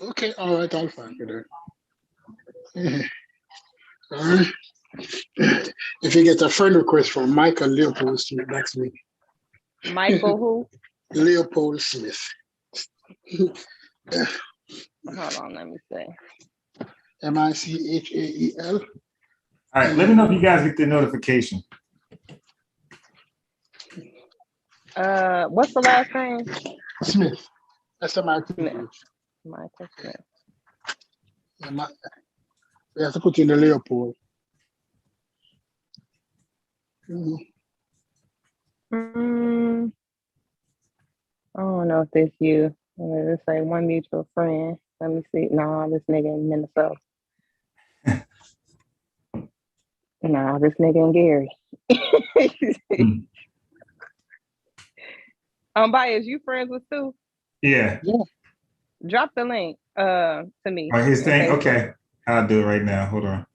Okay, all right, I'll find it. Then. All right. If you get a friend request from Michael Leopold Smith, that's me. Michael who? Leopold Smith. Hold on, let me see. Michael. All right, let me know if you guys get the notification. What's the last name? Smith. That's a Michael. Smith. Michael Smith. Yeah, we have to put in the Leopold. I don't know if it's you. It's like one mutual friend. Let me see. Nah, this nigga in Minnesota. Nah, this nigga in Gary. Bias, you friends with Stu? Yeah. Drop the link to me. Oh, his thing? Okay. I'll do it right now. Hold on.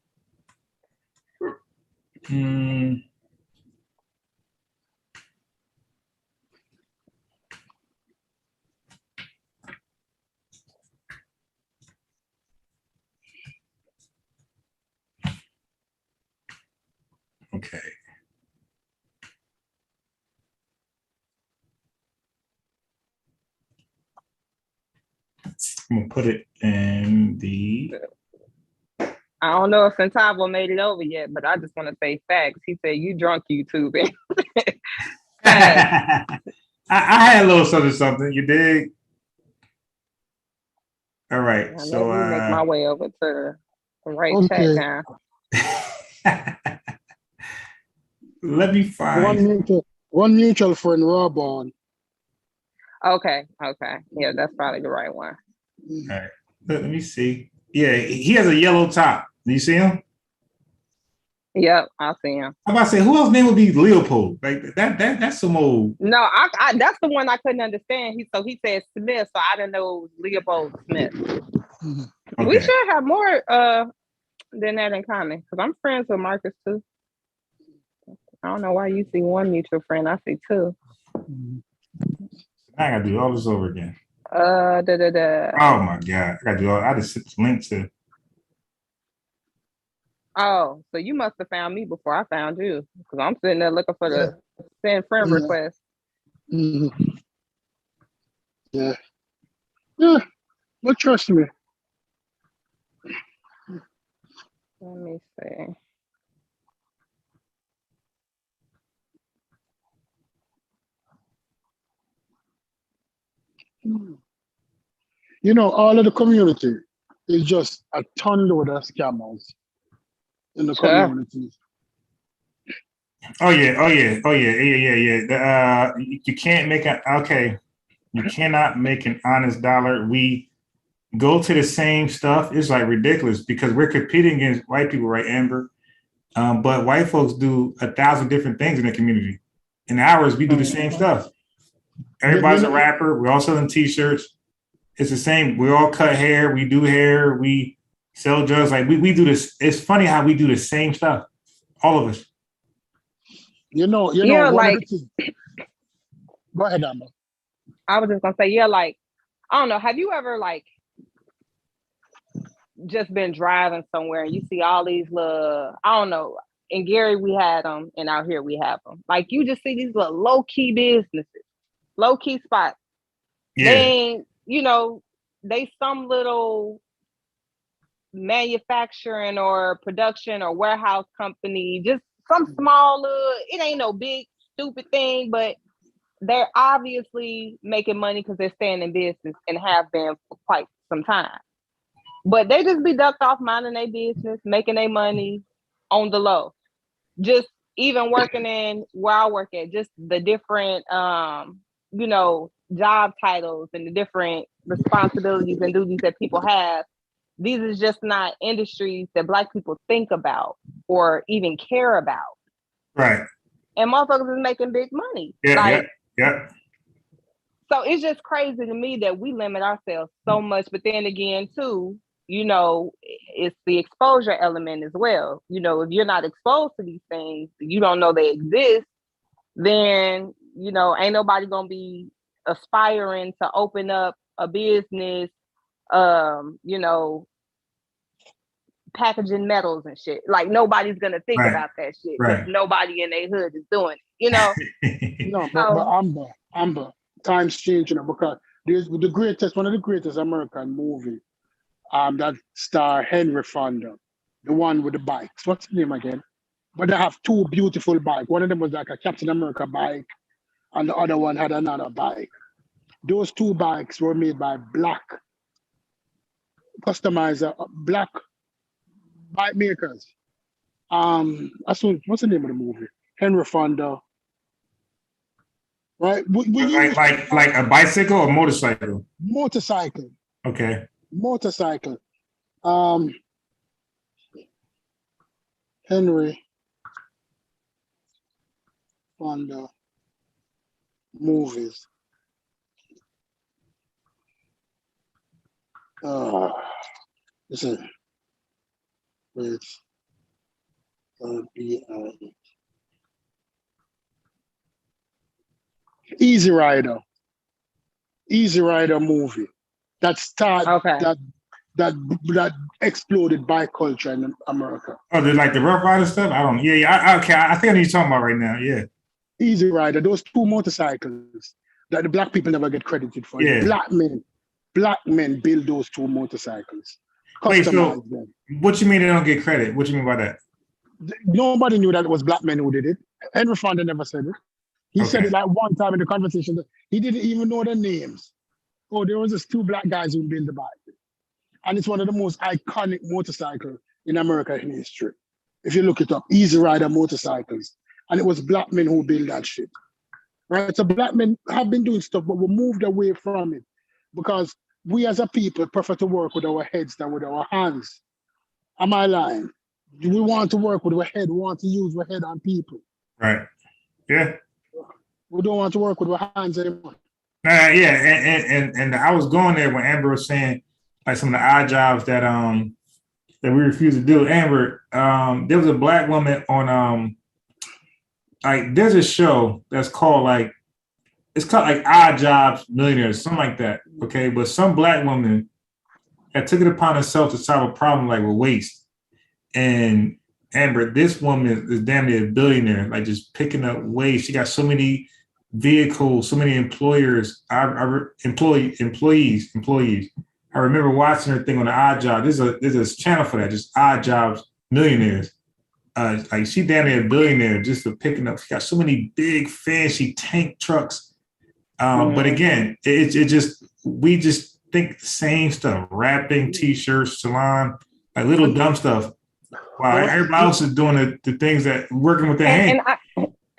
Okay. I'm gonna put it in the. I don't know if Centavo made it over yet, but I just want to say facts. He said you drunk YouTubing. I had a little something. You dig? All right. Now, so let me make my way over to the right chat now. Let me find one mutual friend, Rawborn. Okay. Yeah, that's probably the right one. All right. Let me see. Yeah, he has a yellow top. Do you see him? Yep, I see him. I'm about to say, who else name would be Leopold? Like that's some old. No, I that's the one I couldn't understand. He said Smith, so I didn't know it was Leopold Smith. Okay. We should have more than that in common because I'm friends with Marcus too. I don't know why you see one mutual friend. I see two. I gotta do all this over again. Oh my god! I gotta do all. I just sent the link to. Oh, so you must have found me before I found you because I'm sitting there looking for the send friend request. Yeah, but trust me. Let me see. You know, all of the community is just a ton load of scammers in the community. Oh yeah. You can't make you cannot make an honest dollar. We go to the same stuff. It's like ridiculous because we're competing against white people, right, Amber? But white folks do 1,000 different things in the community. In ours, we do the same stuff. Everybody's a rapper. We're all selling T-shirts. It's the same. We all cut hair. We do hair. We sell drugs. Like we do this. It's funny how we do the same stuff. All of us. You know, like. Go ahead, Amber. I was just gonna say, like, I don't know. Have you ever like just been driving somewhere and you see all these little, I don't know. In Gary, we had them, and out here we have them. Like you just see these little low key businesses, low key spots. Yeah. They, they some little manufacturing or production or warehouse company, just some small little. It ain't no big stupid thing, but they're obviously making money because they're staying in business and have been for quite some time. But they just be ducked off minding their business, making their money on the low. Just even working in where I work at, just the different, job titles and the different responsibilities and duties that people have. These is just not industries that Black people think about or even care about. Right. And motherfuckers is making big money. Yeah. So it's just crazy to me that we limit ourselves so much. But then again, too, it's the exposure element as well. If you're not exposed to these things, you don't know they exist, then, ain't nobody going to be aspiring to open up a business you know, packaging metals and shit. Like nobody's gonna think Right. about that shit because Right. nobody in their hood is doing it, you know. No, but Amber, times change, because there's one of the greatest American movie, that star Henry Fonda, the one with the bikes. What's his name again? But they have two beautiful bikes. One of them was like a Captain America bike, and the other one had another bike. Those two bikes were made by black customizer, black bike makers. What's the name of the movie? Henry Fonda. Right? We used Like a bicycle or motorcycle? motorcycle. Okay. Motorcycle. Henry Fonda movies. Listen, it's be Easy Rider. Easy Rider movie that start Okay. that exploded bike culture in America. Oh, they're like the Rough Rider stuff? I don't. Yeah. Okay. I think I know what you're talking about right now. Yeah. Easy Rider, those two motorcycles that the black people never get credited for. Yeah. Black men build those two motorcycles. Wait, so Customize them. what you mean they don't get credit? What you mean by that? Nobody knew that it was black men who did it. Henry Fonda never said it. He said Okay. it like one time in the conversation that he didn't even know their names. Oh, there was just two black guys who built the bike. And it's one of the most iconic motorcycles in American history. If you look it up, Easy Rider motorcycles. And it was black men who built that shit. Right? So black men have been doing stuff, but we moved away from it because we as a people prefer to work with our heads than with our hands. Am I lying? We want to work with our head. We want to use our head on people. Right. Yeah. We don't want to work with our hands anymore. Yeah. And I was going there when Amber was saying like some of the odd jobs that we refuse to do. Amber, there was a black woman on like there's a show that's called like Odd Jobs Millionaires, something like that. Okay. But some black woman that took it upon herself to solve a problem like with waste. And Amber, this woman is damn near a billionaire, like just picking up waste. She got so many vehicles, so many employers, employees. I remember watching her thing on the Odd Job. There's a channel for that, just Odd Jobs Millionaires. Like she damn near a billionaire just for picking up. She got so many big fancy tank trucks. But again, we just think the same stuff: rapping, t-shirts, salon, like little dumb stuff. While everybody else is doing the things that working with their hands.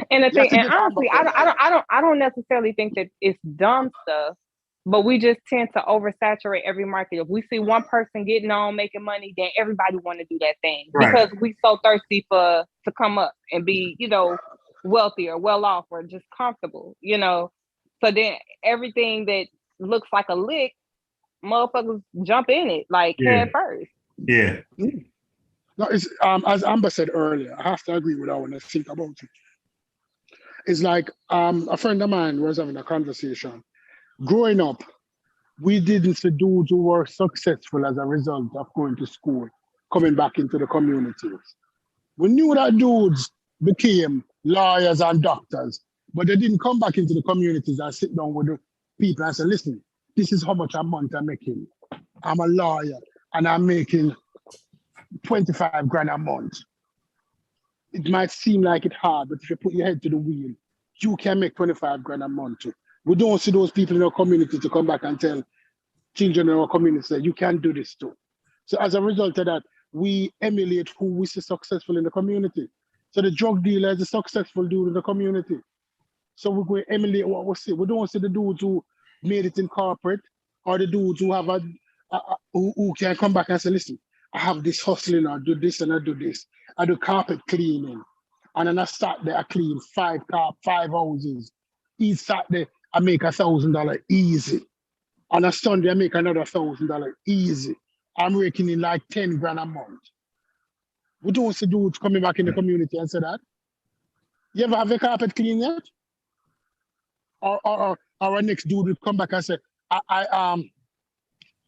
And honestly, I don't necessarily think that it's dumb stuff, but we just tend to oversaturate every market. If we see one person getting on making money, then everybody want to do that thing because we so thirsty to come up and be, wealthy or well off or just comfortable, So then everything that looks like a lick, motherfuckers jump in it like head first. Yeah. No, it's as Amber said earlier, I have to agree with her when I think about it. It's like a friend of mine was having a conversation. Growing up, we didn't see dudes who were successful as a result of going to school, coming back into the communities. We knew that dudes became lawyers and doctors, but they didn't come back into the communities and sit down with the people and say, listen, this is how much a month I'm making. I'm a lawyer and I'm making 25 grand a month. It might seem like it's hard, but if you put your head to the wheel, you can make 25 grand a month too. We don't see those people in our community to come back and tell children in our community that you can do this too. So as a result of that, we emulate who we see successful in the community. So the drug dealer is a successful dude in the community. So we go emulate what we see. We don't see the dudes who made it in corporate or the dudes who have who can come back and say, listen, I have this hustling, I do this and I do this. I do carpet cleaning. And then I start there, I clean 5 houses. Each Saturday, I make $1,000 easy. On a Sunday, I make another $1,000 easy. I'm raking in like 10 grand a month. We don't see dudes coming back in the community and say that. You ever have a carpet clean yet? Or our next dude would come back and say, I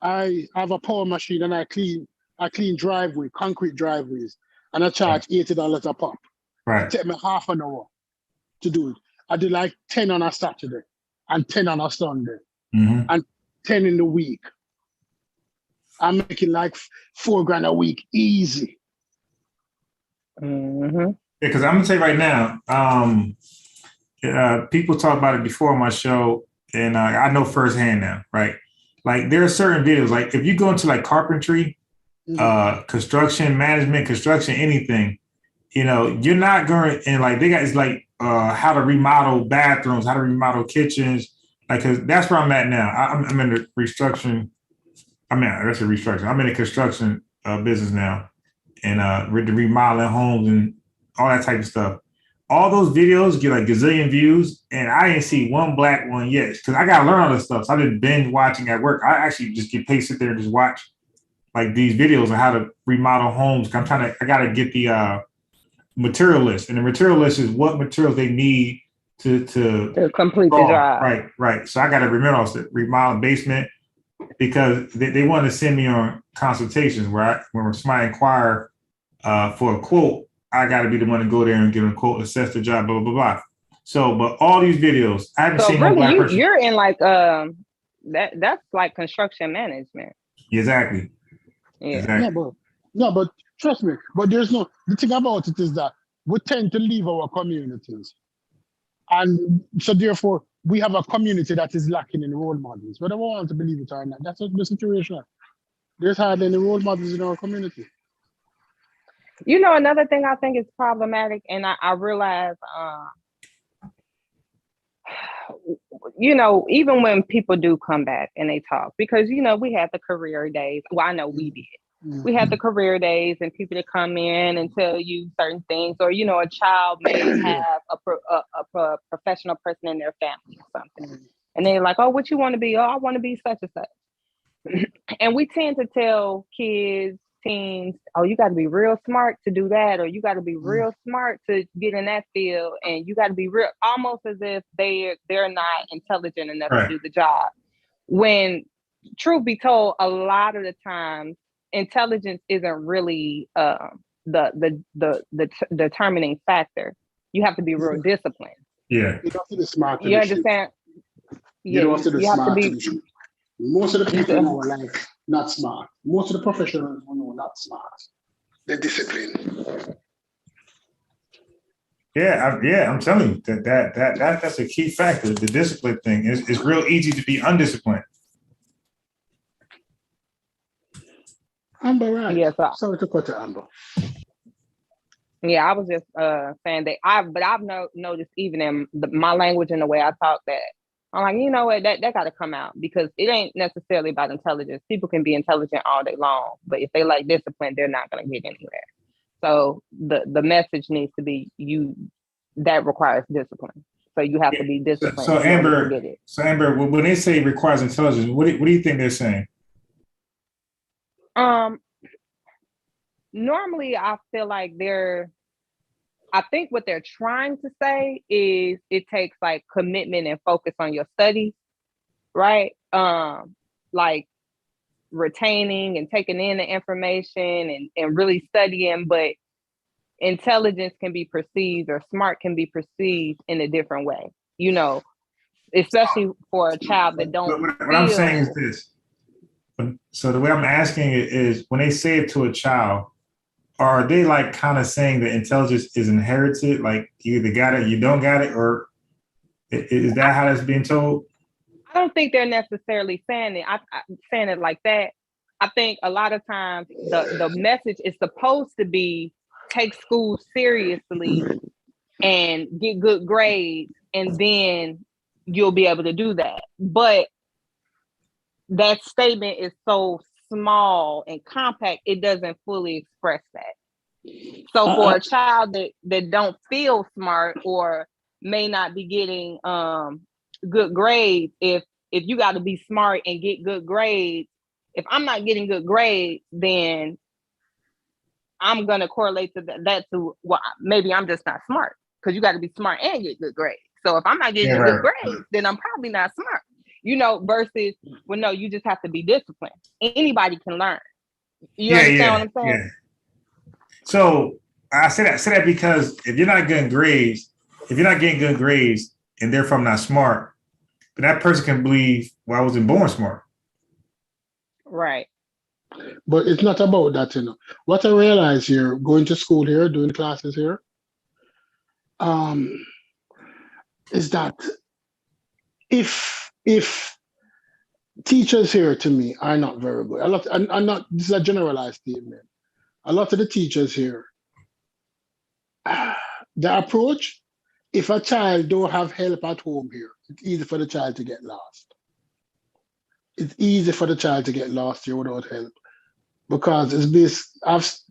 I have a power machine and I clean concrete driveways, and I charge $80 a pop. Right. It take me half an hour to do it. I do like 10 on a Saturday and 10 on a Sunday Mm-hmm. and 10 in the week. I'm making like $4,000 a week, easy. Mm-hmm. Yeah, because I'm gonna say right now, people talk about it before on my show, and I know firsthand now, right? Like there are certain videos, like if you go into like carpentry, construction management, construction, anything, you know, you're not going, and like they got, it's like how to remodel bathrooms, how to remodel kitchens, like, cause that's where I'm at now. I'm in the restructuring. I mean, that's a restructuring. I'm in the construction business now, and with the remodeling homes and all that type of stuff. All those videos get like gazillion views, and I ain't see one black one yet. Because I gotta learn all this stuff. So I've been binge watching at work. I actually just get paid, sit there and just watch like these videos on how to remodel homes. I gotta get the material list, and the material list is what materials they need to complete the job. Right. So I gotta remember also remodel basement, because they want to send me on consultations where when somebody inquire for a quote, I got to be the one to go there and give them a quote, assess the job, blah, blah, blah. So, but all these videos, I haven't seen really, one black person. You're in like that's like construction management. Exactly. Yeah. Exactly. No, but trust me. But the thing about it is that we tend to leave our communities, and so therefore we have a community that is lacking in role models. Whether we want to believe it or not, that's the situation. There's hardly any role models in our community. You know, another thing I think is problematic, and I realize, you know, even when people do come back and they talk, because, you know, we had the career days. Well, I know we did. We had the career days and people that come in and tell you certain things, or, you know, a child may have a professional person in their family or something. And they're like, oh, what you want to be? Oh, I want to be such and such. And we tend to tell kids, teens, oh, you got to be real smart to do that, or you got to be real smart to get in that field, and you got to be real, almost as if they're not intelligent enough to do the job. When truth be told, a lot of the times intelligence isn't really the determining factor. You have to be real disciplined. Yeah, you have to be smart. You understand? You don't have to be smart. Most of the people in our life not smart. Most of the professionals are not smart. They're disciplined. Yeah, I'm telling you that's a key factor. The discipline thing is real easy to be undisciplined. Amber, right? Yes, sorry to cut to Amber. Yeah, I was just saying that I've noticed even in my language and the way I talk that I'm like, you know what, that got to come out, because it ain't necessarily about intelligence. People can be intelligent all day long, but if they like discipline, they're not going to get anywhere. So the message needs to be that requires discipline. So you have to be disciplined. So Amber, when they say requires intelligence, what do you think they're saying? Normally I feel like I think what they're trying to say is it takes like commitment and focus on your studies, right? Like retaining and taking in the information and really studying, but intelligence can be perceived, or smart can be perceived in a different way, you know, especially for a child that don't. What I'm saying is this. So the way I'm asking it is, when they say it to a child, are they like kind of saying that intelligence is inherited? Like you either got it, you don't got it, or is that how that's being told? I don't think they're necessarily saying it. I'm saying it like that. I think a lot of times the message is supposed to be take school seriously and get good grades, and then you'll be able to do that. But that statement is so small and compact, it doesn't fully express that. So for a child that don't feel smart or may not be getting good grades, if you got to be smart and get good grades, if I'm not getting good grades, then I'm gonna correlate to that to well, maybe I'm just not smart, because you got to be smart and get good grades. So if I'm not getting good grades, then I'm probably not smart. versus, well, no, you just have to be disciplined. Anybody can learn. You Yeah, understand yeah, what I'm saying? yeah. So I say that because if you're not getting good grades and therefore I'm not smart, then that person can believe, well, I wasn't born smart. Right. But it's not about that, What I realize here, going to school here, doing classes here, um, is that if teachers here to me are not very good. A lot, I'm not. This is a generalized statement. A lot of the teachers here, the approach. If a child don't have help at home here, it's easy for the child to get lost. It's easy for the child to get lost here without help because it's this.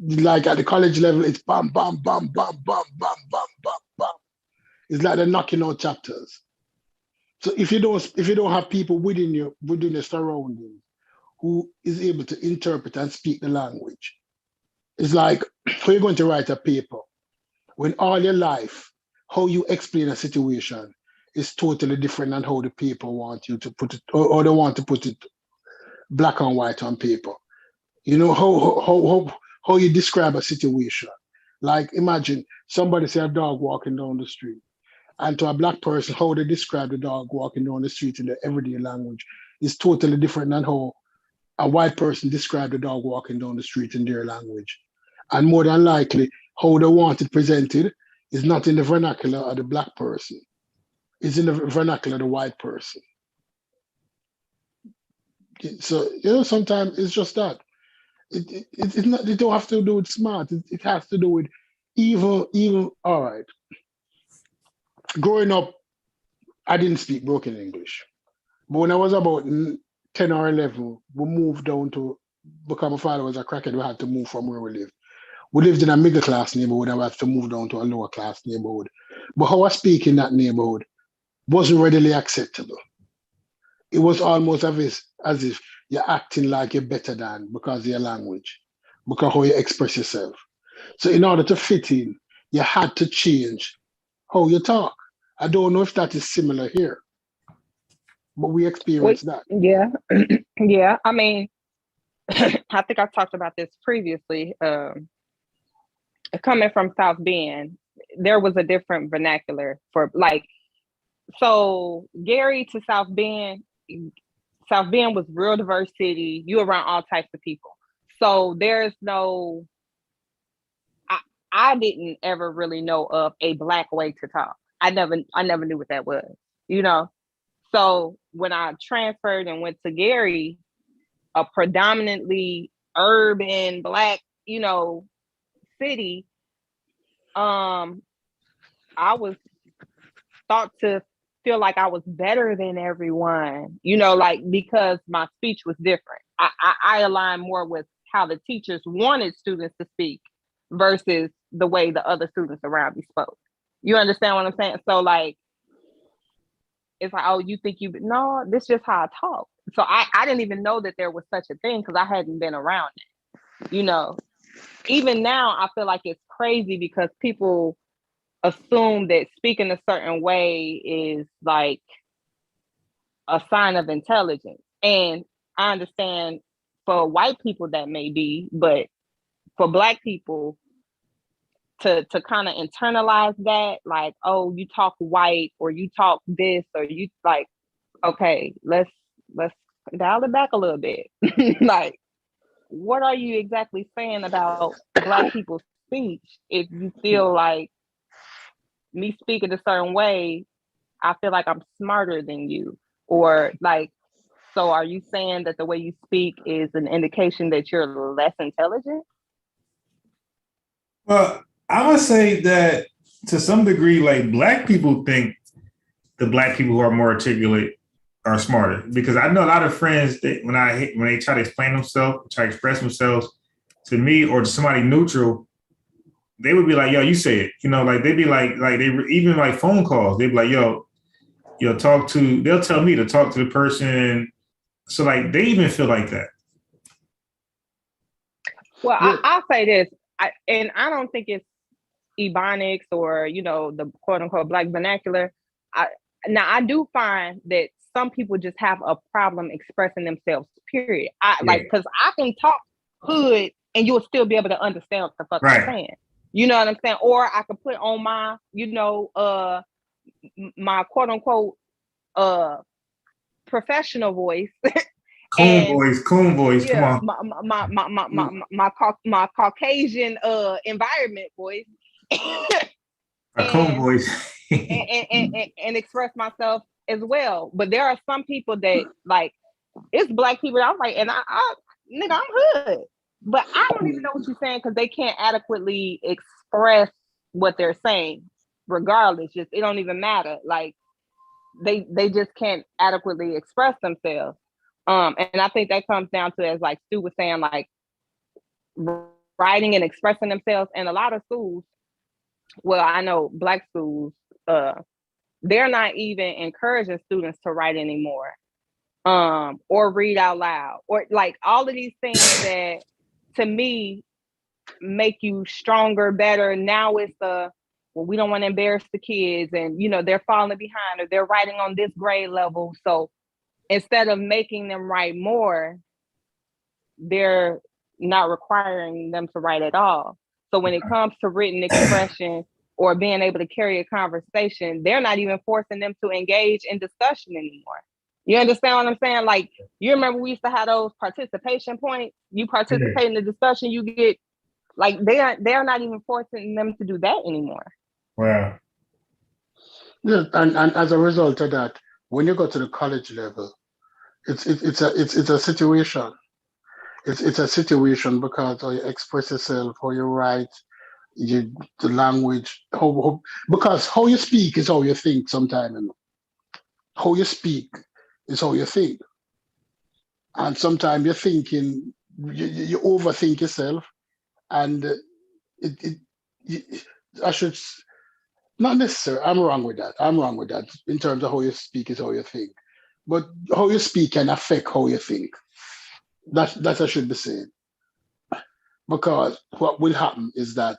Like at the college level, it's bam, bam, bam, bam, bam, bam, bam, bam, bam. It's like they're knocking out chapters. So if you don't have people within your surroundings who is able to interpret and speak the language, it's like how you're going to write a paper when all your life how you explain a situation is totally different than how the paper want you to put it or they want to put it black and white on paper. How you describe a situation. Like imagine somebody say a dog walking down the street. And to a black person, how they describe the dog walking down the street in their everyday language is totally different than how a white person describe the dog walking down the street in their language. And more than likely, how they want it presented is not in the vernacular of the black person. It's in the vernacular of the white person. So, sometimes it's just that. It's not, it don't have to do with smart. It has to do with even, all right. Growing up, I didn't speak broken English. But when I was about 10 or 11, we moved down to, because my father was a crackhead, we had to move from where we lived. We lived in a middle class neighborhood and we had to move down to a lower class neighborhood. But how I speak in that neighborhood wasn't readily acceptable. It was almost as if you're acting like you're better than because of your language, because how you express yourself. So in order to fit in, you had to change how you talk. I don't know if that is similar here, but we experienced that. Yeah. Yeah. I mean, I think I talked about this previously. Coming from South Bend, there was a different vernacular for so Gary to South Bend was real diverse city. You around all types of people. So there's no, I didn't ever really know of a black way to talk. I never knew what that was, So when I transferred and went to Gary, a predominantly urban black, city, I was thought to feel like I was better than everyone, because my speech was different. I align more with how the teachers wanted students to speak versus the way the other students around me spoke. You understand what I'm saying? So it's like, oh, you think no, this is just how I talk. So I didn't even know that there was such a thing because I hadn't been around it. Even now, I feel like it's crazy because people assume that speaking a certain way is like a sign of intelligence. And I understand for white people that may be, but for black people to kind of internalize that, like, oh, you talk white or you talk this or you like, okay, let's dial it back a little bit. Like, what are you exactly saying about black people's speech if you feel like me speaking a certain way, I feel like I'm smarter than you? Or like, so are you saying that the way you speak is an indication that you're less intelligent? Well, I would say that to some degree, like black people think the black people who are more articulate are smarter, because I know a lot of friends that when they try to explain themselves, try to express themselves to me or to somebody neutral, they would be like, yo, you say it, like they'd be like they were even like phone calls. They'd be like, yo, they'll tell me to talk to the person. So like, they even feel like that. Well, yeah. I'll say this, and I don't think it's Ebonics or, the quote unquote black vernacular. I do find that some people just have a problem expressing themselves, period. Yeah. Because I can talk hood and you'll still be able to understand what the fuck I'm saying. You know what I'm saying? Or I could put on my, my quote unquote professional voice. Coon voice, yeah, come on. My Caucasian environment voice. Coon voice. and express myself as well. But there are some people that like, it's Black people. I'm like, and nigga, I'm hood. But I don't even know what you're saying because they can't adequately express what they're saying, regardless. Just it don't even matter. Like they just can't adequately express themselves. And I think that comes down to, as like Stu was saying, like writing and expressing themselves. And a lot of schools, well, I know Black schools, they're not even encouraging students to write anymore, or read out loud, or like all of these things that to me make you stronger, better. Now it's we don't want to embarrass the kids, and they're falling behind, or they're writing on this grade level. So instead of making them write more, they're not requiring them to write at all. So when it comes to written expression or being able to carry a conversation, they're not even forcing them to engage in discussion anymore. You understand what I'm saying? Like, you remember we used to have those participation points? You participate in the discussion, you get, like, they're not even forcing them to do that anymore. Wow. Yeah, and as a result of that, when you go to the college level, it's a situation. It's a situation because how you express yourself, how you write, the language, because how you speak is how you think sometimes. How you speak is how you think. And sometimes you're thinking, you overthink yourself, and I should, not necessarily, I'm wrong with that. In terms of how you speak is how you think. But how you speak can affect how you think. That I should be saying. Because what will happen is that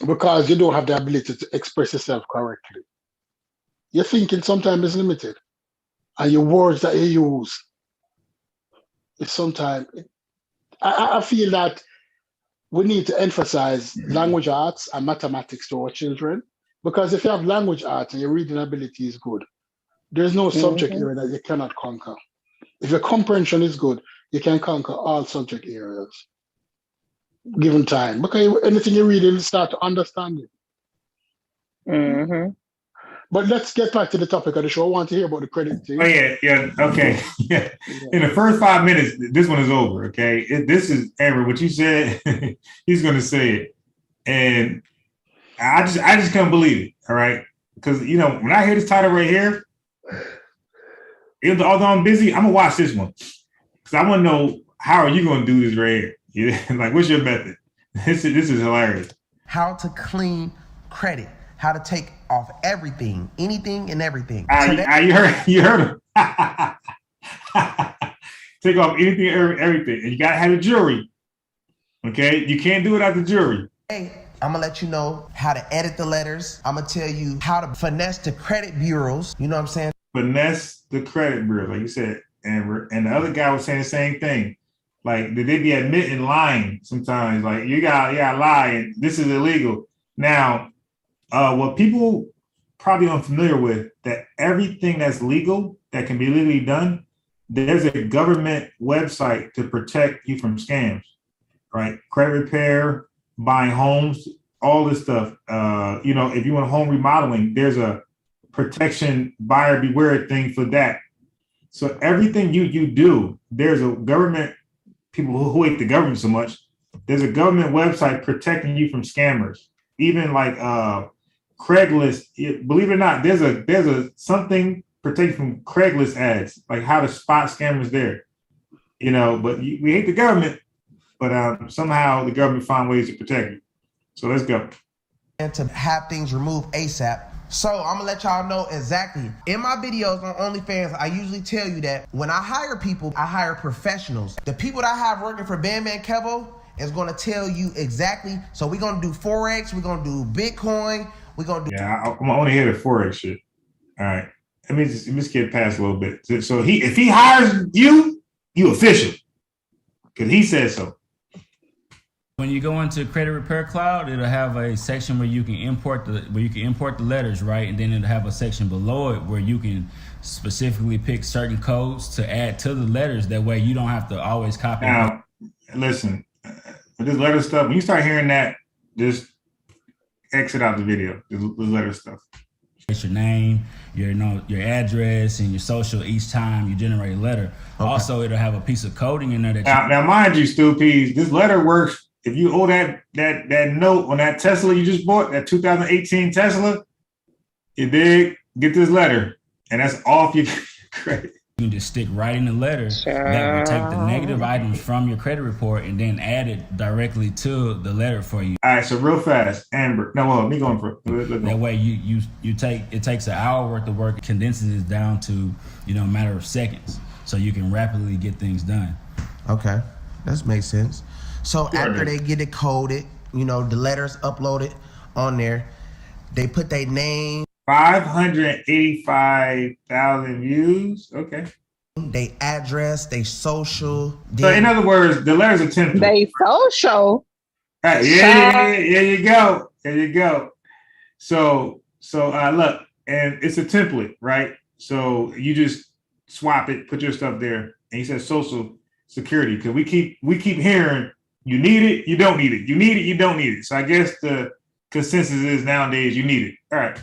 because you don't have the ability to express yourself correctly, your thinking sometimes is limited. And your words that you use, it's sometimes, I feel that we need to emphasize language arts and mathematics to our children. Because if you have language arts and your reading ability is good, there's no subject area that you cannot conquer. If your comprehension is good, you can conquer all subject areas given time. Because anything you read, you'll start to understand it. Mm-hmm. But let's get back to the topic of the show. I want to hear about the credit thing. Oh, yeah, okay. Yeah. In the first 5 minutes, this one is over, okay? This is, Amber, what you said, he's going to say it. And I just can't believe it, all right? Because, when I hear this title right here, although I'm busy, I'm going to watch this one. Because I want to know, how are you going to do this right here? Like, what's your method? This is hilarious. How to clean credit. How to take off everything, anything and everything. You heard him. Take off anything and everything. And you got to have a jury. Okay? You can't do it at the jury. Hey, I'm going to let you know how to edit the letters. I'm going to tell you how to finesse the credit bureaus. You know what I'm saying? Finesse the credit bureau, like you said, Amber. And the other guy was saying the same thing. Like, did they be admitting lying sometimes? Like, you got lie, and this is illegal. Now, what people probably unfamiliar with, that everything that's legal, that can be legally done, there's a government website to protect you from scams, right? Credit repair, buying homes, all this stuff. If you want home remodeling, there's a protection buyer beware thing for that. So everything you do, there's a government, people who hate the government so much, there's a government website protecting you from scammers. Even like Craigslist, believe it or not, there's a something protected from Craigslist ads, like how to spot scammers there. But we hate the government, but somehow the government find ways to protect you. So let's go. And to have things removed ASAP. So I'm gonna let y'all know exactly. In my videos on OnlyFans, I usually tell you that when I hire people, I hire professionals. The people that I have working for Bandman Kevo is gonna tell you exactly. So we're gonna do Forex, we're gonna do Bitcoin, we're gonna do. Yeah, I want to hear the Forex shit. All right. let me just get past a little bit. So if he hires you, you official, because he said so. When you go into Credit Repair Cloud, it'll have a section where you can import the letters, right? And then it'll have a section below it where you can specifically pick certain codes to add to the letters. That way you don't have to always copy. Now, listen, with this letter stuff, when you start hearing that, just exit out the video. The letter stuff. It's your name, your address, and your social each time you generate a letter. Okay. Also, it'll have a piece of coding in there that now mind you, Stu Peas, this letter works. If you owe that note on that Tesla you just bought, that 2018 Tesla, you dig, get this letter, and that's off your credit. You can just stick right in the letter that will take the negative items from your credit report and then add it directly to the letter for you. All right, so real fast, Amber. No, well, me going for that way. You takes an hour worth of work, condenses it down to a matter of seconds, so you can rapidly get things done. Okay, that makes sense. So after they get it coded, the letters uploaded on there, they put their name. 585,000 views. Okay. They address, they social. So in other words, the letters are template. They social. Right. Yeah, you go. There you go. So look, and it's a template, right? So you just swap it, put your stuff there, and he says social security, because we keep hearing you need it, you don't need it. You need it, you don't need it. So I guess the consensus is nowadays you need it. All right.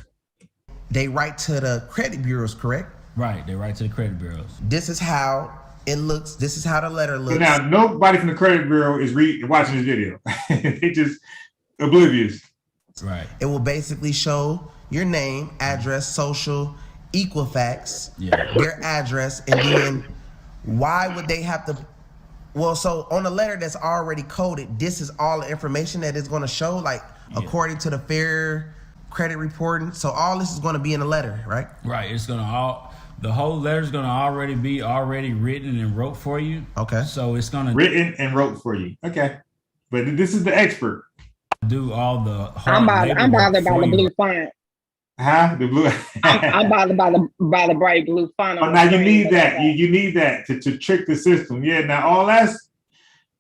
They write to the credit bureaus, correct? Right, they write to the credit bureaus. This is how it looks. This is how the letter looks. So now nobody from the credit bureau is watching this video. They just oblivious. Right. It will basically show your name, address, social, Equifax, their address, and then why would they have to? Well, so on the letter that's already coded, this is all the information that it's going to show, according to the Fair Credit Reporting. So all this is going to be in the letter, right? Right. It's going to the whole letter is going to already be written and wrote for you. Okay. So it's going to written and wrote for you. Okay. But this is the expert. Do all the I'm bothered by the blue font. Huh? The blue. I'm bothered by the bright blue font. Oh, now you need that. You need that to trick the system. Yeah. Now all that's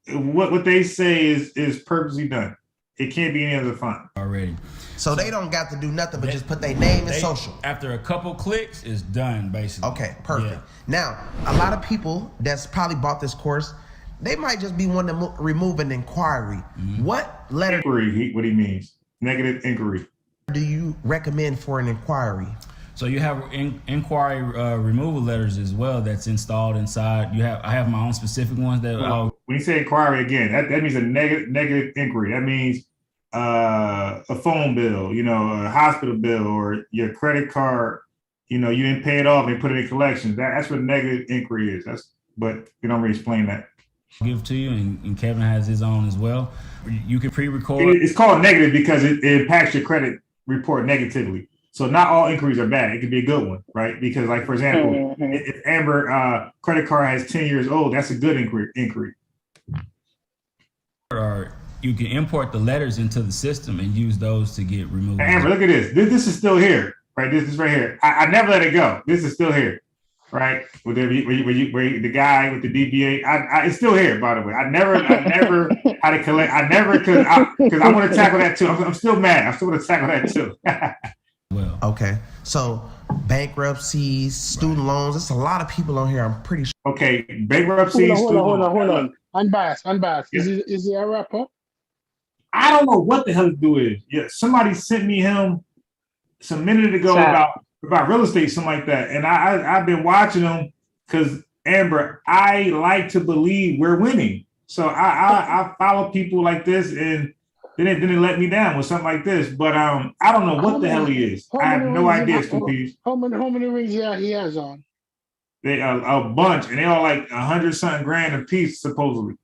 what they say is purposely done. It can't be any other font already. So they don't got to do nothing but just put their name and social. After a couple clicks, it's done basically. Okay, perfect. Yeah. Now, a lot of people that's probably bought this course, they might just be wanting to remove an inquiry. Mm-hmm. What letter? Inquiry, what he means. Negative inquiry. Do you recommend for an inquiry? So you have inquiry removal letters as well that's installed inside. I have my own specific ones that. When you say inquiry again, that means a negative inquiry. That means a phone bill, a hospital bill, or your credit card. You didn't pay it off and put it in collections. That's what negative inquiry is. But you don't really explain that. Give to you, and Kevin has his own as well. You can pre-record. It's called negative because it impacts your credit report negatively. So not all inquiries are bad. It could be a good one, right? Because, like, for example, if Amber credit card has 10 years old, that's a good inquiry. Or you can import the letters into the system and use those to get removed. Amber, look at this. This is still here, right? This is right here. I never let it go. This is still here, right? Where the guy with the DBA, it's still here, by the way. I never had to collect. Because I want to tackle that too. I'm still mad. I still want to tackle that too. Well, okay. So bankruptcies, student loans. There's a lot of people on here. I'm pretty sure. Okay, bankruptcies. Hold on. Unbiased. Yeah. Is he a rapper? I don't know what the hell to do is. Yeah, somebody sent me him some minute ago about real estate, something like that, and I've been watching him because Amber, I like to believe we're winning, so I follow people like this, and then it let me down with something like this. But I don't know what the hell he is. I have no idea, Stupid. How many rings he has on? They a bunch, and they all like 100-something grand a piece, supposedly.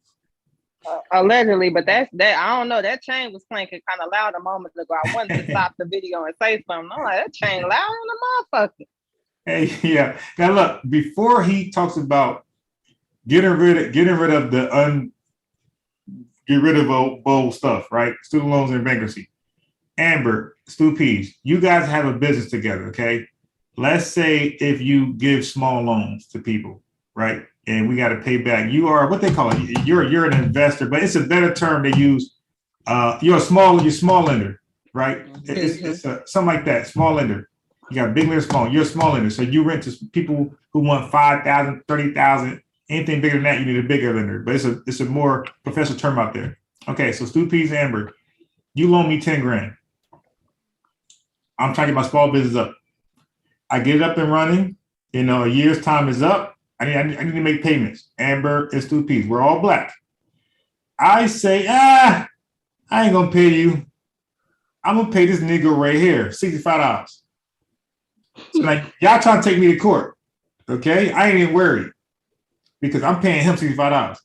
Allegedly, but that's that. I don't know. That chain was clanking kind of loud a moment ago. I wanted to stop the video and say something. I'm like, that chain loud in the motherfucker. Hey, yeah. Now look, before he talks about getting rid of old stuff, right? Student loans and bankruptcy. Amber, Stu Peas, you guys have a business together, okay? let's say if you give small loans to people, right? And we got to pay back. You are what they call it. You're an investor, but it's a better term they use. You're a small lender, right? It's something like that, small lender. You got big lender, small. You're a small lender. So you rent to people who want 5,000, 30,000, anything bigger than that, you need a bigger lender. But it's a more professional term out there. Okay, so Stu Pease, Amber, you loan me 10 grand. I'm trying to get my small business up. I get it up and running. You know, a year's time is up. I need to make payments. Amber and Stu Pease, we're all black. I say, I ain't gonna pay you. I'm gonna pay this nigga right here $65. So like, y'all trying to take me to court, okay? I ain't even worried because I'm paying him $65.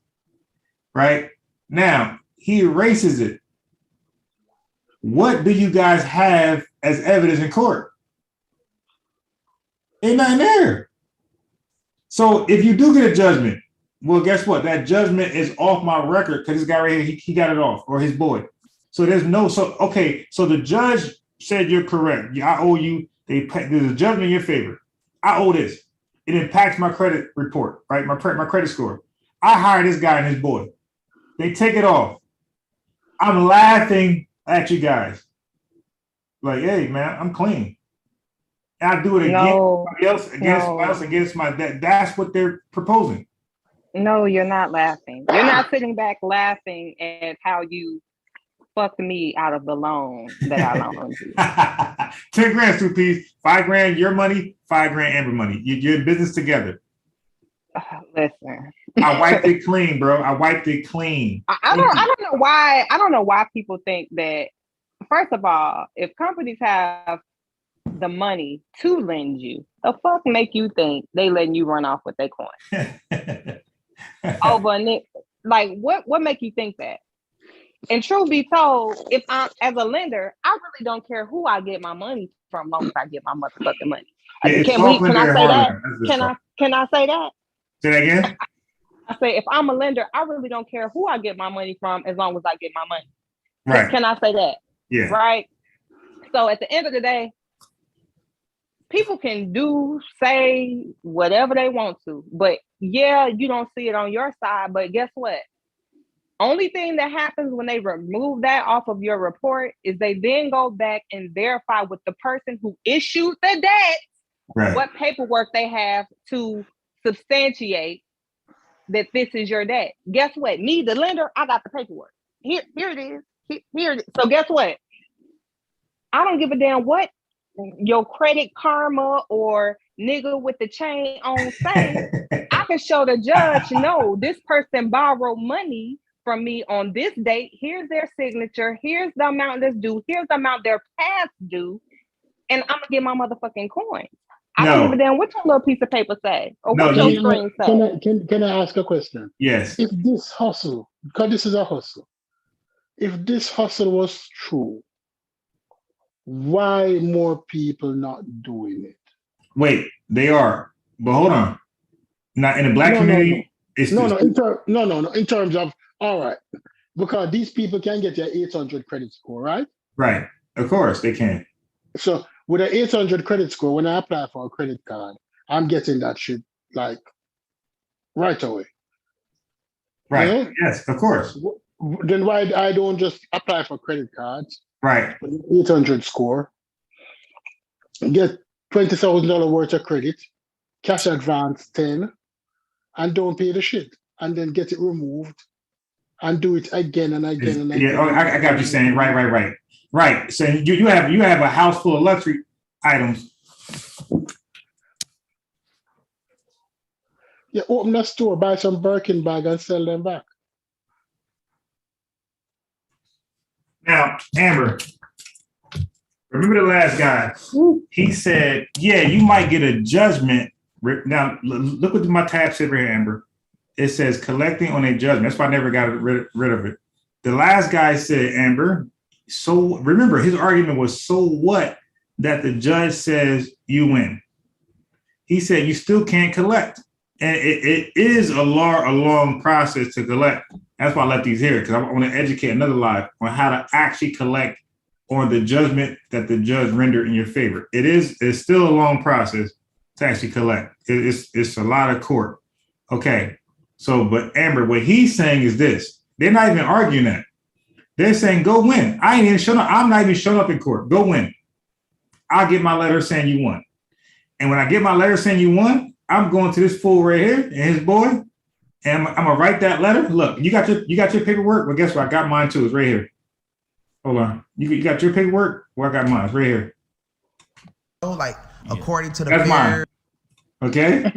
Right now, he erases it. What do you guys have as evidence in court? Ain't nothing there. So if you do get a judgment, well, guess what? That judgment is off my record because this guy right here, he got it off, or his boy. So there's no, okay, so the judge said you're correct. I owe you, there's a judgment in your favor. I owe this. It impacts my credit report, right? My credit score. I hire this guy and his boy. They take it off. I'm laughing at you guys. Like, hey, man, I'm clean. And I do it against my dad. That's what they're proposing. No, you're not laughing. You're not sitting back laughing at how you fucked me out of the loan that I loaned you. 10 grand, Stu Pease. 5 grand your money, 5 grand Amber money. You're in business together. Listen. I wiped it clean, bro. I wiped it clean. I don't know why people think that. First of all, if companies have the money to lend you, the fuck make you think they letting you run off with their coin? Over Nick, like what make you think that? And truth be told, if I'm as a lender, I really don't care who I get my money from, long as I get my motherfucking money. Can I say that? Can I say that? Say that again. I say if I'm a lender, I really don't care who I get my money from, as long as I get my money. Right? Can I say that? Yeah. Right. So at the end of the day, people can say whatever they want to, but yeah, you don't see it on your side. But guess what? Only thing that happens when they remove that off of your report is they then go back and verify with the person who issued the debt, right, what paperwork they have to substantiate that this is your debt. Guess what? Me, the lender, I got the paperwork. Here it is. Here it is. So guess what? I don't give a damn what your Credit Karma or nigga with the chain on say. I can show the judge, no, this person borrowed money from me on this date. Here's their signature. Here's the amount that's due. Here's the amount they're past due. And I'm gonna get my motherfucking coin. I don't give a damn what your little piece of paper say or what your screen say. Can I ask a question? Yes. If this hustle, because this is a hustle, if this hustle was true, why more people not doing it? Wait, they are, but hold on. Not in the black community. In terms of, all right, because these people can get their 800 credit score, right? Right. Of course they can. So with an 800 credit score, when I apply for a credit card, I'm getting that shit like right away. Right. You know? Yes, of course. Then why I don't just apply for credit cards? Right. With an 800 score, get $20,000 worth of credit, cash advance 10, and don't pay the shit, and then get it removed and do it again and again and again. Yeah, I got you saying. Right. So you have a house full of luxury items. Yeah, open a store, buy some Birkin bag and sell them back. Now, Amber, remember the last guy? He said, yeah, you might get a judgment. Now, look what my tab said right here, Amber. It says collecting on a judgment. That's why I never got rid of it. The last guy said, Amber, so remember, his argument was, so what that the judge says you win. He said you still can't collect. And it is a long process to collect. That's why I let these here, because I want to educate another live on how to actually collect on the judgment that the judge rendered in your favor. It's still a long process to actually collect. It's a lot of court. Okay. So, but Amber, what he's saying is this. They're not even arguing that. They're saying, go win. I ain't even showing up. I'm not even showing up in court. Go win. I'll get my letter saying you won. And when I get my letter saying you won, I'm going to this fool right here and his boy, and I'm gonna write that letter. Look, you got your paperwork. Well, guess what? I got mine too. It's right here. Hold on. You got your paperwork? Well, I got mine. It's right here. Oh, like according to the That's mine. Okay.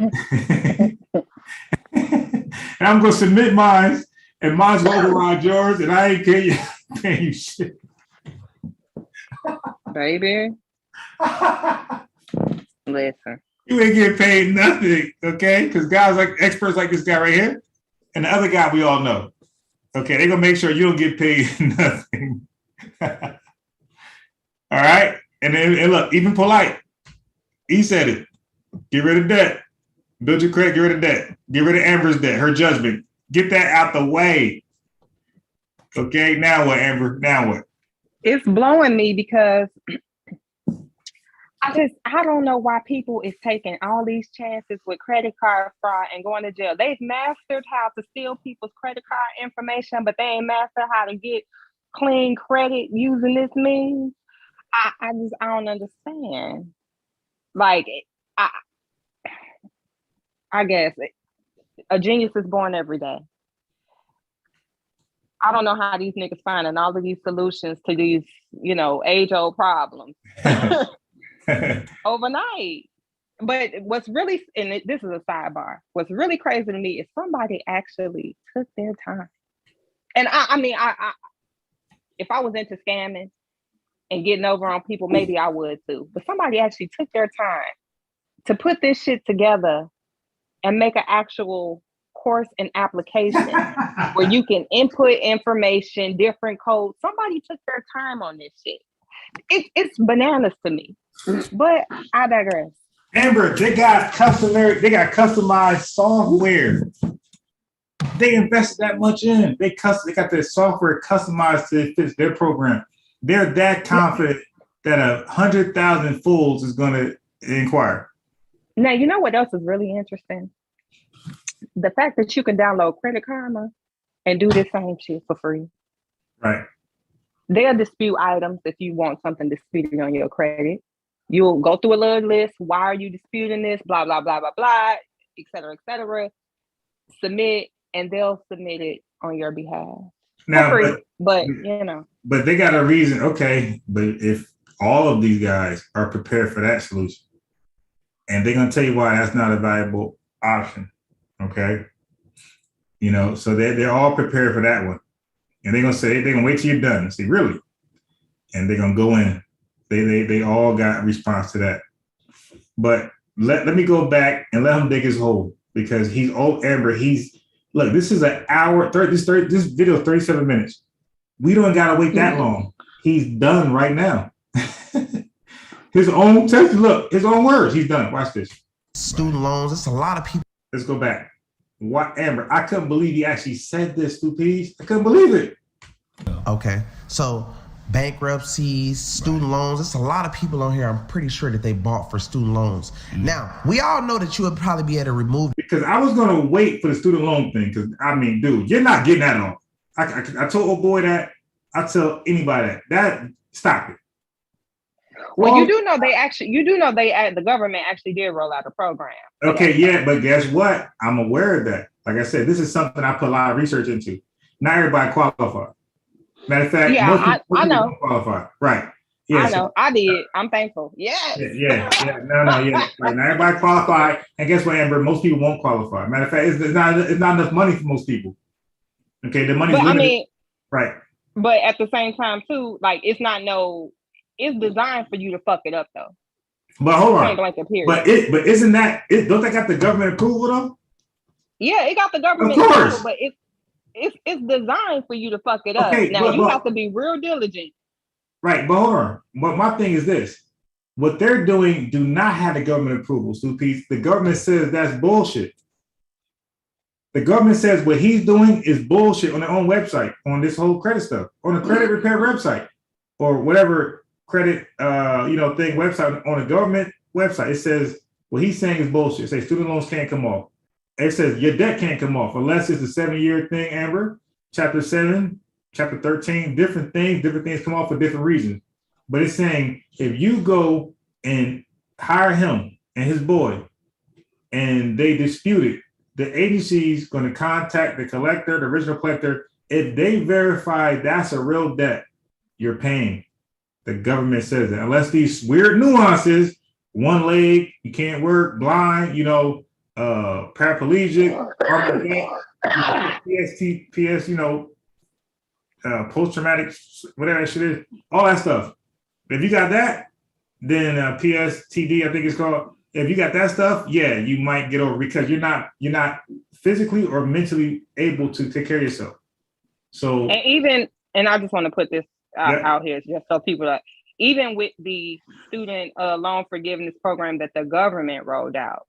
And I'm gonna submit mine, and mine's gonna override yours, and I ain't paying you shit. Baby. Listen. You ain't getting paid nothing, okay? Because guys like experts like this guy right here, and the other guy we all know. Okay, they're gonna make sure you don't get paid nothing. All right. And look, even Polite, he said it. Get rid of debt. Build your credit, get rid of debt. Get rid of Amber's debt, her judgment. Get that out the way. Okay, now what, Amber? Now what? It's blowing me because I don't know why people is taking all these chances with credit card fraud and going to jail. They've mastered how to steal people's credit card information, but they ain't mastered how to get clean credit using this means. I don't understand. Like, I guess a genius is born every day. I don't know how these niggas finding all of these solutions to these, age-old problems overnight. But what's really, and this is a sidebar, what's really crazy to me is somebody actually took their time. And I mean, if I was into scamming and getting over on people, maybe I would too. But somebody actually took their time to put this shit together and make an actual course and application where you can input information, different codes. Somebody took their time on this shit. It's bananas to me, but I digress. Amber, they got customized software. They invested that much in. They got their software customized to fit their program. They're that confident that 100,000 fools is going to inquire. Now, you know what else is really interesting? The fact that you can download Credit Karma and do this same shit for free. Right. They'll dispute items if you want something disputed on your credit. You'll go through a little list. Why are you disputing this? Blah, blah, blah, blah, blah, et cetera, et cetera. Submit, and they'll submit it on your behalf. Now, for free, but But they got a reason. Okay, but if all of these guys are prepared for that solution, and they're going to tell you why that's not a viable option. Okay. So they're all prepared for that one. And they're going to say, they're going to wait till you're done and say, really? And they're going to go in. They all got a response to that. But let me go back and let him dig his hole, because he's old Amber. Look, this is an hour, this video is 37 minutes. We don't got to wait that long. He's done right now. His own text, look, his own words. He's done. Watch this. Student loans. It's a lot of people. Let's go back. What, Amber? I couldn't believe he actually said this, Stupides. I couldn't believe it. Okay, so bankruptcies, student loans. It's a lot of people on here. I'm pretty sure that they bought for student loans. Now, we all know that you would probably be able to remove. Because I was going to wait for the student loan thing. Because, I mean, dude, you're not getting that on. I told old boy that. I tell anybody that stop it. Well, you do know the government actually did roll out a program. Okay, yeah, but guess what? I'm aware of that. Like I said, this is something I put a lot of research into. Not everybody qualified. Matter of fact, most people I know. don't qualify. Right. Yeah, I know. I did. I'm thankful. Yeah. Yeah. No. Right. Not everybody qualified. And guess what, Amber? Most people won't qualify. Matter of fact, it's not enough money for most people. Okay, the money's limited. Right. But at the same time, too, like it's designed for you to fuck it up, though. But hold on. Like a period. But isn't that it? Don't they got the government approval though? Yeah, it got the government approval, but it's designed for you to fuck it up. Okay, now you have to be real diligent. Right, but hold on. But my thing is this: what they're doing do not have the government approval. Stupides. The government says that's bullshit. The government says what he's doing is bullshit on their own website, on this whole credit stuff, on the credit repair website. or whatever credit thing website on a government website, it says what he's saying is bullshit. It says student loans can't come off. It says your debt can't come off unless it's a 7-year thing, Amber. Chapter 7, chapter 13, different things come off for different reasons. But it's saying if you go and hire him and his boy and they dispute it, the agency's going to contact the collector, the original collector. If they verify that's a real debt, you're paying. The government says that unless these weird nuances, one leg, you can't work, blind, paraplegic, PS, post-traumatic, whatever that shit is, all that stuff. If you got that, then PSTD, I think it's called. If you got that stuff, yeah, you might get over because you're not physically or mentally able to take care of yourself. So and I just want to put this out here just so people are, even with the student loan forgiveness program that the government rolled out,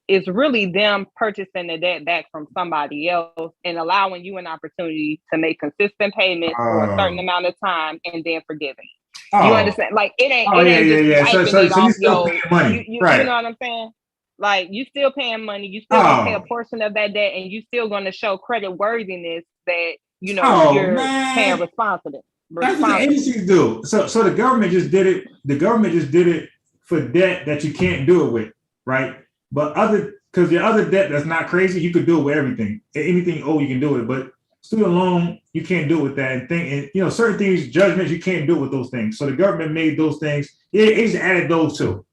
it's really them purchasing the debt back from somebody else and allowing you an opportunity to make consistent payments for a certain amount of time and then forgiving. You understand? Like it ain't just wiping it off your money. You know what I'm saying? Like you still paying money, you still gonna pay a portion of that debt, and you still gonna show credit worthiness that you're paying responsibly. That's what the agencies do. So the government just did it. The government just did it for debt that you can't do it with, right? But because the other debt that's not crazy, you could do it with everything. Anything you can do it. But student loan, you can't do it with that. And certain things, judgments, you can't do it with those things. So the government made those things. It just added those too.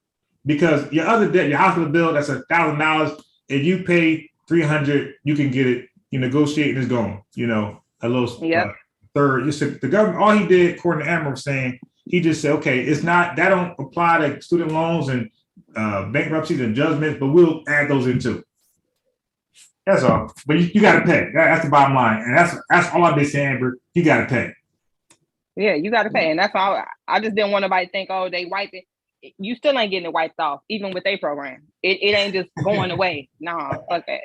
Because your other debt, your hospital bill, that's $1,000. If you pay $300, you can get it. You negotiate and it's gone. A little third. The government, all he did, according to Amber was saying, he just said, okay, it's not that don't apply to student loans and bankruptcies and judgments, but we'll add those in too. That's all. But you got to pay. That's the bottom line, and that's all I've been saying, Amber. You got to pay. Yeah, you got to pay, and that's all. I just didn't want nobody to think, they wiped it. You still ain't getting it wiped off, even with their program. It ain't just going away. No, fuck that.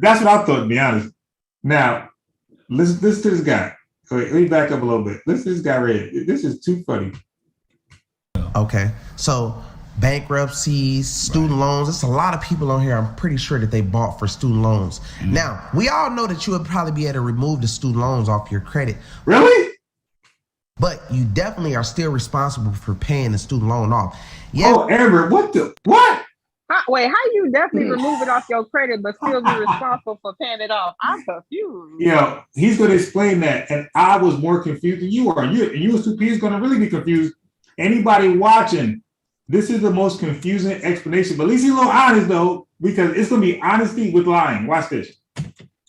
That's what I thought, to be honest. Now, listen to this guy. Wait, let me back up a little bit. Listen to this guy right here. This is too funny. Okay, so bankruptcies, student loans. There's a lot of people on here, I'm pretty sure, that they bought for student loans. Mm-hmm. Now, we all know that you would probably be able to remove the student loans off your credit. Really? But you definitely are still responsible for paying the student loan off. Yeah. Oh, Amber, what? Wait, how you definitely remove it off your credit but still be responsible for paying it off? I'm confused. He's going to explain that, and I was more confused than you are. You as 2P is going to really be confused. Anybody watching, this is the most confusing explanation, but at least he's a little honest though, because it's going to be honesty with lying. Watch this.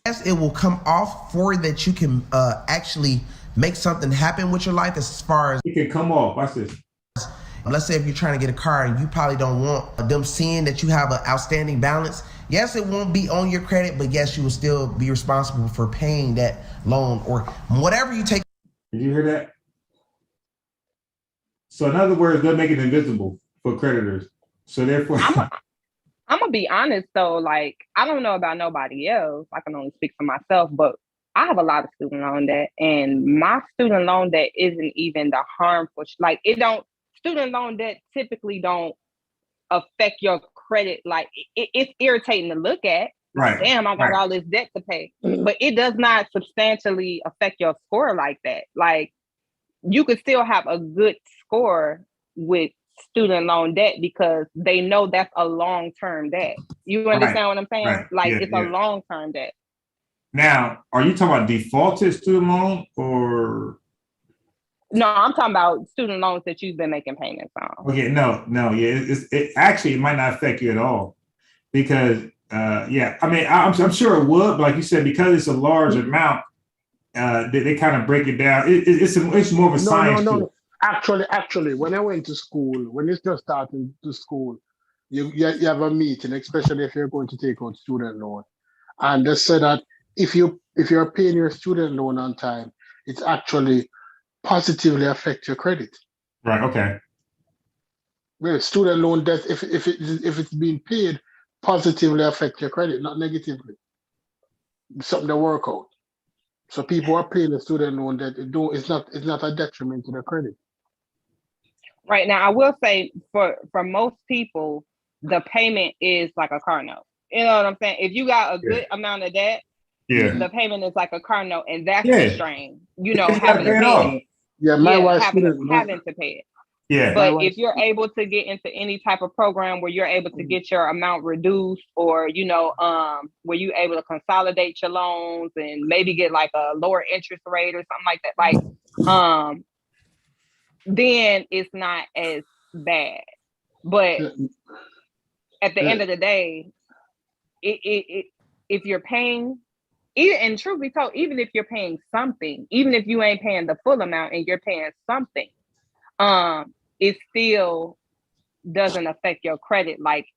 Yes, it will come off for that you can actually make something happen with your life as far as... It can come off. Watch this. Let's say if you're trying to get a car and you probably don't want them seeing that you have an outstanding balance. Yes, it won't be on your credit, but yes, you will still be responsible for paying that loan or whatever you take. Did you hear that? So in other words, they'll make it invisible for creditors. So therefore... I'm going to be honest though, like, I don't know about nobody else. I can only speak for myself, but I have a lot of student loan debt, and my student loan debt isn't even the harmful, student loan debt typically don't affect your credit. Like it's irritating to look at. Right. Damn, I got all this debt to pay. But it does not substantially affect your score like that. Like you could still have a good score with student loan debt because they know that's a long-term debt. You understand what I'm saying? Right. Like it's a long-term debt. Now, are you talking about defaulted student loan or? No, I'm talking about student loans that you've been making payments on. Okay, no, yeah, it actually might not affect you at all because, I mean, I'm sure it would, but like you said, because it's a large amount, they kind of break it down. It's more of a science. No. Actually, when I went to school, when you just starting to school, you have a meeting, especially if you're going to take out student loan, and they said that if you're paying your student loan on time, it's actually positively affect your credit. Right. Okay. Well, student loan debt, if it's being paid, positively affect your credit, not negatively. Something to work out. So people are paying the student loan that it's not a detriment to their credit. Right now, I will say for most people, the payment is like a car note. You know what I'm saying? If you got a good amount of debt, the payment is like a car note, and that's the strain. You know, having to pay it. Yeah, my wife's having to pay it. Yeah. But if you're able to get into any type of program where you're able to get your amount reduced, or where you're able to consolidate your loans and maybe get like a lower interest rate or something like that, then it's not as bad. But at the end of the day, if you're paying, and truth be told, even if you're paying something, even if you ain't paying the full amount and you're paying something, it still doesn't affect your credit like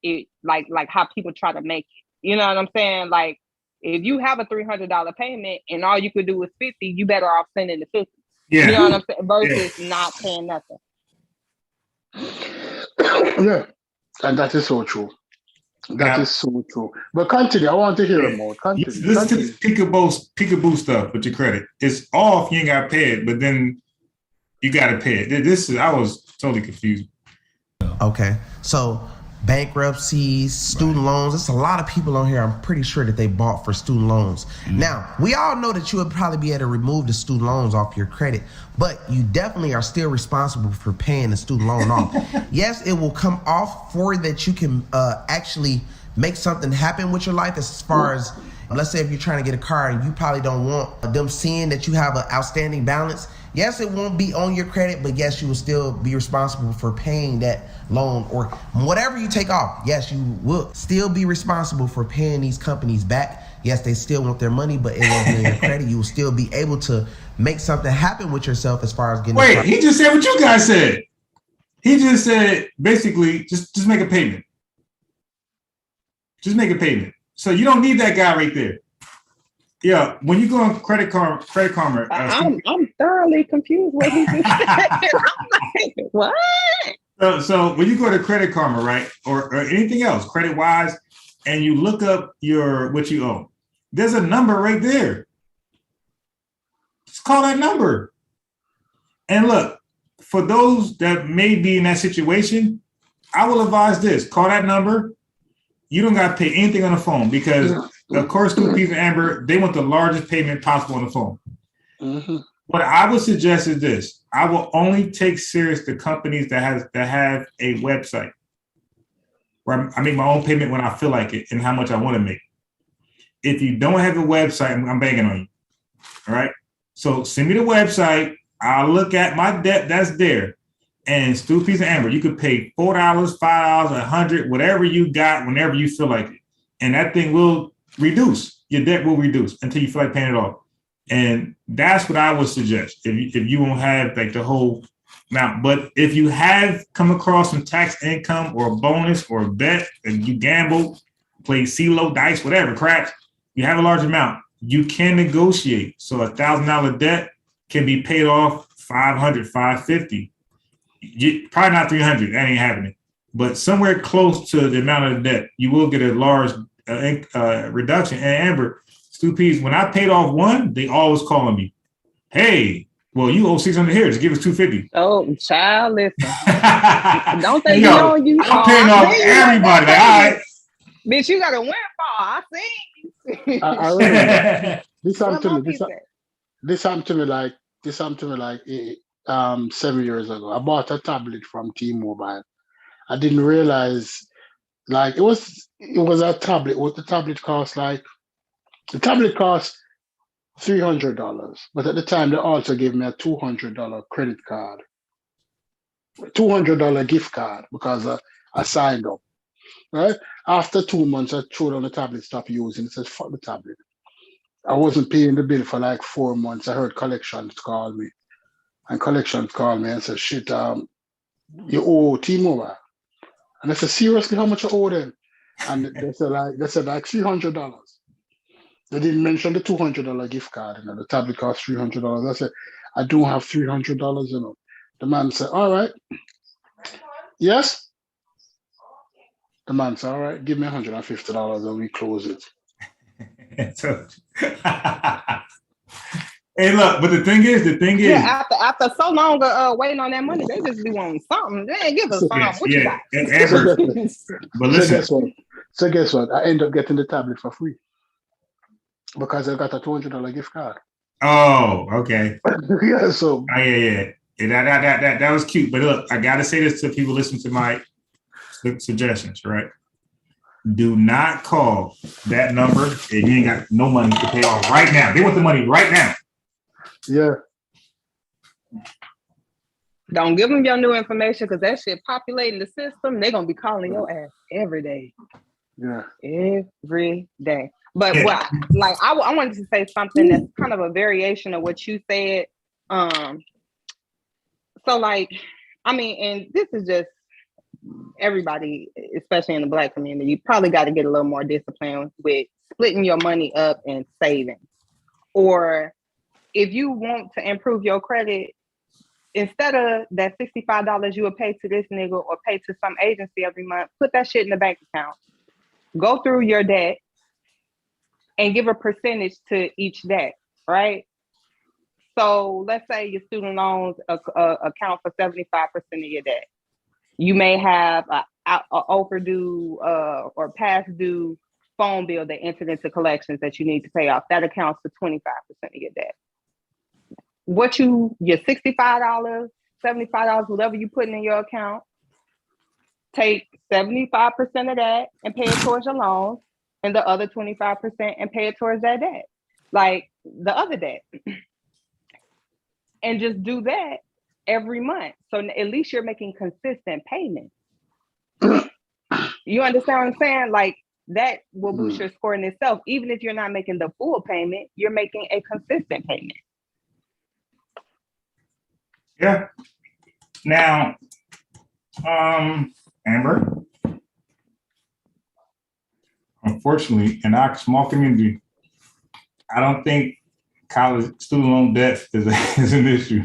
how people try to make it. You know what I'm saying? Like, if you have a $300 payment and all you could do is $50, you better off sending the $50. Yeah. You know what I'm saying? Versus not paying nothing. Yeah, and that is so true. That is so true. But continue. I want to hear more. Continue. Listen to this peekaboo stuff with your credit. It's off. You ain't got to pay it, but then you got to pay it. I was totally confused. Okay, so bankruptcies, student loans. There's a lot of people on here, I'm pretty sure, that they bought for student loans. Now, we all know that you would probably be able to remove the student loans off your credit, but you definitely are still responsible for paying the student loan off. Yes, it will come off for that you can actually make something happen with your life, as far as, let's say if you're trying to get a car and you probably don't want them seeing that you have an outstanding balance. Yes, it won't be on your credit, but yes, you will still be responsible for paying that loan or whatever you take off. Yes, you will still be responsible for paying these companies back. Yes, they still want their money, but it won't be on your credit. You will still be able to make something happen with yourself as far as getting. Wait, he just said what you guys said. He just said basically just make a payment. Just make a payment. So you don't need that guy right there. Yeah, when you go on Credit Karma, I'm thoroughly confused what he just said. I'm like, what? So when you go to Credit Karma, right, or anything else, credit wise, and you look up what you owe, there's a number right there. Just call that number. And look, for those that may be in that situation, I will advise this: call that number. You don't got to pay anything on the phone because, of course, Stupid and Amber, they want the largest payment possible on the phone. Mm-hmm. What I would suggest is this: I will only take serious the companies that have a website where I make my own payment when I feel like it and how much I want to make. If you don't have a website, I'm begging on you. All right. So send me the website. I'll look at my debt that's there. And Stupid and Amber, you could pay $4, $5, $100, whatever you got, whenever you feel like it, and that thing will reduce. Your debt will reduce until you feel like paying it off. And that's what I would suggest if you won't have like the whole amount. But if you have come across some tax income or a bonus or a bet and you gamble, play CeeLo, dice, whatever, craps, you have a large amount, you can negotiate. So $1,000 debt can be paid off $500, $550. Probably not $300. That ain't happening. But somewhere close to the amount of debt, you will get a large reduction. And Amber, Stupies, when I paid off one, they always calling me, "Hey, well, you owe $600 here. Just give us $250." Oh, child, listen. Don't they get on you? I'm paying off everybody. All right. Bitch, you got a windfall. I see. I remember. This happened to me like 7 years ago. I bought a tablet from T-Mobile. I didn't realize it was a tablet. What the tablet cost $300, but at the time they also gave me a $200 credit card, $200 gift card because I signed up. Right after 2 months, I threw down the tablet, stopped using it. Says fuck the tablet. I wasn't paying the bill for like 4 months. I heard collections call me. And collections called me and said, "Shit, you owe T-Mobile." And I said, "Seriously, how much I owe them?" And they said like $300. They didn't mention the $200 gift card. The tablet cost $300. I said, "I don't have $300." The man said, "All right." Yes. The man said, "All right, give me $150 and we close it." Hey, look, but the thing is, Yeah, after so long waiting on that money, they just be wanting something. They ain't give us something. yes, What you yeah, got? and Amber, but So listen, guess what? So guess what? I end up getting the tablet for free because I got a $200 gift card. oh, okay. Yeah, so Oh, yeah. That was cute. But look, I gotta say this to people listening to my suggestions, right? Do not call that number if you ain't got no money to pay off right now. They want the money right now. yeah, Don't give them your new information because that shit populating the system. They're gonna be calling your ass every day. yeah. Every day. But Yeah. what like I wanted to say something that's kind of a variation of what you said. So like, I mean, and this is just everybody, especially in the Black community, you probably got to get a little more disciplined with splitting your money up and saving. Or if you want to improve your credit, instead of that $65 you would pay to this nigga or pay to some agency every month, put that shit in the bank account. Go through your debt and give a percentage to each debt, right? So let's say your student loans account for 75% of your debt. You may have a overdue or past due phone bill that entered into collections that you need to pay off. That accounts for 25% of your debt. Your $65, $75, whatever you put in your account, take 75% of that and pay it towards your loans, and the other 25% and pay it towards that debt, like the other debt. And just do that every month. So at least you're making consistent payments. You understand what I'm saying? Like that will boost your score in itself. Even if you're not making the full payment, you're making a consistent payment. Yeah. Now, Amber, unfortunately, in our small community, I don't think college student loan debt is an issue.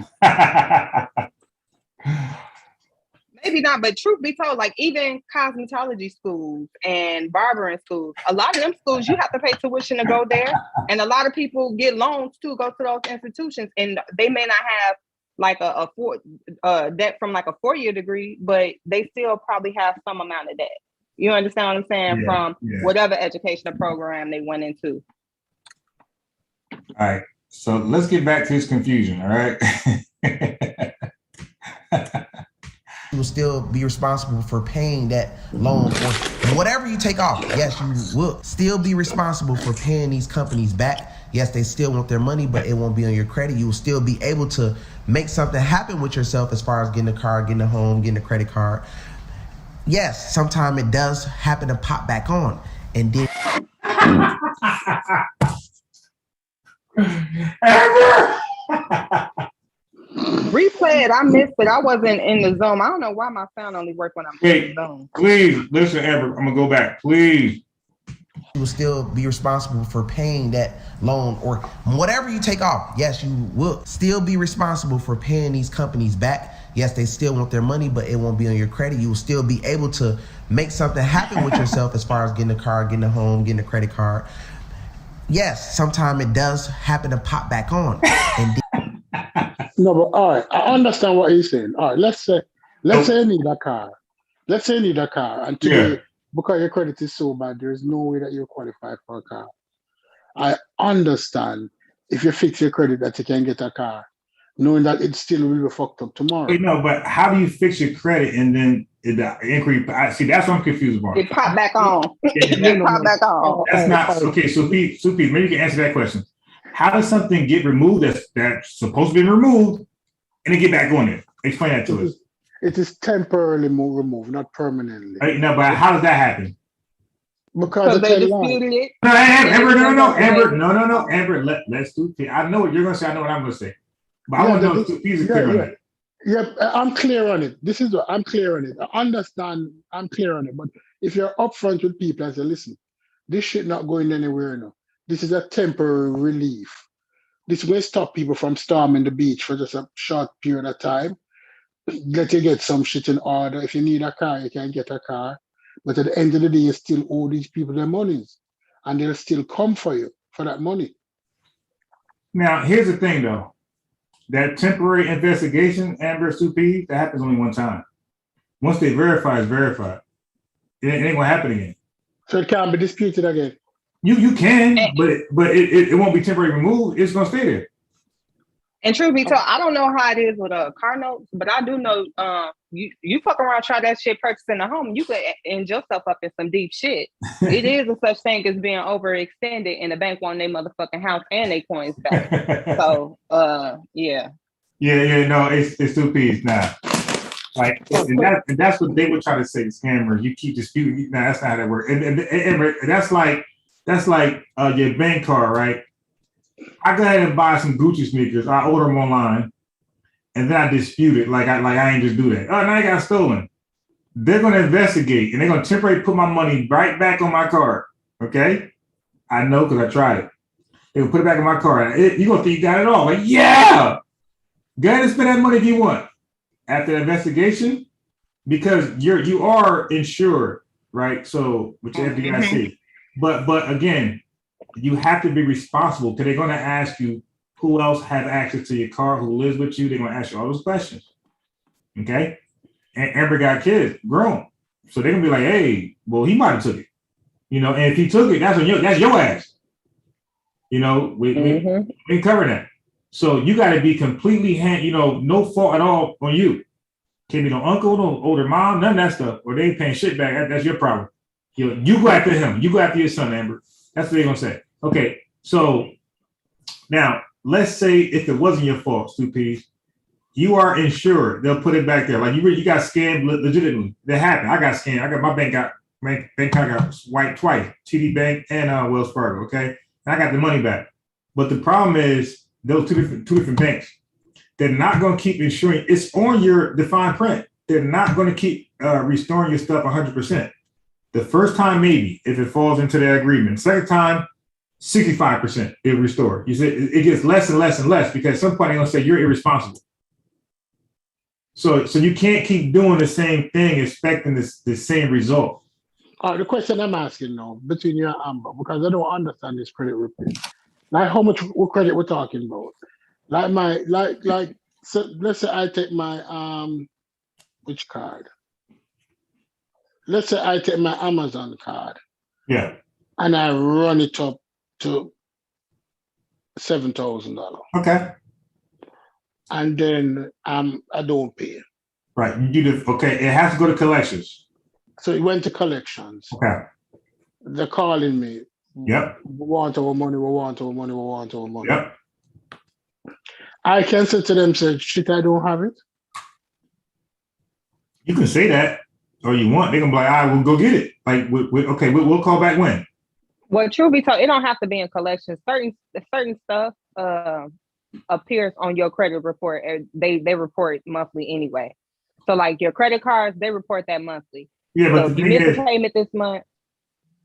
Maybe not, but truth be told, like even cosmetology schools and barbering schools, a lot of them schools you have to pay tuition to go there, and a lot of people get loans to go to those institutions, and they may not have like a debt from like a 4-year degree, but they still probably have some amount of debt. You understand what I'm saying? From whatever educational program they went into. All right, so let's get back to this confusion. All right. You will still be responsible for paying that loan or whatever you take off. Yes, you will still be responsible for paying these companies back. Yes, they still want their money, but it won't be on your credit. You will still be able to make something happen with yourself as far as getting a car, getting a home, getting a credit card. Yes, sometimes it does happen to pop back on. And then Replay it. I missed it. I wasn't in the Zoom. I don't know why my sound only works when I'm in the Zoom. Please listen, Amber. I'm gonna go back. Please. You will still be responsible for paying that loan or whatever you take off. Yes, you will still be responsible for paying these companies back. Yes, they still want their money, but it won't be on your credit. You will still be able to make something happen with yourself as far as getting a car, getting a home, getting a credit card. Yes, sometimes it does happen to pop back on. And No, but all right, I understand what he's saying. All right, let's say you need a car. Let's say you need a car, and today, because your credit is so bad, there is no way that you're qualified for a car. I understand if you fix your credit that you can get a car, knowing that it still will be fucked up tomorrow. No, but how do you fix your credit and then the inquiry? See, that's what I'm confused about. It popped back on. It popped back on. That's not okay. So Pete, maybe you can answer that question. How does something get removed that's supposed to be removed and then get back on it? Explain that to us. It is temporarily removed, not permanently. No, but how does that happen? Because they disputed it. No, Amber, no. Amber, let's do it. I know what you're going to say. I know what I'm going to say. But I want to know if he's clear on it. Yeah, I'm clear on it. This is what I'm clear on it. I understand. I'm clear on it. But if you're upfront with people and say, listen, this shit not going anywhere now. This is a temporary relief. This will stop people from storming the beach for just a short period of time. Let you get some shit in order. If you need a car, you can get a car. But at the end of the day, you still owe these people their monies. And they'll still come for you for that money. Now, here's the thing, though. That temporary investigation, Amber Supi, that happens only one time. Once they verify, it's verified. It ain't gonna happen again. So it can't be disputed again. You can, but it won't be temporary removed. It's gonna stay there. And truth be told, I don't know how it is with car notes, but I do know you fuck around, try that shit purchasing a home, you could end yourself up in some deep shit. It is a such thing as being overextended, and the bank want their motherfucking house and their coins back. So yeah. Yeah, no, it's 2 P's now. Like, and that's what they would try to say, scammers. You keep disputing. Now that's not how that works. And that's like your bank card, right? I go ahead and buy some Gucci sneakers. I order them online, and then I dispute it. Like I ain't just do that. Oh, now I got stolen. They're gonna investigate, and they're gonna temporarily put my money right back on my card. Okay, I know because I tried it. They will put it back in my card. You gonna think you got it all? Like, yeah, go ahead and spend that money if you want. After the investigation, because you are insured, right? So which FDIC. But again, you have to be responsible because they're going to ask you who else have access to your car, who lives with you. They're going to ask you all those questions. Okay. And Amber got kids, grown. So they're going to be like, hey, well, he might have took it. And if he took it, that's your ass. We cover that. So you got to be completely no fault at all on you. Can't be no uncle, no older mom, none of that stuff, or they ain't paying shit back. That's your problem. You go after him. You go after your son, Amber. That's what they're gonna say. Okay, so now let's say if it wasn't your fault, 2 P's, you are insured. They'll put it back there. Like you got scammed legitimately. That happened. I got scammed. I got my bank account got swiped twice, TD Bank and Wells Fargo. Okay, and I got the money back. But the problem is those two different banks. They're not going to keep insuring. It's on your defined print. They're not going to keep restoring your stuff 100%. The first time, maybe, if it falls into their agreement. Second time, 65% it restore. You see, it gets less and less and less because at some point they're going to say you're irresponsible. So you can't keep doing the same thing expecting the same result. The question I'm asking now, between you and Amber, because I don't understand this credit repair. Like how much credit we're talking about? So let's say I take my which card? Let's say I take my Amazon card. Yeah. And I run it up to $7,000. Okay. And then I don't pay. Right. Okay. It has to go to collections. So it went to collections. Okay. They're calling me. Yep. We want our money. We want our money. We want our money. Yep. I can say to them, say, shit, I don't have it. You can say that, or you want. They're gonna be like, all right, we'll go get it. Like, we'll call back when. Well, truth be told, it don't have to be in collections. Certain stuff appears on your credit report. They report monthly anyway. So like your credit cards, they report that monthly. Yeah, but so if you miss a payment this month.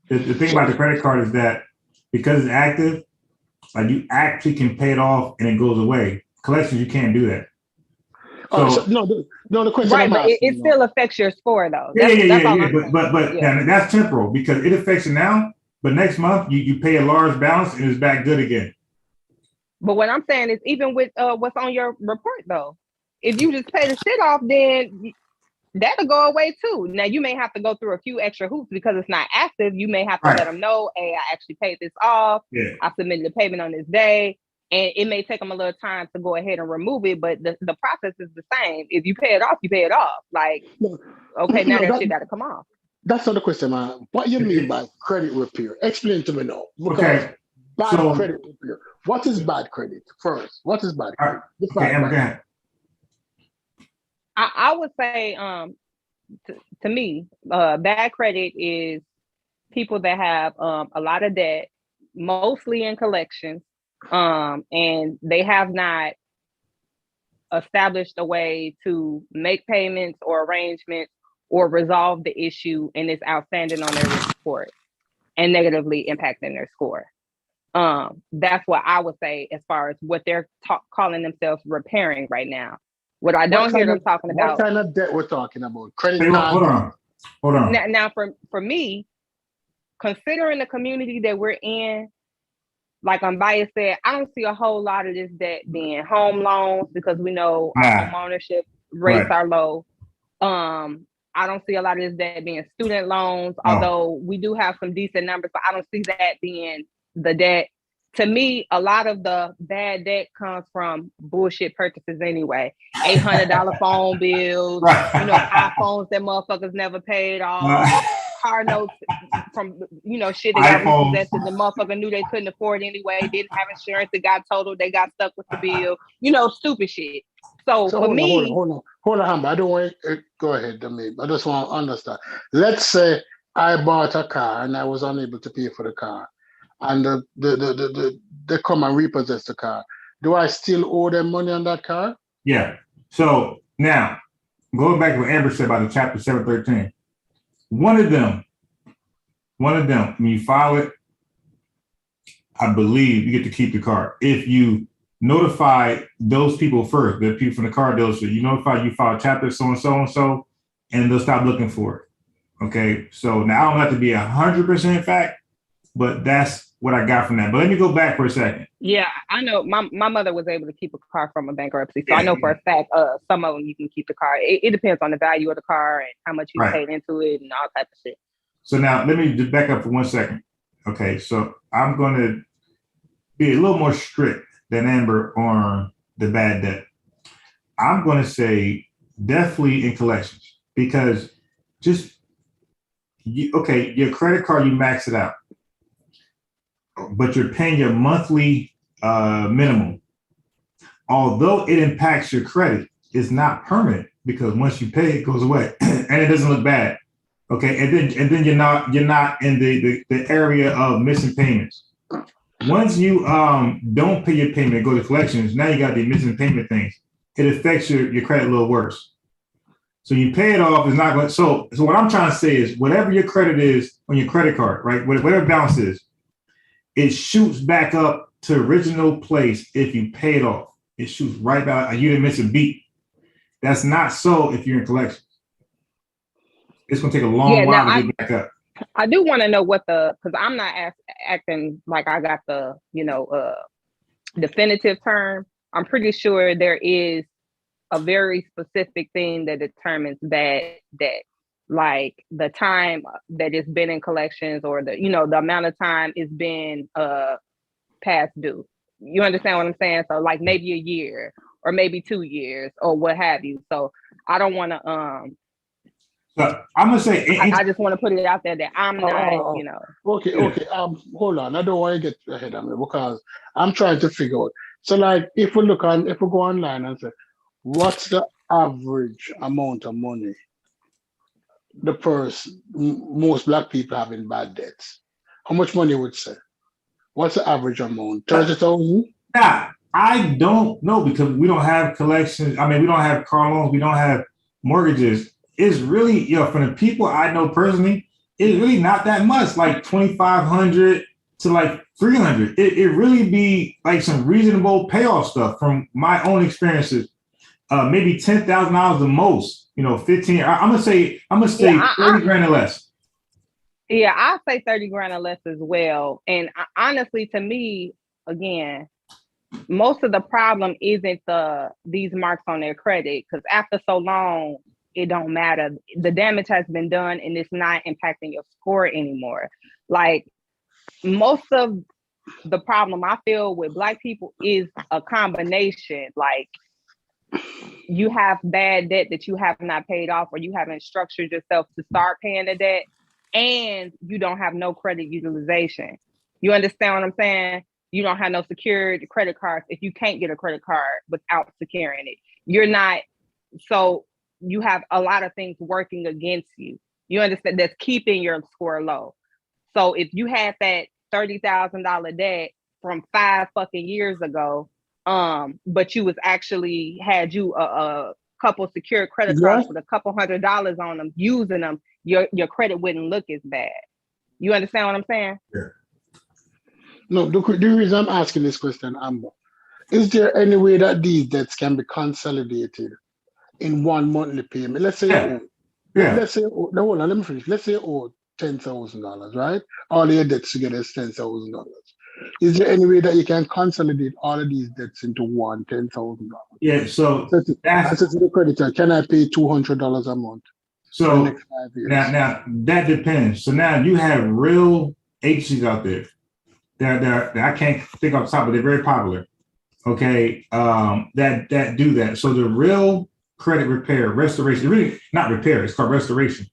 The thing about the credit card is that because it's active, like you actually can pay it off and it goes away. Collections, you can't do that. So the question. Right, but it still affects your score though. Yeah. But that's temporal because it affects you now. But next month you pay a large balance and it's back good again. But what I'm saying is even with what's on your report though, if you just pay the shit off, then that'll go away too. Now you may have to go through a few extra hoops because it's not active. You may have to let them know, hey, I actually paid this off. Yeah. I submitted the payment on this day. And it may take them a little time to go ahead and remove it, but the process is the same. If you pay it off, you pay it off. Like, that shit got to come off. That's not the question, man. What you mean by credit repair? Explain to me now. Okay. Bad credit repair. What is bad credit first? What is bad credit? Okay, I would say, to me, bad credit is people that have a lot of debt, mostly in collections. And they have not established a way to make payments or arrangements or resolve the issue, and it's outstanding on their report and negatively impacting their score. That's what I would say as far as what they're calling themselves repairing right now. What I don't hear them talking about. What kind of debt we're talking about? Credit card. Hold on. Now for me, considering the community that we're in, like Bias said, I don't see a whole lot of this debt being home loans because we know our home ownership rates are low. I don't see a lot of this debt being student loans, although we do have some decent numbers, but I don't see that being the debt. To me, a lot of the bad debt comes from bullshit purchases anyway. $800 phone bills, iPhones that motherfuckers never paid off, car notes from, shit they got repossessed and the motherfucker knew they couldn't afford anyway, didn't have insurance, it got totaled, they got stuck with the bill, stupid shit. So for me... Hold on, Amber. I don't want to go ahead, Dami. I just want to understand. Let's say I bought a car and I was unable to pay for the car, and they come and repossess the car. Do I still owe them money on that car? Yeah. So now, going back to what Amber said about the chapter 713, one of them, when you file it, I believe you get to keep the car. If you notify those people first, the people from the car dealership, you file chapter so-and-so, and they'll stop looking for it. Okay. So now I don't have to be 100% fact, but that's what I got from that. But let me go back for a second. Yeah, I know my mother was able to keep a car from a bankruptcy. So I know for a fact some of them you can keep the car. It depends on the value of the car and how much you paid into it and all type of shit. So now let me just back up for 1 second. Okay, so I'm going to be a little more strict than Amber on the bad debt. I'm going to say definitely in collections, because your credit card, you max it out, but you're paying your monthly minimum. Although it impacts your credit, it's not permanent, because once you pay, it goes away and it doesn't look bad. Okay, and then you're not in the area of missing payments. Once you don't pay your payment and go to collections, now you got the missing payment things. It affects your credit a little worse. So you pay it off, it's not going. So what I'm trying to say is, whatever your credit is on your credit card, right? Whatever balance is, it shoots back up to original place if you pay it off. It shoots right back. You didn't miss a beat. That's not so if you're in collections. It's going to take a long while to get back up. I do want to know because I'm not acting like I got the, definitive term. I'm pretty sure there is a very specific thing that determines bad debt, like the time that it's been in collections, or the amount of time it's been past due. You understand what I'm saying? So like maybe a year or maybe 2 years or what have you. So I don't want to So I'm gonna say I just want to put it out there that I'm not, Okay. Hold on. I don't want to get ahead of me, because I'm trying to figure out. So like, if we go online and say, what's the average amount of money most Black people have in bad debts? How much money would say? What's the average amount? 30,000? Yeah, I don't know, because we don't have collections. I mean, we don't have car loans. We don't have mortgages. It's really, from the people I know personally, it's really not that much, like 2,500 to like 300. It really be like some reasonable payoff stuff from my own experiences. Maybe $10,000 the most, 15. I'm gonna say 30 grand or less. Yeah, I'll say 30 grand or less as well. And honestly, to me, again, most of the problem isn't these marks on their credit, because after so long, it don't matter. The damage has been done and it's not impacting your score anymore. Like, most of the problem I feel with Black people is a combination. Like, you have bad debt that you have not paid off, or you haven't structured yourself to start paying the debt, and you don't have no credit utilization. You understand what I'm saying? You don't have no secured credit cards. If you can't get a credit card without securing it, you're not. So you have a lot of things working against you. You understand? That's keeping your score low. So if you had that $30,000 debt from 5 fucking years ago, but you was actually had you a couple secured credit cards with a couple $100 on them, using them, your credit wouldn't look as bad. You understand what I'm saying? Yeah. No, the reason I'm asking this question, Amber, is there any way that these debts can be consolidated in one monthly payment? Let's say let's say, no, hold on, let me finish. Let's say you owe $10,000, right? All your debts together is $10,000. Is there any way that you can consolidate all of these debts into one $10,000? Yeah, so I said that's to the creditor, can I pay $200 a month for the so next 5 years? now that depends. So now you have real agencies out there that I can't think off the top, but they're very popular. Okay, that do that. So the real credit repair restoration, really not repair, it's called restoration.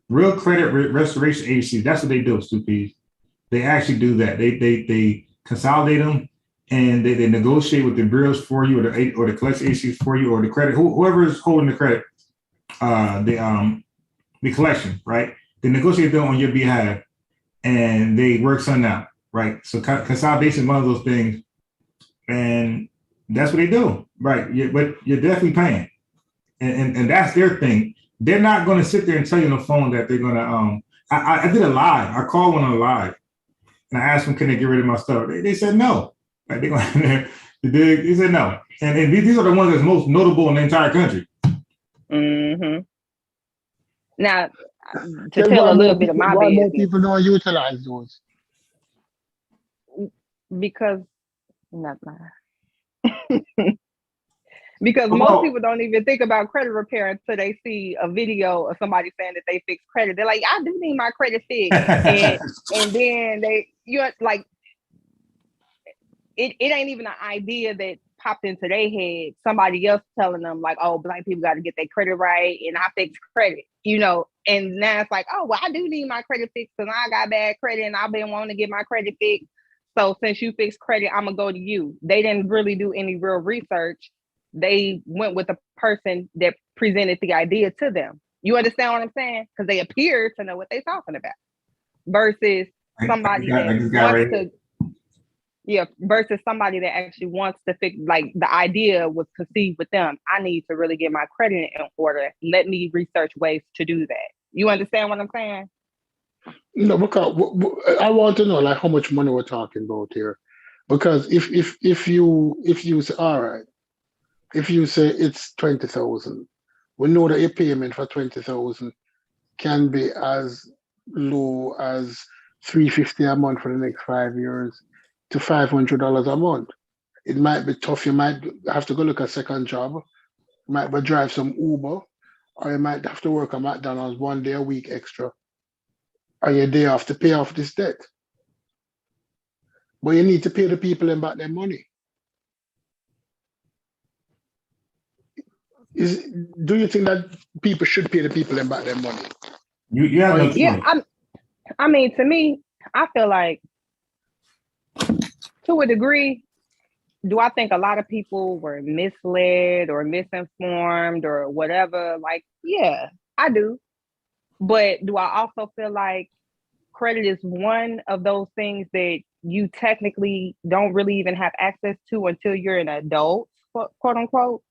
Real credit restoration agencies, that's what they do, Stupies. They actually do that. They consolidate them and they negotiate with the bureaus for you, or the collection agencies for you, or the credit whoever is holding the credit, the collection, right? They negotiate them on your behalf, and they work something out, right? So consolidation is one of those things, and that's what they do, right? But you're definitely paying, and that's their thing. They're not going to sit there and tell you on the phone that they're going to. I did a live. I called one on a live. And I asked them, can they get rid of my stuff? They said no. Like they said no. And these are the ones that's most notable in the entire country. Mm-hmm. Now, to tell a little bit of my why more business, people don't utilize those? because not mine. Because most people don't even think about credit repair until they see a video of somebody saying that they fixed credit. They're like, I do need my credit fixed. and then you're like, it ain't even an idea that popped into their head. Somebody else telling them like, oh, Black people got to get their credit right, and I fix credit, and now it's like, oh, well, I do need my credit fixed because I got bad credit and I've been wanting to get my credit fixed. So since you fixed credit, I'm gonna go to you. They didn't really do any real research. They went with the person that presented the idea to them. You understand what I'm saying? Because they appear to know what they're talking about, versus somebody versus somebody that actually wants to fix. Like the idea was conceived with them. I need to really get my credit in order. Let me research ways to do that. You understand what I'm saying? No, because I want to know like how much money we're talking about here. Because if you say, all right, if you say it's 20,000, we know that your payment for 20,000 can be as low as $350 a month for the next 5 years to $500 a month. It might be tough. You might have to go look at a second job. You might be drive some Uber, or you might have to work at McDonald's 1 day a week extra, or your day off to pay off this debt. But you need to pay the people back their money. Do you think that people should pay the people back their money? You have no choice. Yeah, I mean, to me, I feel like to a degree, do I think a lot of people were misled or misinformed or whatever? Like, yeah, I do. But do I also feel like credit is one of those things that you technically don't really even have access to until you're an adult, quote unquote?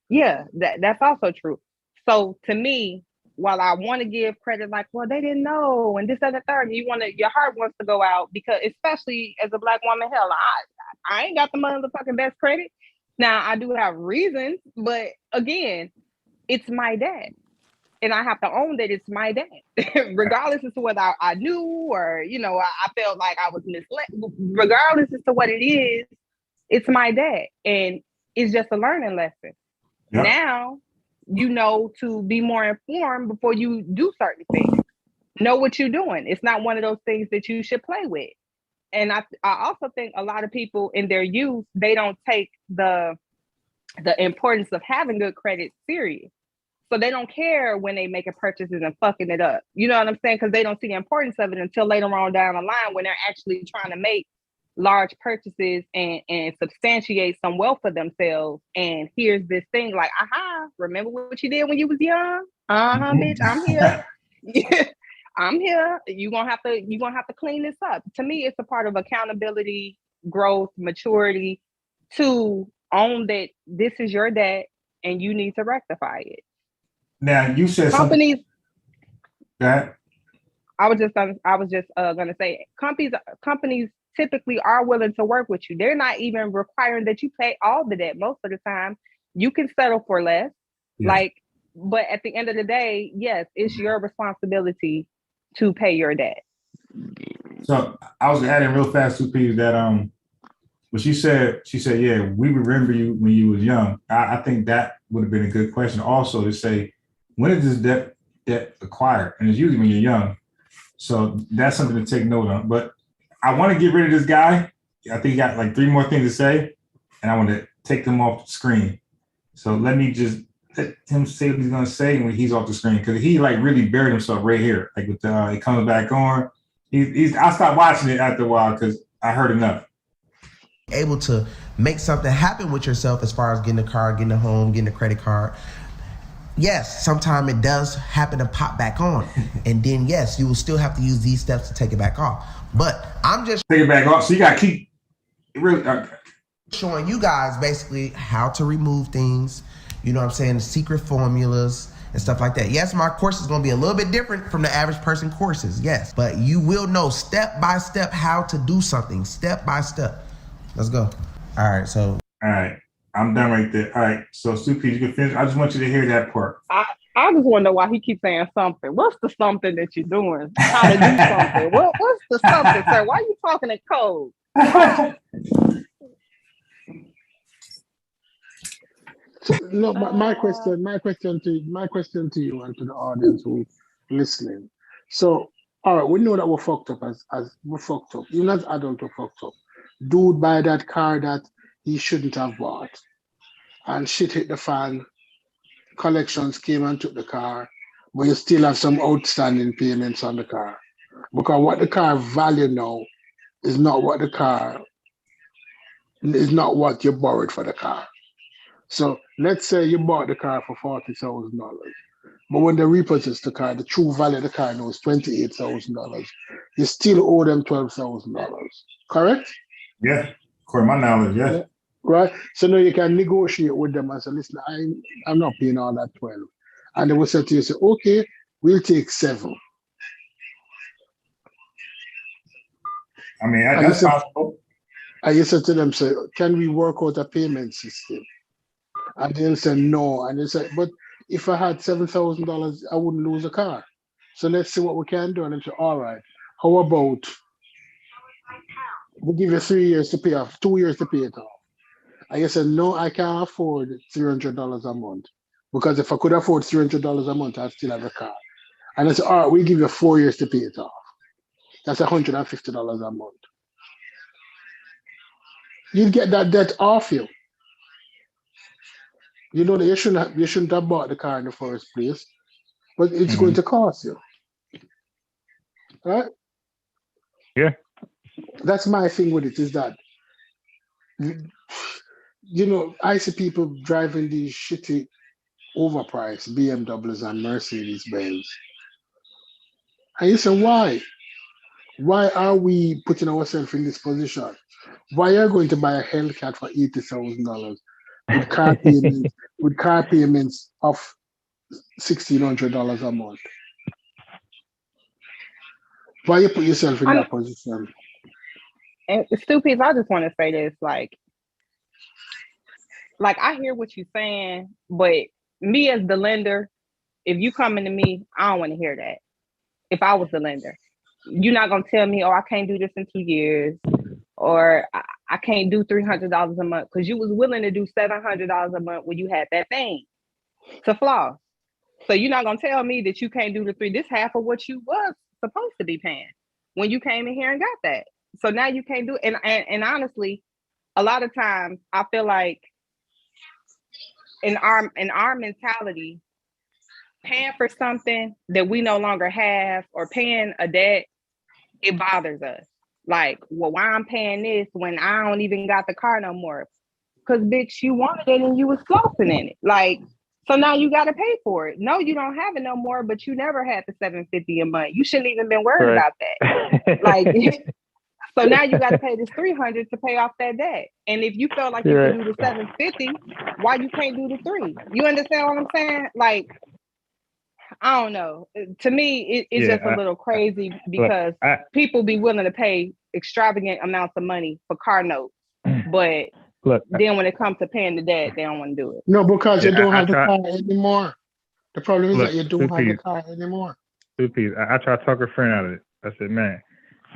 Yeah, that's also true. So to me, while I want to give credit, like, well, they didn't know, and this, and the third, your heart wants to go out because, especially as a Black woman, hell, I ain't got the motherfucking best credit. Now I do have reasons, but again, it's my dad, and I have to own that it's my dad, regardless as to whether I knew or I felt like I was misled. Regardless as to what it is, it's my dad, and it's just a learning lesson. Yep. Now, to be more informed before you do certain things. Know what you're doing. It's not one of those things that you should play with. And I also think a lot of people in their youth, they don't take the importance of having good credit serious. So they don't care when they making purchases and fucking it up. You know what I'm saying? Because they don't see the importance of it until later on down the line when they're actually trying to make large purchases and substantiate some wealth for themselves. And here's this thing like, remember what you did when you was young? Bitch, I'm here. I'm here. You're gonna have to clean this up. To me, it's a part of accountability, growth, maturity, to own that this is your debt and you need to rectify it. Now you said companies. That I was just gonna say companies typically are willing to work with you. They're not even requiring that you pay all the debt. Most of the time, you can settle for less. Yeah. But at the end of the day, yes, it's your responsibility to pay your debt. So I was adding real fast to Peter that but she said, yeah, we remember you when you was young. I think that would have been a good question also to say, when is this debt acquired? And it's usually when you're young. So that's something to take note of. But I want to get rid of this guy. I think he got like 3 more things to say, and I want to take them off the screen. So let me just let him say what he's gonna say when he's off the screen, because he like really buried himself right here. Like with it comes back on. I stopped watching it after a while because I heard enough. Able to make something happen with yourself as far as getting a car, getting a home, getting a credit card. Yes, sometimes it does happen to pop back on. And then yes, you will still have to use these steps to take it back off. But I'm just take it back off. So you gotta keep it really showing you guys basically how to remove things, you know what I'm saying, the secret formulas and stuff like that. Yes, my course is going to be a little bit different from the average person courses, yes, but you will know step by step how to do something, step by step. Let's go. All right, so. All right, I'm done right there. All right, so Suki, you can finish. I just want you to hear that part. I just wonder why he keeps saying something. What's the something that you're doing? How to do something? What's the something, sir? Why are you talking in code? So, no, my question to you and to the audience who listening. So, all right, we know that we're fucked up as we're fucked up. Even as adults, we're fucked up. Dude buy that car that he shouldn't have bought, and shit hit the fan. Collections came and took the car, but you still have some outstanding payments on the car, because what the car value now is not what you borrowed for the car. So let's say you bought the car for $40,000, but when they repossess the car, the true value of the car now is $28,000. You still owe them $12,000, correct? Yeah, according to my knowledge, yeah. Right. So now you can negotiate with them and say, listen, I'm not paying all that 12, and they will say to you, say, okay, we'll take 7. I mean, that's possible. And you said to them, say, can we work out a payment system? And they'll say no. And they say, but if I had $7,000, I wouldn't lose a car. So let's see what we can do. And they say, all right, how about we give you 3 years to pay off, 2 years to pay it off? And you said, no, I can't afford $300 a month. Because if I could afford $300 a month, I'd still have a car. And I said, all right, we give you 4 years to pay it off. That's $150 a month. You'd get that debt off you. You know that you shouldn't have bought the car in the first place, but it's going to cost you. Right? Yeah. That's my thing with it, is that, you know, I see people driving these shitty overpriced BMWs and Mercedes Benz. And you say, why? Why are we putting ourselves in this position? Why are you going to buy a Hellcat for $80,000 with car payments of $1,600 a month? Why you put yourself in that position? And Stupid, I just want to say this, like I hear what you're saying, but me as the lender, if you coming to me, I don't want to hear that. If I was the lender, you're not gonna tell me, oh, I can't do this in 2 years, or I can't do $300 a month, because you was willing to do $700 a month when you had that thing to floss. So you're not gonna tell me that you can't do the 3. This half of what you was supposed to be paying when you came in here and got that. So now you can't do it. And honestly, a lot of times I feel like in our mentality, paying for something that we no longer have, or paying a debt, it bothers us. Like, well, why I'm paying this when I don't even got the car no more? Because bitch, you wanted it and you was flossing in it. Like, so now you got to pay for it. No, you don't have it no more, but you never had the $750 a month. You shouldn't even been worried about that. Like, so now you got to pay this $300 to pay off that debt. And if you feel like you can do the $750, why you can't do the $3? You understand what I'm saying? Like, I don't know. To me, it's just a little crazy, because people be willing to pay extravagant amounts of money for car notes, but then when it comes to paying the debt, they don't want to do it. No, because you don't have the car anymore. The problem is that you don't have the car anymore. I tried to talk a friend out of it. I said, man,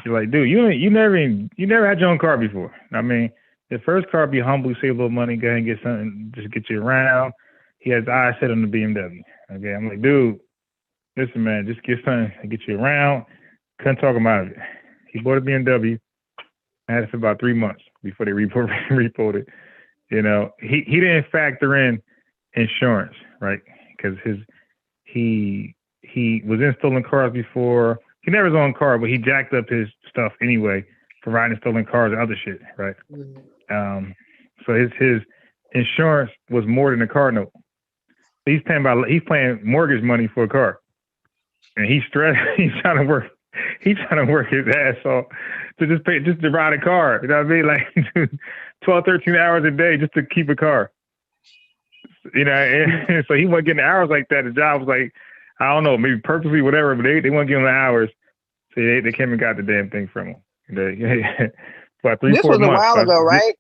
You're like, dude, you never had your own car before. I mean, the first car, be humble, save a little money, go ahead and get something, just get you around. He has eyes set on the BMW. Okay, I'm like, dude, listen, man, just get something to get you around. Couldn't talk him out of it. He bought a BMW. I had it for about 3 months before they repoed it. You know, he didn't factor in insurance, right? Because he was in stolen cars before. He never was on car, but he jacked up his stuff anyway for riding stolen cars and other shit, right? So his insurance was more than a car note. He's paying mortgage money for a car, and he's stressed. He's trying to work his ass off to just to ride a car. You know what I mean? Like 12, 13 hours a day just to keep a car. You know, and so he wasn't getting hours like that. The job was like, I don't know, maybe purposely, whatever, but they weren't giving him the hours. So they came and got the damn thing from him. About 3-4 months. This was a while ago, right?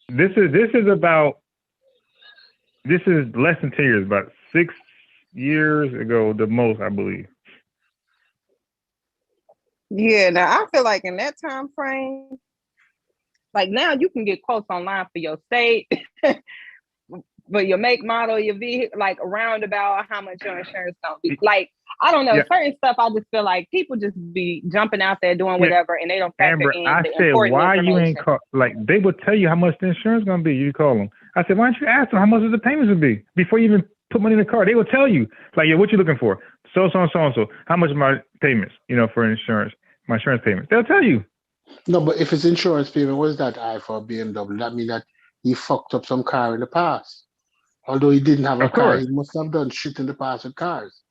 This is less than 10 years, about 6 years ago, the most, I believe. Yeah, now I feel like in that time frame, like now you can get quotes online for your state, but your make, model, your vehicle, like around about how much your insurance gonna be. Like, I don't know, certain stuff I just feel like people just be jumping out there doing whatever and they don't factor Amber, in I the said, important why you information. ain't call? Like, they would tell you how much the insurance gonna be. You call them. I said, why don't you ask them how much the payments would be before you even put money in the car? They will tell you, like, yeah, what you looking for? So. How much are my payments? You know, for insurance, my insurance payments. They'll tell you. No, but if it's insurance payment, what is that high for a BMW? That means that he fucked up some car in the past. Although he didn't have a Of car, course. he must have done shit in the past with cars.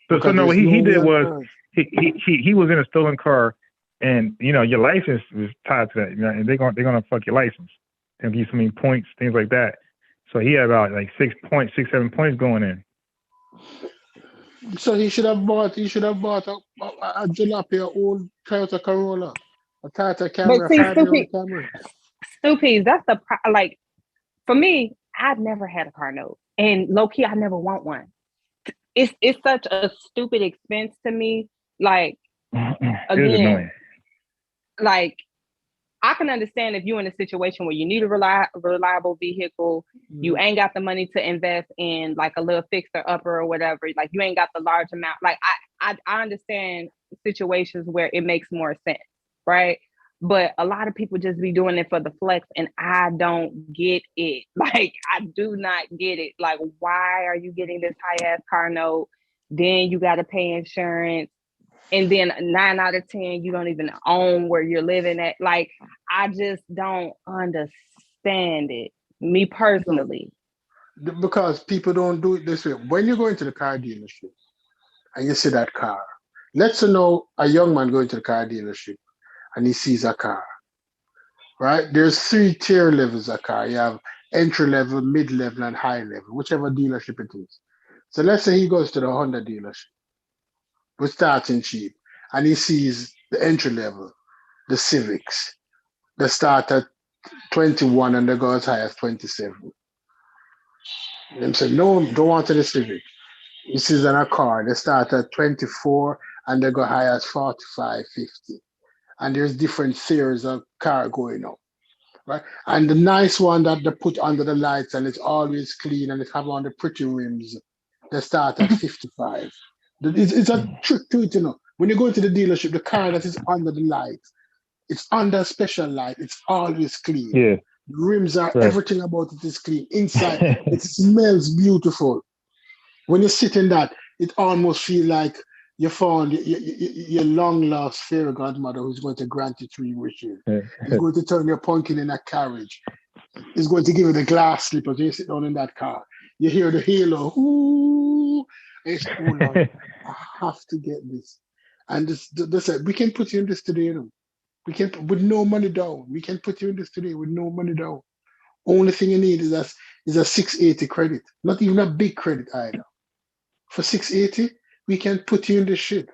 So no, what Because he there's did no way was on earth. he was in a stolen car, and you know your license was tied to that. You know, and they're gonna fuck your license. They'll give you so many points, things like that. So he had about like 6 points, 6, 7 points going in. So he should have bought a jalopy, old Toyota Corolla, a Toyota Camry, But a see, 5-year-old Camry. Stupies, that's like, for me, I've never had a car note. And low key, I never want one. It's such a stupid expense to me. Like, It is again, annoying. like, I can understand if you're in a situation where you need a reliable vehicle, you ain't got the money to invest in like a little fixer upper or whatever. Like, you ain't got the large amount. Like, I understand situations where it makes more sense, right? But a lot of people just be doing it for the flex, and I don't get it. Like, I do not get it. Like, why are you getting this high ass car note? Then you got to pay insurance. And then 9 out of 10, you don't even own where you're living at. Like, I just don't understand it, me personally. Because people don't do it this way. When you go into the car dealership and you see that car, let's say now a young man going to the car dealership and he sees a car, right? There's 3 tier levels of car. You have entry level, mid level, and high level, whichever dealership it is. So let's say he goes to the Honda dealership, which starting cheap, and he sees the entry level, the Civics, they start at 21 and they go as high as 27. And he said, no, don't want the Civic. He sees in a car, they start at 24 and they go high as 45, 50. And there's different tiers of car going up, right? And the nice one that they put under the lights and it's always clean and it have on the pretty rims, they start at 55. It's a trick to it, you know. When you go into the dealership, the car that is under the lights, it's under special light. It's always clean. Yeah. The rims are, Right. everything about it is clean. Inside, it smells beautiful. When you sit in that, it almost feels like you found your long-lost fairy godmother who's going to grant you 3 wishes. He's going to turn your pumpkin in a carriage. He's going to give you the glass slippers. You sit down in that car. You hear the halo. Ooh. And you say, oh, Lord, I have to get this. And they said, we can put you in this today, you know. We can, with no money down. We can put you in this today with no money down. Only thing you need is a 680 credit. Not even a big credit either. For 680, we can put you in this shit.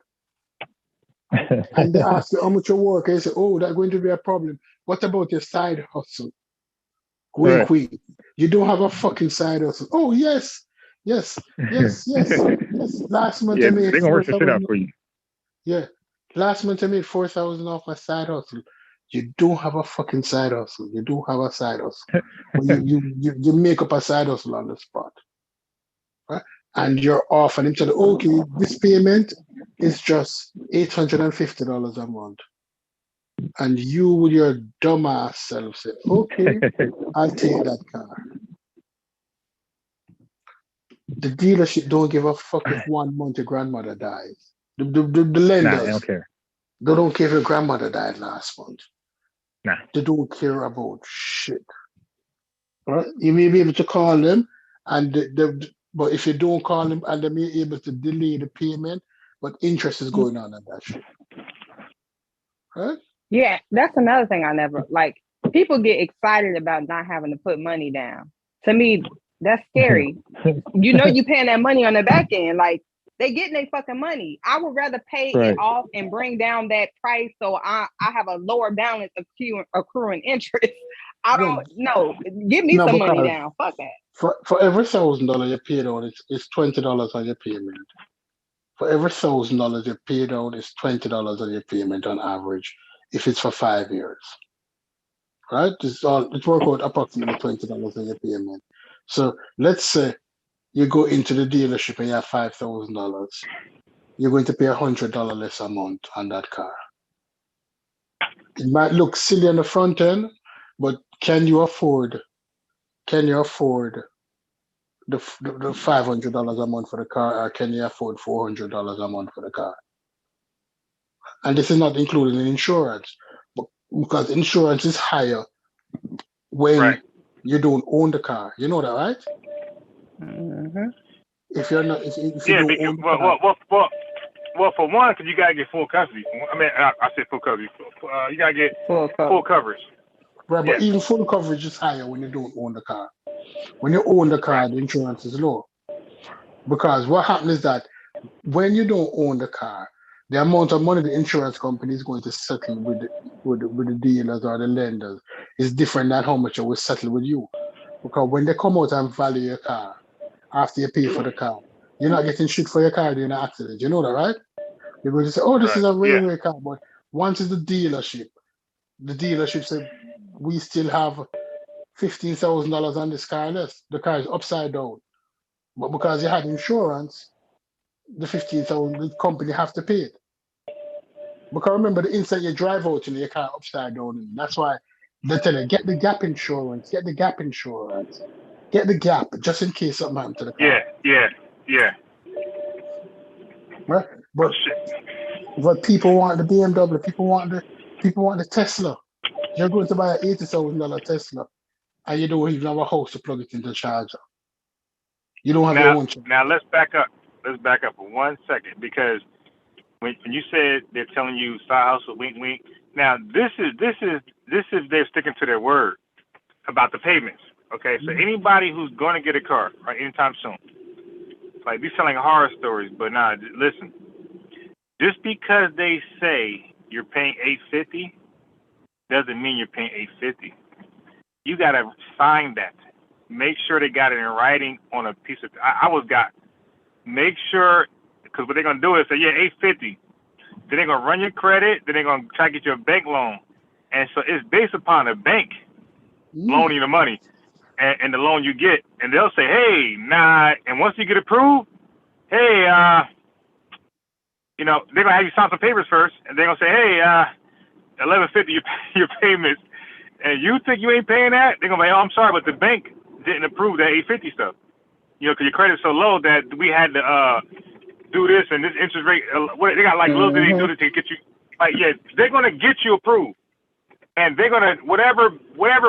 And they ask you how much you work, and you say, oh, that's going to be a problem. What about your side hustle? Wink, Right. wink. You don't have a fucking side hustle. Oh, yes. Last month Yeah, I made they're gonna work the shit out for you. Yeah. Last month I made 4,000 off my side hustle. You don't have a fucking side hustle. You don't have a side hustle. But you make up a side hustle on the spot, right? And you're off, and into the okay, this payment is just $850 a month. And you with your dumbass self say, okay, I'll take that car. The dealership don't give a fuck if 1 month your grandmother dies. The Nah, they lenders, don't care. they don't care if your grandmother died last month. Nah. They don't care about shit. Right? You may be able to call them, but if you don't call them, and they may be able to delay the payment, but interest is going on that shit. Right? Yeah, that's another thing I never like. People get excited about not having to put money down. To me, that's scary. You know, you paying that money on the back end. Like they getting their fucking money. I would rather pay Right. it off and bring down that price so I have a lower balance accruing interest. I don't know. Give me some money because down. Fuck that. for every $1,000 you pay down, it's $20 on your payment. For every $1,000 you pay down, it's $20 on your payment on average, if it's for 5 years. Right? It's work out approximately $20 on your payment. So let's say you go into the dealership and you have $5,000. You're going to pay $100 less a month on that car. It might look silly on the front end, but can you afford the $500 a month for the car, or can you afford $400 a month for the car? And this is not including the insurance, because insurance is higher when you don't own the car. You know that, right? Mm-hmm. If you're not, if you Yeah, don't because own the car, well, for one, because you gotta get full custody. I mean, I said full custody. You gotta get full coverage. right? But Yeah. even full coverage is higher when you don't own the car. When you own the car, the insurance is low. Because what happens is that when you don't own the car, the amount of money the insurance company is going to settle with the dealers or the lenders is different than how much it will settle with you. Because when they come out and value your car after you pay for the car, you're not getting shit for your car during an accident. You know that, right? You're going to say, oh, this is a railway car. But once it's the dealership said, we still have $15,000 on this car list. The car is upside down. But because you had insurance, the $15,000, the company have to pay it. Because remember, the instant you drive out, your car upside down. And that's why they tell you, get the gap insurance, get the gap, just in case something happens to the car. Yeah. Right? But people want the BMW, people want the Tesla. You're going to buy an $80,000 Tesla, and you don't even have a house to plug it into the charger. You don't have your own charger. Now let's back up. Let's back up for 1 second, because when you said they're telling you side hustle, wink, wink. Now this is they're sticking to their word about the payments. Okay, so anybody who's going to get a car right anytime soon, like they're selling horror stories, but nah, listen. Just because they say you're paying $850 doesn't mean you're paying $850. You gotta sign that. Make sure they got it in writing on a piece of. I was got. Make sure, because what they're gonna do is say, yeah, $850. Then they're gonna run your credit. Then they're gonna try to get you a bank loan, and so it's based upon the bank loaning you the money and the loan you get, and they'll say, hey, nah. And once you get approved, hey, they're gonna have you sign some papers first, and they're gonna say, hey, $1,150 your payments, and you think you ain't paying that? They're gonna be, oh, I'm sorry, but the bank didn't approve that $850 stuff. Because your credit's so low that we had to do this and this interest rate. They got like little things they do to get you. Like, yeah, they're gonna get you approved, and they're gonna whatever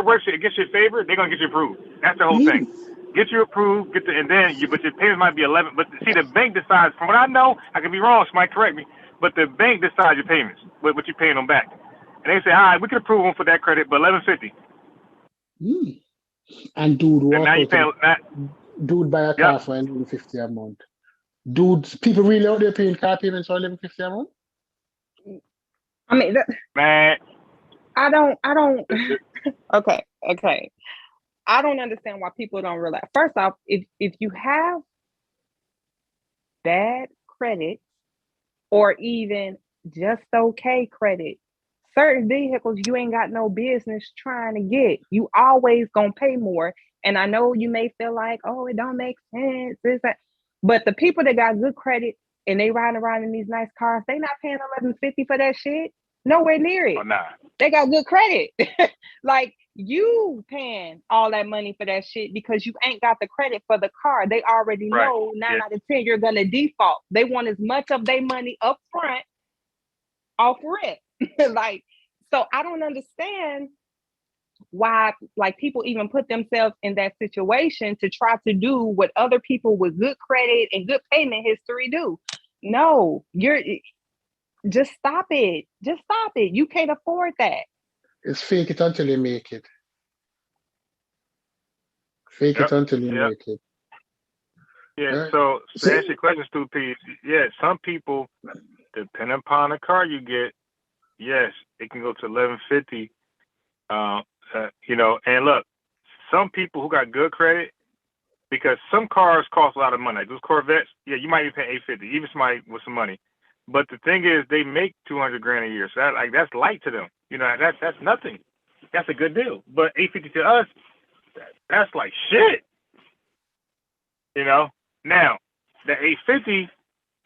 works against your favor, they're gonna get you approved. That's the whole thing. Get you approved, but your payments might be 11. But see, the bank decides. From what I know, I could be wrong. Somebody correct me. But the bank decides your payments, what you're paying them back, and they say, all right, we can approve them for that credit, but $1,150. And dude, and now you paying that. Dude buy a car for $1,150 a month. Dude, people really out there paying car payments for $1,150 a month? I mean, man, I don't. Okay. I don't understand why people don't realize. First off, if you have bad credit or even just okay credit. Certain vehicles you ain't got no business trying to get. You always gonna pay more. And I know you may feel like, oh, it don't make sense. This, that. But the people that got good credit and they riding around in these nice cars, they not paying $11.50 for that shit. Nowhere near it. Or nah. They got good credit. Like you paying all that money for that shit because you ain't got the credit for the car. They already Right. know 9 Yeah. out of 10 you're gonna default. They want as much of their money up front off rip. Like, so I don't understand why like people even put themselves in that situation to try to do what other people with good credit and good payment history do. No, you're just stop it. Just stop it. You can't afford that. It's fake it until you make it. Fake Yep. it until you Yep. make it. Yeah. Right. So So- to answer your question, Stu P, yeah, some people, depending upon the car you get, yes, it can go to $11.50. You know, and look, some people who got good credit, because some cars cost a lot of money. Like those Corvettes, yeah, you might be paying $850, even somebody with some money. But the thing is, they make $200,000 a year, so that's light to them. You know, that's nothing. That's a good deal. But $850 to us, that's like shit. You know. Now, the $850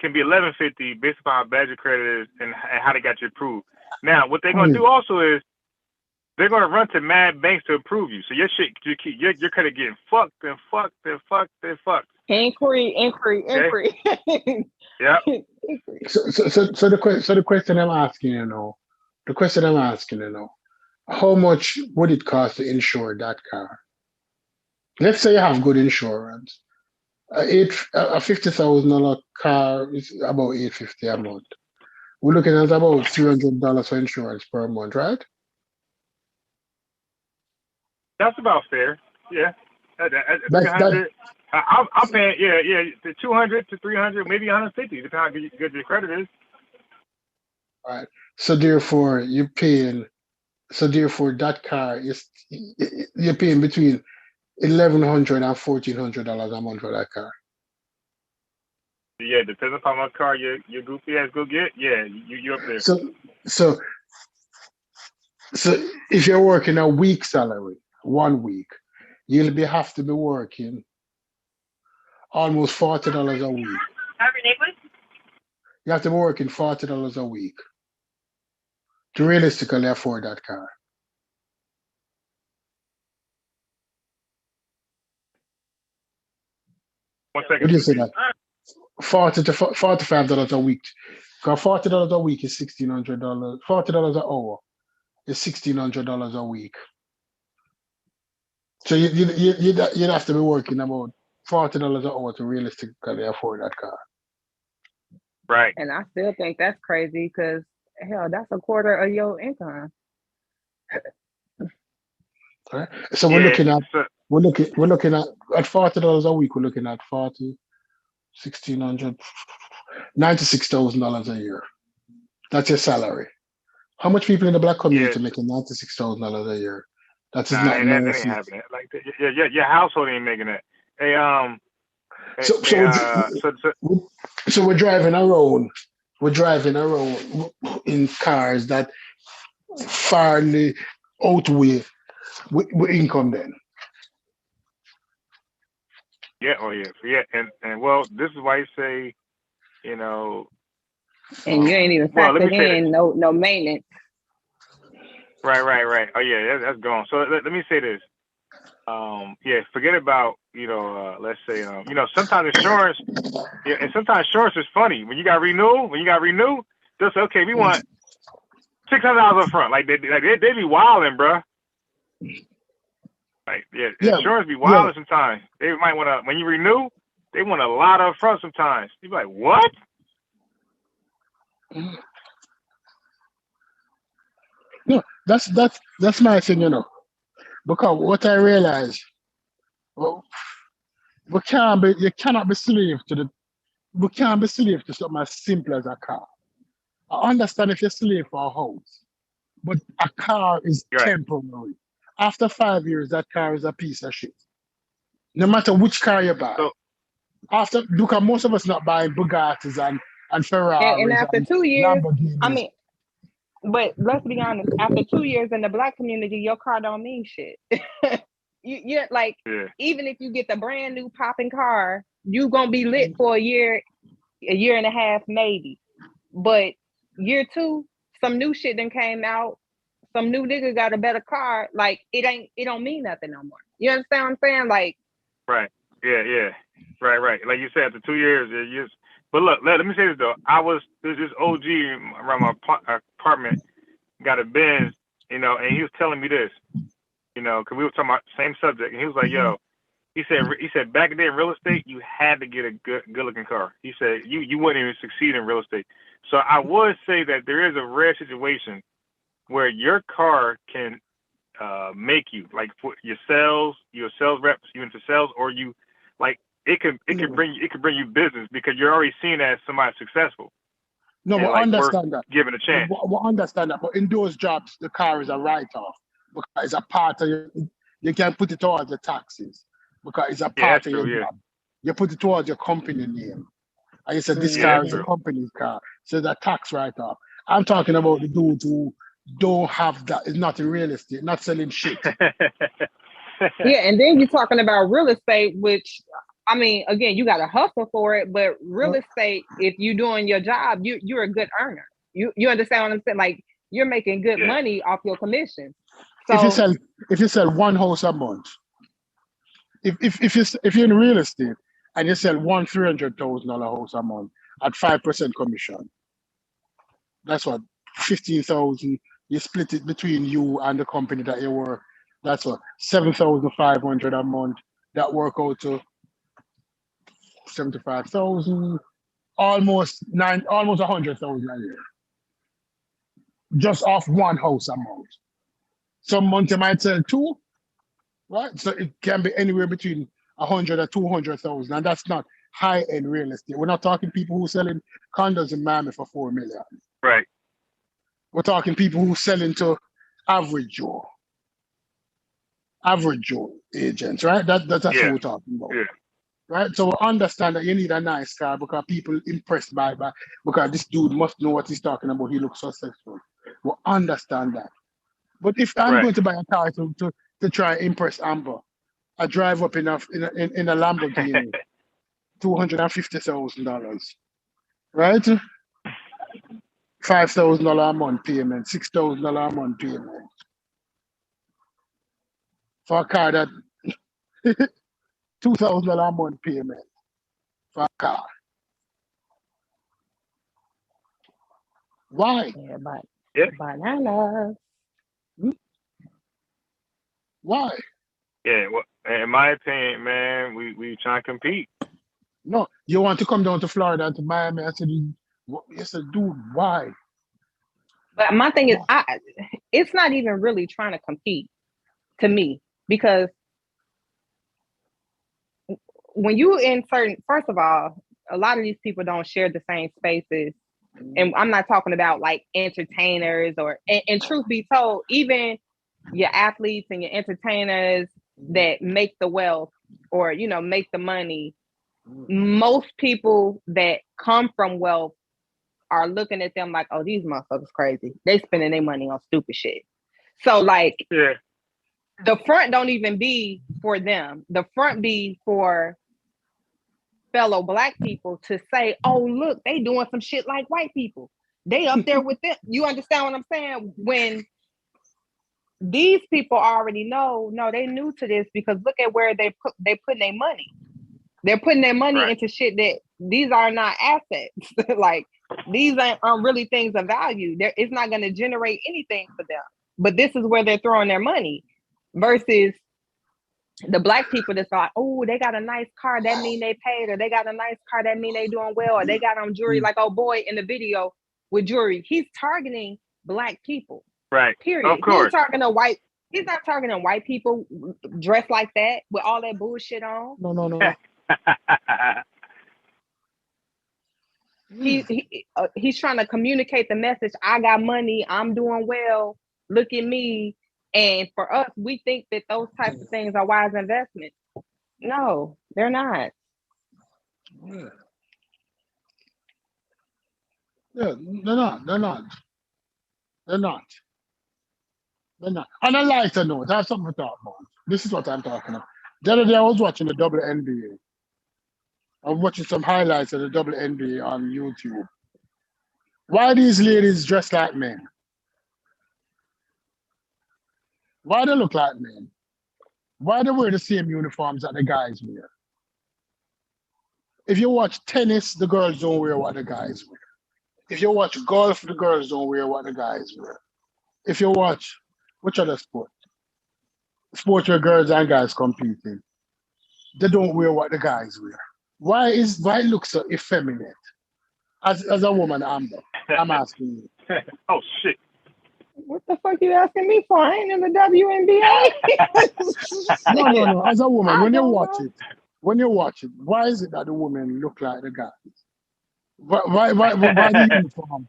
can be $11.50 based upon how bad your credit is and how they got you approved. Now, what they're gonna do also is they're gonna run to mad banks to approve you. So your shit, your credit getting fucked and fucked and fucked and fucked. Inquiry. Yeah. So the question I'm asking, how much would it cost to insure that car? Let's say you have good insurance. A $50,000 car is about $850 a month. We're looking at about $300 for insurance per month, right? That's about fair. Yeah. That's- 300. I'm paying. Yeah. The 200 to 300, maybe 150, depending on how good your credit is. Right. So therefore, that car is you're paying between $1,100 and $1,400 a month for that car. Yeah, depending upon what car your goofy ass go get. Yeah, you up there. So if you're working a week salary, 1 week, you'll have to be working almost $40 a week. You have to be working $40 a week to realistically afford that car. One second. What do you say that? $40 to $45 a week. Because $40 a week is $1,600. $40 an hour is $1,600 a week. So you'd have to be working about $40 an hour to realistically afford that car. Right. And I still think that's crazy because hell, that's a quarter of your income. Right? So we're looking at $40 a week. We're looking at 40, 1,600, $96,000 a year. That's your salary. How much people in the black community making $96,000 a year? That is not that ain't happening. Like your household ain't making that. Hey, So we're driving around. We're driving around in cars that farly outweigh with income. Then. Yeah. Oh yeah. And well, this is why you say, you know. And you ain't even factored in no maintenance. Right. Oh yeah, that's gone. So let me say this. Forget about, let's say, sometimes insurance, and sometimes insurance is funny. When you got renew, they'll say, okay, we want $600 up front. Like they be wilding, bro. Like insurance be wilding sometimes. They might want to, when you renew, they want a lot up front sometimes. You be like, what? No, that's my thing, because what I realize, you cannot be slave to something as simple as a car. I understand if you're slave for a house, but a car is temporary. After 5 years, that car is a piece of shit. No matter which car you buy. Because most of us not buying Bugattis and and And Ferraris after and 2 years, I Lamborghinis. mean, but let's be honest, after 2 years in the black community, your car don't mean shit. You're like, Yeah. even if you get the brand new popping car, you gonna be lit for a year and a half, maybe. But year 2, some new shit then came out. Some new nigga got a better car. Like it don't mean nothing no more. You understand what I'm saying? Like, Right. Yeah. Right. Like you said, after 2 years, you just. But look, let me say this though. There's this OG around my apartment, got a Benz, and he was telling me this, because we were talking about the same subject, and he was like, "Yo," he said back then in real estate, you had to get a good looking car. He said you wouldn't even succeed in real estate. So I would say that there is a rare situation where your car can make you, like, for your sales reps, you into sales, or you, like, it can bring you business because you're already seen as somebody successful. No, and, we like, worth understand that. giving a chance. We understand that. But in those jobs, the car is a write-off because it's a part of you can put it towards the taxes because it's a part of your job. You put it towards your company name. And you said this car is a company's car. So it's a tax write-off. I'm talking about the dudes who don't have that. It's not in real estate, not selling shit. yeah, and then you're talking about real estate, which, I mean, again, you got to hustle for it, but real estate, if you're doing your job, you're a good earner. You understand what I'm saying? Like, you're making good money off your commission. So if you sell one house a month, if you're in real estate and you sell one $300,000 house a month at 5% commission, that's what, 15,000. You split it between you and the company that you work. That's what, 7,500 a month. That work out to 75,000, almost 100,000 a year, just off one house a month. Some months you might sell two, right? So it can be anywhere between 100 or 200,000, and that's not high-end real estate. We're not talking people who selling condos in Miami for $4 million. Right. We're talking people who selling to average Joe agents, right? That's what we're talking about. Yeah. Right? So we understand that you need a nice car because people impressed by because this dude must know what he's talking about. He looks successful. We understand that. But if I'm going to buy a car to try and impress Amber, I drive up in a Lamborghini, $250,000, right? $5,000 a month payment, $6,000 a month payment for a car that $2,000 a month payment for a car. Why? Yeah, bananas. Why? Yeah, well, in my opinion, man, we trying to compete. No, you want to come down to Florida and to Miami. I said, dude, why? But my thing is, it's not even really trying to compete to me, because when you in certain, first of all, a lot of these people don't share the same spaces. And I'm not talking about like entertainers and truth be told, even your athletes and your entertainers that make the wealth or, make the money, most people that come from wealth are looking at them like, oh, these motherfuckers crazy. They spending their money on stupid shit. So like, the front don't even be for them. The front be for fellow Black people to say, oh, look, they doing some shit like white people. They up there with them. You understand what I'm saying? When these people already know, no, they new to this, because look at where they putting their money. They're putting their money into shit that these are not assets. Like, these aren't really things of value. It's not going to generate anything for them. But this is where they're throwing their money. Versus the Black people that's like, oh, they got a nice car, that mean they paid, or they got a nice car, that mean they doing well, or they got on jewelry, like old boy in the video with jewelry. He's targeting Black people. Right. Period. Of course. He's not targeting white people dressed like that with all that bullshit on. No. He's trying to communicate the message. I got money. I'm doing well. Look at me. And for us, we think that those types of things are wise investments. No, they're not. Yeah, they're not. They're not. They're not. They're not. On a lighter note, I have something to talk about. This is what I'm talking about. The other day, I was watching the WNBA. I was watching some highlights of the WNBA on YouTube. Why these ladies dress like men? Why they look like men? Why they wear the same uniforms that the guys wear? If you watch tennis, the girls don't wear what the guys wear. If you watch golf, the girls don't wear what the guys wear. If you watch which other sport? Sports where girls and guys competing, they don't wear what the guys wear. Why it look so effeminate? As a woman, I'm asking you. Oh shit. What the fuck you asking me for? I ain't in the WNBA. No. As a woman, I when you don't watch know. it, why is it that the women look like the guys? Why the uniform?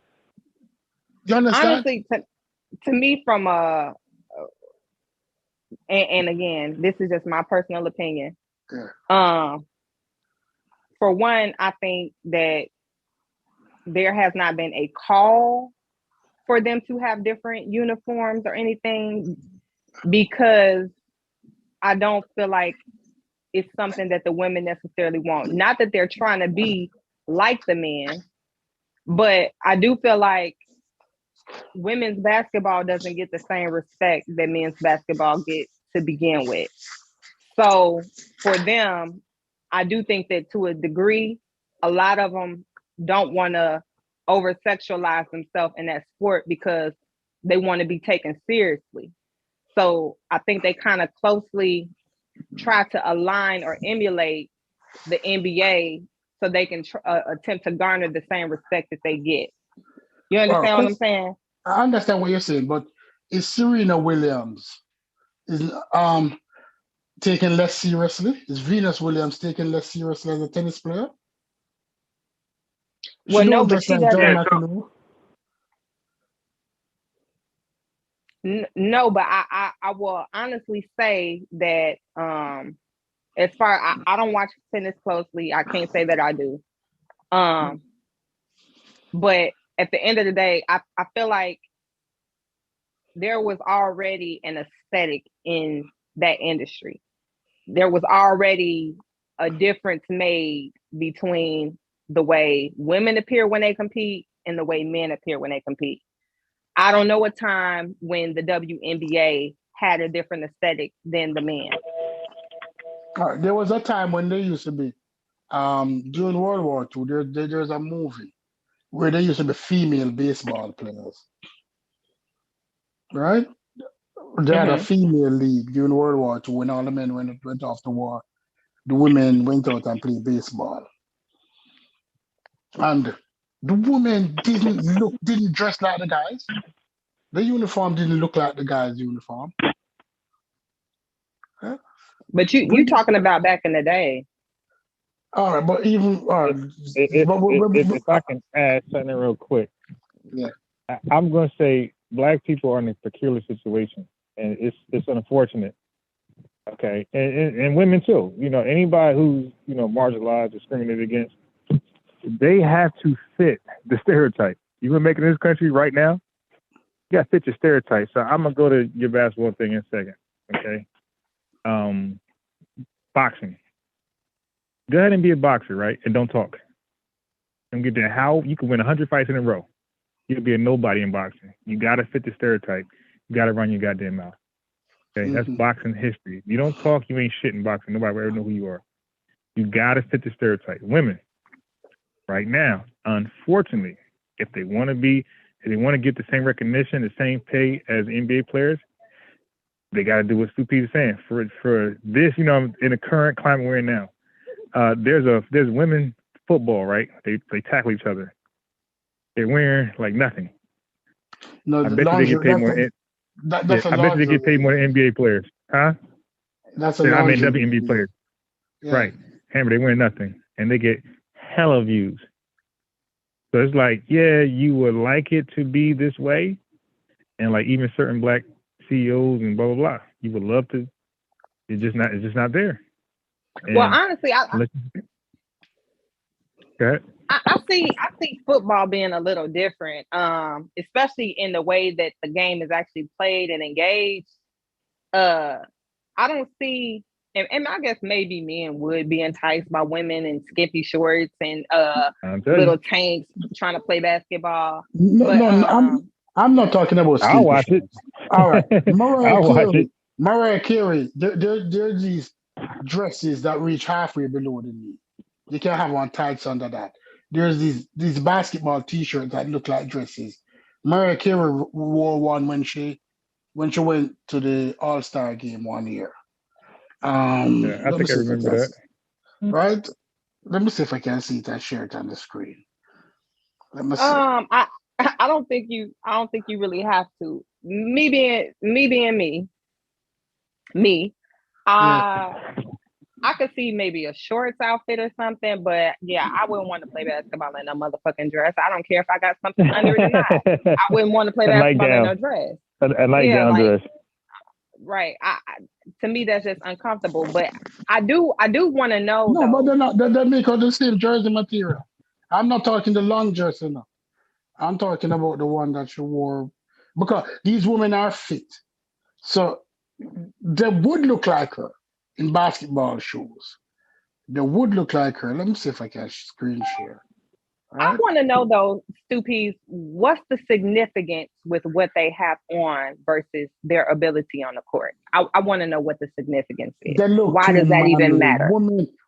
You understand? Honestly, to me, from and again, this is just my personal opinion. Yeah. For one, I think that there has not been a call for them to have different uniforms or anything, because I don't feel like it's something that the women necessarily want. Not that they're trying to be like the men, but I do feel like women's basketball doesn't get the same respect that men's basketball gets to begin with. So for them, I do think that to a degree, a lot of them don't want to over sexualize themselves in that sport because they want to be taken seriously. So I think they kind of closely try to align or emulate the NBA so they can attempt to garner the same respect that they get. You understand what I'm saying? I understand what you're saying, but is Serena Williams is taken less seriously? Is Venus Williams taken less seriously as a tennis player? Well, She no, don't but dress she like John doesn't. McEnroe. No, but I will honestly say that as far I don't watch tennis closely. I can't say that I do. But at the end of the day, I feel like there was already an aesthetic in that industry. There was already a difference made between the way women appear when they compete and the way men appear when they compete. I don't know a time when the WNBA had a different aesthetic than the men. There was a time when they used to be during World War II. There's a movie where there used to be female baseball players, right? They had a Mm-hmm. female league during World War II when all the men went off to war. The women went out and played baseball. And the women didn't dress like the guys. The uniform didn't look like the guys' uniform. Huh? But you talking about back in the day. All right, but even If I can add something real quick, yeah, I'm going to say black people are in a peculiar situation, and it's unfortunate. Okay, and women too. You know, anybody who's marginalized, discriminated against, they have to fit the stereotype. You want to make it in this country right now, you got to fit your stereotype. So I'm gonna go to your basketball thing in a second. Okay, boxing. Go ahead and be a boxer, right? And don't talk. And get there. How you can win 100 fights in a row. You'll be a nobody in boxing. You got to fit the stereotype. You got to run your goddamn mouth. Okay, that's boxing history. If you don't talk, you ain't shit in boxing. Nobody will ever know who you are. You got to fit the stereotype. Women, right now, unfortunately, if they want to get the same recognition, the same pay as NBA players, they got to do what Stu P is saying. For this, in the current climate we're in now, there's women football, right? They tackle each other. They're wearing like nothing. No, I bet you they get paid more. I bet you they get paid more than NBA players, huh? That's a WNBA players, yeah. right? Hammer, they wear nothing, and they get hella views. So it's like, yeah, you would like it to be this way, and like even certain black CEOs and blah blah blah, you would love to. It's just not there. And well, honestly, go ahead. I see football being a little different, especially in the way that the game is actually played and engaged. I don't see, and I guess maybe men would be enticed by women in skimpy shorts and little tanks trying to play basketball. No, But no, I'm not talking about I'll skinny watch it. shorts. All right, I'll watch it. Mariah Carey. There are these dresses that reach halfway below the knee. You can't have on tights under that. There's these basketball T-shirts that look like dresses. Mariah Carey wore one when she went to the All-Star game one year. Yeah, I Let me think I see if I remember can that. right. Let me see if I can see that shirt on the screen. Let me see. I don't think you really have to. Me being me, Yeah. I could see maybe a shorts outfit or something, but yeah, I wouldn't want to play basketball in a motherfucking dress. I don't care if I got something under it or not. I wouldn't want to play A basketball in nightgown. a dress. A nightgown like dress. right. To me that's just uncomfortable. But I do want to know No, but though. they're not. They make out the same jersey material. I'm not talking the long jersey now. I'm talking about the one that she wore because these women are fit, so they would look like her in basketball shoes. They would look like her. Let me see if I can screen share. All I right. want to know though, Stoopies, what's the significance with what they have on versus their ability on the court? I want to know what the significance is. They look Why too does that even manly. matter?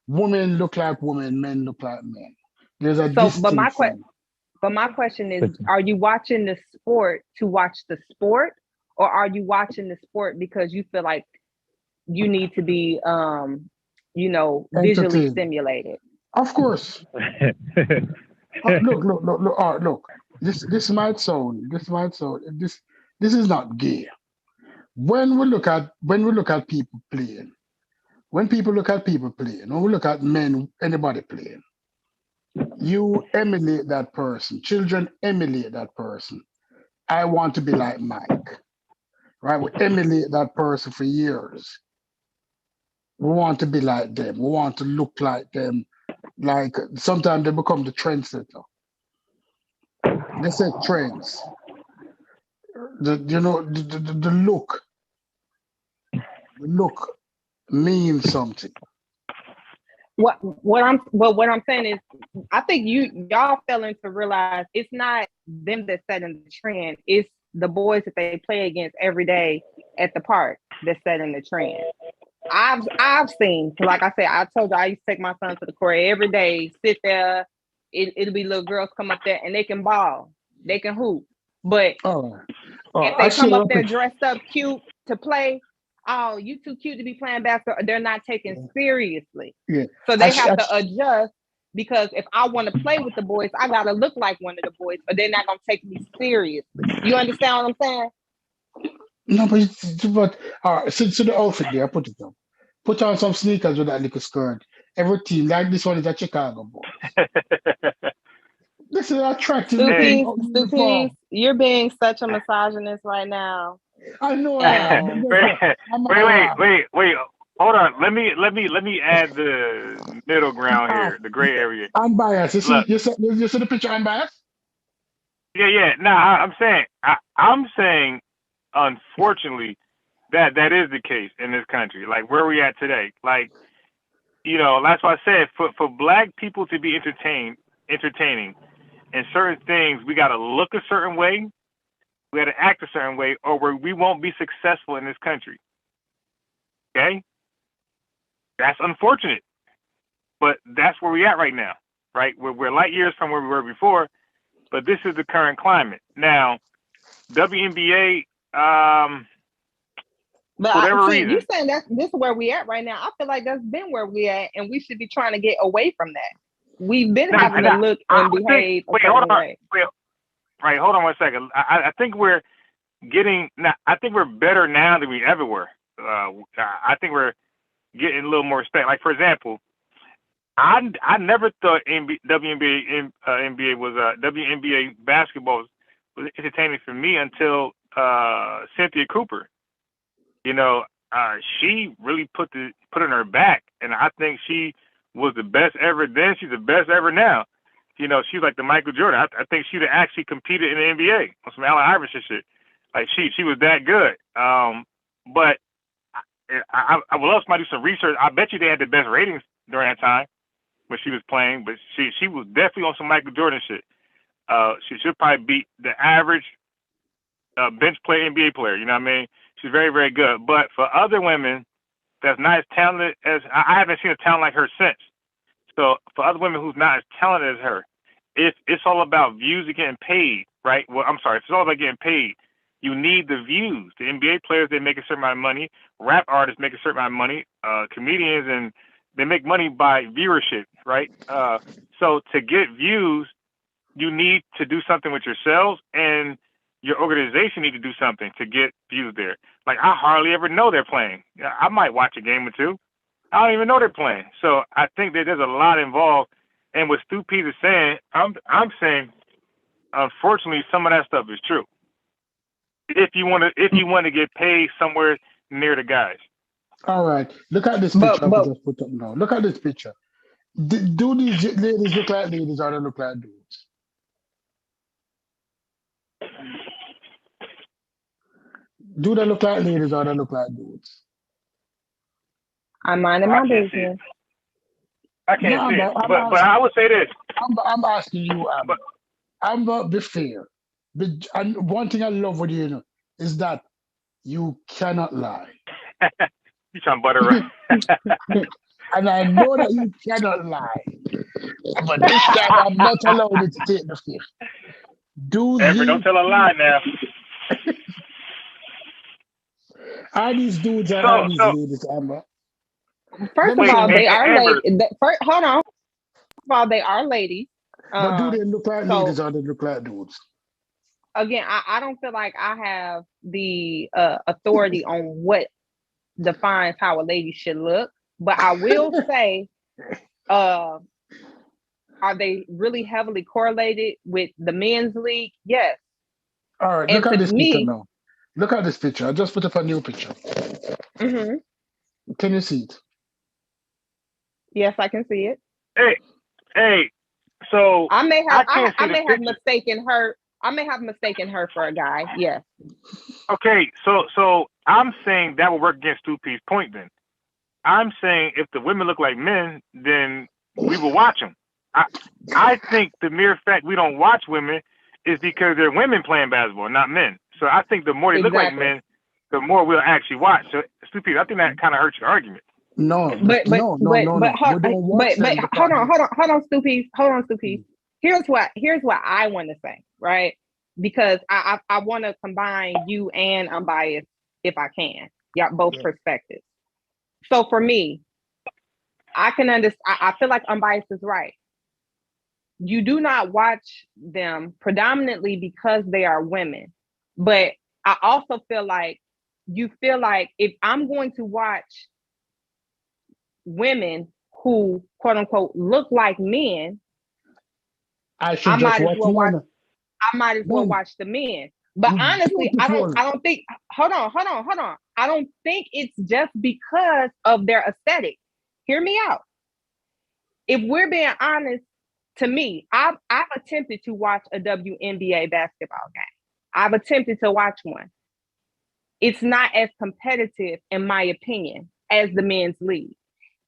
Women look like women. Men look like men. There's a So, but distinction. my question is, are you watching the sport to watch the sport, or are you watching the sport because you feel like you need to be, visually Entertained. stimulated? Of course. Look. This might sound. This is not gay. When we look at people playing, when we look at men, anybody playing, you emulate that person. Children emulate that person. I want to be like Mike, right? We emulate that person for years. We want to be like them. We want to look like them. Like sometimes they become the trendsetter. They say trends. The look means something. What I'm saying is, I think y'all failing to realize it's not them that's setting the trend. It's the boys that they play against every day at the park that's setting the trend. I've seen, like I said, I told you I used to take my son to the court every day, sit there. It'll be little girls come up there and they can ball, they can hoop. But if they come up there dressed up cute to play, oh, you too cute to be playing basketball, they're not taken seriously. Yeah. So they have to adjust, because if I want to play with the boys, I gotta look like one of the boys, or they're not gonna take me seriously. You understand what I'm saying? No, but all right. So the outfit there, put it on. Put on some sneakers with that little skirt. Every team like this one is a Chicago boy. This is attractive. Stoopies, you're being such a misogynist right now. I know I am. Wait. Hold on. Let me add the middle ground here, the gray area. Unbiased. You see the picture unbiased? Yeah. No, I'm saying, unfortunately, that is the case in this country. Like where we at today. Like, that's why I said for black people to be entertaining in certain things, we got to look a certain way, we got to act a certain way, or we won't be successful in this country. Okay, that's unfortunate, but that's where we at right now. Right, we're light years from where we were before, but this is the current climate now. WNBA. But you saying this is where we at right now? I feel like that's been where we at, and we should be trying to get away from that. We've been having to look and behave. Hold on 1 second. I think we're getting. I think we're better now than we ever were. I think we're getting a little more respect. Like for example, I never thought WNBA basketball was entertaining for me until Cynthia Cooper. She really put in her back, and I think she was the best ever then. She's the best ever now. You know, she's like the Michael Jordan. I think she'd have actually competed in the NBA on some Allen Iverson shit. Like she was that good. But I would love somebody to do some research. I bet you they had the best ratings during that time when she was playing. But she was definitely on some Michael Jordan shit. She should probably beat the average bench player NBA player. You know what I mean? She's very, very good. But for other women that's not as talented as I haven't seen a talent like her since. So for other women who's not as talented as her, it's all about views and getting paid, right? Well, I'm sorry, it's all about getting paid. You need the views. The NBA players, they make a certain amount of money. Rap artists make a certain amount of money. Comedians, and they make money by viewership, right? So to get views, you need to do something with yourselves, and your organization need to do something to get views there. Like, I hardly ever know they're playing. I might watch a game or two. I don't even know they're playing. So I think that there's a lot involved. And what Stu Pease is saying, I'm saying, unfortunately, some of that stuff is true. If you want to get paid somewhere near the guys. All right. Look at this picture. I just put up now. Look at this picture. Do these ladies look like ladies or they look like dudes? Do they look like ladies or they look like dudes? I'm minding my business. I can't see it. But I would say this. I'm asking you, Amber. Amber, be fair. And one thing I love with you, is that you cannot lie. You trying to butter right? And I know that you cannot lie. But this time I'm not allowing you to take the fifth. Don't tell a lie now. Are these dudes or are these ladies, Amber? First of all, they are ladies. Hold on. First of all, they are ladies. But do they look like ladies or they look like dudes? Again, I don't feel like I have the authority on what defines how a lady should look. But I will say, are they really heavily correlated with the men's league? Yes. All right, look at this picture now. Look at this picture. I just put up a new picture. Mm-hmm. Can you see it? Yes, I can see it. Hey. So I may have mistaken her. I may have mistaken her for a guy. Yes. Okay. So I'm saying that will work against Stu Pease's point. Then I'm saying if the women look like men, then we will watch them. I think the mere fact we don't watch women is because they're women playing basketball, not men. So I think the more they look like men, the more we'll actually watch. So Stu Pease, I think that kind of hurts your argument. No. Hold on, Stu Pease. Here's what I want to say, right? Because I want to combine you and Unbiased if I can. Yeah, both perspectives. So for me, I can understand. I feel like Unbiased is right. You do not watch them predominantly because they are women, but I also feel like you feel like if I'm going to watch women who quote unquote look like men, I might as well watch the men. But honestly, I don't think hold on. I don't think it's just because of their aesthetic. Hear me out. If we're being honest, to me, I've attempted to watch a WNBA basketball game. I've attempted to watch one. It's not as competitive, in my opinion, as the men's league.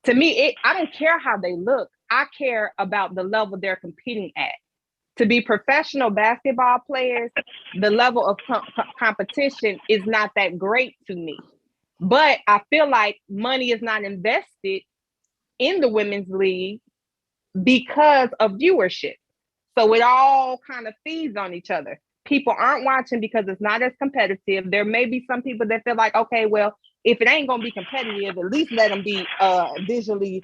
To me, I don't care how they look. I care about the level they're competing at. To be professional basketball players, the level of competition is not that great to me. But I feel like money is not invested in the women's league because of viewership. So it all kind of feeds on each other. People aren't watching because it's not as competitive. There may be some people that feel like, okay, well, if it ain't going to be competitive, at least let them be visually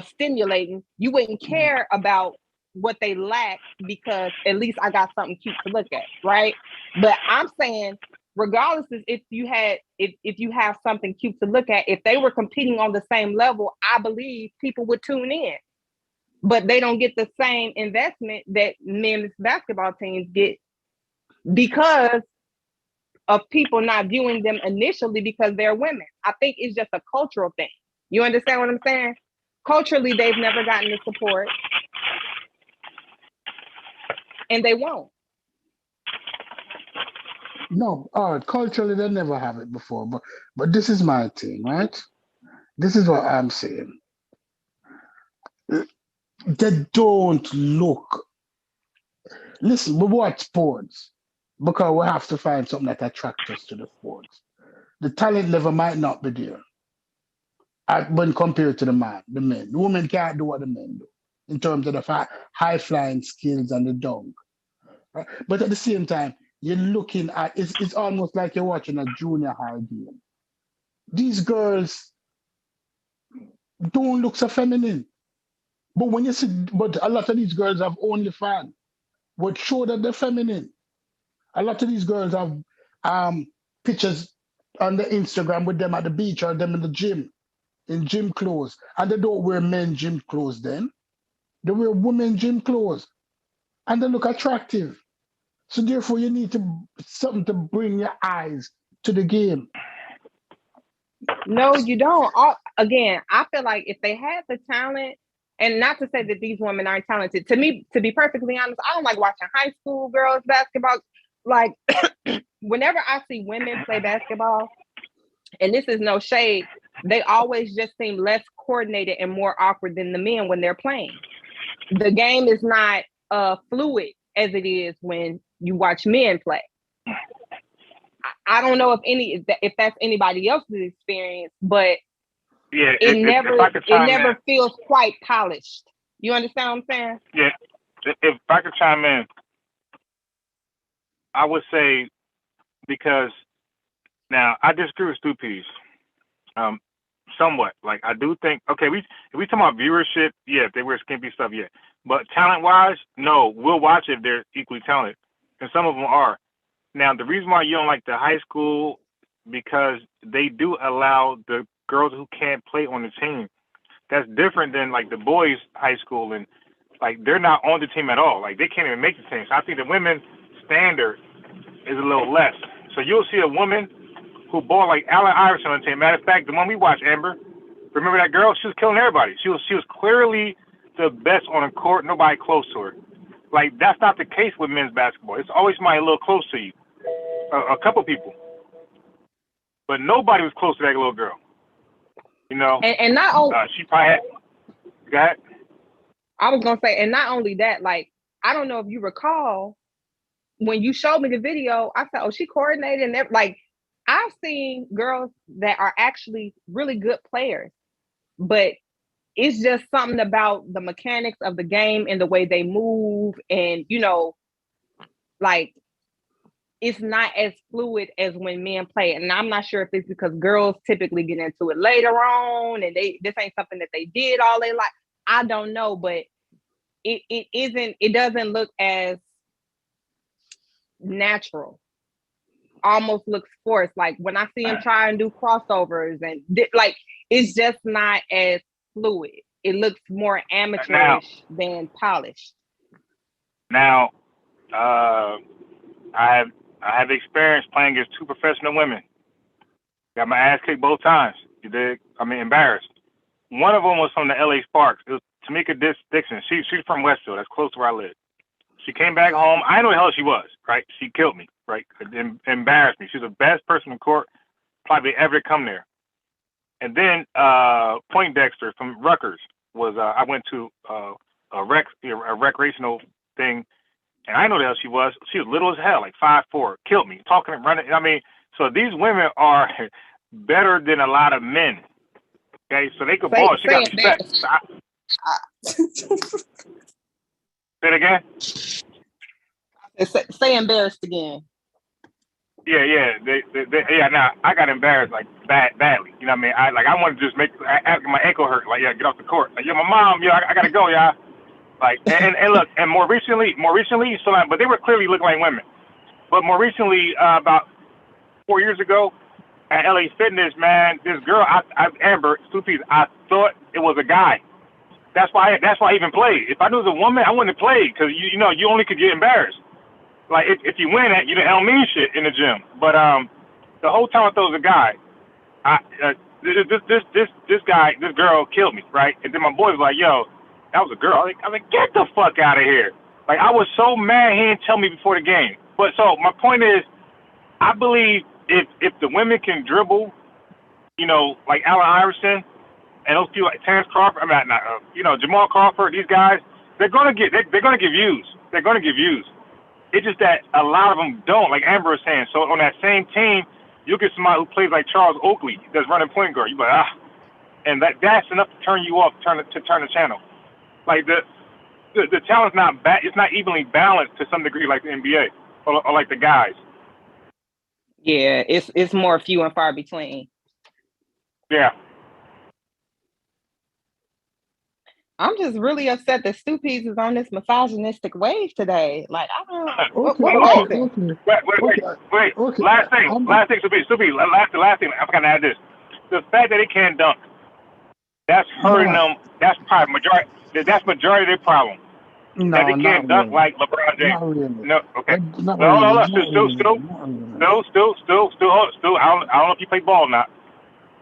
stimulating. You wouldn't care about what they lack because at least I got something cute to look at, right? But I'm saying, regardless of if you have something cute to look at, if they were competing on the same level, I believe people would tune in. But they don't get the same investment that men's basketball teams get because of people not viewing them initially because they're women. I think it's just a cultural thing. You understand what I'm saying? Culturally, they've never gotten the support. and they won't. No, culturally they never have it before, but this is my thing, right? This is what I'm saying. They don't look. Listen, we watch sports because we have to find something that attracts us to the sports. The talent level might not be there when compared to the men. The women can't do what the men do in terms of the high flying skills and the dunk. Right? But at the same time, you're looking at it's almost like you're watching a junior high game. These girls don't look so feminine. But when you see, but a lot of these girls have OnlyFans, would show that they're feminine. A lot of these girls have pictures on the Instagram with them at the beach or them in the gym, in gym clothes. And they don't wear men gym clothes then. They wear women gym clothes. And they look attractive. So therefore you need something to bring your eyes to the game. No, you don't. Again, I feel like if they had the talent, and not to say that these women aren't talented. To me, to be perfectly honest, I don't like watching high school girls basketball. Like, whenever I see women play basketball, and this is no shade, they always just seem less coordinated and more awkward than the men when they're playing. The game is not fluid as it is when you watch men play. I don't know if that's anybody else's experience, but Yeah, it never never feels quite polished. You understand what I'm saying? Yeah, if I could chime in, I would say, because now I disagree with Stu Pease, somewhat. Like, I do think, okay, if we talk about viewership, yeah, if they wear skimpy stuff, yeah. But talent-wise, no, we'll watch if they're equally talented, and some of them are. Now, the reason why you don't like the high school, because they do allow the girls who can't play on the team. That's different than like the boys' high school, and like they're not on the team at all. Like they can't even make the team. So I think the women's standard is a little less. So you'll see a woman who ball like Allen Iverson on the team. Matter of fact, the one we watched, Amber, remember that girl? She was killing everybody. She was clearly the best on the court. Nobody close to her. Like that's not the case with men's basketball. It's always somebody a little close to you, a couple people, but nobody was close to that little girl. You know, and not only she probably had. Go ahead. I was gonna say, and not only that, like I don't know if you recall when you showed me the video, I said, "Oh, she coordinated." And like I've seen girls that are actually really good players, but it's just something about the mechanics of the game and the way they move, and like. It's not as fluid as when men play. And I'm not sure if it's because girls typically get into it later on and this ain't something that they did all their life. I don't know, but it doesn't look as natural. Almost looks forced. Like when I see them try and do crossovers and like it's just not as fluid. It looks more amateurish than polished. Now, I have experience playing against two professional women. Got my ass kicked both times. You dig? I mean, embarrassed. One of them was from the LA Sparks. It was Tamika Dixon. She's from Westfield. That's close to where I live. She came back home. I know who the hell she was, right? She killed me, right? Embarrassed me. She's the best person in court probably ever to come there. And then Poindexter from Rutgers was. I went to a recreational thing. And I know the hell she was. She was little as hell, like 5'4", killed me, talking and running. I mean, so these women are better than a lot of men. Okay, so they could ball. She got respect. Say it again. Say embarrassed again. Yeah. Yeah. Now I got embarrassed like badly. You know what I mean? I wanted to just make my ankle hurt. Like, yeah, get off the court. Like, yeah, my mom. Yeah, I gotta go. Yeah. Like and look, and more recently, so but they were clearly looking like women. But more recently, about 4 years ago, at LA Fitness, man, this girl, Amber, Stu Pease, I thought it was a guy. That's why I even played. If I knew it was a woman, I wouldn't have played because you only could get embarrassed. Like if you win it, you don't mean shit in the gym. But the whole time I thought it was a guy. This girl killed me, right? And then my boy was like, "Yo, that was a girl." I was like, "Get the fuck out of here!" Like I was so mad he didn't tell me before the game. But so my point is, I believe if the women can dribble, you know, like Allen Iverson and those people like Terrence Crawford, I mean, not Jamal Crawford, these guys, they're gonna get views. They're gonna get views. It's just that a lot of them don't, like Amber was saying. So on that same team, you get somebody who plays like Charles Oakley that's running point guard. You be like, and that's enough to turn you off, turn the channel. Like the talent's not it's not evenly balanced to some degree like the NBA or like the guys. Yeah, it's more few and far between. Yeah. I'm just really upset that Stupid is on this misogynistic wave today. Like, I don't. What happened? Wait. Last thing, Stupid. Last thing. I forgot to add this. The fact that they can't dunk, that's hurting them. That's probably majority. That's majority of their problem. No, that they can't dunk really. like LeBron James. Not really. No, okay. Not No, really. Still. I don't know if you play ball or not.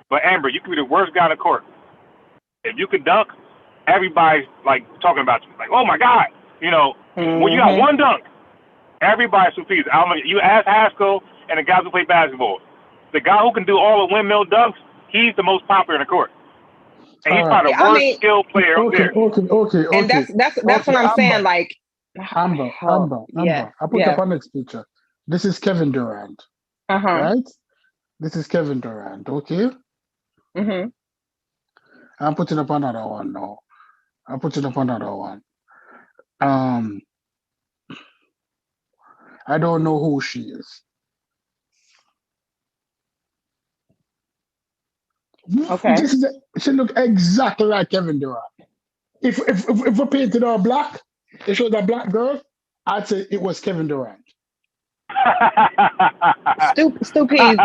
But Amber, you could be the worst guy on the court. If you could dunk, everybody's like talking about you. Like, oh my God, when you got one dunk, everybody's pleased. I don't know. You ask Haskell and the guys who play basketball. The guy who can do all the windmill dunks, he's the most popular in the court. And he's probably the worst skilled player up there. Okay. And that's what I'm saying. Like, Amber. Yeah, I put up a next picture. This is Kevin Durant. Right? This is Kevin Durant. Okay. Mm-hmm. I'm putting up another one now. I don't know who she is. Okay. She look exactly like Kevin Durant. If we painted her black, it shows a black girl, I'd say it was Kevin Durant. Stupid.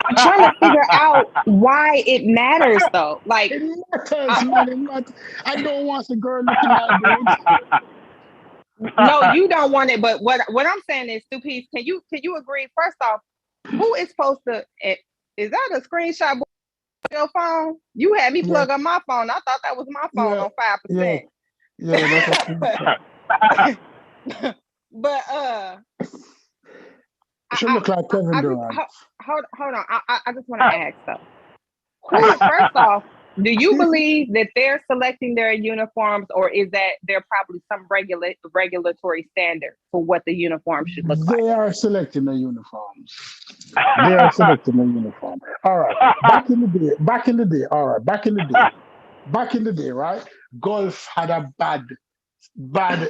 I'm trying to figure out why it matters though. Like it matters, man. I don't want the girl looking like dudes. No, you don't want it. But what I'm saying is, Stupid, can you agree? First off, who is supposed to? Is that a screenshot of your phone? You had me plug on my phone. I thought that was my phone on 5%. Yeah, that's but she look like Kevin Durant. Hold on. I just want to ask though. First off, do you believe that they're selecting their uniforms, or is that there probably some regulatory standard for what the uniform should look like? They are selecting the uniforms. All right. Back in the day, right? Golf had a bad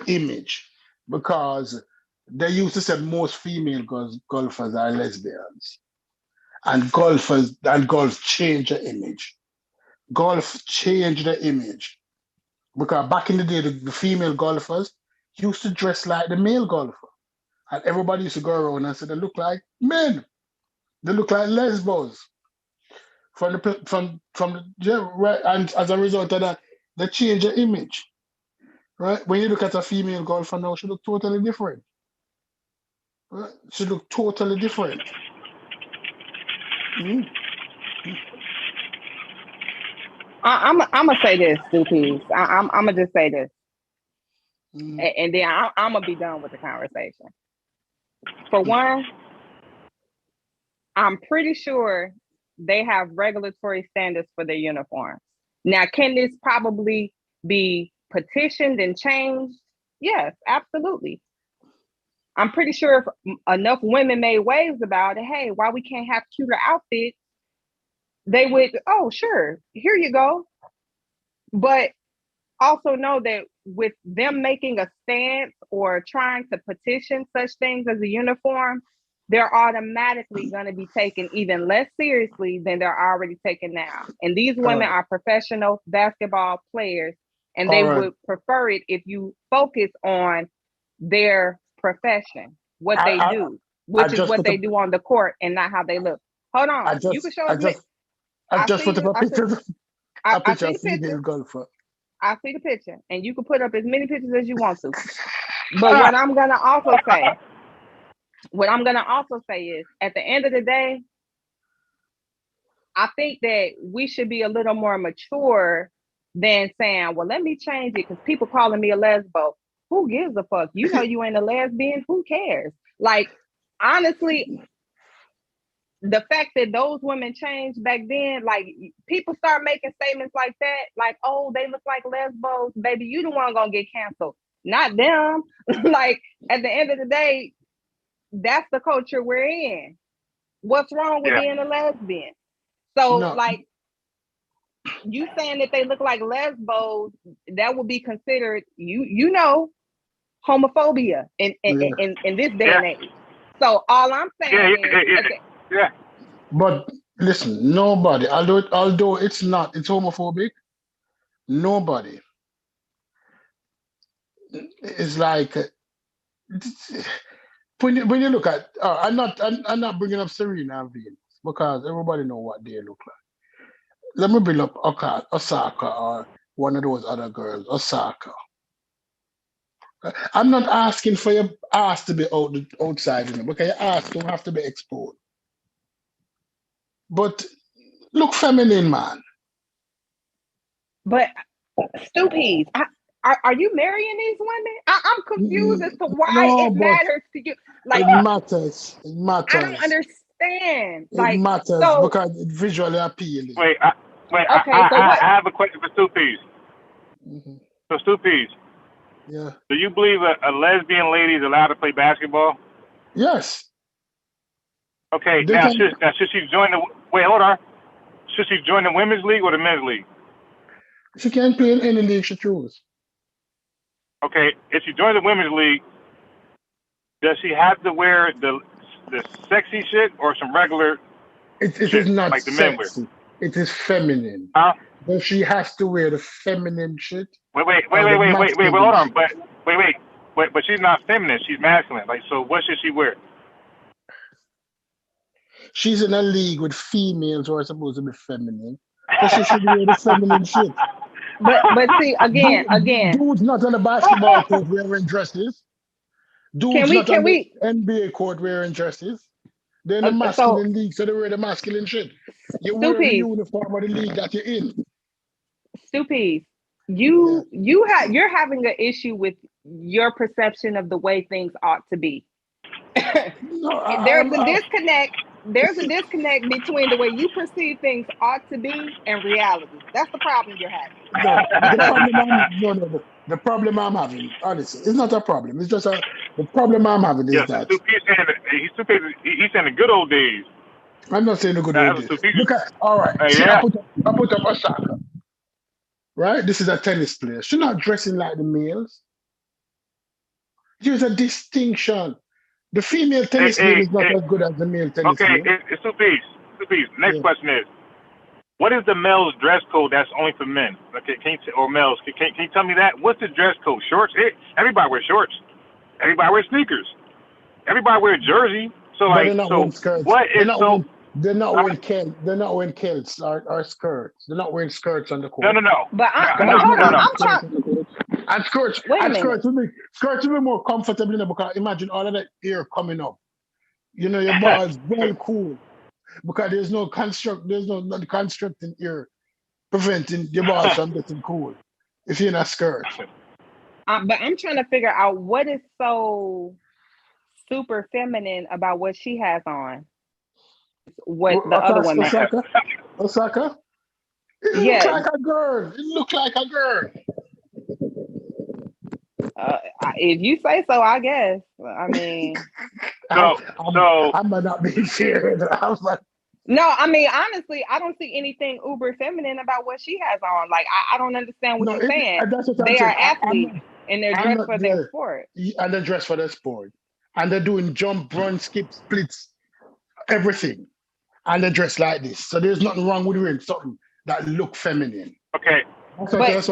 image because they used to say most female golfers are lesbians, and golf changed the image. Golf changed the image because back in the day, the female golfers used to dress like the male golfer, and everybody used to go around and say they look like men, they look like lesbos. And as a result of that, they change the image. Right? When you look at a female golfer now, she look totally different. Right? She look totally different. Mm-hmm. I'm gonna say this, Stupid. I'm gonna just say this, and then I'm gonna be done with the conversation. For one, I'm pretty sure they have regulatory standards for their uniforms. Now, can this probably be petitioned and changed? Yes, absolutely. I'm pretty sure if enough women made waves about it, hey, why we can't have cuter outfits, they would, oh, sure, here you go. But also know that with them making a stance or trying to petition such things as a uniform, they're automatically going to be taken even less seriously than they're already taken now. And these women are professional basketball players, and they would prefer it if you focus on their profession, what they do, which is what they do on the court and not how they look. Hold on. You can show us. I just put up a picture. I see the picture. I see the picture, and you can put up as many pictures as you want to. But what I'm gonna also say is, at the end of the day, I think that we should be a little more mature than saying, "Well, let me change it because people calling me a lesbo." who gives a fuck? You know you ain't a lesbian. Who cares? Like, honestly, the fact that those women changed back then, like people start making statements like that, like, oh, they look like lesbos, baby, you the one gonna get canceled, not them. Like, at the end of the day, that's the culture we're in. What's wrong with Yeah. being a lesbian? So, No. like, you saying that they look like lesbos, that would be considered, you know, homophobia in this day and age. So all I'm saying is, Yeah. But listen, nobody, although it's homophobic, nobody. It's like when you look at, I'm not bringing up Serena and Venus because everybody know what they look like. Let me bring up Osaka or one of those other girls, Osaka. I'm not asking for your ass to be outside, because your ass don't have to be exposed. But look feminine, man. but Stupid, are you marrying these women? I'm confused as to why it matters to you. Like, it matters. It I matters. don't understand. It Like, matters so because it's visually appealing. Wait, Okay, so I what? have a question for Stu Peas. Mhm. So Stu Peas, Yeah. do you believe a lesbian lady is allowed to play basketball? Yes. Okay, They now can- should she join the hold on. Should she join the women's league or the men's league? She can play in any league she chooses. Okay, if she joins the women's league, does she have to wear the sexy shit or some regular? It Shit, is not like the men wear. sexy. It is feminine. Huh? But she has to wear the feminine shit. Wait, or the masculine hold on. shit. But she's not feminine. She's masculine. Like, so what should she wear? She's in a league with females who are supposed to be feminine. So she should wear the feminine shit. But see, again, Dudes not on the basketball court wearing dresses. Dudes we- not can on we- the NBA court wearing dresses. They're in the So- masculine league, so they wear the masculine shit. You wear the Stupid. uniform of the league that you're in. Stupid, you're having an issue with your perception of the way things ought to be. No, There's a disconnect. There's a disconnect between the way you perceive things ought to be and reality. That's the problem you're having. The problem I'm having, honestly, it's not a problem. It's just the problem I'm having is Yes, that Stu Peas he's saying the good old days. I'm not saying the good That old was days. Stu Peas. Look at all right. Hey, See, yeah. I put up Osaka. Right? This is a tennis player. She's not dressing like the males. There's a distinction. The female tennis game is not as good as the male tennis Okay, game. it's Stu Peas. Next Yeah. question is, what is the male's dress code that's only for men? Okay, or males? Can you tell me that? What's the dress code? Shorts? Everybody wears shorts. Everybody wears sneakers. Everybody wears jersey. So But like, they're not so wearing skirts. what is so? They're not wearing kilts or skirts. They're not wearing skirts on the court. No. But No, hold on, no. I'm trying. And skirts. Wait a And minute. skirts will be more comfortable because imagine all of that air coming up. You know, your ball is well cool because there's no constructing air preventing your balls from getting cool if you're in a skirt. But I'm trying to figure out what is so super feminine about what she has on. What the other women have. Osaka? It Yes. looks like a girl. It looks like a girl. If you say so, I guess. I mean, I'm not being serious. no, I mean, honestly, I don't see anything uber feminine about what she has on. Like, I don't understand what you're saying. That's what I'm They saying. are athletes and they're I'm dressed not for there. their sport. And they're dressed for their sport. And they're doing jump, run, skip, splits, everything. And they're dressed like this. So there's nothing wrong with wearing something that look feminine. Okay. But you're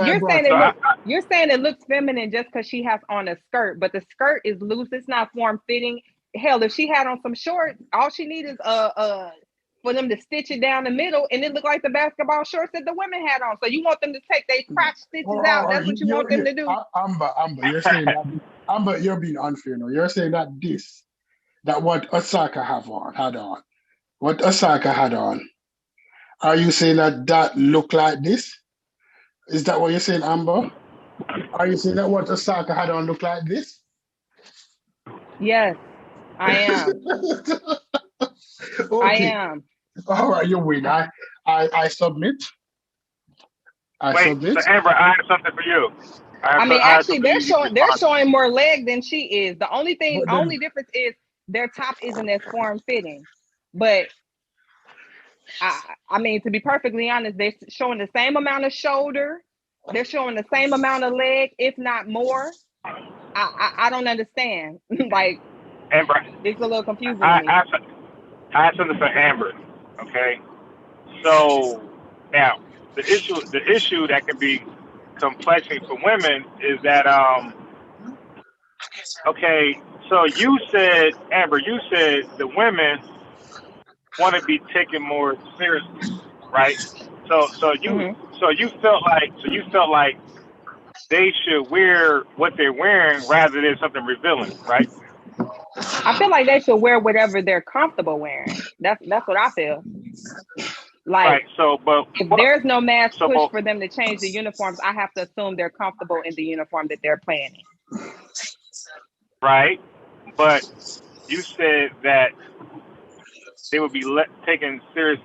saying it looks feminine just because she has on a skirt, but the skirt is loose. It's not form fitting. Hell, if she had on some shorts, all she needs is for them to stitch it down the middle, and it looked like the basketball shorts that the women had on. So you want them to take their crotch stitches out? That's what you want them to do? Amber, you're saying that. Amber, you're being unfair now. You're saying that what Osaka had on. What Osaka had on. Are you saying that looked like this? Is that what you're saying, Amber? Are you saying that what Osaka had on look like this? Yes, I am. I Okay. am. All right, you win. I submit. I Wait, submit. so Amber, I have something for you. I mean, I have actually, something they're you can showing respond to. more leg than she is. The only But then, only difference is their top isn't as form fitting. But I mean, to be perfectly honest, they're showing the same amount of shoulder. They're showing the same amount of leg, if not more. I don't understand. Like, Amber, it's a little confusing to I, me. I, have some- I have something for Amber. Okay. So now the issue that can be complexing for women is that okay, so you said, Amber, you said the women want to be taken more seriously, right? So you felt like they should wear what they're wearing rather than something revealing, right? I feel like they should wear whatever they're comfortable wearing. That's what I feel. Like, Right. So, but if there's no mass so, push but, for them to change the uniforms, I have to assume they're comfortable in the uniform that they're playing in. right. But you said that they would be taken serious,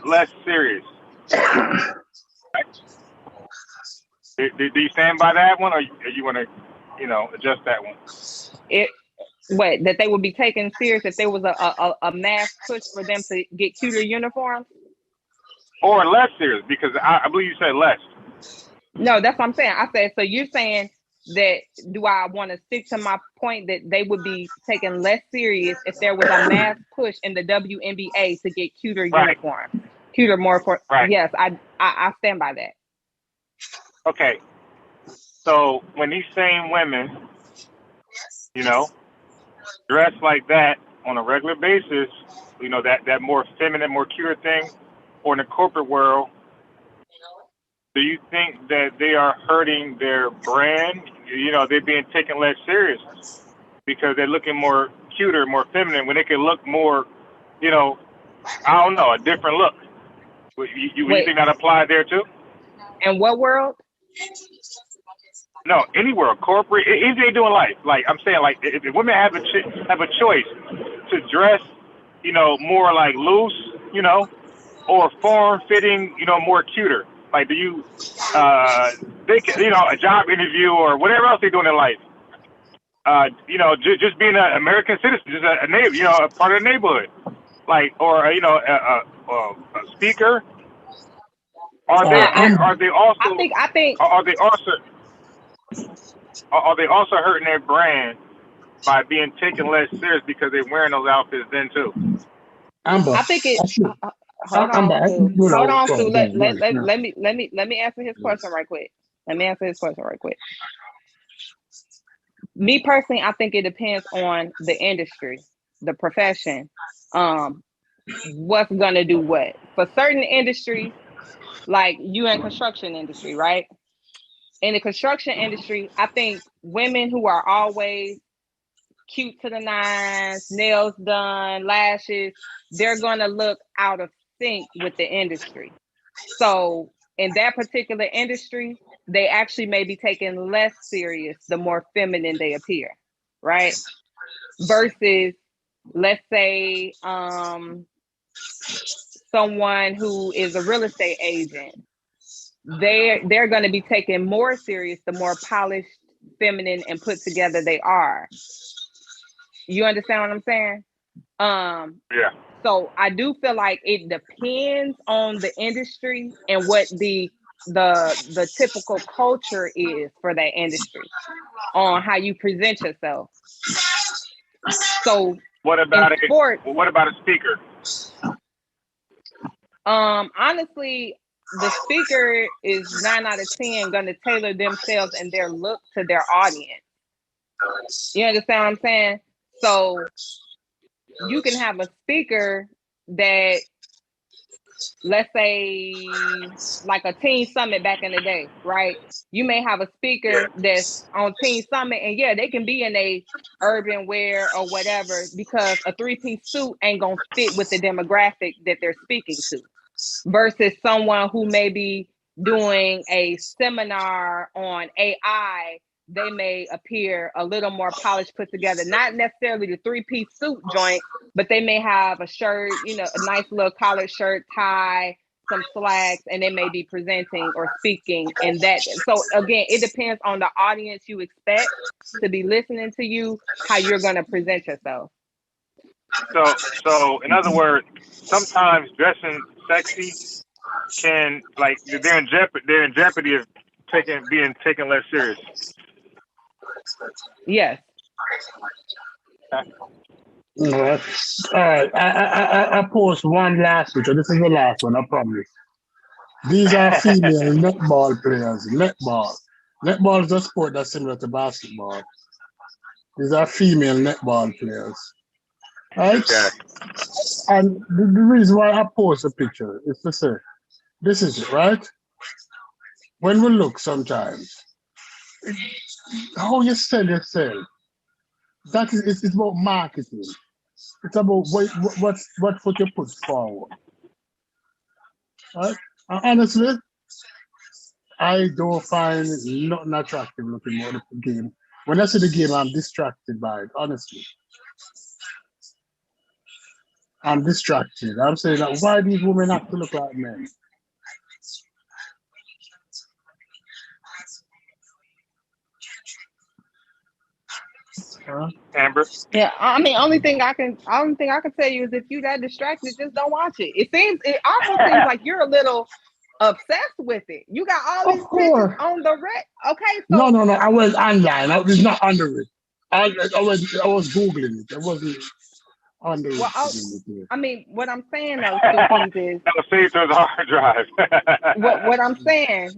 less serious. Right? Do you stand by that one, or you want to, adjust that one? That they would be taken serious if there was a mass push for them to get cuter uniforms? Or less serious, because I believe you said less. No, that's what I'm saying. I said, so you're saying that, do I want to stick to my point that they would be taken less serious if there was a mass push in the WNBA to get cuter uniforms, cuter more for? Right. Yes, I stand by that. Okay. So when these same women, dress like that on a regular basis, that more feminine, more cuter thing, or in the corporate world, do you think that they are hurting their brand? They're being taken less serious because they're looking more cuter, more feminine, when they can look more, I don't know, a different look. You think that applied there too? In what world? No, any world, corporate, anything they do in life. Like I'm saying, like if women have a choice to dress, more like loose, or form fitting, more cuter. Like, do you, they can, a job interview or whatever else they're doing in life. Just being an American citizen, just a neighbor, a part of the neighborhood, like, or a speaker. Are they also hurting their brand by being taken less serious because they're wearing those outfits then too? Amber, I think it. Hold Amber, on, Stu. Hold on, Stu. Let me answer his question right quick. Me personally, I think it depends on the industry, the profession, what's gonna do what. For certain industries, like you in construction industry, right? In the construction industry, I think women who are always cute to the nines, nails done, lashes, they're gonna look out of sync with the industry. So in that particular industry, they actually may be taken less serious the more feminine they appear, right? Versus, let's say, someone who is a real estate agent, they're going to be taken more serious the more polished, feminine, and put together they are. You understand what I'm saying? Yeah. So I do feel like it depends on the industry and what the typical culture is for that industry on how you present yourself. So what about a speaker? Honestly, the speaker is 9 out of 10 going to tailor themselves and their look to their audience. You understand what I'm saying? So you can have a speaker that, let's say, like a Teen Summit back in the day, right? You may have a speaker that's on Teen Summit, and yeah, they can be in a urban wear or whatever, because a 3-piece suit ain't gonna fit with the demographic that they're speaking to. Versus someone who may be doing a seminar on AI, they may appear a little more polished, put together, not necessarily the 3-piece suit joint, but they may have a shirt, you know, a nice little collared shirt, tie, some slacks, and they may be presenting or speaking in that. So again, it depends on the audience you expect to be listening to you, how you're going to present yourself. So in other words, sometimes dressing sexy can, like, they're in jeopardy of being taken less serious. Yes. All right. All right. I post one last picture. This is the last one, I promise. These are female netball players. Netball. Netball is a sport that's similar to basketball. These are female netball players. Right? Okay. And the reason why I post a picture is to say, this is it, right? When we look sometimes, how you sell yourself, that is, it's about marketing. It's about what foot you put forward. Right? And honestly, I don't find nothing attractive looking more at the game. When I see the game, I'm distracted by it, honestly. I'm distracted. I'm saying that why these women have to look like men? Huh? Amber. Yeah, I mean, only thing I can tell you is if you that distracted, just don't watch it. It almost seems like you're a little obsessed with it. You got all Of these course. pictures on the red. Okay, No. so I was online. I was not under it. I was Googling it. I wasn't under it. I mean, what I'm saying though, Stupid, is That was saved to the hard drive. what I'm saying.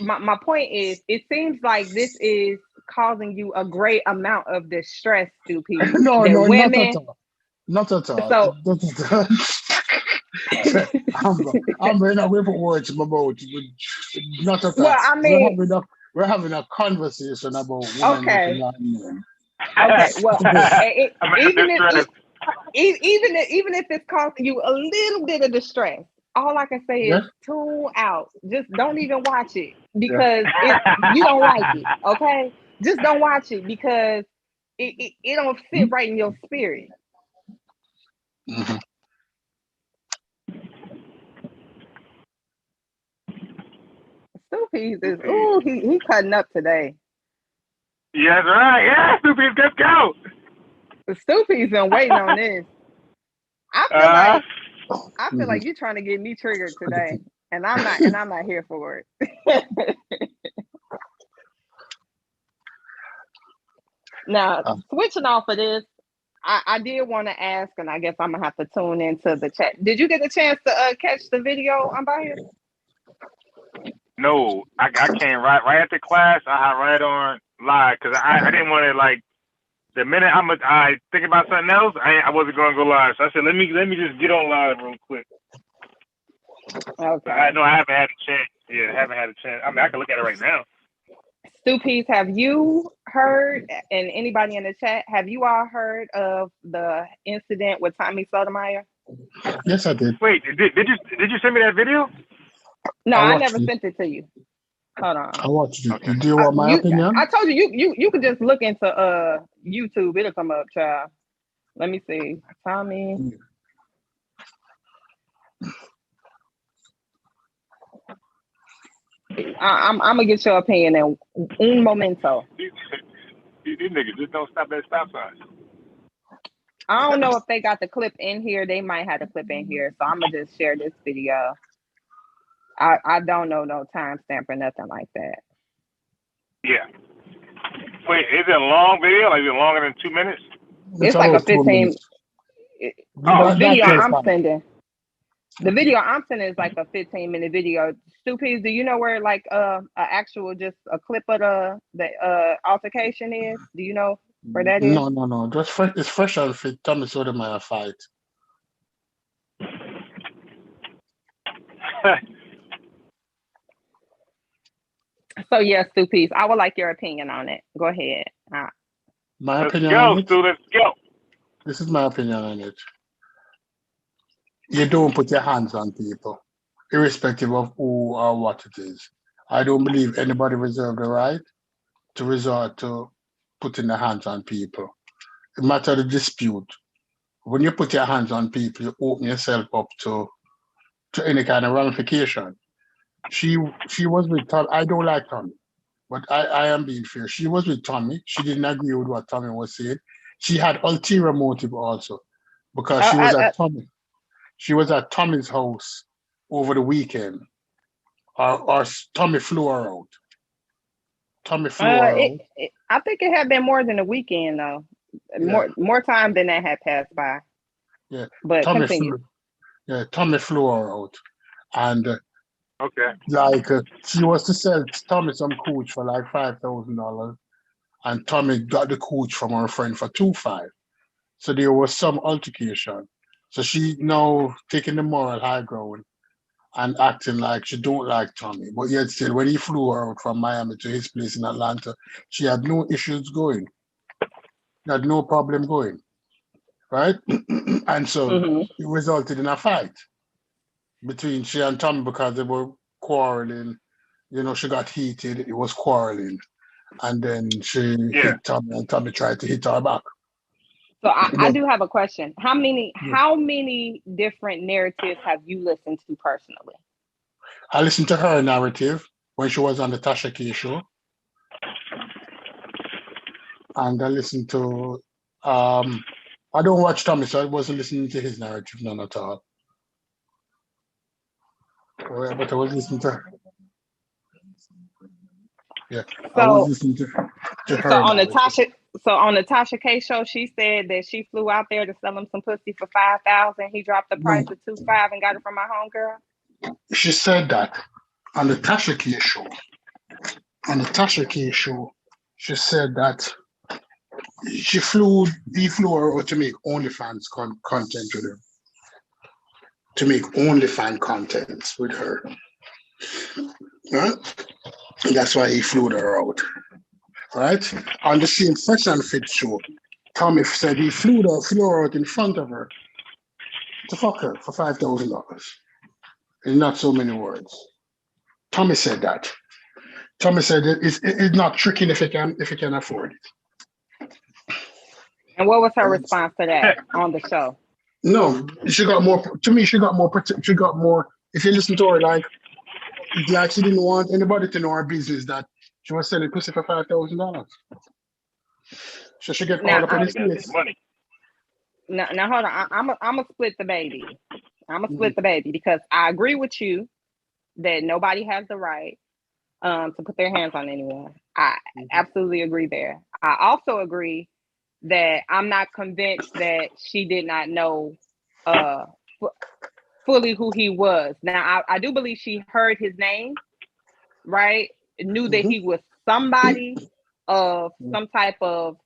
My point is, it seems like this is causing you a great amount of distress, Stupid. No, women, not at all. So I'm not waiting for words in my mouth. Not at all. Well, I mean, we're having a conversation about women. Okay. Men. Okay. Well, even distress. if it's causing you a little bit of distress, all I can say is tune out. Just don't even watch it because you don't like it. Okay, just don't watch it because it don't fit right in your spirit. Mm-hmm. Stupid is he cutting up today. Yeah, that's right. Yeah, Stupid, let's go. Stupid's been waiting on this. I feel like you're trying to get me triggered today, and I'm not here for it. Now, switching off of this, I did want to ask, and I guess I'm gonna have to tune into the chat. Did you get a chance to catch the video on by here? No, I came right after class. I had right on live because I didn't want to, like, the minute I think about something else, I wasn't going to go live. So I said, let me just get on live real quick. Okay. I haven't had a chance. Yeah, I haven't had a chance. I mean, I can look at it right now. Stupies, have you heard, and anybody in the chat, have you all heard of the incident with Tommy Sotomayor? Yes, I did. Wait, did you send me that video? No, I never sent it to you. Hold on. I watched it. Okay. Do you want my opinion? I told you you could just look into YouTube. It'll come up, child. Let me see. Tommy. I'm gonna get your opinion in un momento. These niggas just don't stop at stop signs. I don't know if they got the clip in here. They might have the clip in here, so I'm gonna just share this video. I don't know no timestamp or nothing like that. Yeah. Wait, is it a long video? Like, is it longer than 2 minutes? It's like a 15. Video I'm sending. The video I'm sending is like a 15-minute video. Stupies, do you know where like actual just a clip of the altercation is? Do you know where that is? No. Just fresh. It's fresh out of it. Tommy Sotomayor fight. So yeah, Stupies, I would like your opinion on it. Go ahead. My opinion. Let's go. This is my opinion on it. You don't put your hands on people. irrespective of who or what it is. I don't believe anybody reserves the right to resort to putting their hands on people. No matter the dispute, when you put your hands on people, you open yourself up to any kind of ramification. She was with Tommy. I don't like Tommy, but I am being fair. She was with Tommy. She didn't agree with what Tommy was saying. She had ulterior motive also because she was at Tommy. She was at Tommy's house over the weekend. Or Tommy flew her out. Tommy flew her out. I think it had been more than a weekend though. More time than that had passed by. Yeah, but Tommy continue. Tommy flew her out, and Okay. like she was to sell Tommy some cooch for like $5,000, and Tommy got the cooch from her friend for $2,500. So there was some altercation. So she now taking the moral high ground and acting like she don't like Tommy. But yet still, when he flew her out from Miami to his place in Atlanta, she had no issues going. She had no problem going, right? And so it resulted in a fight between she and Tommy because they were quarreling. You know, she got heated. It was quarreling. And then she hit Tommy, and Tommy tried to hit her back. So I do have a question. How many different narratives have you listened to personally? I listened to her narrative when she was on the Tasha K show. And I listened to I don't watch Tommy, so I wasn't listening to his narrative none at all. But I was listening to her. Yeah. I was listening to her. So on the Tasha K show, she said that she flew out there to sell him some pussy for $5,000. He dropped the price to $2,500 and got it from my homegirl. She said that on the Tasha K show. On the Tasha K show, she said that he flew her out to make OnlyFans content with her. To make OnlyFans content with her. Right? And that's why he flew her out. Right? On the same Fresh and Fit show, Tommy said he flew her out in front of her to fuck her for $5,000. In not so many words. Tommy said that. Tommy said it's not tricking if you can afford it. And what was her response to that on the show? No, she got more. To me, she got more. If you listen to her, like she didn't want anybody to know her business that she was selling pussy for $5,000. So she get all up in his face. Now hold on. I'm gonna split the baby. I'm gonna split the baby because I agree with you that nobody has the right to put their hands on anyone. I absolutely agree there. I also agree that I'm not convinced that she did not know fully who he was. Now, I do believe she heard his name, right? Knew that he was somebody of some type of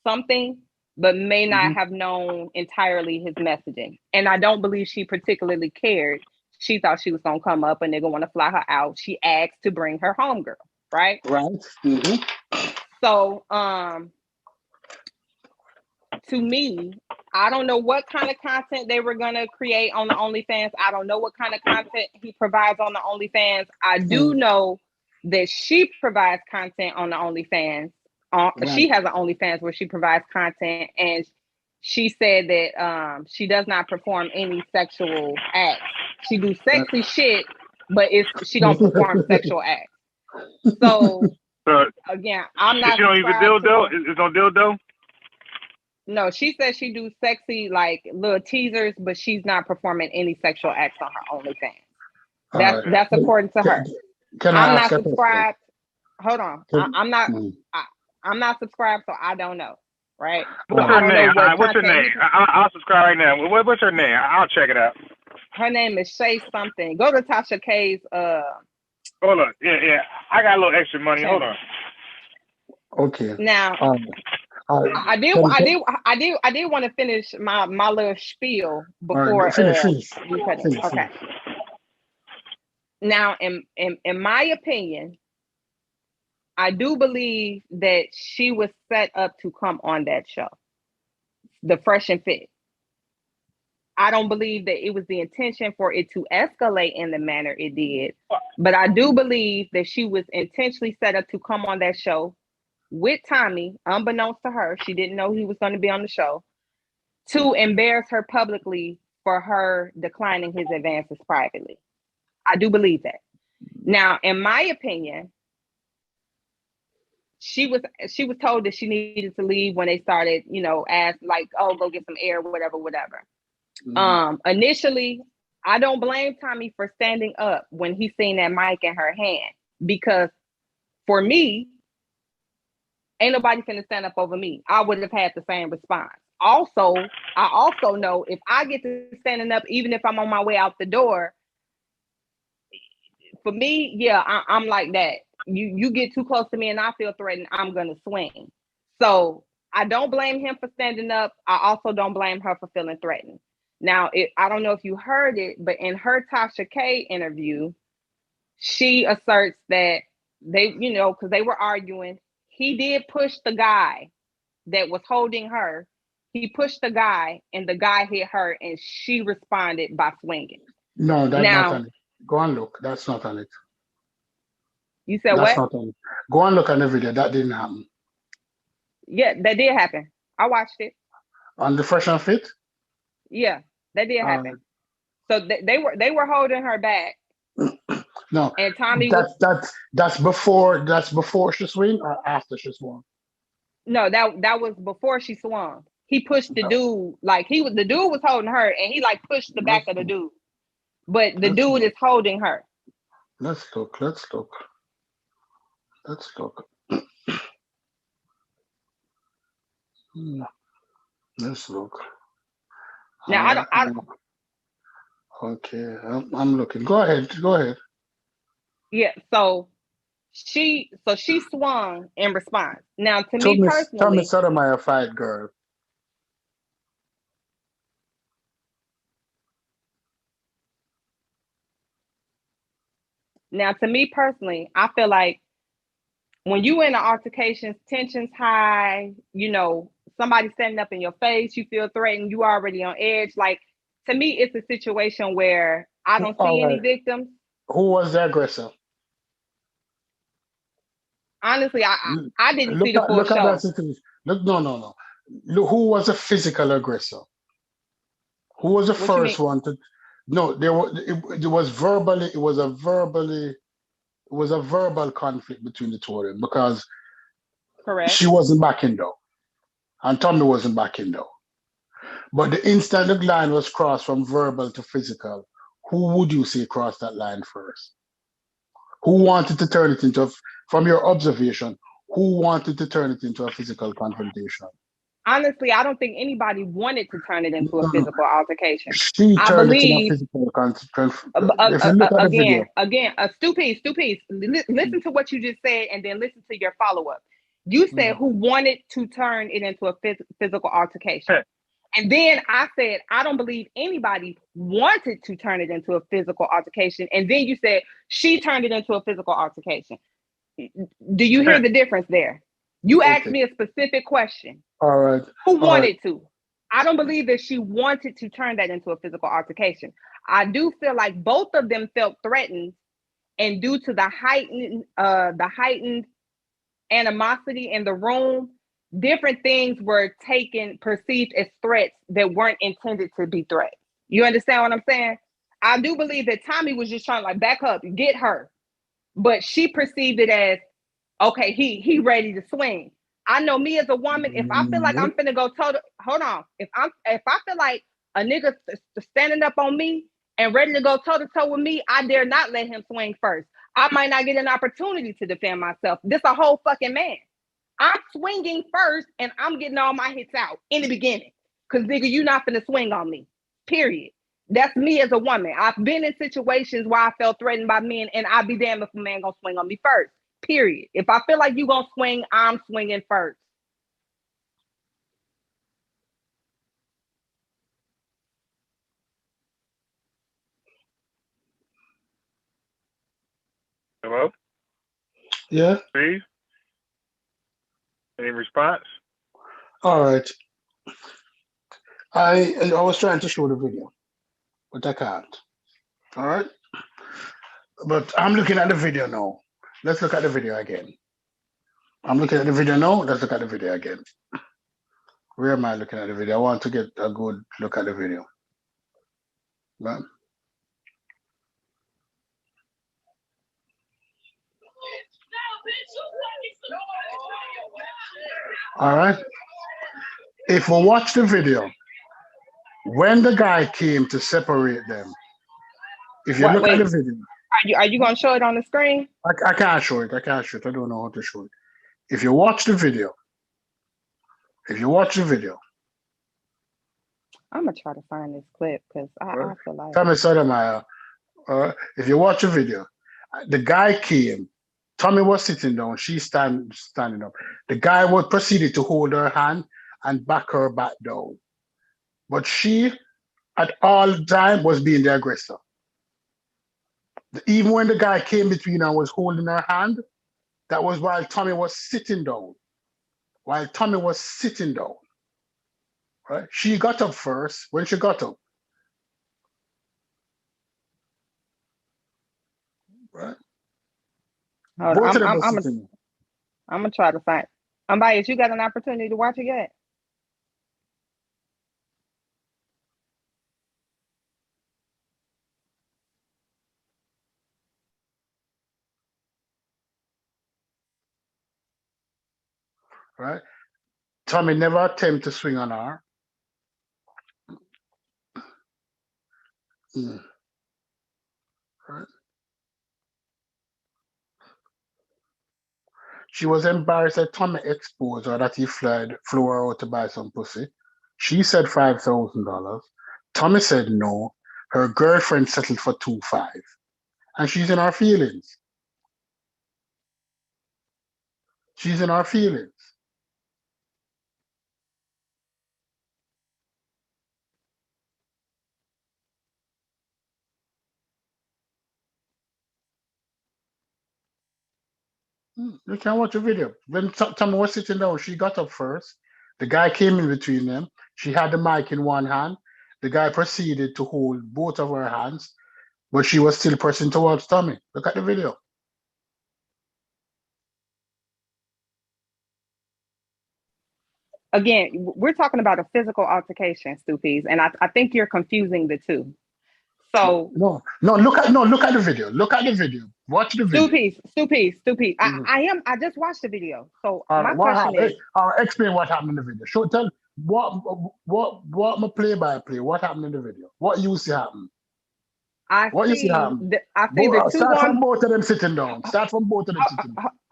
something, but may not have known entirely his messaging. And I don't believe she particularly cared. She thought she was going to come up and they're going to want to fly her out. She asked to bring her homegirl, right? Right. So, to me, I don't know what kind of content they were going to create on the OnlyFans. I don't know what kind of content he provides on the OnlyFans. I do know that she provides content on the OnlyFans. She has an OnlyFans where she provides content, and she said that she does not perform any sexual acts. She do sexy shit, but she don't perform sexual acts. So again, I'm not. She don't use a dildo. It's on dildo. No, she says she do sexy like little teasers, but she's not performing any sexual acts on her OnlyFans. That's according to her. I'm not subscribed. Hold on, I'm not. I'm not subscribed, so I don't know. Right? What's her name? What's her name? I'll subscribe right now. What's her name? I'll check it out. Her name is Shay something. Go to Tasha K's. Hold on. Yeah. I got a little extra money. Hold on. Okay. Now, I did want to finish my little spiel before finish. Okay. Now, in my opinion, I do believe that she was set up to come on that show, the Fresh and Fit. I don't believe that it was the intention for it to escalate in the manner it did. But I do believe that she was intentionally set up to come on that show with Tommy, unbeknownst to her. She didn't know he was going to be on the show, to embarrass her publicly for her declining his advances privately. I do believe that. Now, in my opinion, she was told that she needed to leave when they started, ask like, oh, go get some air, whatever. Initially, I don't blame Tommy for standing up when he seen that mic in her hand, because for me, ain't nobody finna stand up over me. I would have had the same response. Also, I also know if I get to standing up, even if I'm on my way out the door, for me, yeah, I'm like that. You get too close to me and I feel threatened, I'm gonna swing. So I don't blame him for standing up. I also don't blame her for feeling threatened. Now, I don't know if you heard it, but in her Tasha K interview, she asserts that they, because they were arguing, he did push the guy that was holding her. He pushed the guy and the guy hit her and she responded by swinging. No, that's not on it. Go and look. That's not on it. You said That's what? not on it. Go and look on the video. That didn't happen. Yeah, that did happen. I watched it. On the Fresh and Fit? Yeah, that did happen. So they were holding her back. No, and Tommy that's before she swung or after she swung? No, that was before she swung. He pushed the dude, like the dude was holding her, and he like pushed the back of the dude, but the dude is holding her. Let's look. Let's look. Now I don't. Okay, I'm looking. Go ahead. Yeah, so she swung in response. Now, to me personally, Tommy Sotomayor fight girl. Now, to me personally, I feel like when you in an altercation, tensions high, somebody standing up in your face, you feel threatened, you already on edge. Like, to me, it's a situation where I don't see any victims. Who was the aggressor? Honestly, I didn't see the full show. At that situation. No. Look, who was the physical aggressor? Who was the first one to? No, there was verbally. It was a verbal conflict between the two of them because correct, she wasn't backing down, and Tommy wasn't backing down. But the instant the line was crossed from verbal to physical, who would you say crossed that line first? Who wanted to turn it into, from your observation, who wanted to turn it into a physical confrontation? Honestly, I don't think anybody wanted to turn it into a physical altercation. She turned it into a physical confrontation. Again, Stu Peace. Listen to what you just said and then listen to your follow-up. You said who wanted to turn it into a physical altercation. And then I said, I don't believe anybody wanted to turn it into a physical altercation. And then you said she turned it into a physical altercation. Do you hear the difference there? You asked me a specific question. All right. Who wanted to? I don't believe that she wanted to turn that into a physical altercation. I do feel like both of them felt threatened, and due to the heightened animosity in the room, different things were perceived as threats that weren't intended to be threats. You understand what I'm saying? I do believe that Tommy was just trying to back up, get her, but she perceived it as, okay, he ready to swing. I know me as a woman, if I feel like I'm finna go hold on. If I feel like a nigga standing up on me and ready to go toe to toe with me, I dare not let him swing first. I might not get an opportunity to defend myself. This a whole fucking man. I'm swinging first and I'm getting all my hits out in the beginning. Cause nigga, you not finna swing on me. Period. That's me as a woman. I've been in situations where I felt threatened by men, and I'd be damned if a man gonna swing on me first. Period. If I feel like you gonna swing, I'm swinging first. Hello? Yeah. Steve? Any response? All right. I was trying to show the video, but I can't. All right. But I'm looking at the video now. Let's look at the video again. I'm looking at the video now. Let's look at the video again. Where am I looking at the video? I want to get a good look at the video. Right. All right. If we watch the video, when the guy came to separate them, if you look at the video, Are you going to show it on the screen? I can't show it. I can't show it. I don't know how to show it. If you watch the video, I'm gonna try to find this clip because I feel like Tommy Sotomayor, if you watch the video, the guy came. Tommy was sitting down. She standing up. The guy was proceeded to hold her hand and back her back down, but she, at all time, was being the aggressor. Even when the guy came between her and was holding her hand, that was while Tommy was sitting down. Right? She got up first. When she got up, right? Hold Both on, of them I'm were gonna sitting. try to find. Bias, you got an opportunity to watch it yet? Right? Tommy never attempted to swing on her. Right? She was embarrassed that Tommy exposed her that he flew her out to buy some pussy. She said $5,000. Tommy said no. Her girlfriend settled for $2,500. And she's in her feelings. You can watch a video. When Tommy was sitting down, she got up first. The guy came in between them. She had the mic in one hand. The guy proceeded to hold both of her hands, but she was still pressing towards Tommy. Look at the video. Again, we're talking about a physical altercation, Stuppies, and I think you're confusing the two. So no, look at the video. Watch the video. Stuppies. I just watched the video. So my question is, explain what happened in the video. Tell what my play-by-play. What happened in the video? What you see happen? I see the two. Start from both of them sitting down.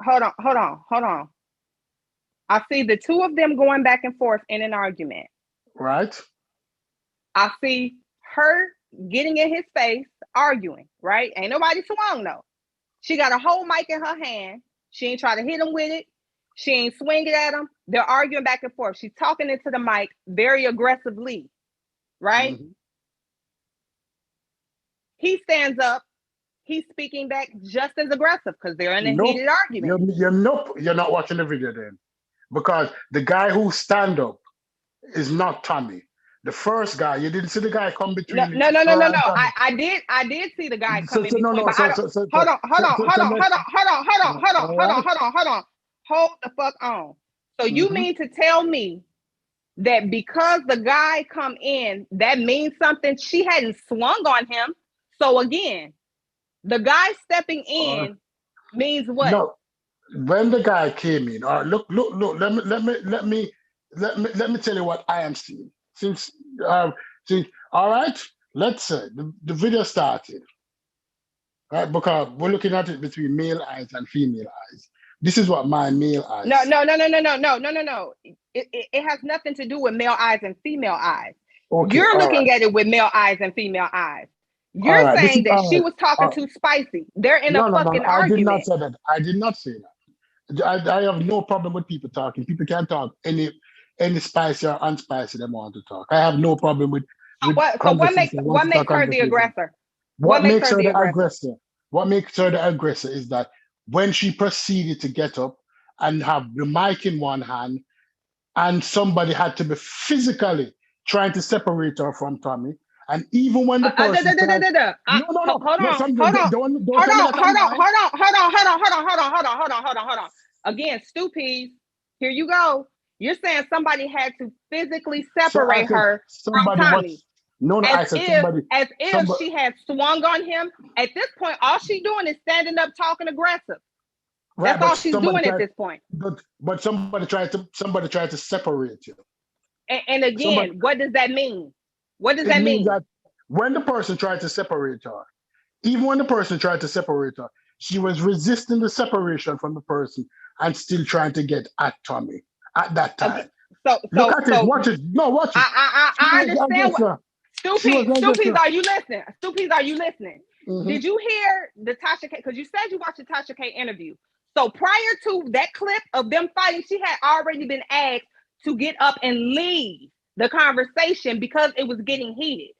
Hold on. I see the two of them going back and forth in an argument. Right. I see her getting in his face, arguing, right? Ain't nobody swung though. She got a whole mic in her hand. She ain't try to hit him with it. She ain't swinging at him. They're arguing back and forth. She's talking into the mic very aggressively, right? Mm-hmm. He stands up. He's speaking back just as aggressive because they're in a heated argument. You're not watching the video then. Because the guy who stand up is not Tommy. The first guy, you didn't see the guy come between. No. I did see the guy come in between. Hold on. Hold the fuck on. So you mean to tell me that because the guy come in, that means something? She hadn't swung on him. So again, the guy stepping in means what? No. When the guy came in, look. Let me tell you what I am seeing. Since all right, let's say the video started, right? Because we're looking at it between male eyes and female eyes. This is what my male eyes. No. It has nothing to do with male eyes and female eyes. Okay, you're looking at it with male eyes and female eyes. You're saying that she was talking too spicy. They're in a fucking argument. I did not say that. I have no problem with people talking. People can talk any spicy or unspicy they want to talk. I have no problem with. What makes her the aggressor? What makes her the aggressor? What makes her the aggressor is that when she proceeded to get up and have the mic in one hand, and somebody had to be physically trying to separate her from Tommy. And even when the person Hold on, hold on. Again, Stupies, here you go. You're saying somebody had to physically separate her from Tommy. As if she had swung on him. At this point, all she's doing is standing up, talking aggressive. Right, that's all she's doing at this point. But somebody tried to separate you. And again, what does that mean? What does that mean? That when the person tried to separate her, even when the person tried to separate her, she was resisting the separation from the person and still trying to get at Tommy at that time. Okay. Look at it. Watch it. No, watch it. I understand what. Stupies, are you listening? Stupies, are you listening? Mm-hmm. Did you hear the Tasha K? Because you said you watched the Tasha K interview. So prior to that clip of them fighting, she had already been asked to get up and leave the conversation because it was getting heated.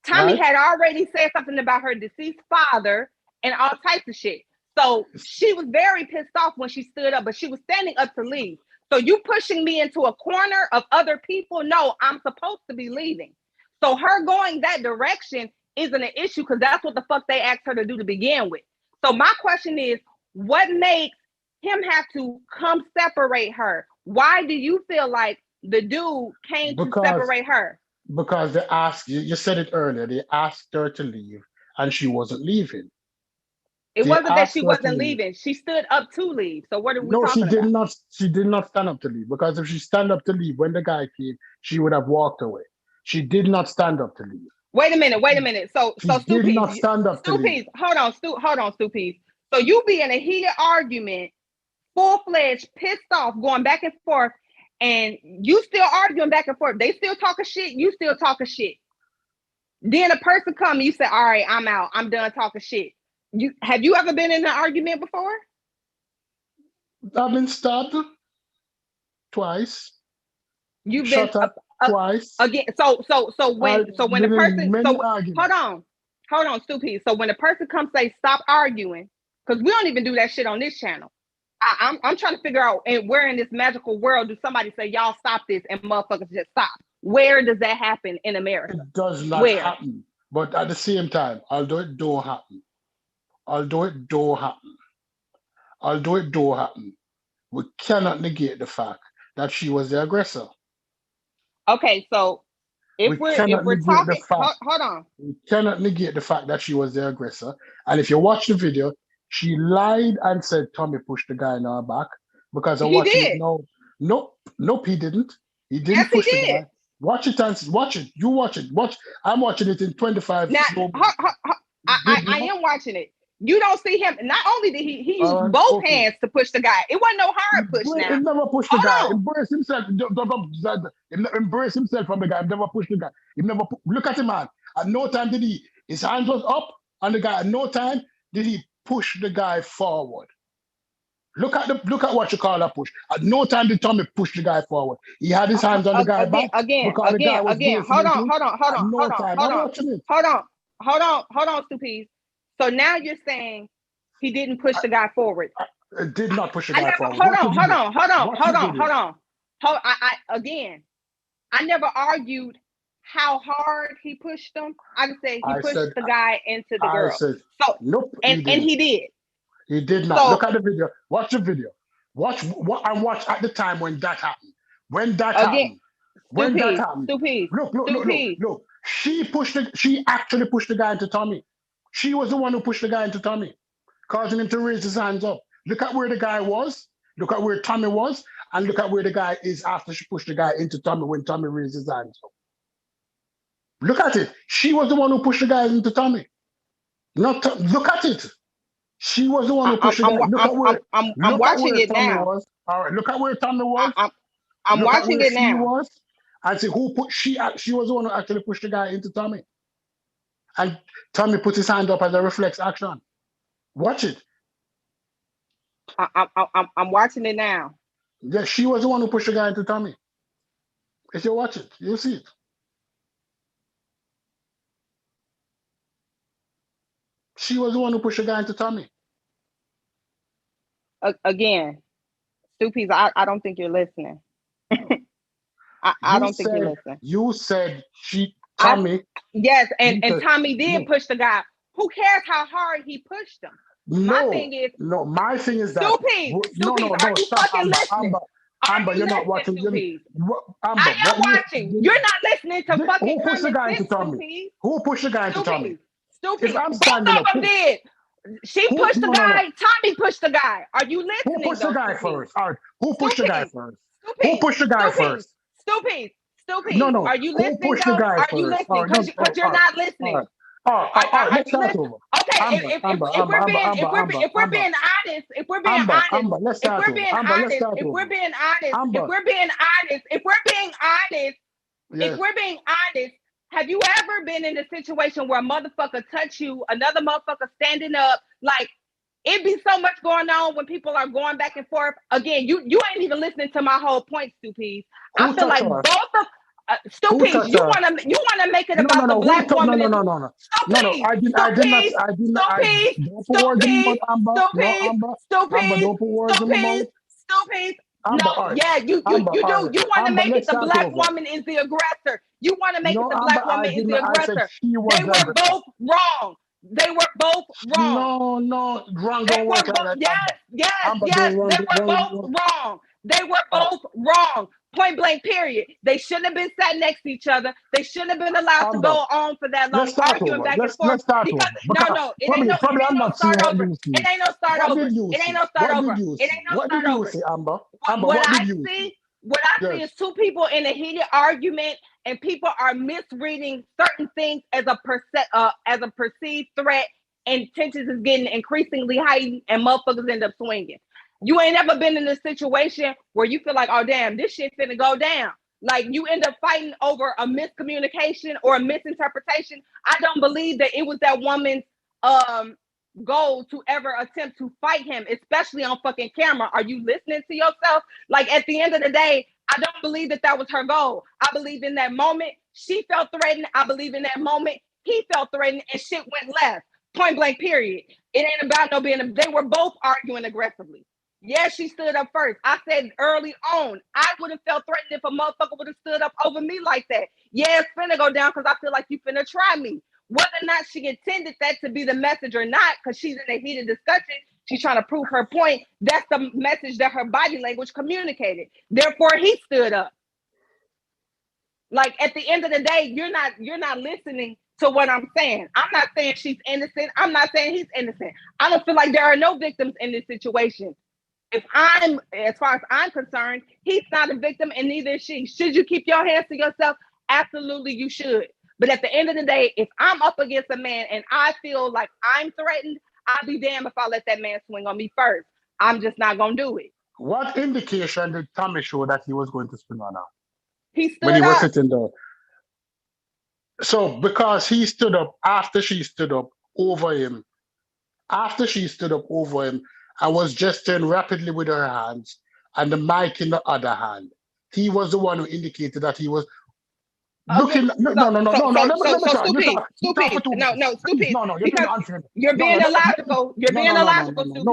Tommy had already said something about her deceased father and all types of shit. So she was very pissed off when she stood up, but she was standing up to leave. So you pushing me into a corner of other people? No, I'm supposed to be leaving. So her going that direction isn't an issue because that's what the fuck they asked her to do to begin with. So my question is, what makes him have to come separate her? Why do you feel like the dude came to separate her? Because they asked, you said it earlier, they asked her to leave and she wasn't leaving. It wasn't that she wasn't leaving. She stood up to leave. So what are we talking about? She did not stand up to leave because if she stand up to leave when the guy came, she would have walked away. She did not stand up to leave. Wait a minute. So Stupies, did not stand up to leave. Hold on, Stupies. So you be in a heated argument, full-fledged, pissed off, going back and forth, and you still arguing back and forth. They still talking shit, you still talking shit. Then a person come and you say, all right, I'm out. I'm done talking shit. Have you ever been in an argument before? I've been stabbed twice. You've been shot up twice. Again, so when the person hold on, Stupies. So when the person comes say stop arguing, because we don't even do that shit on this channel. I'm trying to figure out, and where in this magical world do somebody say y'all stop this and motherfuckers just stop? Where does that happen in America? It does not happen. But at the same time, although it do happen, we cannot negate the fact that she was the aggressor. Okay, so if we're talking, hold on. We cannot negate the fact that she was the aggressor. And if you watch the video, she lied and said Tommy pushed the guy in her back because I watched it. Nope, he didn't. He didn't push the guy. Watch it and watch it. You watch it. I'm watching it in 25. Now, I am watching it. You don't see him. Not only did he used both hands to push the guy. It wasn't no hard push. Now he never pushed the guy. Embrace himself. Embrace himself from the guy. He never pushed the guy. He never look at him, man. At no time did he. His hands was up on the guy. At no time did he push the guy forward. Look at what you call a push. At no time did Tommy push the guy forward. He had his hands on the guy back. Again. Hold on, Stupies. So now you're saying he didn't push the guy forward. Did not push the guy forward. Hold on. I never argued how hard he pushed him. I just say he pushed the guy into the girl. Nope. And he did. He did not. Look at the video. Watch the video. Watch at the time when that happened. Look. She actually pushed the guy into Tommy. She was the one who pushed the guy into Tommy, causing him to raise his hands up. Look at where the guy was. Look at where Tommy was. And look at where the guy is after she pushed the guy into Tommy when Tommy raised his hands up. Look at it. She was the one who pushed the guy into Tommy. Look at it. She was the one who pushed the guy. I'm watching it now. All right, look at where Tommy was. I'm watching it now. I say she was the one who actually pushed the guy into Tommy. And Tommy put his hand up as a reflex action. Watch it. I'm watching it now. Yeah, she was the one who pushed the guy into Tommy. If you watch it, you'll see it. She was the one who pushed the guy into Tommy. Again, Stupies, I don't think you're listening. I don't think you listen. You said I- Tommy. Yes, and You said- Tommy did no. push the guy. Who cares how hard he pushed him? No, thing is- my thing is that Stupies, no, are you stop, fucking listening? Amber, Are you're you not watching. listening, Stupies? Amber, I am watching. You're not listening to fucking who pushed the guy into common sense, Tommy? Who pushed the guy into Tommy? Stupid. If I'm Both standing of up, them did. She who- pushed the no, no, guy. Tommy pushed the guy. Are you listening? Who pushed the guy first? All right, who pushed the guy first? Stupid. Who pushed the guy first? Stupid. No. Are you Who listening? pushed the Though? guy Are you first? listening? Because you're not listening. All right, let's start over. Okay, if we're being honest, if we're being honest, let's start over. have you ever been in a situation where a motherfucker touch you, another motherfucker standing up, like it be so much going on when people are going back and forth. Again, you ain't even listening to my whole point, Stupies. I feel like both of Stupies, you wanna make it about the black woman. No. I did not. Don't put words in my mouth, Amber. No, Amber. Amber, don't put words in my mouth. Stupies. Amber, No, all right. yeah, you do. Amber, You all right. want to Amber, make it let's the start black over. woman is the aggressor. You want to make it the black Amber, woman is the I said aggressor. she was They the were aggressor. both wrong. They were both wrong. No, wrong They don't were work both, like that. yes. Amber, They don't were both wrong. They were both wrong. Point blank, period. They shouldn't have been sat next to each other. They shouldn't have been allowed to Amber, go on for that long, let's start arguing over. back and Let's forth. start Because, over. no, it Probably ain't I'm no not seeing start what over. you see. It ain't no start What over. did you It see? ain't no start What over. did you It see? ain't no What start did you over. see, Amber? Amber, What what I did you see? see, what I see is two people in a heated argument, and people are misreading certain things as a perceived threat, and tensions is getting increasingly heightened, and motherfuckers end up swinging. You ain't ever been in a situation where you feel like, oh damn, this shit finna go down. Like you end up fighting over a miscommunication or a misinterpretation. I don't believe that it was that woman's goal to ever attempt to fight him, especially on fucking camera. Are you listening to yourself? Like at the end of the day, I don't believe that was her goal. I believe in that moment she felt threatened. I believe in that moment he felt threatened, and shit went left. Point blank, period. It ain't about no being. They were both arguing aggressively. Yeah, she stood up first. I said early on, I would have felt threatened if a motherfucker would have stood up over me like that. Yeah, it's finna go down because I feel like you finna try me. Whether or not she intended that to be the message or not, because she's in a heated discussion, she's trying to prove her point. That's the message that her body language communicated. Therefore, he stood up. Like at the end of the day, you're not listening to what I'm saying. I'm not saying she's innocent. I'm not saying he's innocent. I don't feel like there are no victims in this situation. As far as I'm concerned, he's not a victim and neither is she. Should you keep your hands to yourself? Absolutely, you should. But at the end of the day, if I'm up against a man and I feel like I'm threatened, I'll be damned if I let that man swing on me first. I'm just not gonna do it. What indication did Tommy show that he was going to swing on her? He stood when he up. was sitting there. So because he stood up after she stood up over him, I was gesturing rapidly with her hands and the mic in the other hand. He was the one who indicated that he was looking. Stupid. You're being illogical. You're being illogical, Stupid.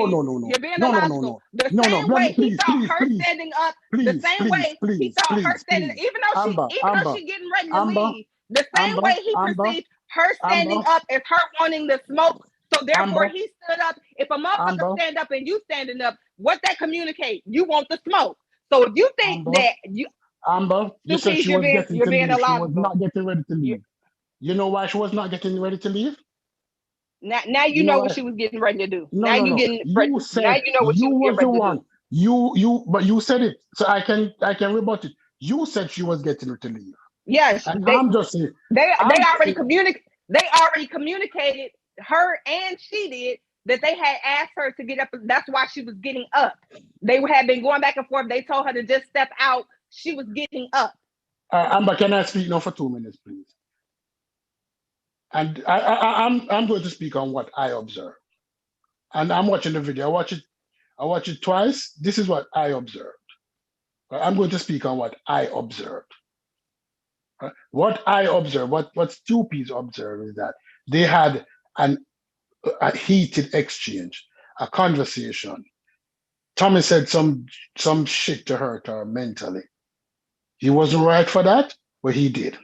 You're being illogical. The same way he thought her standing up, the same way he thought her standing, even though she's getting ready to leave, the same way he perceived her standing up as her wanting the smoke. So therefore, he stood up. If a motherfucker stand up and you standing up, what that communicate? You want the smoke. So if you think that you, Amber, you said she was getting to leave. She was illogical. not getting ready to leave. You know why she was not getting ready to leave? Now you know what she was getting ready to do. No. You said now you know what she was the one. But you said it, so I can rebut it. You said she was getting ready to leave. Yes, and I'm just saying they already communicated. Her and she did that they had asked her to get up. That's why she was getting up. They had been going back and forth. They told her to just step out. She was getting up. Amber, can I speak now for 2 minutes, please? And I'm going to speak on what I observed. And I'm watching the video. I watch it twice. This is what I observed. I'm going to speak on what I observed. What I observed, what Stupies observed is that they had a heated exchange, a conversation. Tommy said some shit to hurt her mentally. He wasn't right for that, but he did.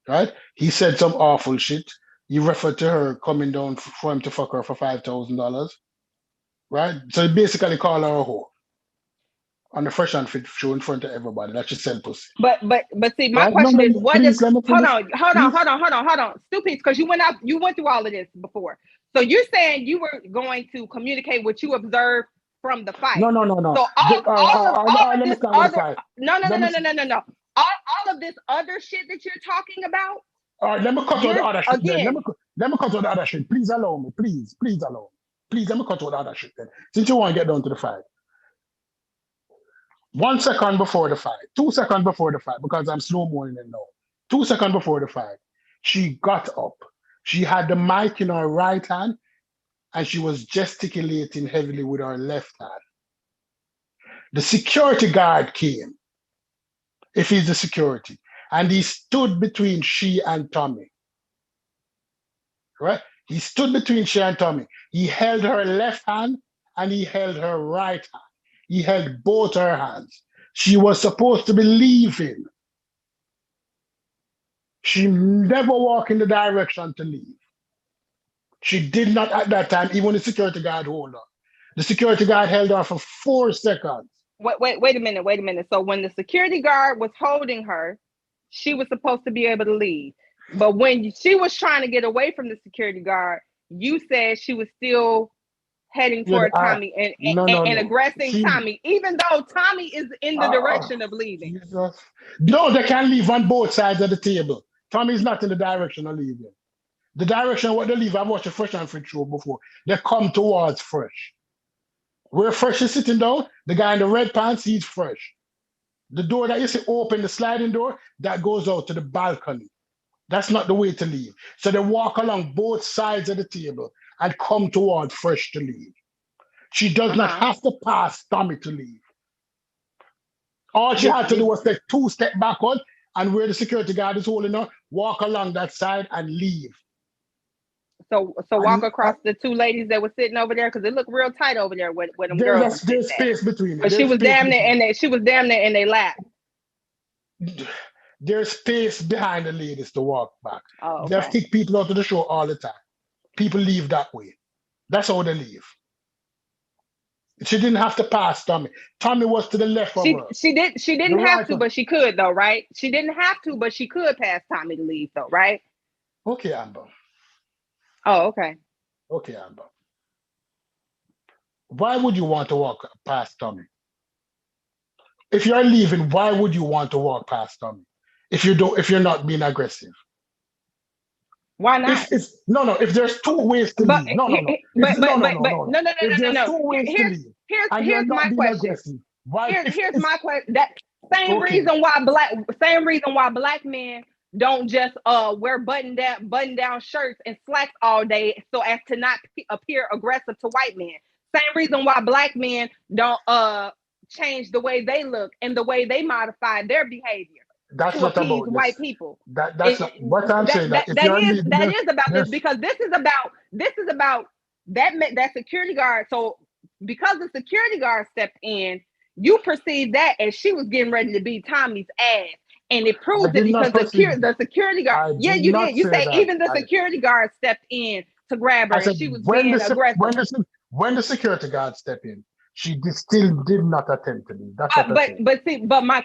Right? He said some awful shit. He referred to her coming down for him to fuck her for $5,000. Right? So he basically called her a whore on the Fresh and Fit show in front of everybody that she said pussy. But see, my Right? question No, is, what please does let me hold finish. on, stupid, because you went through all of this before. So you're saying you were going to communicate what you observed from the fight. No. So all of Let me this start with the other fight. no. All of this other shit that you're talking about. All right, let me cut out the other shit then. Again. Let me cut out the other shit. Please allow me. Please allow me. Please let me cut out the other shit then. Since you want to get down to the fight. 1 second before the fight, 2 seconds before the fight, because I'm slow moing it now. 2 seconds before the fight, she got up. She had the mic in her right hand and she was gesticulating heavily with her left hand. The security guard came, if he's the security, and he stood between she and Tommy. Right? He stood between she and Tommy. He held her left hand and he held her right hand. He held both her hands. She was supposed to be leaving. She never walked in the direction to leave. She did not at that time, even the security guard hold her. The security guard held her for 4 seconds. Wait a minute. So when the security guard was holding her, she was supposed to be able to leave. But when she was trying to get away from the security guard, you said she was still heading toward Tommy and aggressing Tommy, even though Tommy is in the direction of leaving. Jesus. No, they can't leave on both sides of the table. Tommy's not in the direction of leaving. The direction what they leave, I've watched a Fresh and Fit show before. They come towards Fresh. Where Fresh is sitting down, the guy in the red pants, he's Fresh. The door that you see open, the sliding door, that goes out to the balcony. That's not the way to leave. So they walk along both sides of the table and come toward Fresh to leave. She does not have to pass Tommy to leave. All she had to do was take 2 steps backward and where the security guard is holding her, walk along that side and leave. So walk across the 2 ladies that were sitting over there, because it looked real tight over there when them girls. There's space between them. But she was damn near in their lap. There's space behind the ladies to walk back. Oh, okay. They kick people out of the show all the time. People leave that way. That's how they leave. She didn't have to pass Tommy. Tommy was to the left of her. She didn't have to, but she could though, right? She didn't have to, but she could pass Tommy to leave though, right? Okay, Amber. Oh, okay. Okay, Amber. Why would you want to walk past Tommy? If you're leaving, why would you want to walk past Tommy? If you're not being aggressive. Why not? If there's 2 ways to leave. No. If there's 2 ways to leave. Here's my question. Here's my question. That same Okay. reason why black men don't just wear button down shirts and slacks all day so as to not appear aggressive to white men. Same reason why black men don't change the way they look and the way they modify their behavior. That's to not appease about white this. people. That's not what I'm saying. That is about this, because this is about that security guard. So because the security guard stepped in, you perceive that as she was getting ready to beat Tommy's ass. And it proves it because the security guard. Yeah, you did. You say even the security guard stepped in to grab her, and she was being aggressive. When the security guard stepped in, she still did not attempt to leave. That's what but my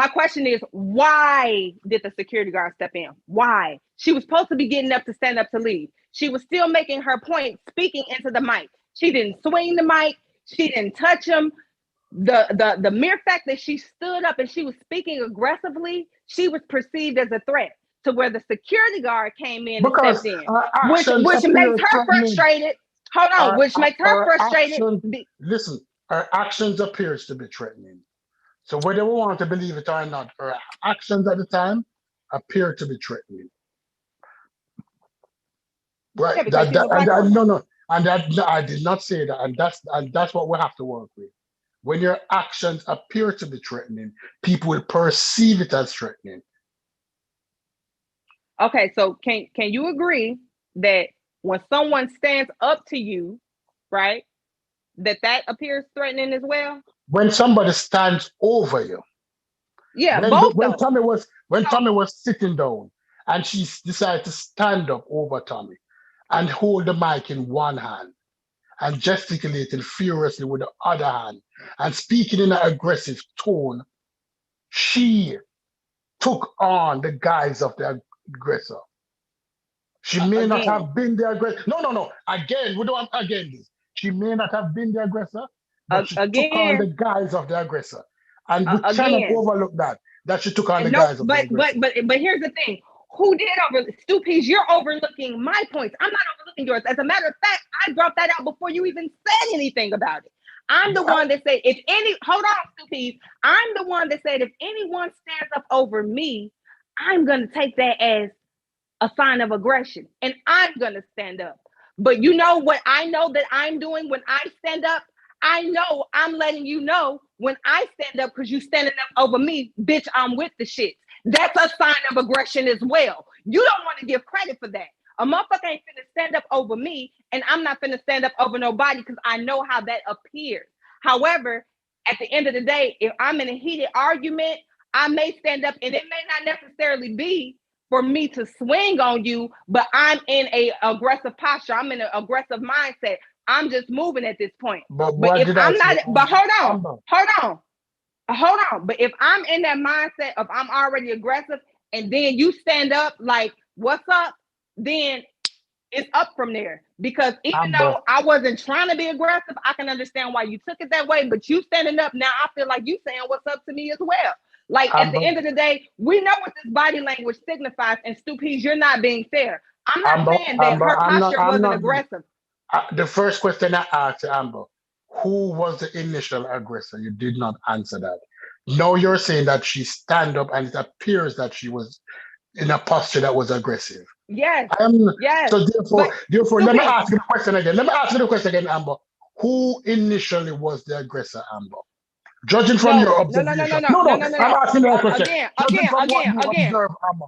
question is, why did the security guard step in? Why? She was supposed to be getting up to stand up to leave. She was still making her point, speaking into the mic. She didn't swing the mic. She didn't touch him. The mere fact that she stood up and she was speaking aggressively, she was perceived as a threat, to where the security guard came in and stepped in, which makes her frustrated. Hold on, which makes her frustrated. Listen, her actions appears to be threatening. So whether we want to believe it or not, her actions at the time appear to be threatening. Right? I did not say that, and that's what we have to work with. When your actions appear to be threatening, people will perceive it as threatening. Okay, so can you agree that when someone stands up to you, right, that appears threatening as well? When somebody stands over you. Yeah, When both when those. Tommy was sitting down, and she decided to stand up over Tommy and hold the mic in one hand and gesticulating furiously with the other hand and speaking in an aggressive tone, she took on the guise of the aggressor. She may not Again, have been the aggressor. No. Again, we don't again this. She may not have been the aggressor, but she took on the again, guise of the aggressor. And we cannot again. overlook that she took on the And no, guise of the aggressor. but here's the thing. Who did Stoopies? You're overlooking my points. I'm not overlooking yours. As a matter of fact, I brought that out before you even said anything about it. I'm the one that said, hold on, Stoopies. I'm the one that said, if anyone stands up over me, I'm gonna take that as a sign of aggression, and I'm gonna stand up. But you know what I know that I'm doing when I stand up? I know I'm letting you know when I stand up because you standing up over me, bitch, I'm with the shit. That's a sign of aggression as well. You don't want to give credit for that. A motherfucker ain't finna stand up over me, and I'm not finna stand up over nobody because I know how that appears. However, at the end of the day, if I'm in a heated argument, I may stand up, and it may not necessarily be for me to swing on you, but I'm in a aggressive posture. I'm in an aggressive mindset. I'm just moving at this point. But if did I'm I not, say? but hold on. But if I'm in that mindset of I'm already aggressive, and then you stand up like, what's up? Then it's up from there. Because even though I wasn't trying to be aggressive, I can understand why you took it that way. But you standing up now, I feel like you saying what's up to me as well. Like at the end of the day, we know what this body language signifies. And Stoopies, you're not being fair. I'm not saying that her posture wasn't aggressive. The first question I asked Amber, who was the initial aggressor? You did not answer that. Now you're saying that she stand up and it appears that she was in a posture that was aggressive. Yes. Yes. So therefore, let me ask you the question again. Amber. Who initially was the aggressor, Amber? Judging from your observation. No. I'm asking that question.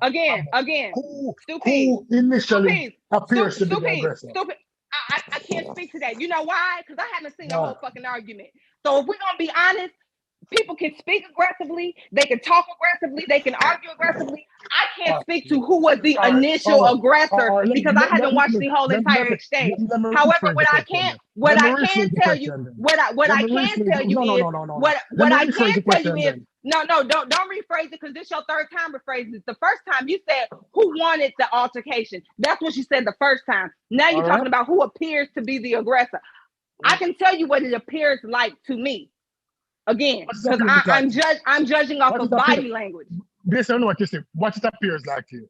Again. Who initially appears to be the aggressor? I can't speak to that. You know why? Because I haven't seen the whole fucking argument. So if we're gonna be honest, people can speak aggressively, they can talk aggressively, they can argue aggressively. I can't speak to who was the initial aggressor because I haven't watched the whole entire exchange. However, what I can tell you is no, don't rephrase it because this is your third time rephrasing it. The first time you said who wanted the altercation. That's what you said the first time. Now you're talking about who appears to be the aggressor. I can tell you what it appears like to me. Again, because I'm judging off of body language. Based on what you say, what it appears like to you?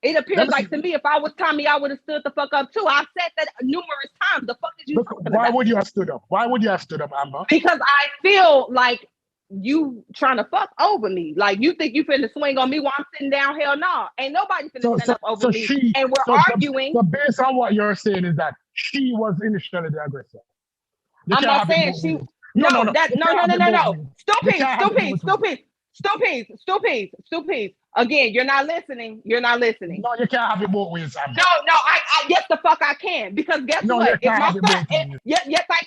It appears like to me, if I was Tommy, I would have stood the fuck up too. I've said that numerous times. The fuck did you talking about? Why would you have stood up? Amber? Because I feel like you trying to fuck over me. Like you think you finna swing on me while I'm sitting down? Hell no. Ain't nobody finna stand up over me. And we're arguing. So based on what you're saying is that she was initially the aggressor. I'm not saying she. No. Stupid. Again, you're not listening. No, you can't have it both ways. No, I yes the fuck I can. Because guess what? If my son, yes I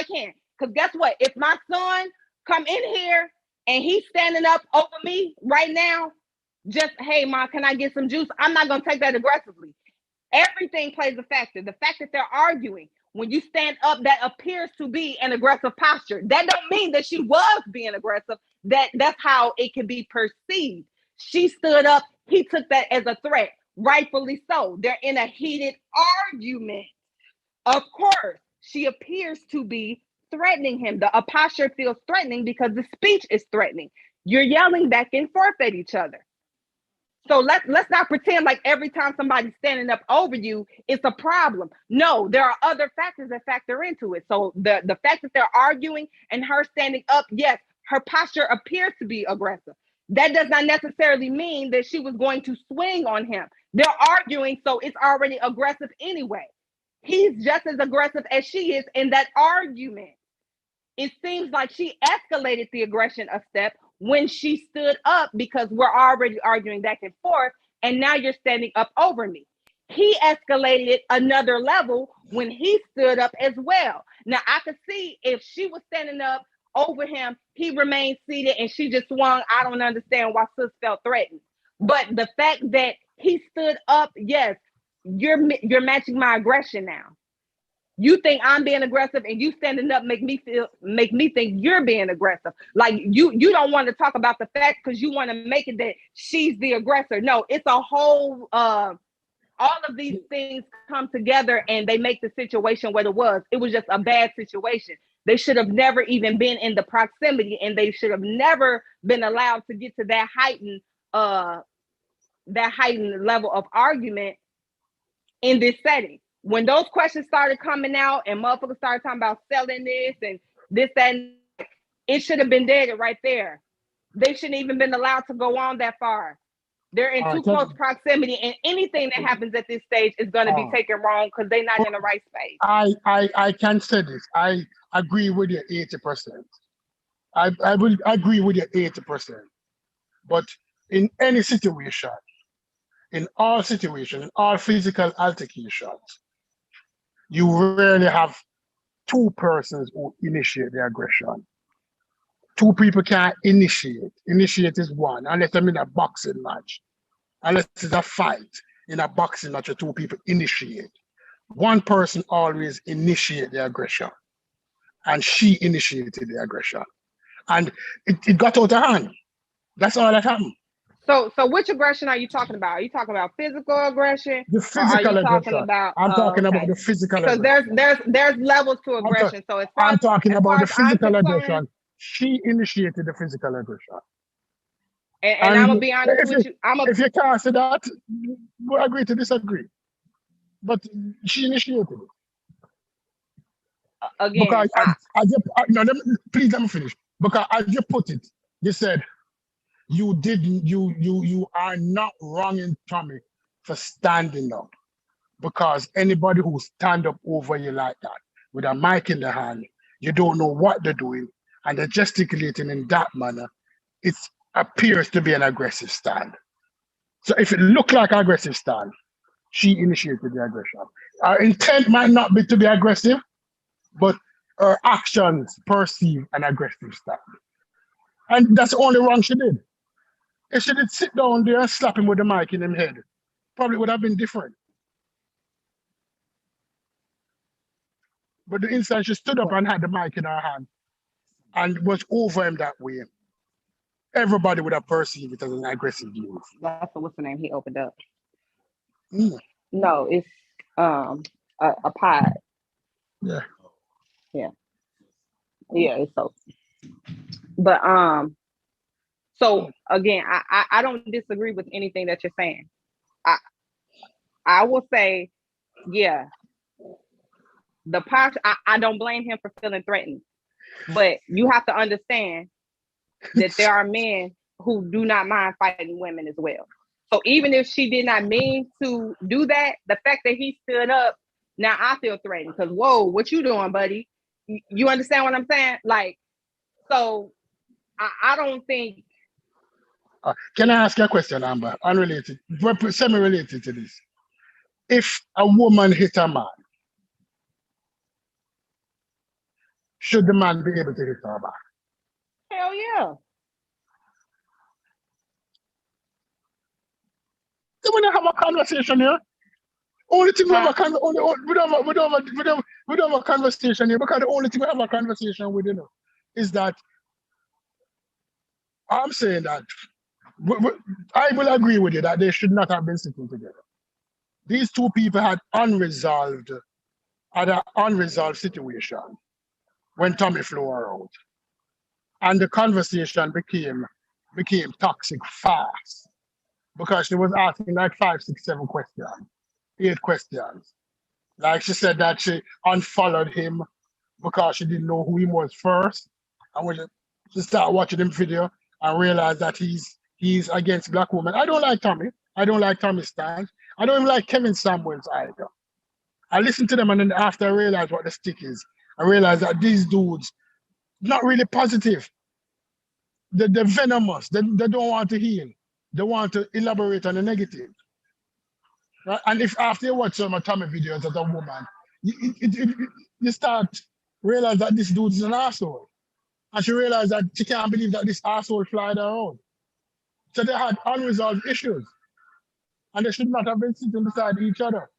can. Because guess what? If my son come in here and he's standing up over me right now, just, hey, Ma, can I get some juice? I'm not going to take that aggressively. Everything plays a factor. The fact that they're arguing, when you stand up, that appears to be an aggressive posture. That don't mean that she was being aggressive. That's how it can be perceived. She stood up. He took that as a threat. Rightfully so. They're in a heated argument. Of course, she appears to be threatening him. A posture feels threatening because the speech is threatening. You're yelling back and forth at each other. So let's not pretend like every time somebody's standing up over you, it's a problem. No, there are other factors that factor into it. So the fact that they're arguing and her standing up, yes, her posture appears to be aggressive. That does not necessarily mean that she was going to swing on him. They're arguing, so it's already aggressive anyway. He's just as aggressive as she is in that argument. It seems like she escalated the aggression a step when she stood up because we're already arguing back and forth, and now you're standing up over me. He escalated it another level when he stood up as well. Now, I could see if she was standing up over him. He remained seated and she just swung. I don't understand why sis felt threatened. But the fact that he stood up, yes, you're matching my aggression now. You think I'm being aggressive, and you standing up make me think you're being aggressive. Like you don't want to talk about the fact because you want to make it that she's the aggressor. No, it's a whole all of these things come together and they make the situation what it was. It was just a bad situation. They should have never even been in the proximity, and they should have never been allowed to get to that heightened level of argument in this setting. When those questions started coming out and motherfuckers started talking about selling this and this, and it should have been dead right there. They shouldn't even been allowed to go on that far. They're in too close proximity, and anything that happens at this stage is going to be taken wrong because they're not in the right space. I can say this. I agree with you 80%. I will agree with you 80%. But in any situation, in all situations, in all physical altercations, you rarely have two persons who initiate the aggression. Two people can't initiate. Initiate is one, unless I'm in a boxing match. Unless it's a fight in a boxing match where two people initiate. One person always initiate the aggression. And she initiated the aggression. And it got out of hand. That's all that happened. So which aggression are you talking about? Are you talking about physical aggression? The physical aggression. I'm talking about the physical aggression. So there's levels to aggression. So I'm talking about the physical aggression. She initiated the physical aggression. And I'm gonna be honest with you. If you can't say that, we agree to disagree. But she initiated it. Again, because please let me finish. Because as you put it, you said you are not wronging Tommy for standing up, because anybody who stand up over you like that with a mic in the hand, you don't know what they're doing, and they're gesticulating in that manner. It appears to be an aggressive stand. So if it looked like an aggressive stand, she initiated the aggression. Her intent might not be to be aggressive, but her actions perceive an aggressive stand. And that's the only wrong she did. If she did sit down there and slap him with the mic in his head, probably would have been different. But the instant she stood up and had the mic in her hand and was over him that way, everybody would have perceived it as an aggressive move. That's what's the name he opened up. No, it's a pod. Yeah. Yeah, it's so. But so again, I don't disagree with anything that you're saying. I will say, yeah, the posture, I don't blame him for feeling threatened, but you have to understand that there are men who do not mind fighting women as well. So even if she did not mean to do that, the fact that he stood up, now I feel threatened because, whoa, what you doing, buddy? You understand what I'm saying? Like, so I don't think. Can I ask you a question, Amber? Unrelated, semi-related to this. If a woman hit a man, should the man be able to hit her back? Hell yeah. We don't have a conversation here. Only thing we have a conversation here, because the only thing we have a conversation with, is that I'm saying that I will agree with you that they should not have been sitting together. These two people had an unresolved situation when Tommy flew her out. And the conversation became toxic fast, because she was asking like 5, 6, 7 questions, 8 questions. Like she said that she unfollowed him because she didn't know who he was first. And when she started watching him video and realized that he's against black women. I don't like Tommy. I don't like Tommy's stance. I don't even like Kevin Samuels either. I listened to them, and then after I realized what the stick is, I realized that these dudes not really positive. They're venomous. They don't want to heal. They want to elaborate on the negative. Right? And if after you watch some of Tommy videos as a woman, you start realize that this dude is an asshole. And she realized that she can't believe that this asshole flied her out. So they had unresolved issues. And they should not have been sitting beside each other.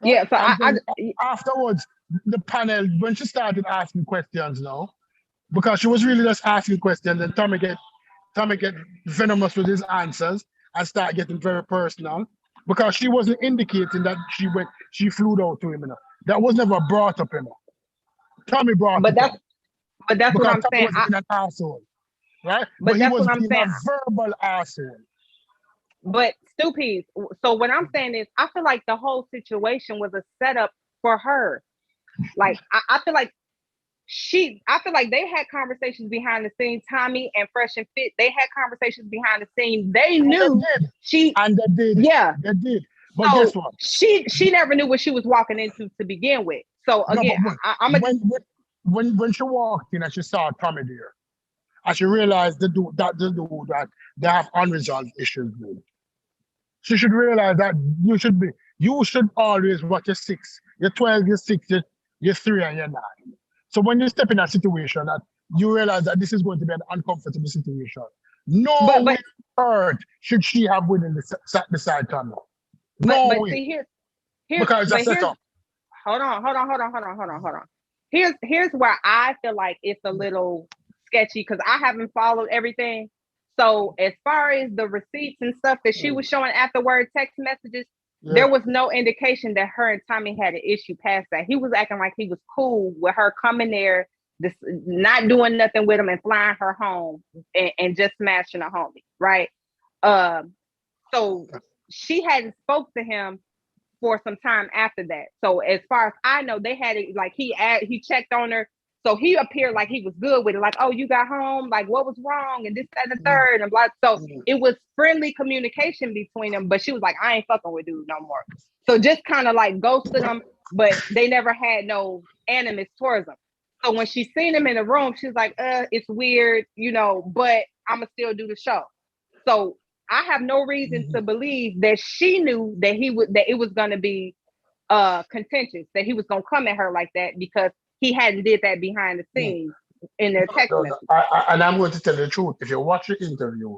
Right? Yeah, so And I then afterwards, the panel, when she started asking questions now, because she was really just asking questions, and Tommy get venomous with his answers and start getting very personal because she wasn't indicating that she flew out to him. That was never brought up. Tommy brought but it up that's what because I'm Tommy saying. was being an asshole, right? But He that's was what I'm being saying. a verbal asshole. But stupid. So what I'm saying is, I feel like the whole situation was a setup for her. Like I feel like they had conversations behind the scenes. Tommy and Fresh and Fit, they had conversations behind the scenes. They knew she. And they did. Yeah. They did. But So guess what? she never knew what she was walking into to begin with. So No, again, but I'm when she walked in and she saw Tommy there, and she realized the dude that they have unresolved issues with. She should realize that you should always watch your 6, you're 12, you're 6, you're 3, and you're 9. So when you step in a situation that you realize that this is going to be an uncomfortable situation, no way on earth should she have sat beside Tommy. No but way. see here's Because that's set up. Hold on. Here's where I feel like it's a little sketchy because I haven't followed everything. So as far as the receipts and stuff that she was showing afterward, text messages, there was no indication that her and Tommy had an issue past that. He was acting like he was cool with her coming there, not doing nothing with him and flying her home and just smashing a homie, right? So she hadn't spoke to him for some time after that. So as far as I know, they had it like he checked on her. So he appeared like he was good with it. Like, oh, you got home? Like, what was wrong? And this, that, and the third. And blah. So it was friendly communication between them. But she was like, I ain't fucking with dude no more. So just kind of like ghosted him. But they never had no animus towards him. So when she seen him in the room, she's like, it's weird, but I'ma still do the show. So I have no reason to believe that she knew that it was gonna be contentious, that he was gonna come at her like that because he hadn't did that behind the scenes in their text message. And I'm going to tell you the truth. If you watch the interview,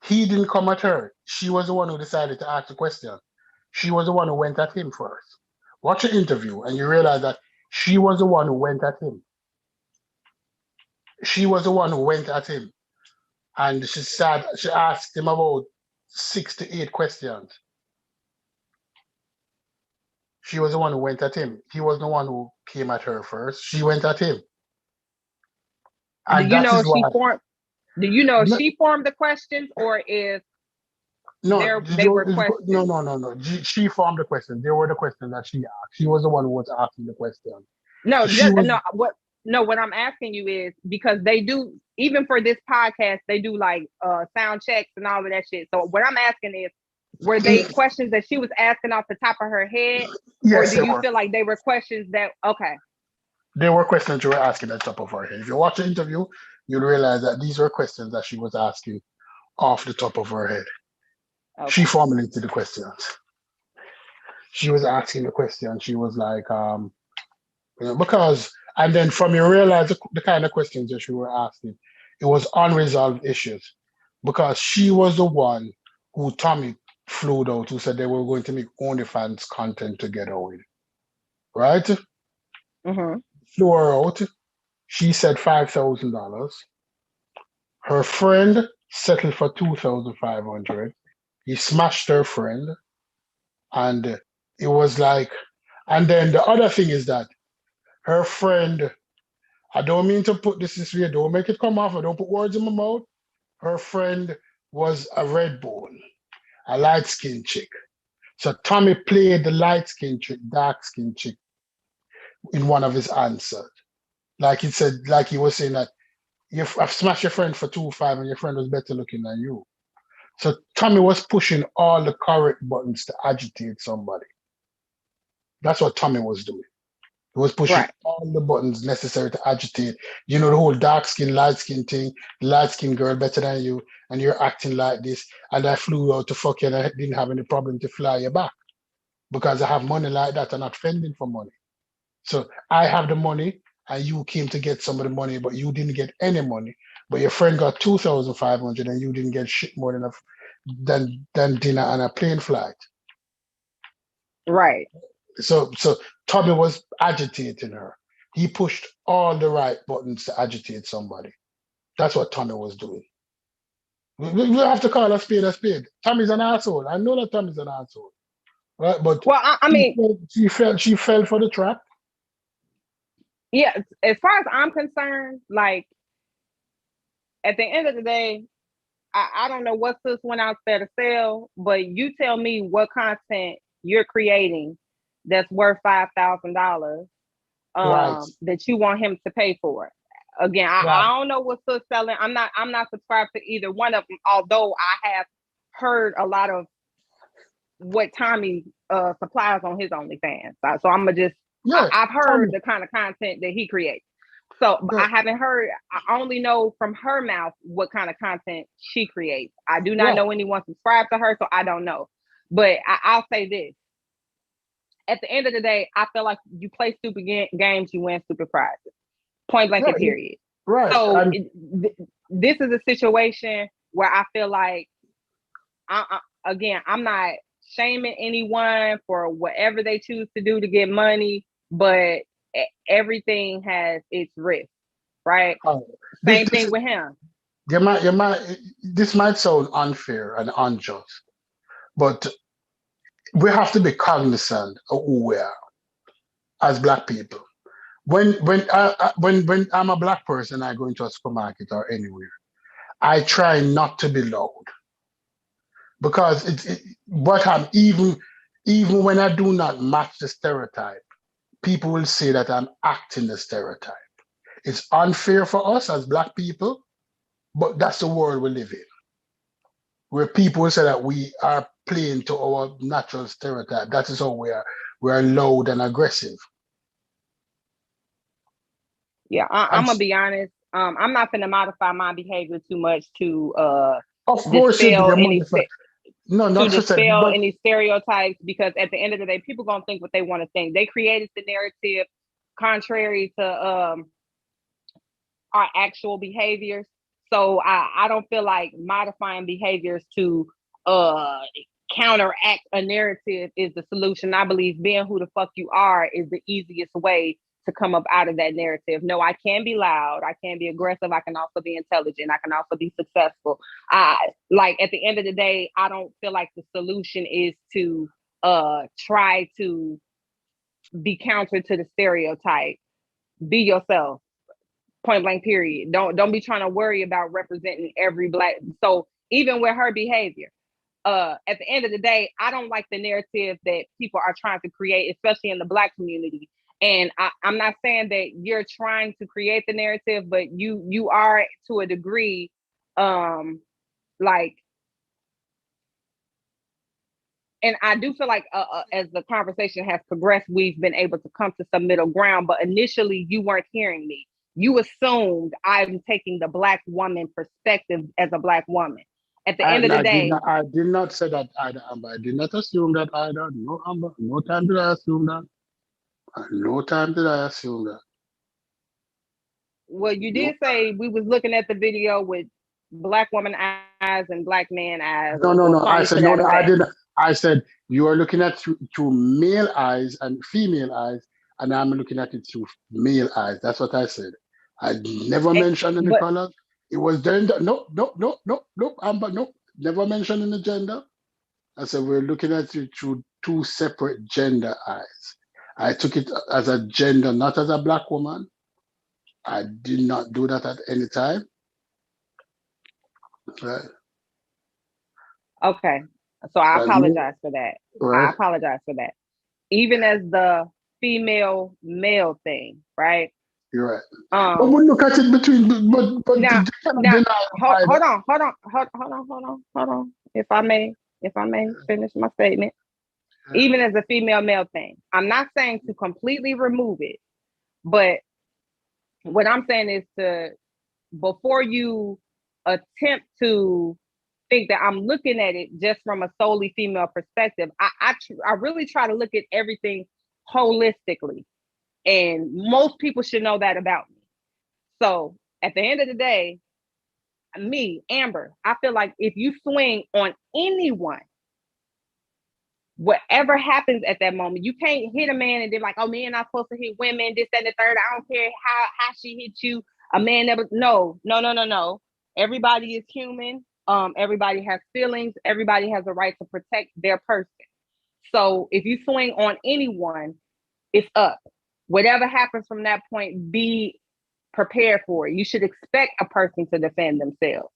he didn't come at her. She was the one who decided to ask the question. She was the one who went at him first. Watch the interview and you realize that she was the one who went at him. She was the one who went at him. And she asked him about 6 to 8 questions. She was the one who went at him. He was the one who came at her first. She went at him. And do you know if she formed the questions or if they were questions? No. She formed the questions. They were the questions that she asked. She was the one who was asking the question. What I'm asking you is because they do, even for this podcast, they do like sound checks and all of that shit. So what I'm asking is, were they questions that she was asking off the top of her head? Yes, or do you feel like they were questions that, okay. They were questions you were asking at the top of her head. If you watch the interview, you'll realize that these were questions that she was asking off the top of her head. Okay. She formulated the questions. She was asking the question. She was like, because, and then from you realize the kind of questions that she were asking, it was unresolved issues because she was the one who Tommy flew out, who said they were going to make OnlyFans content together with, right? Mm-hmm. Flew her out. She said $5,000. Her friend settled for $2,500. He smashed her friend, and it was like. And then the other thing is that her friend. I don't mean to put this way. Don't make it come off. I don't put words in my mouth. Her friend was a red bone, a light-skinned chick. So Tommy played the light-skinned chick, dark-skinned chick in one of his answers. Like he said, like he was saying that I've smashed your friend for 2.5 and your friend was better looking than you. So Tommy was pushing all the correct buttons to agitate somebody. That's what Tommy was doing. He was pushing all the buttons necessary to agitate. You know, the whole dark skin, light skin thing, light skin girl better than you, and you're acting like this. And I flew out to fuck you and I didn't have any problem to fly you back because I have money like that. I'm not fending for money. So I have the money and you came to get some of the money, but you didn't get any money, but your friend got 2,500 and you didn't get shit more than dinner and a plane flight. Right. So Tommy was agitating her. He pushed all the right buttons to agitate somebody. That's what Tommy was doing. We have to call a spade a spade. Tommy's an asshole. I know that Tommy's an asshole. Right? But Well, I mean, she fell for the trap. yeah, as far as I'm concerned, like at the end of the day, I don't know what sis went out there to sell, but you tell me what content you're creating that's worth $5,000 Right. that you want him to pay for. Again, Right. I don't know what sis selling. I'm not subscribed to either one of them, although I have heard a lot of what Tommy supplies on his OnlyFans. So I'm gonna just Yeah. I've heard Tommy. the kind of content that he creates. So but Yeah. I haven't heard, I only know from her mouth what kind of content she creates. I do not Yeah. know anyone subscribed to her, so I don't know. But I'll say this. At the end of the day, I feel like you play stupid games, you win stupid prizes. Point blank and Yeah. period. Right. So And this is a situation where I feel like, again, I'm not shaming anyone for whatever they choose to do to get money, but everything has its risk, right? Same thing with him. this might sound unfair and unjust, but we have to be cognizant of who we are as Black people. When I'm a Black person, I go into a supermarket or anywhere, I try not to be loud, because what I'm even when I do not match the stereotype, people will say that I'm acting the stereotype. It's unfair for us as Black people, but that's the world we live in, where people say that we are playing to our natural stereotype. That is how we are. We are loud and aggressive. Yeah, I'm gonna be honest. I'm not gonna modify my behavior too much to Of course, dispel any any stereotypes, because at the end of the day, people gonna think what they want to think. They created the narrative contrary to our actual behaviors. So I don't feel like modifying behaviors to counteract a narrative is the solution. I believe being who the fuck you are is the easiest way to come up out of that narrative. No, I can be loud, I can be aggressive, I can also be intelligent, I can also be successful. Like at the end of the day, I don't feel like the solution is to try to be counter to the stereotype. Be yourself. Point blank period. Don't be trying to worry about representing every Black. So even with her behavior, at the end of the day, I don't like the narrative that people are trying to create, especially in the Black community. And I'm not saying that you're trying to create the narrative, but you are to a degree, like, and I do feel like as the conversation has progressed, we've been able to come to some middle ground. But initially, you weren't hearing me. You assumed I'm taking the Black woman perspective as a Black woman. At the end of the day, I did not say that either, Amber. I did not assume that either. No, Amber. No time did I assume that. No time did I assume that. Well, you did say we was looking at the video with Black woman eyes and Black man eyes. No. I said no. I didn't. I said you are looking at through male eyes and female eyes, and I'm looking at it through male eyes. That's what I said. I never mentioned any color. It was gender. No, Amber, no. Never mentioned any gender. I said we're looking at it through two separate gender eyes. I took it as a gender, not as a Black woman. I did not do that at any time. Right. Okay. So I apologize for that. Right. I apologize for that. Even as the female male thing, right? You're right. But we look at it between, but now, hold on. If I may finish my statement. Even as a female male thing, I'm not saying to completely remove it, but what I'm saying is to, before you attempt to think that I'm looking at it just from a solely female perspective, I really try to look at everything holistically. And most people should know that about me. So at the end of the day, me, Amber, I feel like if you swing on anyone, whatever happens at that moment, you can't hit a man and they're like, oh, men not supposed to hit women, this, that, and the third. I don't care how she hit you. A man never, no. Everybody is human. Everybody has feelings. Everybody has a right to protect their person. So if you swing on anyone, it's up. Whatever happens from that point, be prepared for it. You should expect a person to defend themselves.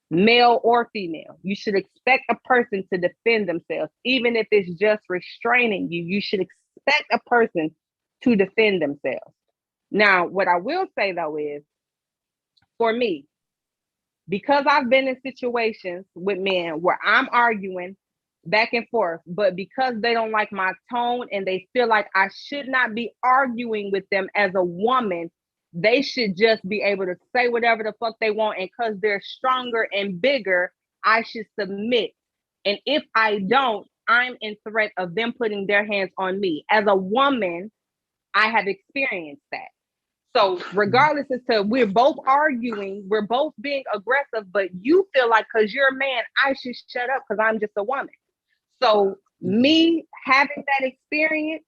Male or female, you should expect a person to defend themselves. Even if it's just restraining you, you should expect a person to defend themselves. Now, what I will say though is, for me, because I've been in situations with men where I'm arguing back and forth, but because they don't like my tone and they feel like I should not be arguing with them as a woman, they should just be able to say whatever the fuck they want. And because they're stronger and bigger, I should submit. And if I don't, I'm in threat of them putting their hands on me. As a woman, I have experienced that. So regardless as to we're both arguing, we're both being aggressive, but you feel like because you're a man, I should shut up because I'm just a woman. So me having that experience,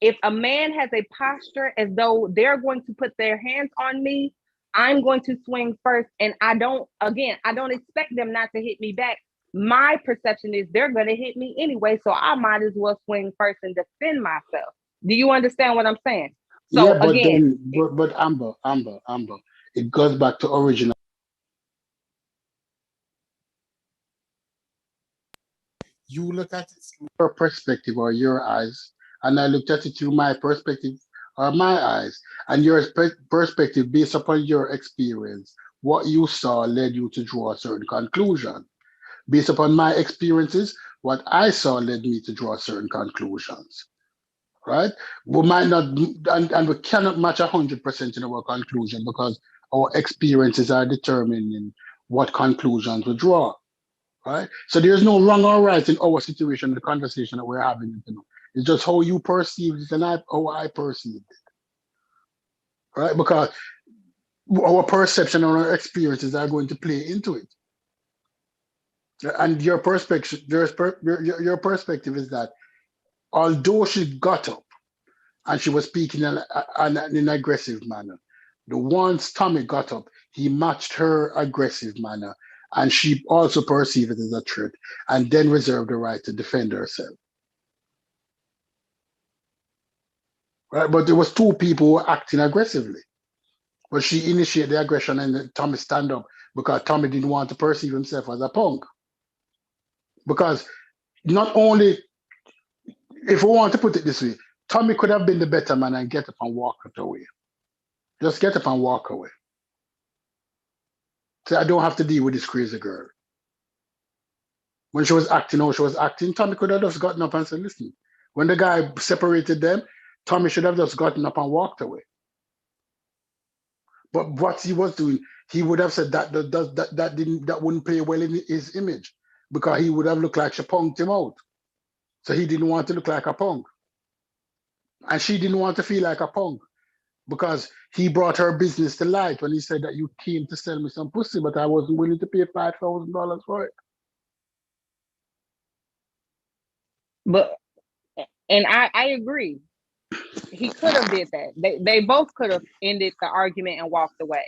if a man has a posture as though they're going to put their hands on me, I'm going to swing first. And I don't expect them not to hit me back. My perception is they're going to hit me anyway. So I might as well swing first and defend myself. Do you understand what I'm saying? So yeah, but again, but Amber, it goes back to original. You look at it through your perspective or your eyes, and I looked at it through my perspective or my eyes, and your perspective based upon your experience. What you saw led you to draw a certain conclusion. Based upon my experiences, what I saw led me to draw certain conclusions. Right? We might not, and we cannot match 100% in our conclusion because our experiences are determining what conclusions we draw. Right? So there's no wrong or right in our situation, the conversation that we're having. It's just how you perceive it and how I perceive it. Right? Because our perception and our experiences are going to play into it. And your perspective, your perspective is that although she got up and she was speaking in an aggressive manner, the once Tommy got up, he matched her aggressive manner, and she also perceived it as a threat, and then reserved the right to defend herself. Right? But there was two people who were acting aggressively. But she initiated the aggression and then Tommy stand up because Tommy didn't want to perceive himself as a punk. Because not only, if we want to put it this way, Tommy could have been the better man and get up and walk away. Just get up and walk away. So I don't have to deal with this crazy girl. When she was acting how she was acting, Tommy could have just gotten up and said, listen, when the guy separated them, Tommy should have just gotten up and walked away. But what he was doing, he would have said that wouldn't play well in his image because he would have looked like she punked him out. So he didn't want to look like a punk. And she didn't want to feel like a punk because he brought her business to light when he said that you came to sell me some pussy, but I wasn't willing to pay $5,000 for it. but, and I agree. He could have did that. They both could have ended the argument and walked away.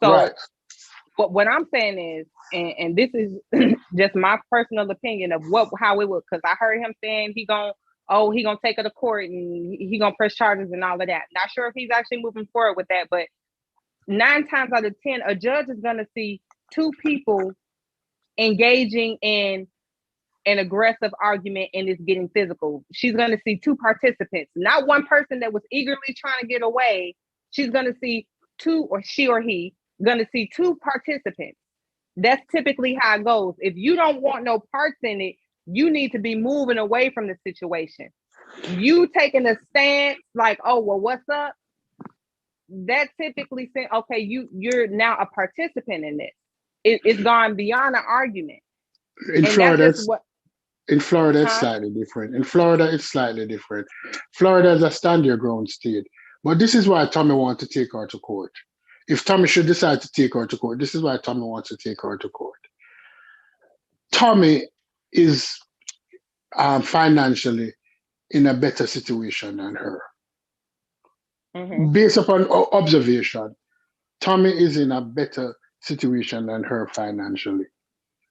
So Right. what I'm saying is, and this is just my personal opinion of how it would, because I heard him saying he gonna take her to court and he gonna press charges and all of that. Not sure if he's actually moving forward with that, but 9 times out of 10, a judge is gonna see two people engaging in an aggressive argument and it's getting physical. She's going to see two participants, not one person that was eagerly trying to get away. She's going to see two, or she or he going to see two participants. That's typically how it goes. If you don't want no parts in it, you need to be moving away from the situation. You taking a stance like, oh, well, what's up? That typically says, okay, you're now a participant in this. It's gone beyond an argument. In And Florida, that's just what. In Florida, it's Huh? slightly different. In Florida, it's slightly different. Florida is a stand your ground state. But this is why Tommy wants to take her to court. If Tommy should decide to take her to court, this is why Tommy wants to take her to court. Tommy is financially in a better situation than her. Mhm. Based upon observation, Tommy is in a better situation than her financially,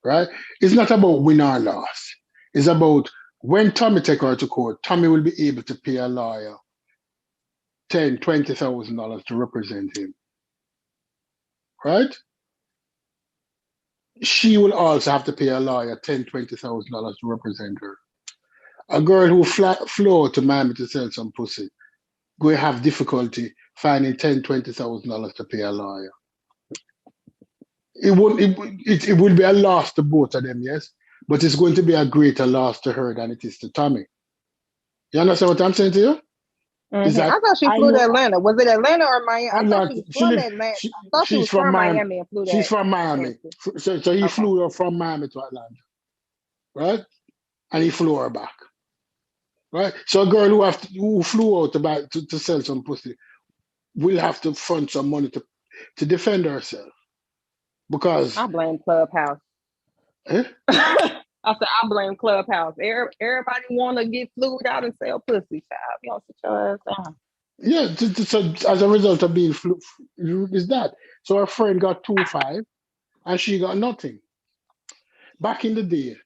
right? It's not about win or loss. It's about when Tommy take her to court, Tommy will be able to pay a lawyer $10,000-$20,000 to represent him, right? She will also have to pay a lawyer $10,000-$20,000 to represent her. A girl who flew to Miami to sell some pussy going to have difficulty finding $10,000-$20,000 to pay a lawyer. It will be a loss to both of them, yes, but it's going to be a greater loss to her than it is to Tommy. You understand what I'm saying to you? Is I that thought she I flew to know Atlanta. Was it Atlanta or Miami? I I'm thought not. she was She from live. Atlanta. She, I thought she she's was from from Miami. Miami and flew She's to from Miami. Atlanta. So he Okay. flew her from Miami to Atlanta, right? And he flew her back, right? So a girl who flew out to sell some pussy will have to fund some money to defend herself because I blame Clubhouse. eh? I said I blame Clubhouse. Everybody want to get flued out and sell pussy. Child, you don't sit your ass down. Yeah. So as a result of being is that so her friend got 2.5 and she got nothing. Back in the day.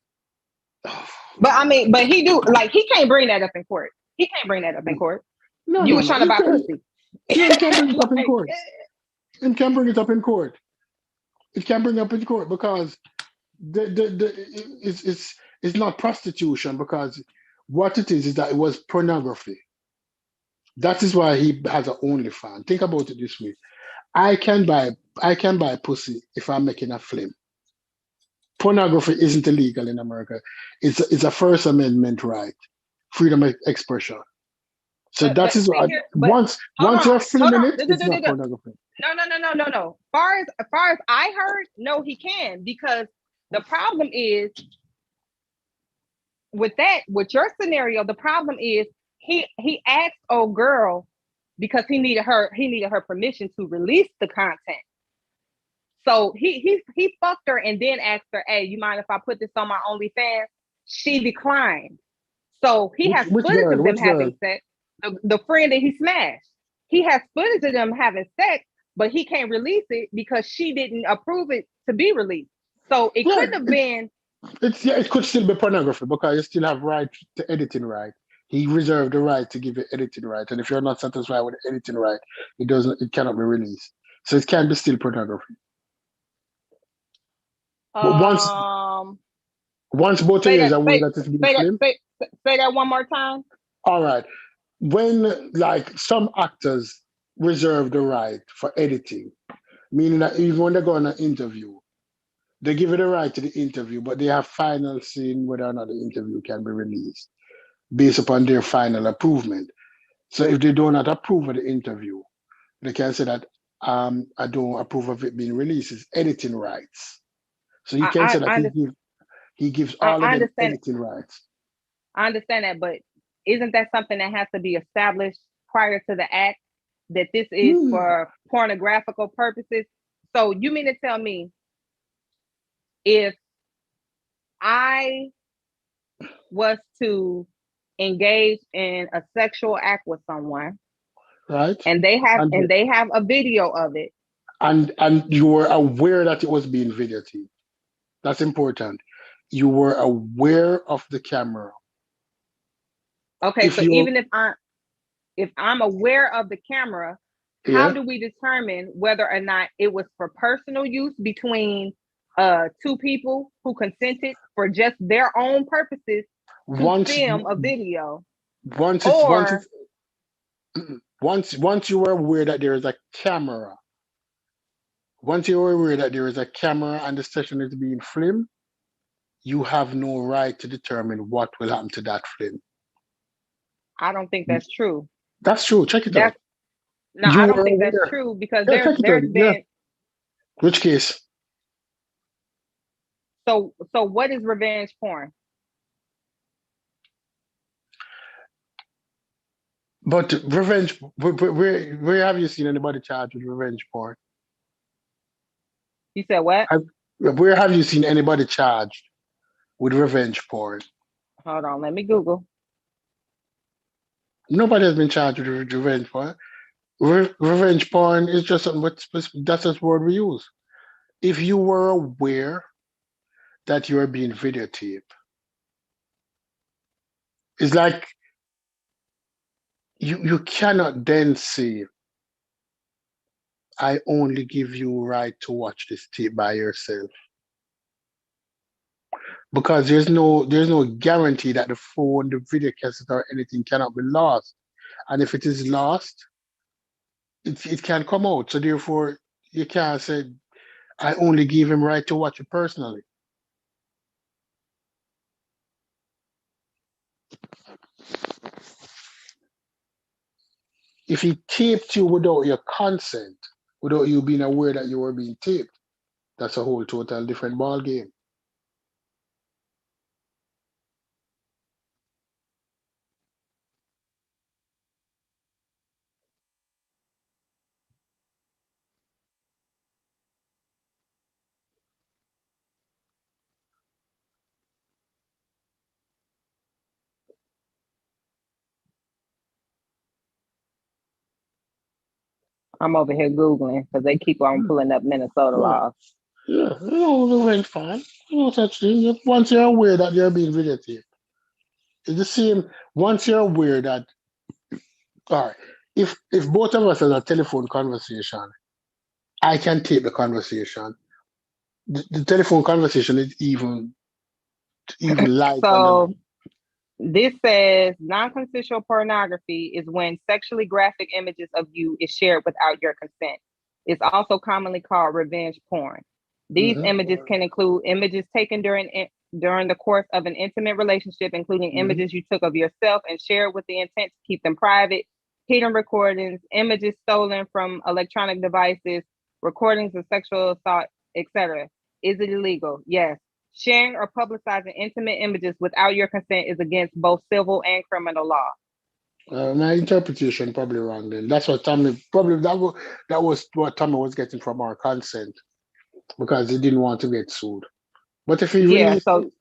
But I mean, but he can't bring that up in court. He can't bring that up in court. No, You no, was no. trying to buy pussy. Yeah, he can't bring it up in Like, court. It can bring it up in court. It can bring it up in court because it's not prostitution because what it is that it was pornography. That is why he has an OnlyFans. Think about it this way: I can buy pussy if I'm making a film. Pornography isn't illegal in America. It's a First Amendment right, freedom of expression. So but that is see why here, but once you're filming it, it's not No, pornography. no. As far as I heard, no, he can because the problem is with your scenario. The problem is he asked old girl because he needed her permission to release the content. So he fucked her and then asked her, "Hey, you mind if I put this on my OnlyFans?" She declined. So he has Which footage girl? of them Which girl? having sex. The friend that he smashed, he has footage of them having sex, but he can't release it because she didn't approve it to be released. So it Yeah, couldn't have been. it could still be pornography because you still have right to editing right. He reserved the right to give you editing right, and if you're not satisfied with the editing right, it cannot be released. So it can be still pornography. But once both of Say you that. are aware that it's being filmed, Say that one more time. all right. When like some actors reserve the right for editing, meaning that even when they go on an interview, they give it a right to the interview, but they have final say whether or not the interview can be released based upon their final approval. So if they do not approve of the interview, they can say that I don't approve of it being released. It's editing rights. So you can say that he gives all of them editing rights. I understand that, but isn't that something that has to be established prior to the act that this is for pornographical purposes? So you mean to tell me if I was to engage in a sexual act with someone, right, and they have a video of it, and you were aware that it was being videotaped? That's important. You were aware of the camera. Okay, so even if I'm aware of the camera, how do we determine whether or not it was for personal use between two people who consented for just their own purposes to film a video? Once you were aware that there is a camera, once you were aware that there is a camera and the session is being filmed, you have no right to determine what will happen to that film. I don't think that's true. That's true. Check it out. No, I don't think that's true because there's been. Yeah. Which case? So what is revenge porn? But revenge, where have you seen anybody charged with revenge porn? You said what? Where have you seen anybody charged with revenge porn? Hold on, let me Google. Nobody has been charged with revenge porn. Revenge porn is just something. That's just word we use. If you were aware that you are being videotaped, it's like you cannot then say, I only give you right to watch this tape by yourself. Because there's no guarantee that the phone, the video cassette or anything cannot be lost. And if it is lost, it can come out. So therefore you can't say I only give him right to watch it personally. If he taped you without your consent, without you being aware that you were being taped, that's a whole total different ball game. I'm over here Googling because they keep on pulling up Minnesota laws. Yeah, revenge fine. No such thing. Once you're aware that you're being videotaped, it's the same. Once you're aware that, all right, if both of us has a telephone conversation, I can tape the conversation. The telephone conversation is even live. So this says non-consensual pornography is when sexually graphic images of you is shared without your consent. It's also commonly called revenge porn. These images can include images taken during the course of an intimate relationship, including images you took of yourself and shared with the intent to keep them private, hidden recordings, images stolen from electronic devices, recordings of sexual assault, etc. Is it illegal? Yes. Sharing or publicizing intimate images without your consent is against both civil and criminal law. My interpretation probably wrong then. That's what Tommy probably that was what Tommy was getting from our consent because he didn't want to get sued. But if he released it,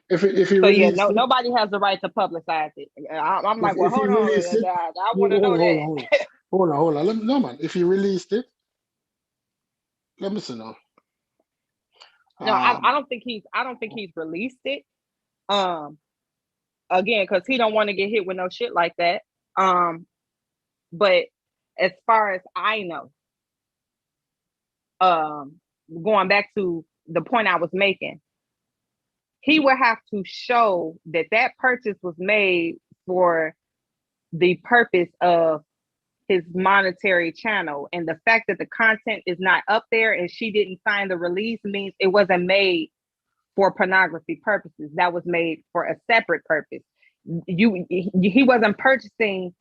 if he released it, nobody has the right to publicize it. I'm like, well, hold on, I want to know that. Hold on. No man, if he released it, let me see now. No, I don't think he's released it. Again, because he don't want to get hit with no shit like that. But as far as I know, going back to the point I was making, he would have to show that purchase was made for the purpose of his monetary channel. And the fact that the content is not up there and she didn't sign the release means it wasn't made for pornography purposes. That was made for a separate purpose. He wasn't purchasing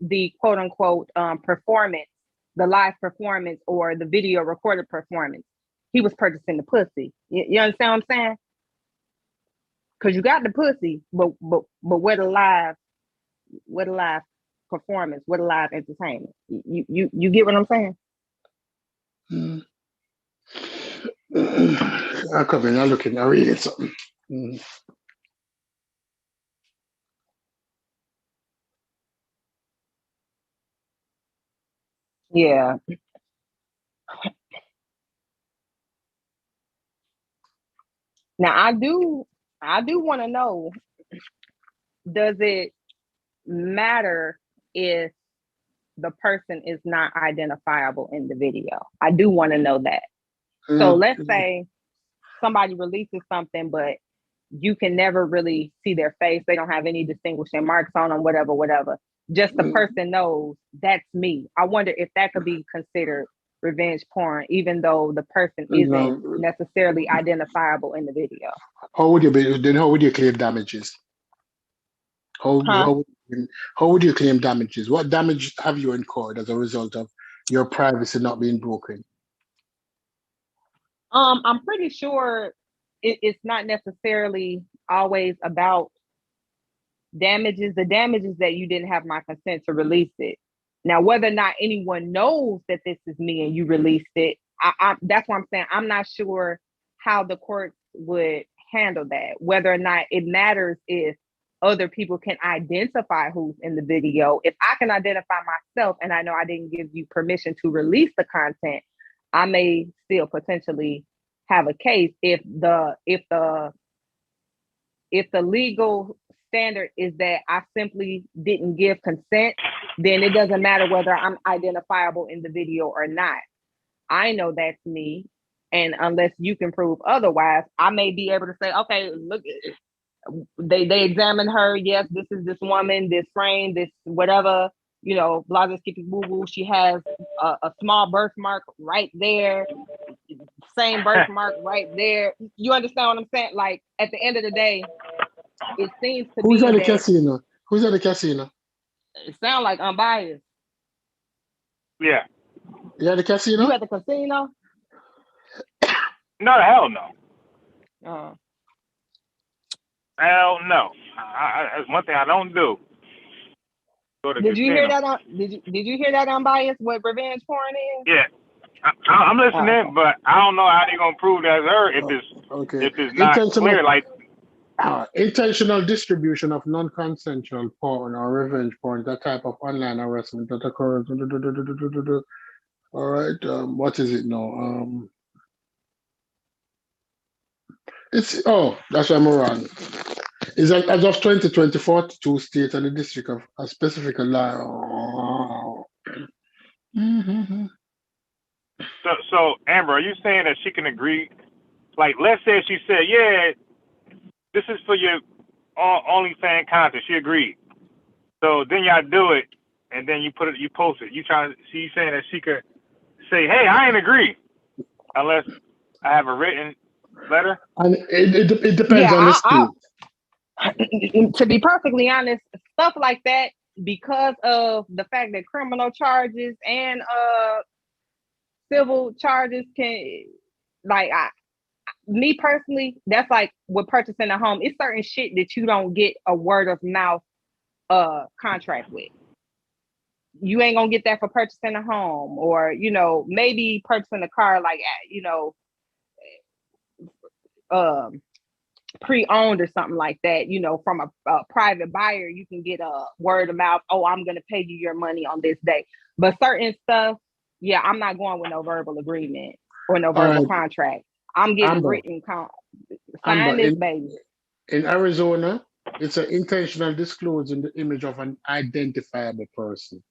the quote unquote performance, the live performance or the video recorded performance. He was purchasing the pussy. You understand what I'm saying? Because you got the pussy, but where the live performance, where the live entertainment? You get what I'm saying? I'm coming. I'm looking. I'm reading something. Yeah. Now I do want to know, does it matter if the person is not identifiable in the video? I do want to know that. So let's say somebody releases something, but you can never really see their face. They don't have any distinguishing marks on them, whatever. Just the person knows that's me. I wonder if that could be considered revenge porn, even though the person isn't necessarily identifiable in the video. How would you claim damages? How would you claim damages? What damage have you incurred as a result of your privacy not being broken? I'm pretty sure it's not necessarily always about The damage is that you didn't have my consent to release it. Now, whether or not anyone knows that this is me and you released it, that's what I'm saying. I'm not sure how the courts would handle that. Whether or not it matters if other people can identify who's in the video. If I can identify myself and I know I didn't give you permission to release the content, I may still potentially have a case if the legal standard is that I simply didn't give consent, then it doesn't matter whether I'm identifiable in the video or not. I know that's me. And unless you can prove otherwise, I may be able to say, okay, look, they examined her. Yes, this is this woman, this frame, this whatever, you know, blah, blah, skippy boo boo. She has a small birthmark right there, same birthmark right there. You understand what I'm saying? Like, at the end of the day, it seems to Who's be at the that casino? Who's at the casino? it sounds like unbiased. Yeah. You at the casino? You at the casino? No, hell no. Uh, Hell no. That's one thing I don't do. Go to did you hear casino. that? Did you hear that unbiased? What revenge porn is? Yeah. I'm listening, Oh. but I don't know how they gonna prove that's her if Okay. it's not clear. Like, Intentional distribution of non-consensual porn or revenge porn, that type of online harassment that occurs. All right. What is it now? That's why I'm wrong. Is that as of 2024, 2 states and the district of a specific law. Mm-hmm. so Amber, are you saying that she can agree? Like, let's say she said, yeah, this is for your OnlyFans content. She agreed. So then y'all do it, and then you post it. You saying that she could say, hey, I ain't agree, unless I have a written letter? And it depends on the state. To be perfectly honest, stuff like that, because of the fact that criminal charges and civil charges can, like, me personally, that's like with purchasing a home. It's certain shit that you don't get a word of mouth contract with. You ain't gonna get that for purchasing a home, or, you know, maybe purchasing a car, like, you know, pre-owned or something like that, you know, from a private buyer. You can get a word of mouth, oh, I'm gonna pay you your money on this day. But certain stuff, yeah, I'm not going with no verbal agreement or no verbal contract. I'm getting Amber, written sign this, baby. In Arizona, it's an intentional disclosing the image of an identifiable person.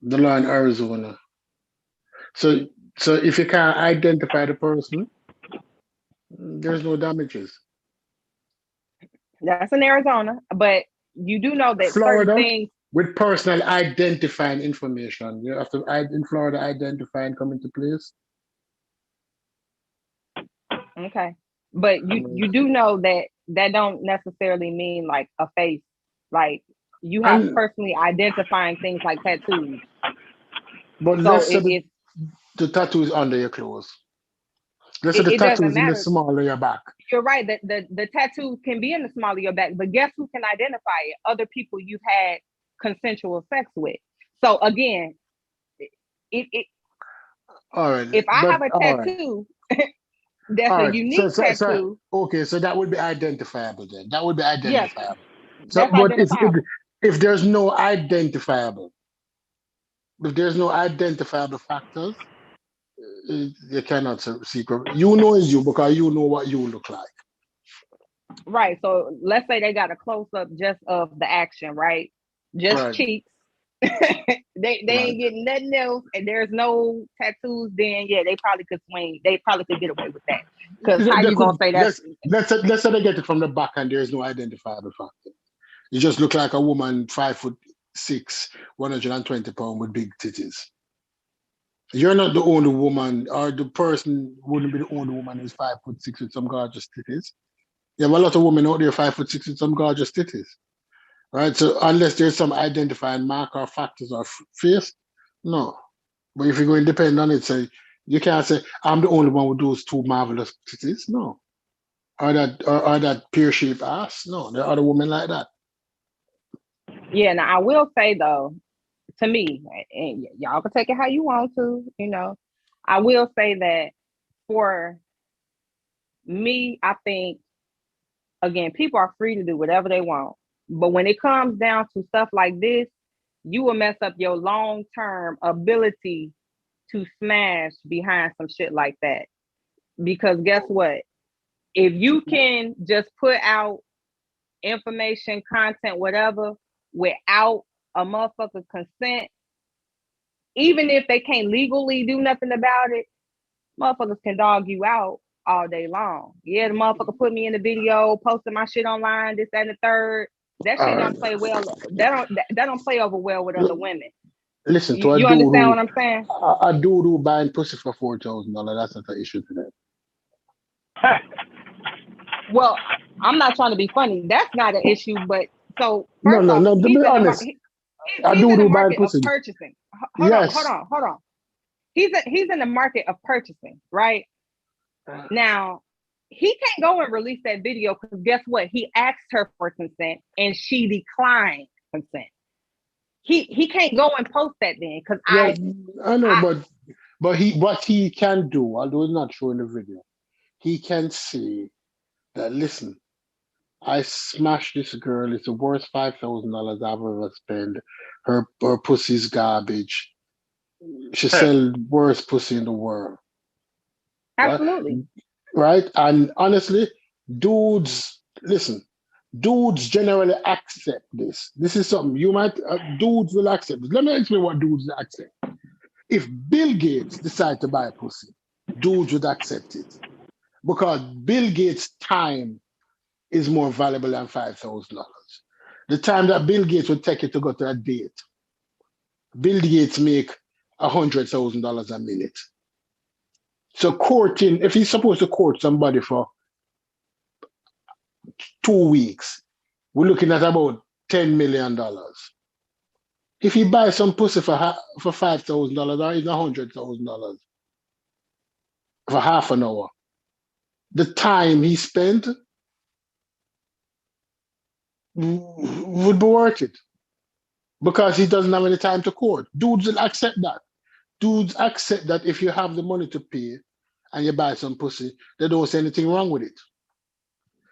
The law in Arizona. So if you can't identify the person, there's no damages. That's in Arizona, but you do know that Florida, certain things with personal identifying information, you have to, in Florida, identifying come into place. Okay, but you do know that don't necessarily mean like a face. Like, you have personally identifying things like tattoos. But so let's say the tattoo is under your clothes. Let's say the tattoo is in the small of your back. You're right. The tattoo can be in the small of your back, but guess who can identify it? Other people you've had consensual sex with. So again, all right. If I have a tattoo, that's a unique tattoo. Okay, so that would be identifiable then. That would be identifiable. Yes, so, but identifiable. If there's no identifiable, factors, you cannot seek. You know it's you because you know what you look like. Right. So let's say they got a close up just of the action, right? Just cheeks. they ain't getting nothing else, and there's no tattoos. Then yeah, they probably could swing. They probably could get away with that. Because how you gonna say that? Let's say they get it from the back and there's no identifiable factor. You just look like a woman 5'6", 120 pounds with big titties. You're not the only woman, or the person wouldn't be the only woman who's 5'6" with some gorgeous titties. You have a lot of women out there 5'6" with some gorgeous titties. Right? So unless there's some identifying marker or factors or face, no. But if you're going to depend on it, say you can't say I'm the only one with those two marvelous titties. No. or that pear-shaped ass. No, there are other women like that. Yeah, now I will say though, to me, and y'all can take it how you want to, I will say that for me, I think again, people are free to do whatever they want. But when it comes down to stuff like this, you will mess up your long-term ability to smash behind some shit like that. Because guess what? If you can just put out information, content, whatever, without a motherfucker's consent, even if they can't legally do nothing about it, motherfuckers can dog you out all day long. Yeah, the motherfucker put me in the video, posted my shit online, this, that, and the third. That shit don't play well. That don't play over well with other women. Listen, to you understand what I'm saying? A dude who buying pussy for $4,000, that's not an issue to them. Well, I'm not trying to be funny. That's not an issue, but so No, to be honest, he's a in dude the who buying market of pussy. purchasing. Yes. Hold on. He's in the market of purchasing, right? Now, he can't go and release that video because guess what? He asked her for consent and she declined consent. He can't go and post that then because I know, but what he can do, although it's not showing the video, he can say that listen, I smashed this girl. It's the worst $5,000 I've ever spent. Her pussy's garbage. She sell worst pussy in the world. absolutely Right? And honestly, dudes generally accept this. This is something you might, dudes will accept. Let me explain what dudes accept. If Bill Gates decide to buy pussy, dudes would accept it. Because Bill Gates' time is more valuable than $5,000. The time that Bill Gates would take it to go to a date, Bill Gates make $100,000 a minute. So courting, if he's supposed to court somebody for 2 weeks, we're looking at about $10 million. If he buys some pussy for $5,000 or even $100,000 for half an hour, the time he spent would be worth it because he doesn't have any time to court. Dudes will accept that. Dudes accept that if you have the money to pay and you buy some pussy, they don't say anything wrong with it.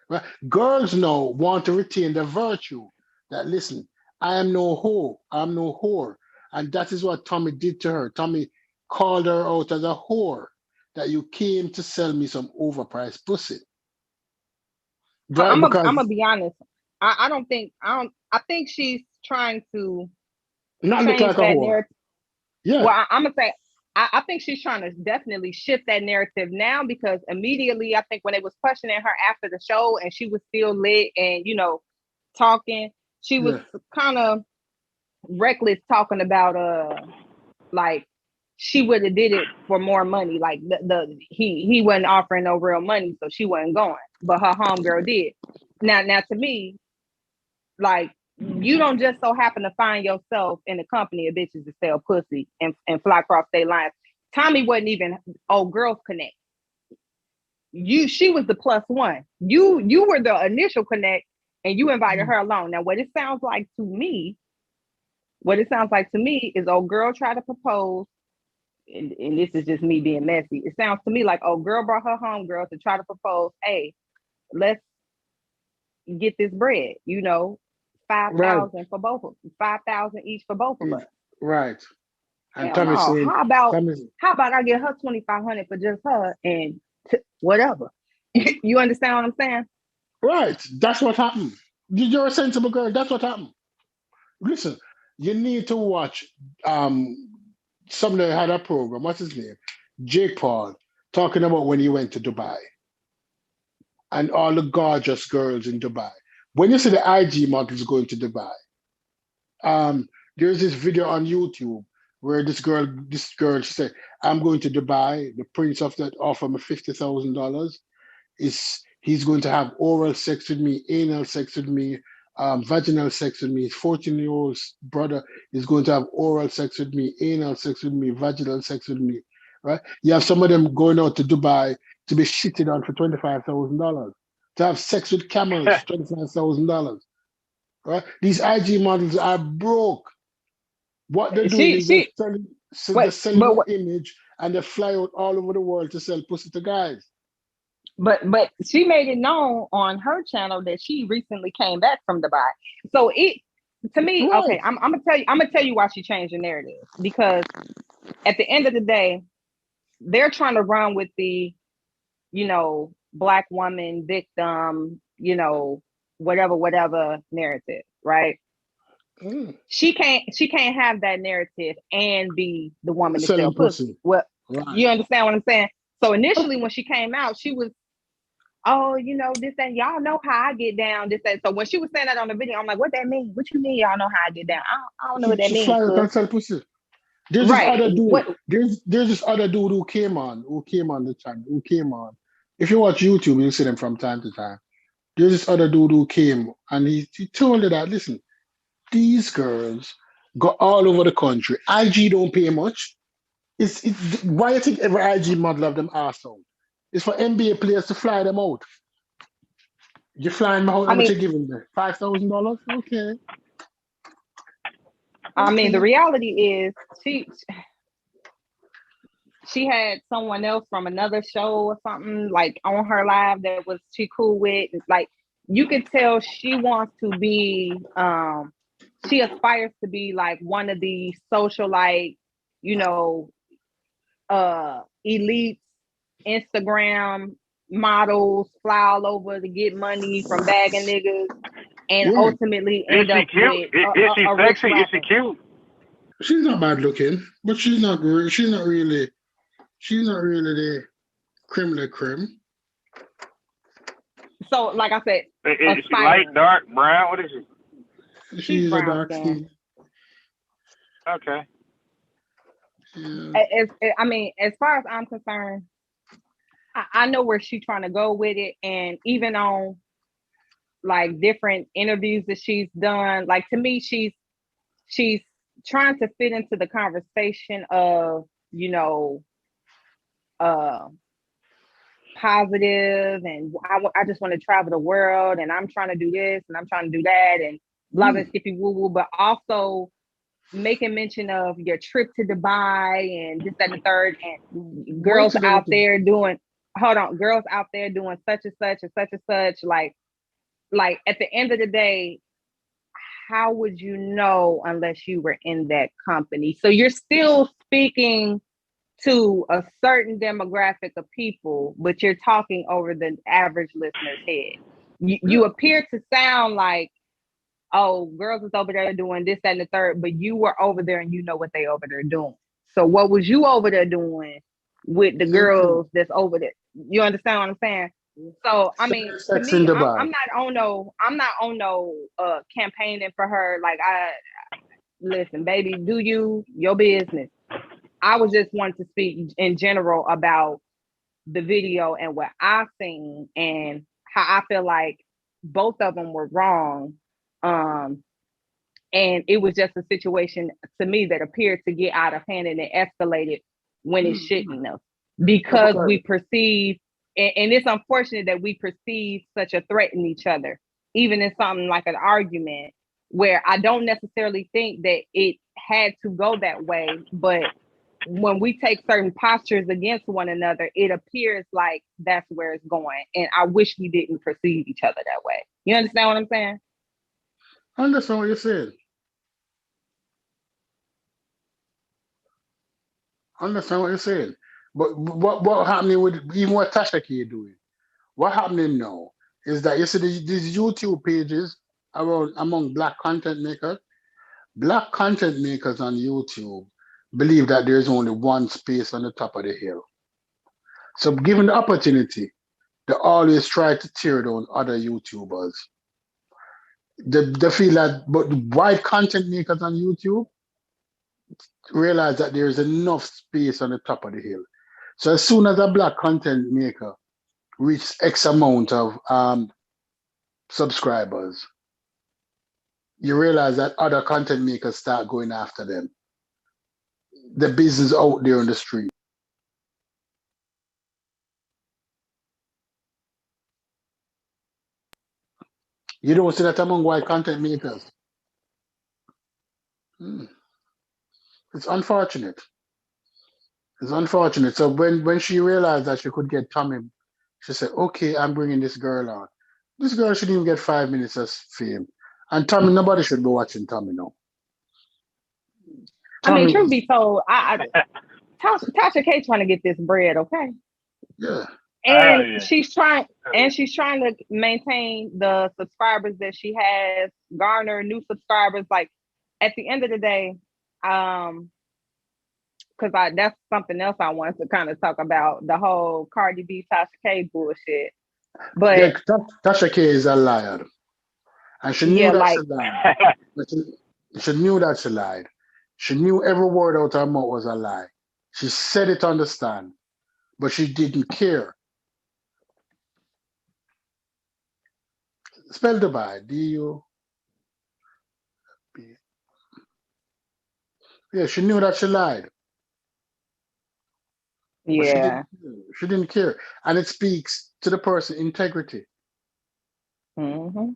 Right? Girls now want to retain the virtue that, listen, I am no hoe, I'm no whore. And that is what Tommy did to her. Tommy called her out as a whore, that you came to sell me some overpriced pussy. Right? I'm gonna be honest. I think she's trying to not look like a whore. narrative. Yeah. Well, I'm gonna say I think she's trying to definitely shift that narrative now because immediately I think when they was questioning her after the show and she was still lit and talking, she was kind of reckless talking about like she would have did it for more money. Like he wasn't offering no real money, so she wasn't going, but her homegirl did. Now to me, like you don't just so happen to find yourself in the company of bitches that sell pussy and fly across state lines. Tommy wasn't even Old Girls Connect. She was the plus one. You were the initial connect and you invited her along. Now what it sounds like to me is old girl tried to propose, and this is just me being messy. It sounds to me like old girl brought her homegirl to try to propose, hey, let's get this bread, 5,000 for both of them, 5,000 each for both of us. Right. And Tommy saying, how about I get her 2,500 for just her and whatever. You understand what I'm saying? Right. That's what happened. You're a sensible girl. That's what happened. Listen, you need to watch somebody had a program, what's his name? Jake Paul, talking about when he went to Dubai and all the gorgeous girls in Dubai. When you see the IG models going to Dubai, there's this video on YouTube where this girl said, I'm going to Dubai. The prince of that offer me $50,000. He's going to have oral sex with me, anal sex with me, vaginal sex with me. His 14-year-old brother is going to have oral sex with me, anal sex with me, vaginal sex with me. Right? You have some of them going out to Dubai to be shitted on for $25,000. to have sex with camels, $25,000. Right? These IG models are broke. What they're doing is She they're what selling but your image and they fly out all over the world to sell pussy to guys. but she made it known on her channel that she recently came back from Dubai. So it to me, Right. okay, I'm gonna tell you why she changed the narrative. Because at the end of the day, they're trying to run with the, black woman victim, whatever narrative, right? Mm. She can't have that narrative and be the woman to Selling sell pussy. pussy. Well, Right. you understand what I'm saying? So initially when she came out, she was, oh, this and y'all know how I get down, this and so when she was saying that on the video, I'm like, what that mean? What you mean y'all know how I get down? I don't know what that She means. fly out and sell pussy. There's this Right. other dude. What There's this other dude who came on the channel, who came on. If you watch YouTube, you'll see them from time to time. There's this other dude who came and he told her that, listen, these girls go all over the country. IG don't pay much. It's why you think every IG model of them ass out? It's for NBA players to fly them out. You're flying them out, how I much mean, you giving them? $5,000? Okay. the reality is she had someone else from another show or something like on her live that was she cool with. Like you could tell she wants to be she aspires to be like one of the socialite, elite Instagram models, fly all over to get money from bagging niggas and Yeah. ultimately Is end she up cute? with Is she a rich sexy? Is she rapper. cute? She's not bad looking, but she's not really the creme de creme. So like I said, Is she light, aspiring. dark, brown? What is she? She's She's a brown dark skin. skin. Okay. Yeah. As far as I'm concerned, I know where she's trying to go with it. And even on like different interviews that she's done, like to me, she's trying to fit into the conversation of, positive and I just want to travel the world and I'm trying to do this and I'm trying to do that and blah blah skippy woo woo, but also making mention of your trip to Dubai and this, that, and the third, and girls out there doing such and such and such and such. Like at the end of the day, how would you know unless you were in that company? So you're still speaking to a certain demographic of people, but you're talking over the average listener's head. You appear to sound like, oh, girls is over there doing this, that, and the third, but you were over there and you know what they over there doing. So what was you over there doing with the girls that's over there? You understand what I'm saying? So to me, I'm not on no campaigning for her. Like listen, baby, do your business. I was just wanting to speak in general about the video and what I've seen and how I feel like both of them were wrong. And it was just a situation to me that appeared to get out of hand and it escalated when it shouldn't have. Because we perceive, and it's unfortunate that we perceive such a threat in each other, even in something like an argument where I don't necessarily think that it had to go that way, but when we take certain postures against one another, it appears like that's where it's going. And I wish we didn't perceive each other that way. You understand what I'm saying? I understand what you're saying. But what happening with even what Tasha K doing? What happening now is that you see these YouTube pages among black content makers. Black content makers on YouTube believe that there's only one space on the top of the hill. So given the opportunity, they always try to tear down other YouTubers. They feel that, but white content makers on YouTube realize that there's enough space on the top of the hill. So as soon as a black content maker reaches X amount of subscribers, you realize that other content makers start going after them. The business out there on the street. You don't see that among white content makers. It's unfortunate. It's unfortunate. So when she realized that she could get Tommy, she said, "Okay, I'm bringing this girl on. This girl shouldn't even get 5 minutes of fame. And Tommy, nobody should be watching Tommy now. I mean, Tommy, truth be told, Tasha K trying to get this bread, okay? yeah, And yeah. she's trying to maintain the subscribers that she has, garner new subscribers. Like at the end of the day, because that's something else I wanted to kind of talk about, the whole Cardi B Tasha K bullshit. yeah. But Tasha K is a liar, and she knew yeah, that she like lied. But she knew that she lied. She knew every word out her mouth was a lie. She said it on the stand, but she didn't care. Spell Dubai, D-U-B. Yeah, she knew that she lied, but yeah. she didn't care, and it speaks to the person integrity. Mm-hmm.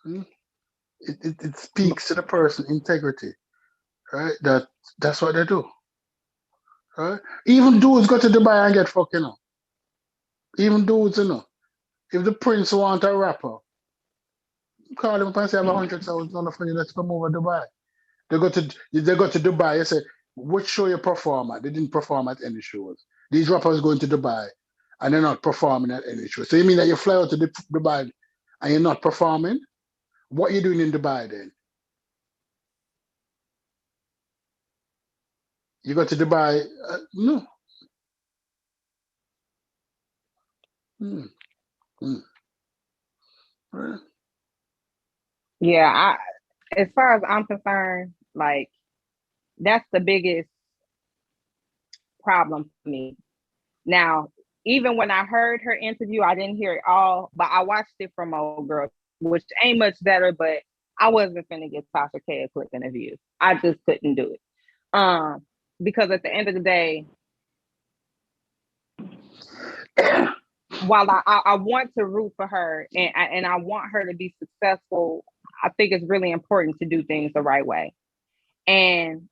Hmm? It speaks to the person integrity, right? That's what they do, right? Even dudes go to Dubai and get fucked, you know. Even dudes, you know. If the prince want a rapper, call him up and say, I have $100,000 for you. Let's come over to Dubai. They go to Dubai. You say, which show you perform at? They didn't perform at any shows. These rappers going to Dubai and they're not performing at any show. So you mean that you fly out to Dubai and you're not performing? What are you doing in Dubai then? You go to Dubai? No. Hmm. Hmm. Right. Yeah, as far as I'm concerned, like that's the biggest problem for me. Now, even when I heard her interview, I didn't hear it all, but I watched it from old girl, which ain't much better, but I wasn't finna get Tasha K a click in the view. I just couldn't do it. Because at the end of the day, while I want to root for her and I want her to be successful, I think it's really important to do things the right way. And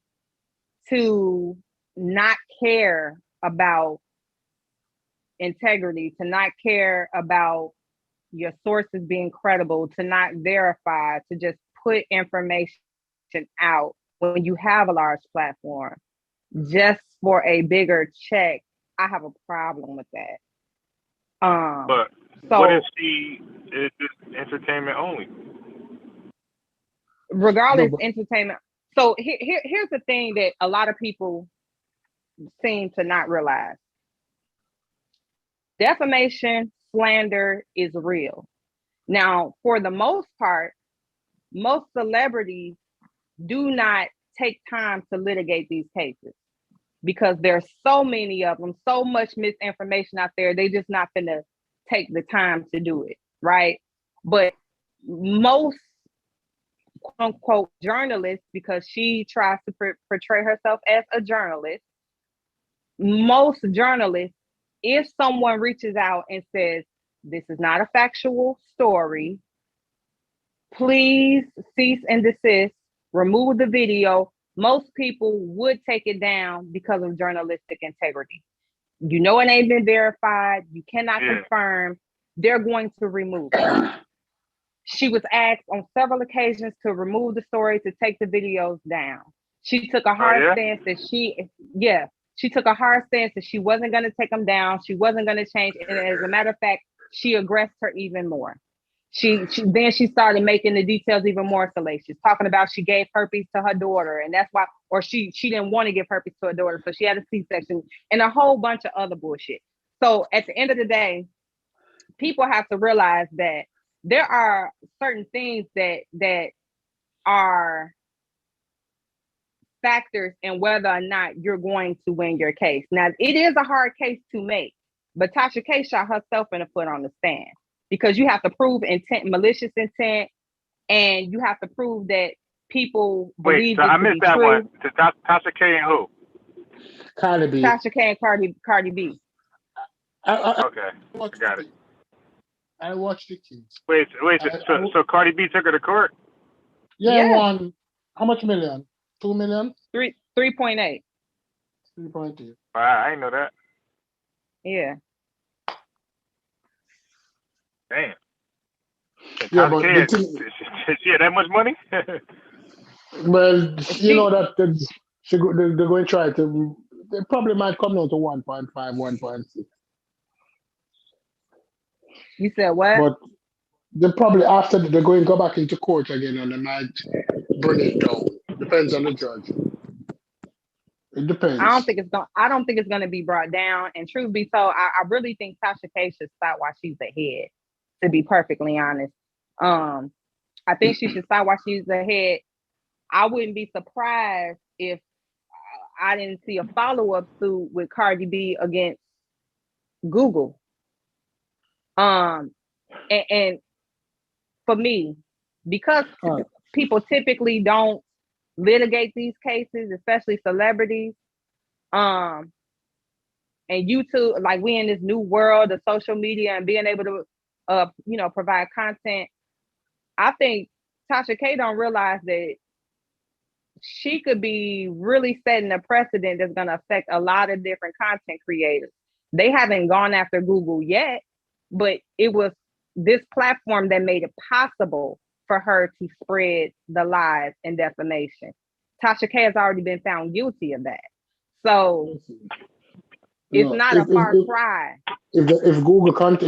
to not care about integrity, to not care about your sources being credible, to not verify, to just put information out when you have a large platform just for a bigger check, I have a problem with that. But So what if she is just entertainment only? No, regardless, but entertainment. So here's the thing that a lot of people seem to not realize. Defamation, slander is real. Now, for the most part, most celebrities do not take time to litigate these cases because there's so many of them, so much misinformation out there. They just not gonna take the time to do it, right? But most quote unquote journalists, because she tries to portray herself as a journalist, most journalists, if someone reaches out and says, this is not a factual story, please cease and desist, remove the video, most people would take it down because of journalistic integrity. You know, it ain't been verified, you cannot confirm, they're going to remove it. She was asked on several occasions to remove the story, to take the videos down. She took a hard stance that she took a hard stance that she wasn't going to take them down. She wasn't going to change. And as a matter of fact, she aggressed her even more. She started making the details even more salacious, talking about she gave herpes to her daughter, and that's why, or she didn't want to give herpes to her daughter, so she had a C-section, and a whole bunch of other bullshit. So at the end of the day, people have to realize that there are certain things that are factors in whether or not you're going to win your case. Now, it is a hard case to make, but Tasha K shot herself in the foot on the stand because you have to prove intent, malicious intent, and you have to prove that people believe so it I to missed be that true. one. To Tasha K and who? Cardi B. Tasha K and Cardi B. Okay, got it. I watched the case. Wait. I, So Cardi B took her to court. yeah, Yeah. won. How much million? 2 million? 3.8. 3.8. Wow, I didn't know that. Yeah. Damn. And Yeah, Tasha but K the had, thing, she had that much money? well, you know She that they're going to try to. They probably might come down to 1.5, 1.6. you said what? But they probably after they're going to go back into court again and they might bring it down. Depends on the judge. It depends. I don't think it's gonna be brought down. And truth be told, I really think Tasha K should stop while she's ahead, to be perfectly honest. I think she should stop while she's ahead. I wouldn't be surprised if I didn't see a follow-up suit with Cardi B against Google. And for me, because All right. people typically don't litigate these cases, especially celebrities. And YouTube, like we in this new world of social media and being able to, provide content. I think Tasha K don't realize that she could be really setting a precedent that's going to affect a lot of different content creators. They haven't gone after Google yet, but it was this platform that made it possible for her to spread the lies and defamation. Tasha K has already been found guilty of that. So it's No, not a far cry. if Google can't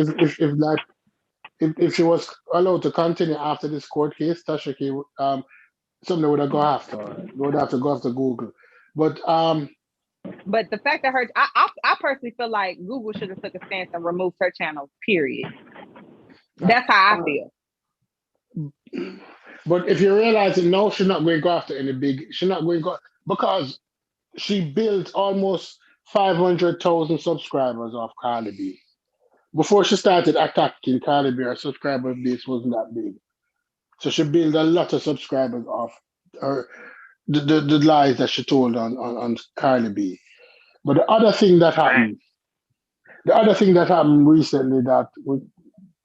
if she was allowed to continue after this court case, Tasha K something would have go after her. They would have to go after Google. But But the fact that I personally feel like Google should have took a stance and removed her channel. Period. That's how I feel. But if you realize that no, she's not going to go after any big. She's not going to go because she built almost 500,000 subscribers off Cardi B. Before she started attacking Cardi B, her subscriber base wasn't that big. So she built a lot of subscribers off her the lies that she told on Cardi B. But the other thing that happened recently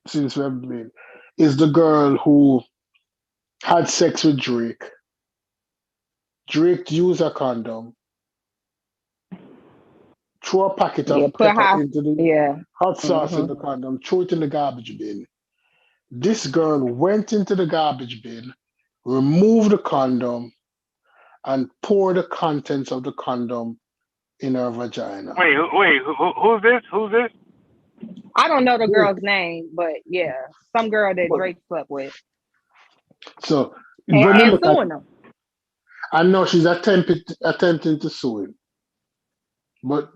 since we've been is the girl who had sex with Drake. Drake used a condom, threw a packet Yeah, of pepper into the hot sauce in Mm-hmm. the condom, threw it in the garbage bin. This girl went into the garbage bin, removed the condom, and poured the contents of the condom in her vagina. Who's this? Who's this? I don't know the Drake. girl's name, but yeah, some girl that Drake slept with. So And when you look at, suing them. I know she's attempting to sue him, but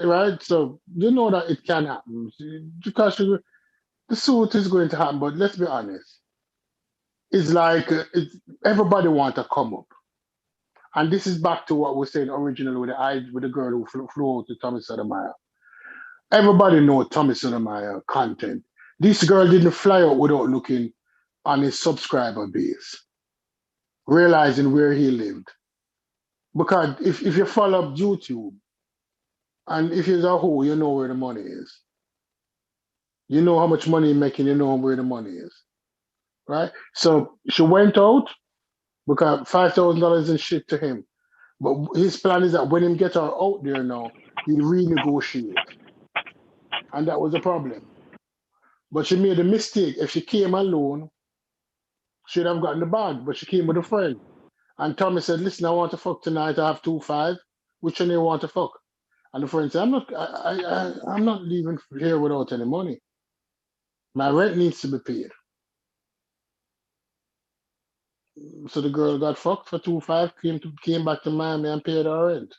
right. So you know that it can happen because the suit is going to happen. But let's be honest, it's like everybody want to come up, and this is back to what we said originally with the girl who flew out to Tommy Sotomayor. Everybody know Tommy Sotomayor content. This girl didn't fly out without looking on his subscriber base, realizing where he lived. Because if you follow up YouTube, and if you're a hoe, you know where the money is. You know how much money you're making, you know where the money is. Right? So she went out because $5,000 and shit to him. But his plan is that when him get her out there now, he'll renegotiate. And that was the problem. But she made a mistake. If she came alone, she'd have gotten the bag, but she came with a friend. And Tommy said, listen, I want to fuck tonight. I have 2.5. Which one do you want to fuck? And the friend said, I'm not leaving here without any money. My rent needs to be paid. So the girl got fucked for 2.5, came back to Miami and paid her rent.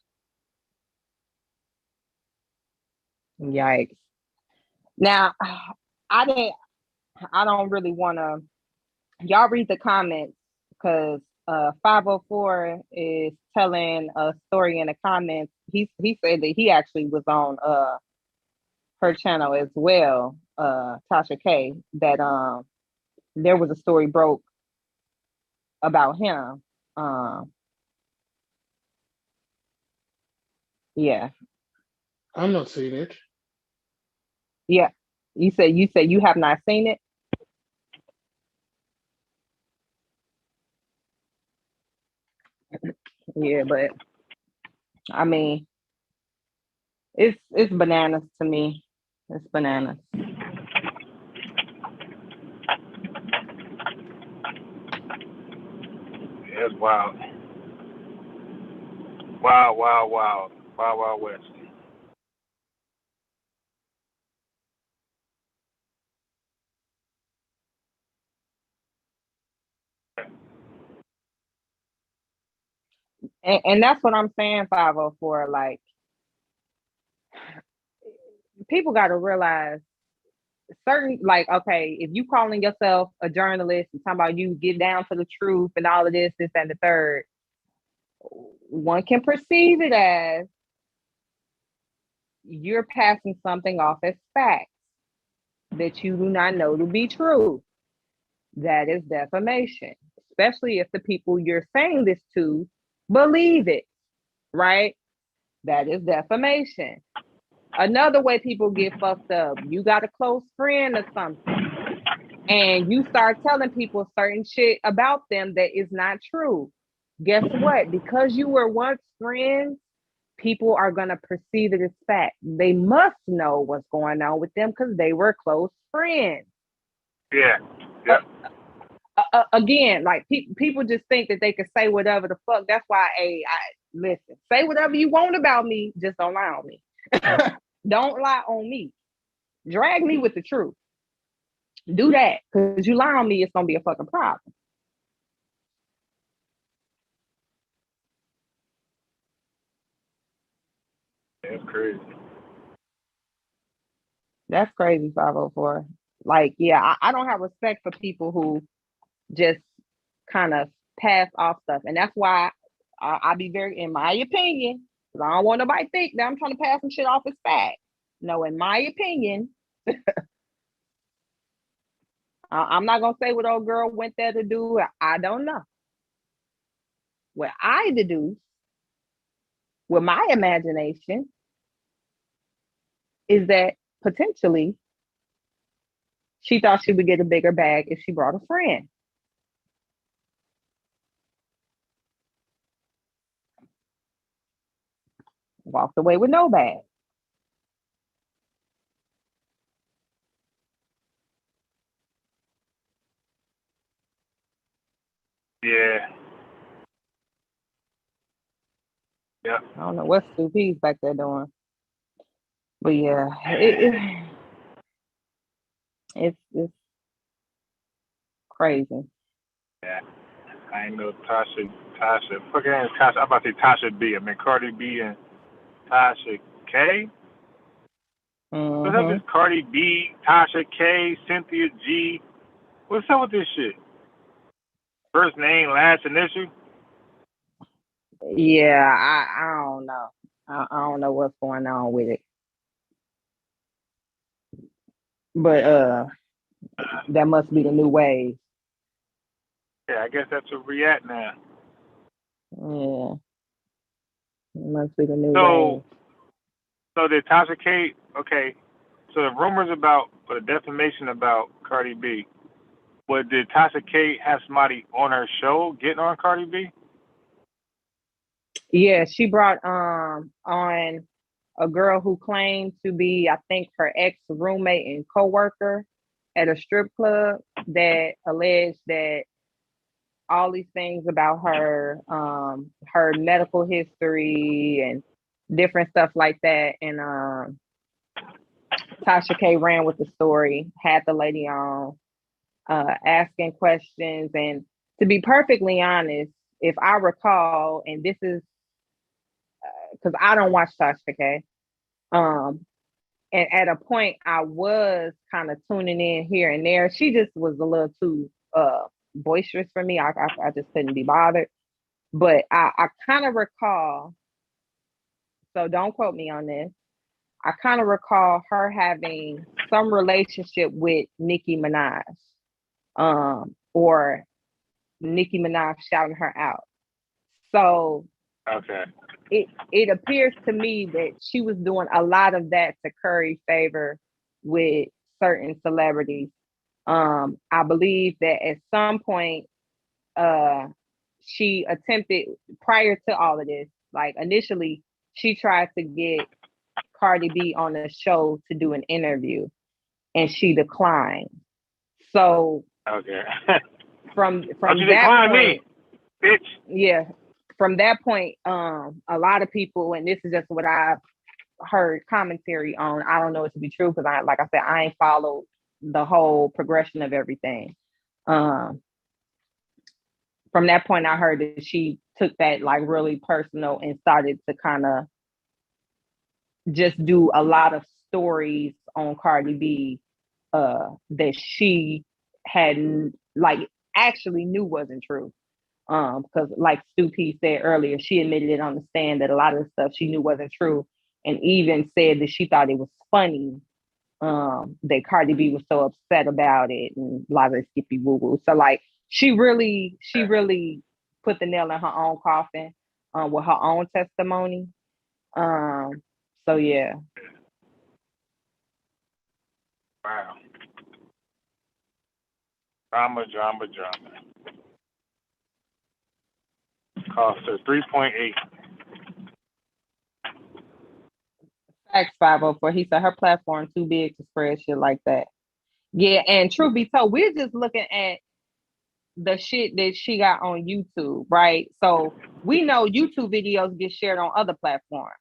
Yikes. Now, I don't really want to. Y'all read the comments because 504 is telling a story in the comments. He said that he actually was on her channel as well, Tasha K, that there was a story broke about him. Yeah. I'm not seeing it. Yeah. You said you have not seen it. Yeah, but I mean, it's bananas to me. It's bananas. Yeah, it's wild. Wild, wild, wild. Wild, wild west. And that's what I'm saying, 504. Like, people got to realize certain, like, okay, if you calling yourself a journalist and talking about you get down to the truth and all of this, and the third, one can perceive it as you're passing something off as facts that you do not know to be true. That is defamation, especially if the people you're saying this to believe it, right? That is defamation. Another way people get fucked up, you got a close friend or something, and you start telling people certain shit about them that is not true. Guess what? Because you were once friends, people are going to perceive it as fact. They must know what's going on with them because they were close friends. Yeah. Yep. Again, like people just think that they can say whatever the fuck. That's why, listen, say whatever you want about me, just don't lie on me. Don't lie on me. Drag me with the truth. Do that, because you lie on me, it's gonna be a fucking problem. That's crazy. That's crazy, 504. Like, yeah, I don't have respect for people who just kind of pass off stuff. And that's why I be very, in my opinion, because I don't want nobody to think that I'm trying to pass some shit off as fact. No, in my opinion, I'm not going to say what old girl went there to do. I don't know. What I deduce with my imagination is that potentially she thought she would get a bigger bag if she brought a friend. Walked away with no bag. Yeah. Yep. I don't know what Stu P's back there doing. But yeah, it's crazy. Yeah. I ain't know Tasha. Fuck her name is Tasha. I'm about to say Tasha B. I mean Cardi B and Tasha K. What's up with this Cardi B, Tasha K, Cynthia G? What's up with this shit? First name, last initial? Yeah, I don't know. I don't know what's going on with it. But that must be the new wave. Yeah, I guess that's where we at now. Yeah. It must be the new So, wave. so did Tasha K, okay, so the rumors about, or the defamation about Cardi B, but did Tasha K have somebody on her show getting on Cardi B? Yeah, she brought on a girl who claimed to be, I think, her ex-roommate and co-worker at a strip club that alleged that all these things about her, her medical history and different stuff like that. And Tasha K ran with the story, had the lady on, asking questions. And to be perfectly honest, if I recall, and this is because I don't watch Tasha K, and at a point I was kind of tuning in here and there. She just was a little too boisterous for me. I just couldn't be bothered. But I kind of recall, so don't quote me on this. I kind of recall her having some relationship with Nicki Minaj, or Nicki Minaj shouting her out. So Okay. it appears to me that she was doing a lot of that to curry favor with certain celebrities. I believe that at some point, she attempted prior to all of this, like initially, she tried to get Cardi B on a show to do an interview, and she declined. So Okay. from Don't you that decline point, me, bitch. yeah, from that point, a lot of people, and this is just what I've heard commentary on. I don't know it to be true because like I said, I ain't followed the whole progression of everything. Um, from that point, I heard that she took that like really personal and started to kind of just do a lot of stories on Cardi B that she hadn't like actually knew wasn't true. Because like Stu P said earlier, she admitted it on the stand that a lot of the stuff she knew wasn't true, and even said that she thought it was funny that Cardi B was so upset about it and a lot of skippy woo woo. So like she really put the nail in her own coffin with her own testimony. So yeah. Wow. Drama. Cost her 3.8. X 504. He said her platform too big to spread shit like that. Yeah, and truth be told, we're just looking at the shit that she got on YouTube, right? So we know YouTube videos get shared on other platforms.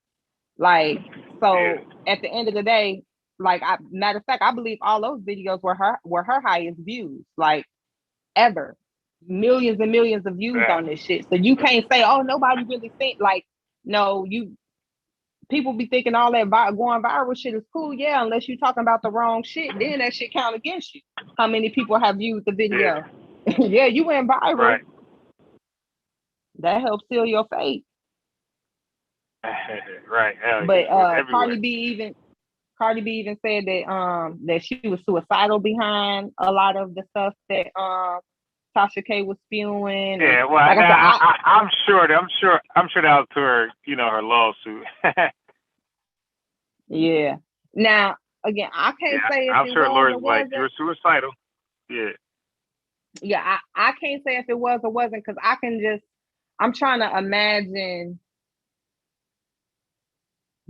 Like, so at the end of the day, like matter of fact, I believe all those videos were her highest views, like ever. Millions and millions of views on this shit. So you can't say, oh, nobody really think like, no, people be thinking all that going viral shit is cool, yeah, unless you're talking about the wrong shit, then that shit count against you. How many people have viewed the video? Yeah, you went viral. Right. That helps seal your fate. Right. But Cardi B even said that that she was suicidal behind a lot of the stuff that Tasha K was spewing. Yeah, well, like I'm sure that was to her, her lawsuit. Yeah. Now, again, I can't say if I'm it sure was lawyers or like wasn't. you're suicidal. Yeah. Yeah, I can't say if it was or wasn't because I'm trying to imagine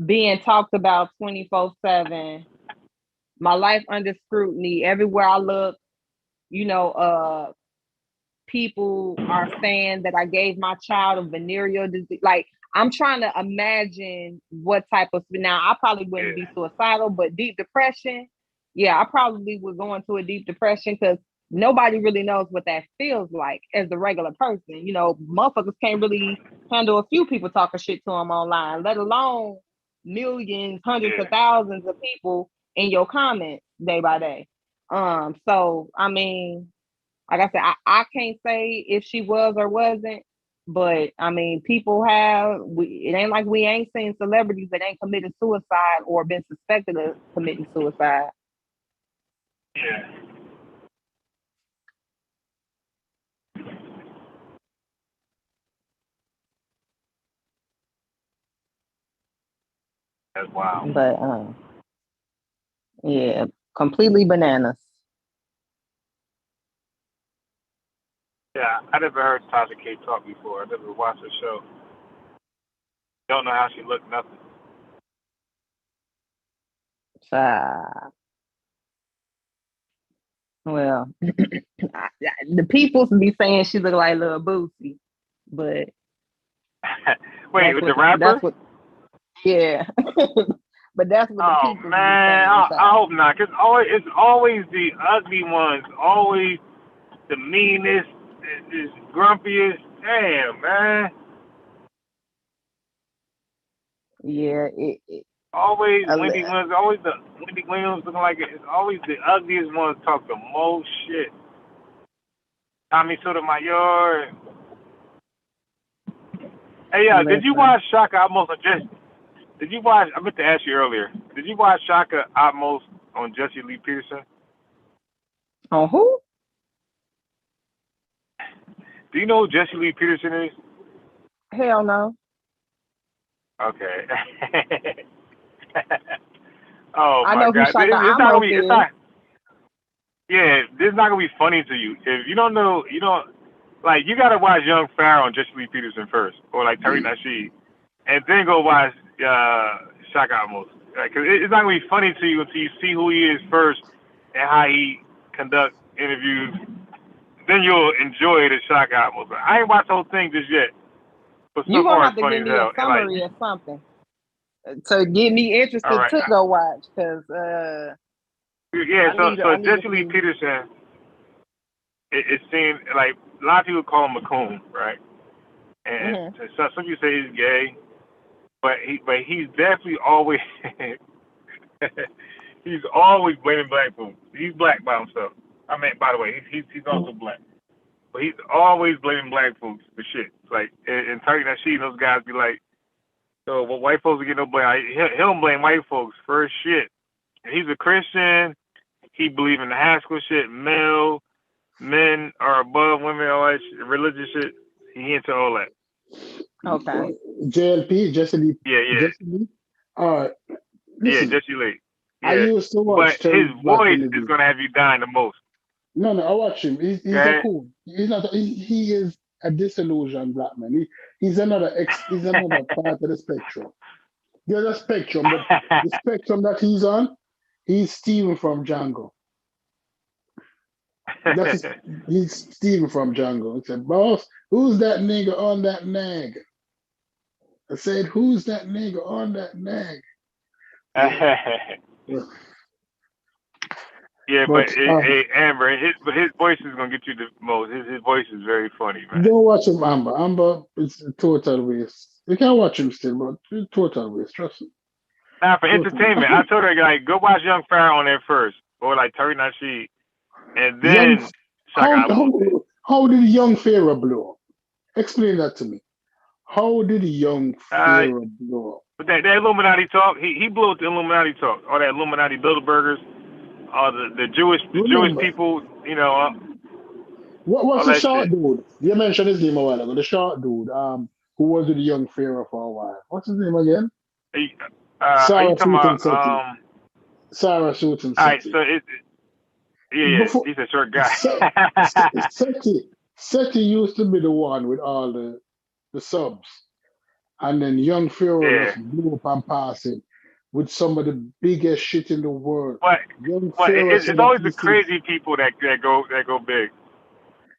being talked about 24/7, my life under scrutiny, everywhere I look, people are saying that I gave my child a venereal disease. Like, I'm trying to imagine what type of, now I probably wouldn't be suicidal, but deep depression, yeah, I probably would go into a deep depression because nobody really knows what that feels like as the regular person. Motherfuckers can't really handle a few people talking shit to them online, let alone millions, hundreds of thousands of people in your comments day by day. So I mean, like I said, I can't say if she was or wasn't, but I mean, people it ain't like we ain't seen celebrities that ain't committed suicide or been suspected of committing suicide. Yeah. That's wild. But yeah, completely bananas. Yeah, I never heard Tasha K talk before. I never watched her show. Don't know how she looked, nothing. Well, the people be saying she look like Lil Boosie, but wait, with the rapper? Yeah. But that's what the people man, I hope not, because it's always the ugly ones, always the meanest, the grumpiest. Damn, man. Yeah, always Wendy Williams, always the Wendy Williams looking like it's always the ugliest ones talk the most shit. Tommy Sotomayor. Hey, did you watch Shaka Amos on Jesse? Did you watch? I meant to ask you earlier. Did you watch Shaka Amos on Jesse Lee Peterson? On who? Do you know who Jesse Lee Peterson is? Hell no. Okay. Oh I my know God! who Shaka Amos is. Yeah, this is not gonna be funny to you. If you don't know, you don't like. You gotta watch Young Pharaoh and Jesse Lee Peterson first, or like Terry Nasheed, and then go watch Shaka Amos. Cause it's not gonna be funny to you until you see who he is first and how he conduct interviews. Then you'll enjoy the Shaka Amos. I ain't watched the whole thing just yet, but so You gonna far have it's to funny give as me a hell. And summary or something to get me interested all right, to go watch. Cause yeah. I So need to Jesse Lee see. Peterson, it seems like a lot of people call him a coon, right? And some people say he's gay, but he's definitely always he's always blaming black folks. He's black by himself. I mean, by the way, he's also black, but he's always blaming black folks for shit. Like in Turkey Nasheed, those guys be like, "So, well, white folks get no blame." He don't blame white folks for shit. He's a Christian. He believe in the Haskell shit. Men are above women, all that shit, religious shit. He into all that. Okay. JLP, Jesse Lee. Yeah. Jesse Lee. Listen, Jesse Lee. I Yeah. used to watch But his Black voice interview. is gonna have you dying the most. No, I watch him. He's Okay? a cool. He's not. He is a disillusioned black man. He's another He's another part of the spectrum. The other spectrum, the spectrum that he's on, he's Steven from Django. He's Steven from Django. He said, "Boss, who's that nigga on that nag?" I said, "Who's that nigga on that nag?" Yeah, But hey, Amber, his voice is gonna get you the most. His voice is very funny, man. don't watch him, Amber. Amber, it's a total waste. You can watch him still, but it's a total waste. Trust me. Now for entertainment, I told her like go watch Young Pharaoh on there first, or like Terry Nasheed, and then How did Young Pharaoh blow up? Explain that to me. How did Young Pharaoh blow up? But that Illuminati talk, he blew up the Illuminati talk, all that Illuminati Bilderbergers, all the Jewish people, you know. What's the short dude? You mentioned his name a while ago. The short dude, who was with the Young Pharaoh for a while. What's his name again? Sarah Susan Sethi. Sarah Susan Sethi. All right, so he's a short guy. Sethi used to be the one with all the subs, and then Young Pharaoh just blew up and passed it with some of the biggest shit in the world. But it's always the crazy people that go big.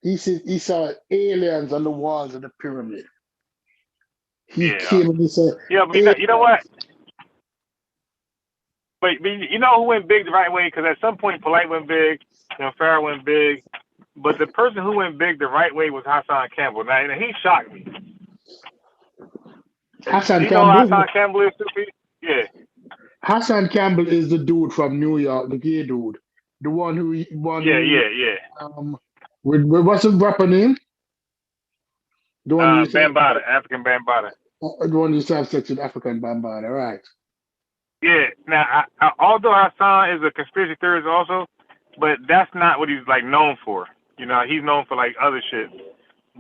He said he saw aliens on the walls of the pyramid. He came and he said, "Yeah, but you know what? But you know who went big the right way? Because at some point, Polite went big, Pharaoh went big, but the person who went big the right way was Hassan Campbell. Now he shocked me. Hassan Campbell is stupid? Yeah. Hassan Campbell is the dude from New York, the gay dude, the one who with what's his rapper name? The one Bambaataa, African Bambaataa. The one who used to have sex with African Bambaataa, right? Yeah. Now, although Hassan is a conspiracy theorist also, but that's not what he's like known for. You know, he's known for like other shit.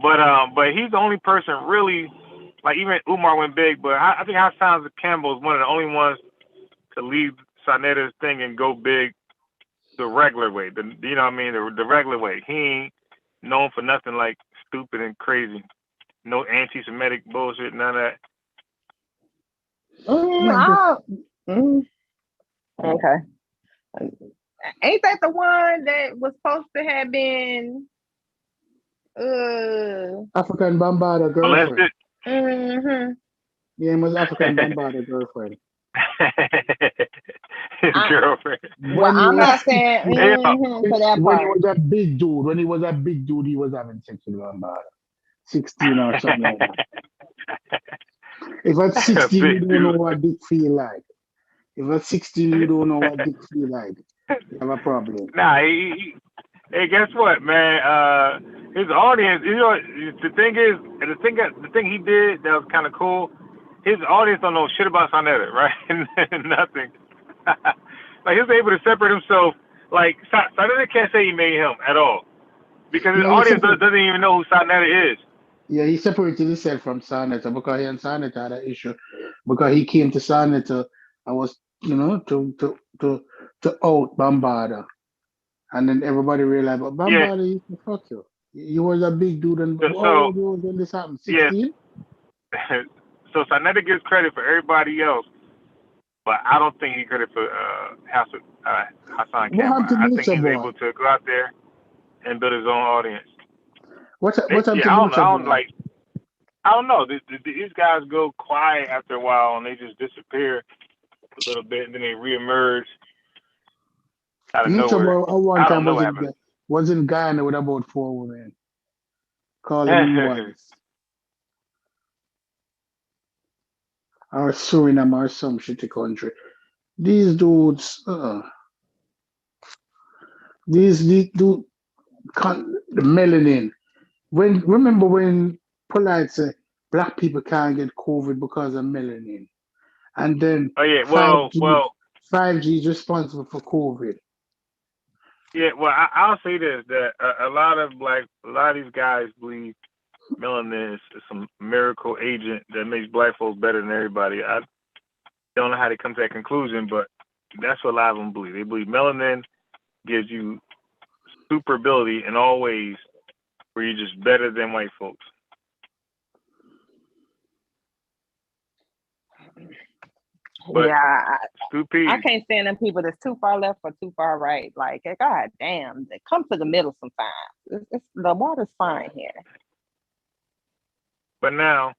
But he's the only person really, like even Umar went big, but I think Hassan Campbell is one of the only ones to leave Sanetta's thing and go big the regular way. You know what I mean? The regular way. He ain't known for nothing like stupid and crazy. No anti-Semitic bullshit, none of that. Okay. Ain't that the one that was supposed to have been African Bambaataa girlfriend? Mm-hmm. Yeah, it was African Bambaataa girlfriend. His girlfriend. Well, I'm not saying for that part. When he was a big dude, he was having sex with Bambaataa. 16 or something like that. If at 16 you don't know what dick feel like. If at 16 you don't know what dick feel like, you have a problem. Nah, hey, guess what, man? His audience, you know, the thing is, the thing he did that was kind of cool. His audience don't know shit about Sonetta, right? Nothing. Like he was able to separate himself. Like Sonetta can't say he made him at all because his audience doesn't even know who Sonetta is. Yeah, he separated himself from Sonetta because he and Sonetta had an issue. Because he came to Sonetta and was, to out Bambaataa. And then everybody realized, but Yeah. Bambali used to fuck you. You was a big dude, and So, how old you was when this happened? yeah. 16? So Sarnetta gets credit for everybody else, but I don't think he credit for Hassan What Campbell. happened to I think Lucha he's Boy? able to go out there and build his own audience. What happened to I Lucha don't Boy? like. I don't know. These guys go quiet after a while and they just disappear a little bit, and then they reemerge out of Lucha nowhere. Boy at one I don't time know what happened. was in Ghana with about 4 women. Calling them wives. Or Suriname or some shitty country. These dudes, these dude, the melanin. Remember when Polite said black people can't get COVID because of melanin, and then Oh yeah, 5G is responsible for COVID. yeah. Well, I'll say this: that a lot of these guys believe melanin is some miracle agent that makes black folks better than everybody. I don't know how they come to that conclusion, but that's what a lot of them believe. They believe melanin gives you super ability in all ways, where you're just better than white folks. But Yeah, stupid. I can't stand them people that's too far left or too far right. Like, God damn, come to the middle sometimes. The water's fine here. But now,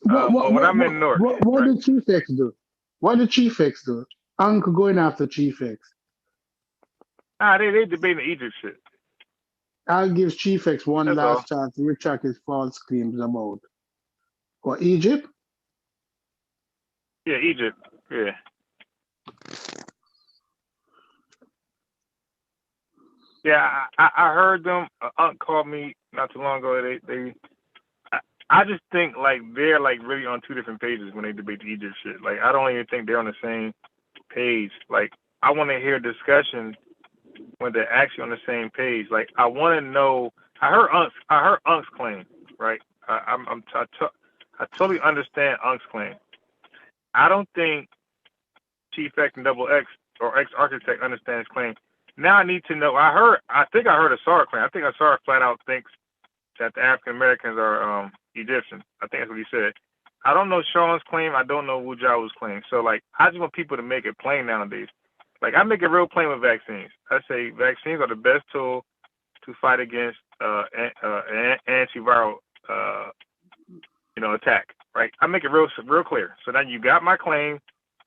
when I'm in North, what right? did Chief X do? What did Chief X do? Uncle going after Chief X. They debating the Egypt shit. I'll give Chief X one That's last chance to retract his false claims about what, Egypt? Yeah, Egypt. Yeah. Yeah, I heard them. Unc called me not too long ago. I just think like they're like really on 2 different pages when they debate the Egypt shit. Like I don't even think they're on the same page. Like I want to hear discussion when they're actually on the same page. Like I want to know. I heard Unc's claim. Right. I totally understand Unc's claim. I don't think Chief X and Double X or X Architect understand his claim. Now I need to know. I think I heard Asar claim. I think Asar flat out thinks that the African Americans are Egyptians. I think that's what he said. I don't know Sean's claim. I don't know Wujawa's claim. So like, I just want people to make it plain nowadays. Like I make it real plain with vaccines. I say vaccines are the best tool to fight against antiviral attack. Right? I make it real clear. So now you got my claim.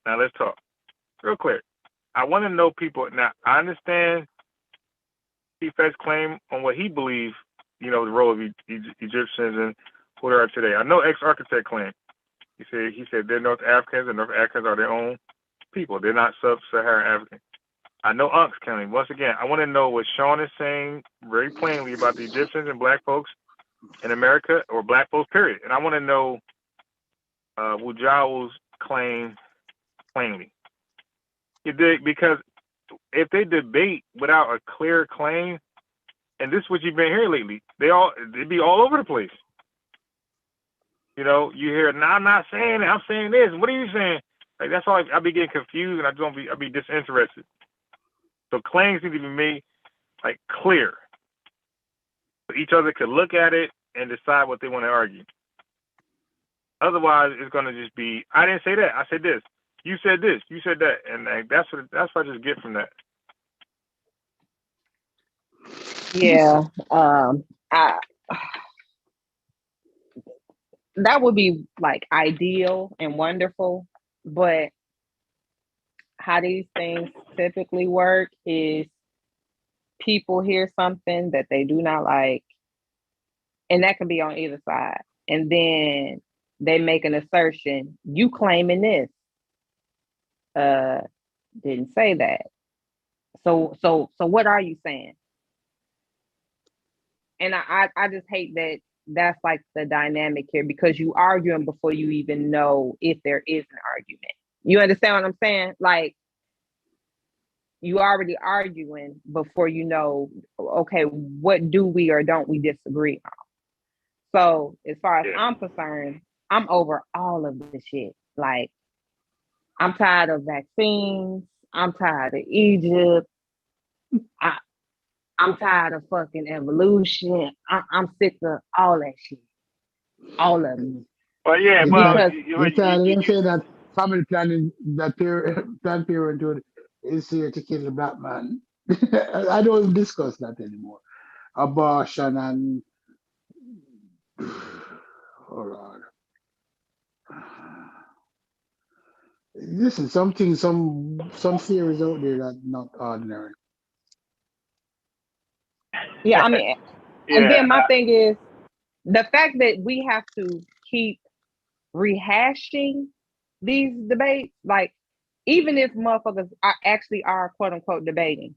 Now let's talk. Real clear. I want to know people. Now I understand Chief X's claim on what he believes. The role of Egyptians and who they are today. I know Ex-Architect claim. He said they're North Africans and North Africans are their own people. They're not sub-Saharan African. I know Unc's claim. Once again, I want to know what Sean is saying very plainly about the Egyptians and black folks in America, or black folks, period. And I want to know Wujawa's claim plainly. Because if they debate without a clear claim, and this is what you've been hearing lately, they'd be all over the place. You hear, no, I'm not saying it, I'm saying this. What are you saying? Like that's all. I be getting confused, and I be disinterested. So claims need to be made like clear, so each other could look at it and decide what they want to argue. Otherwise, it's gonna just be, I didn't say that. I said this. You said this. You said that, and that's what I just get from that. Yeah. That would be like ideal and wonderful, but how these things typically work is people hear something that they do not like, and that can be on either side, and then they make an assertion. You claiming this? Didn't say that. So what are you saying? And I just hate that that's like the dynamic here, because you arguing before you even know if there is an argument. You understand what I'm saying? Like you already arguing before you know, okay, what do we or don't we disagree on? So as far as I'm concerned, I'm over all of this shit. Like I'm tired of vaccines. I'm tired of Egypt. I'm tired of fucking evolution. I'm sick of all that shit. All of it. But yeah, You well, tired, Because you tired of them saying that family planning, that Planned Parenthood is here to kill the black man. I don't even discuss that anymore. Abortion and oh Lord. Listen, some theories out there that not ordinary. yeah, I mean, and yeah, then my thing is the fact that we have to keep rehashing these debates, like even if motherfuckers are quote unquote debating,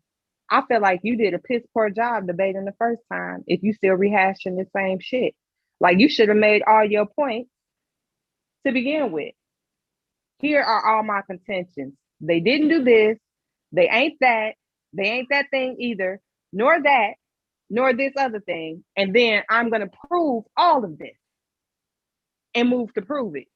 I feel like you did a piss poor job debating the first time if you still rehashing the same shit. Like you should have made all your points to begin with. Here are all my contentions. They didn't do this. They ain't that. They ain't that thing either, nor that, nor this other thing. And then I'm going to prove all of this and move to prove it.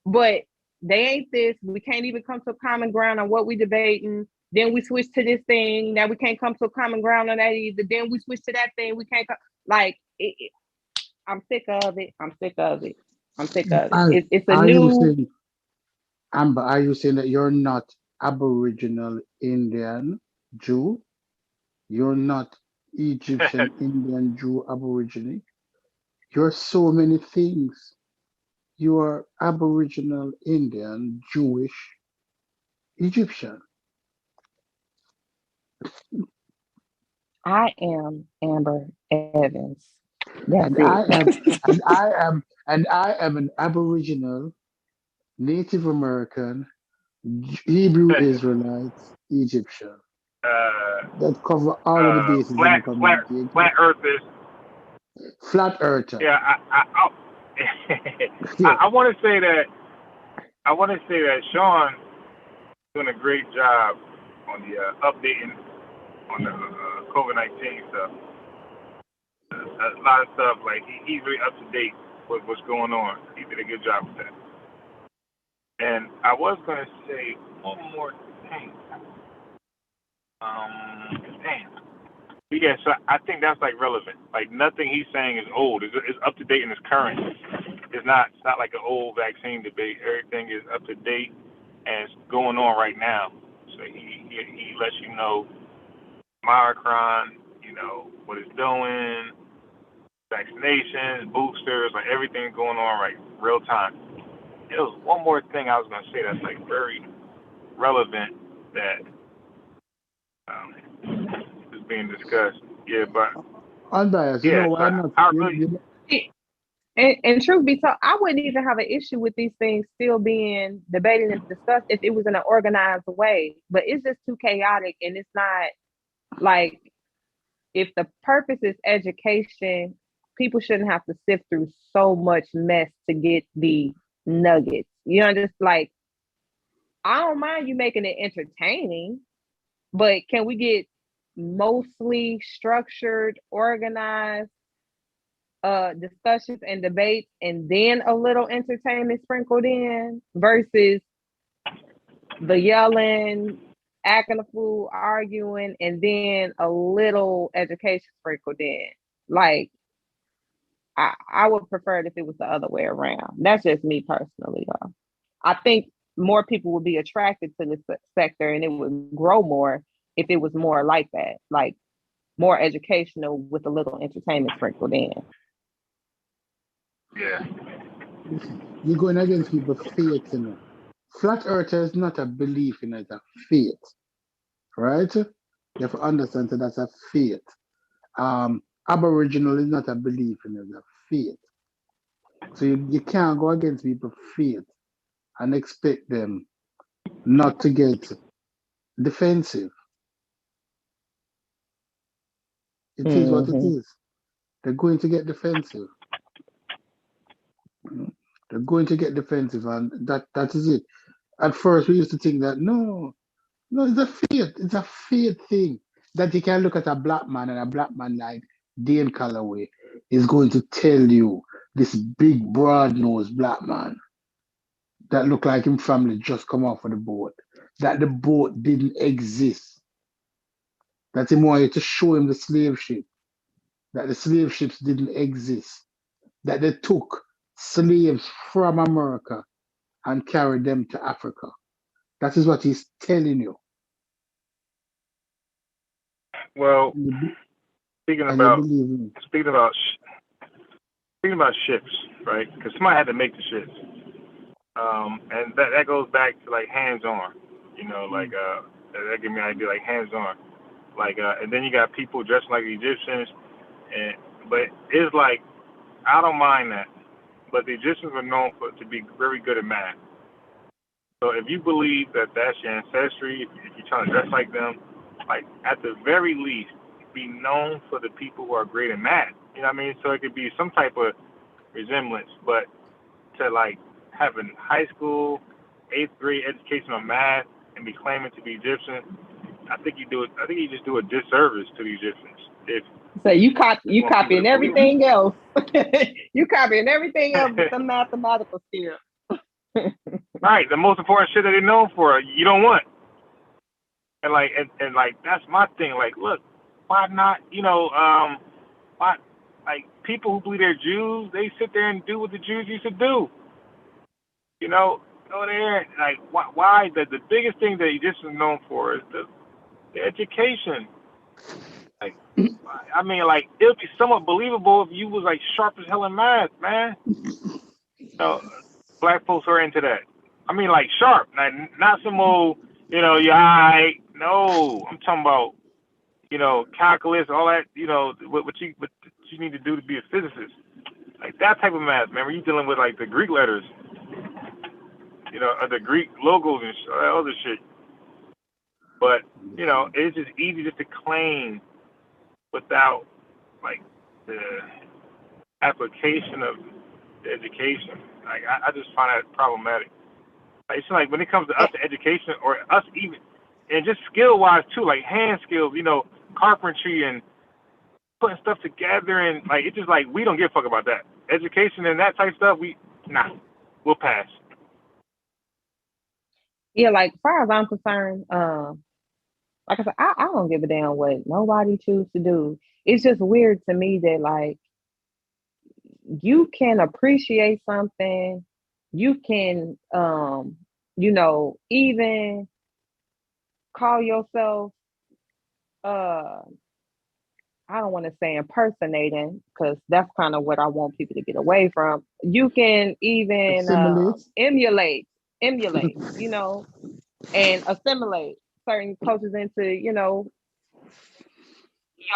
But they ain't this. We can't even come to a common ground on what we debating. Then we switch to this thing. Now we can't come to a common ground on that either. Then we switch to that thing. We can't come. Like, I'm sick of it. I'm sick of it. I'm sick of Are, it. It's a are you new. saying, Amber, are you saying that you're not Aboriginal Indian Jew? You're not Egyptian Indian Jew Aborigine? You're so many things. You are Aboriginal Indian, Jewish, Egyptian. I am Amber Evans. That's And I am it. and I am an Aboriginal, Native American, Hebrew Israelites, Egyptian. That cover all of the bases in the community. flat earthers. Flat earther. Yeah, Yeah. I want to say that Sean doing a great job on the updating on the COVID-19 stuff. A lot of stuff like he's really up to date with what's going on. He did a good job with that. And I was gonna say one more thing. Damn. But yeah, so I think that's like relevant. Like nothing he's saying is old. It's up to date and it's current. It's not like an old vaccine debate. Everything is up to date and it's going on right now. So he lets you know Omicron, you know, what it's doing, vaccinations, boosters, like everything going on right real time. There was one more thing I was gonna say that's like very relevant that is being discussed. Yeah, but Unbiased. You yeah, know why so I'm not? I really And truth be told, I wouldn't even have an issue with these things still being debated and discussed if it was in an organized way. But it's just too chaotic, and it's not like if the purpose is education, people shouldn't have to sift through so much mess to get the nuggets. You know, just like I don't mind you making it entertaining, but can we get mostly structured, organized discussions and debates and then a little entertainment sprinkled in versus the yelling, acting a fool, arguing, and then a little education sprinkled in. Like I would prefer it if it was the other way around. That's just me personally, though. I think more people would be attracted to this sector and it would grow more if it was more like that, like more educational with a little entertainment sprinkled in. yeah. You're going against people's faith, you know. Flat earther is not a belief in it, it's a faith. Right? You have to understand that that's a faith. Aboriginal is not a belief in it, it's a faith. So you can't go against people's faith and expect them not to get defensive. It is what it is. They're going to get defensive. They're going to get defensive, and that is it. At first, we used to think that no, it's a faith. It's a faith thing that you can look at a black man and a black man like Dane Calloway is going to tell you this big broad-nosed black man that looked like him family just come off of the boat, that the boat didn't exist. that he wanted to show him the slave ship, that the slave ships didn't exist, that they took slaves from America and carried them to Africa. That is what he's telling you. Well, And you, speaking and you about believe me. speaking about speaking about ships, right? Because somebody had to make the ships, and that goes back to like hands on, like that give me an idea, like hands on, like and then you got people dressed like Egyptians, but it's like I don't mind that, but the Egyptians were known to be very good at math. So if you believe that that's your ancestry, if you're trying to dress like them, like at the very least, be known for the people who are great at math. You know what I mean? So it could be some type of resemblance, but to like have a high school, 8th grade education on math and be claiming to be Egyptian, I think you do it. I think you just do a disservice to the Egyptians. If So you you want people copying to believe it. everything else. You copying everything else but the mathematical skill. Right, the most important shit that they're known for, you don't want. And like, and like, that's my thing. Like, look, why not? Why, like, people who believe they're Jews, they sit there and do what the Jews used to do. Go there, like, why? The biggest thing that Egyptians are known for is the education. Like, I mean, like, it would be somewhat believable if you was like sharp as hell in math, man. Black folks are into that. I mean, like sharp, not some old, you're high. No, I'm talking about, calculus, all that, what you need to do to be a physicist. Like that type of math, man. Where you dealing with like the Greek letters, or the Greek logos and all that other shit. But, it's just easy just to claim without like the application of the education. Like I just find that problematic. Like, it's like when it comes to us education or us even, and just skill wise too, like hand skills, carpentry and putting stuff together, and like it's just like we don't give a fuck about that. Education and that type of stuff, we'll pass. Yeah, like as far as I'm concerned, like I said, I don't give a damn what nobody chooses to do. It's just weird to me that like you can appreciate something, you can even call yourself I don't want to say impersonating because that's kind of what I want people to get away from. You can even emulate, and assimilate certain cultures into, your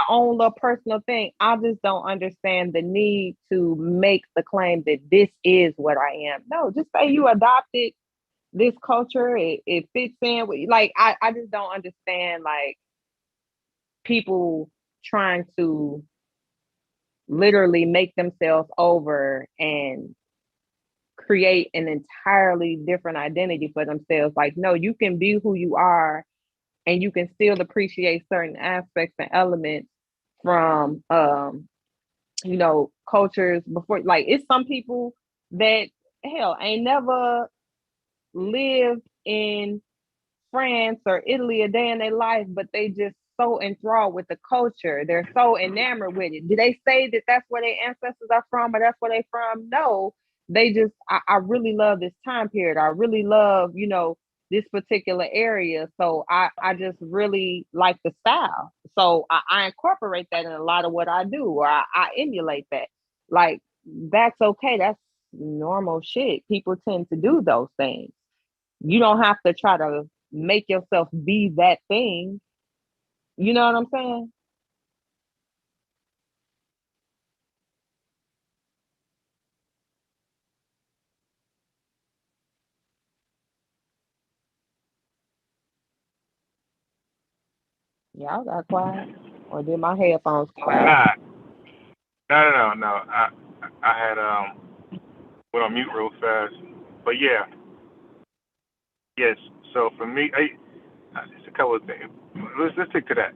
own little personal thing. I just don't understand the need to make the claim that this is what I am. No, just say you adopted this culture. It fits in with, like, I just don't understand, like, people trying to literally make themselves over and create an entirely different identity for themselves. Like, no, you can be who you are and you can still appreciate certain aspects and elements from cultures before. Like, it's some people that hell ain't never lived in France or Italy a day in their life, but they just so enthralled with the culture. They're so enamored with it. Do they say that that's where their ancestors are from or that's where they're from? No, they just, I really love this time period. I really love, this particular area. So I just really like the style. So I incorporate that in a lot of what I do, or I emulate that. Like, that's okay. That's normal shit. People tend to do those things. You don't have to try to make yourself be that thing. You know what I'm saying? Y'all got quiet, or did my headphones go out? No. I had went on mute real fast, but yeah, yes. So for me, just a couple of things. Let's stick to that.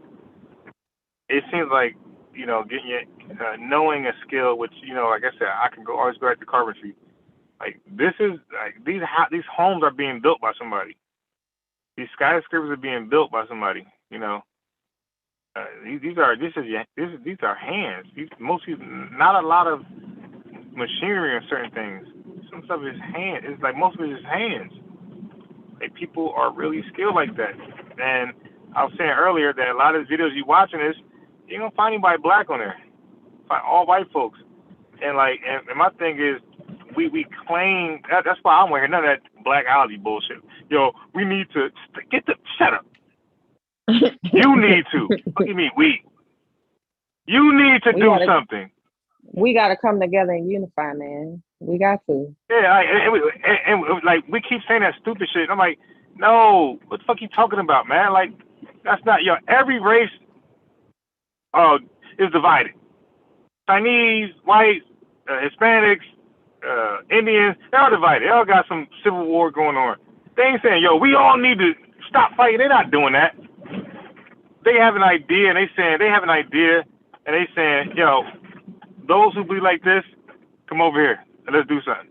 It seems like getting your knowing a skill, which like I said, I can always go back to carpentry. Like, this is like these homes are being built by somebody. These skyscrapers are being built by somebody. These are hands. Most people, not a lot of machinery on certain things. Some stuff is hand. It's like most of it is hands. Like people are really skilled like that. And I was saying earlier that a lot of the videos you watching is you ain't gonna find anybody black on there. Find all white folks. And like, and my thing is, we claim that's why I don't want to hear none of that blackology bullshit. Yo, we need to shut up. You need to. What do you mean we? You need to do something. We got to come together and unify, man. We got to. Yeah, and like we keep saying that stupid shit. I'm like, no, what the fuck you talking about, man? Like, that's not every race is divided. Chinese, white, Hispanics, Indians, they're all divided. They all got some civil war going on. They ain't saying, yo, we all need to stop fighting. They're not doing that. They have an idea, and they saying, yo, those who believe like this, come over here and let's do something.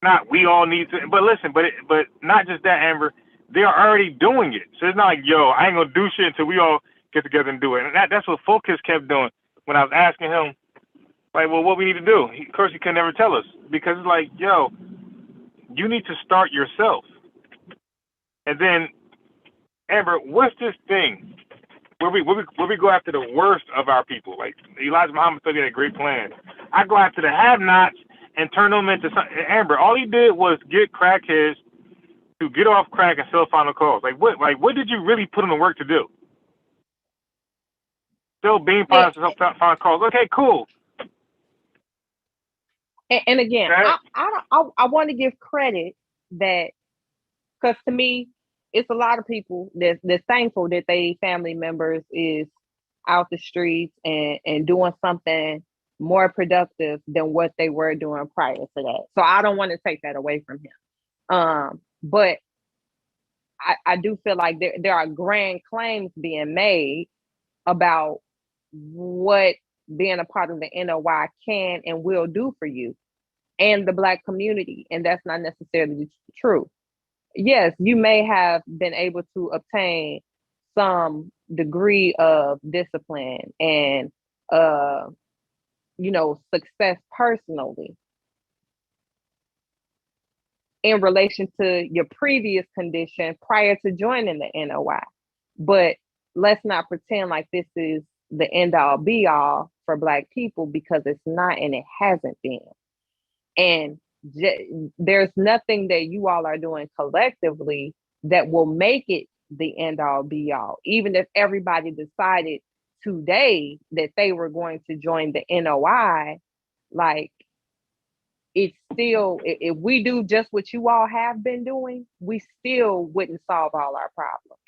Not we all need to, but listen, but not just that, Amber. They are already doing it. So it's not like, yo, I ain't gonna do shit until we all get together and do it. And that's what Focus kept doing when I was asking him, like, well, what we need to do. Of course, he could never tell us because it's like, yo, you need to start yourself. And then, Amber, what's this thing where we go after the worst of our people? Like Elijah Muhammad said, he had a great plan. I go after the have-nots and turn them into something. Amber, all he did was get crackheads to get off crack and sell final calls. Like what did you really put in the work to do? Sell bean pies and sell final calls. Okay, cool. And again, okay. I want to give credit that, because to me, it's a lot of people that's thankful that they family members is out the streets and doing something more productive than what they were doing prior to that. So I don't want to take that away from him. But I do feel like there are grand claims being made about what being a part of the NOI can and will do for you and the Black community. And that's not necessarily true. Yes, you may have been able to obtain some degree of discipline and, success personally in relation to your previous condition prior to joining the NOI. But let's not pretend like this is the end all be all for Black people, because it's not, and it hasn't been. And there's nothing that you all are doing collectively that will make it the end all be all. Even if everybody decided today that they were going to join the NOI, like, it's still, if we do just what you all have been doing, we still wouldn't solve all our problems.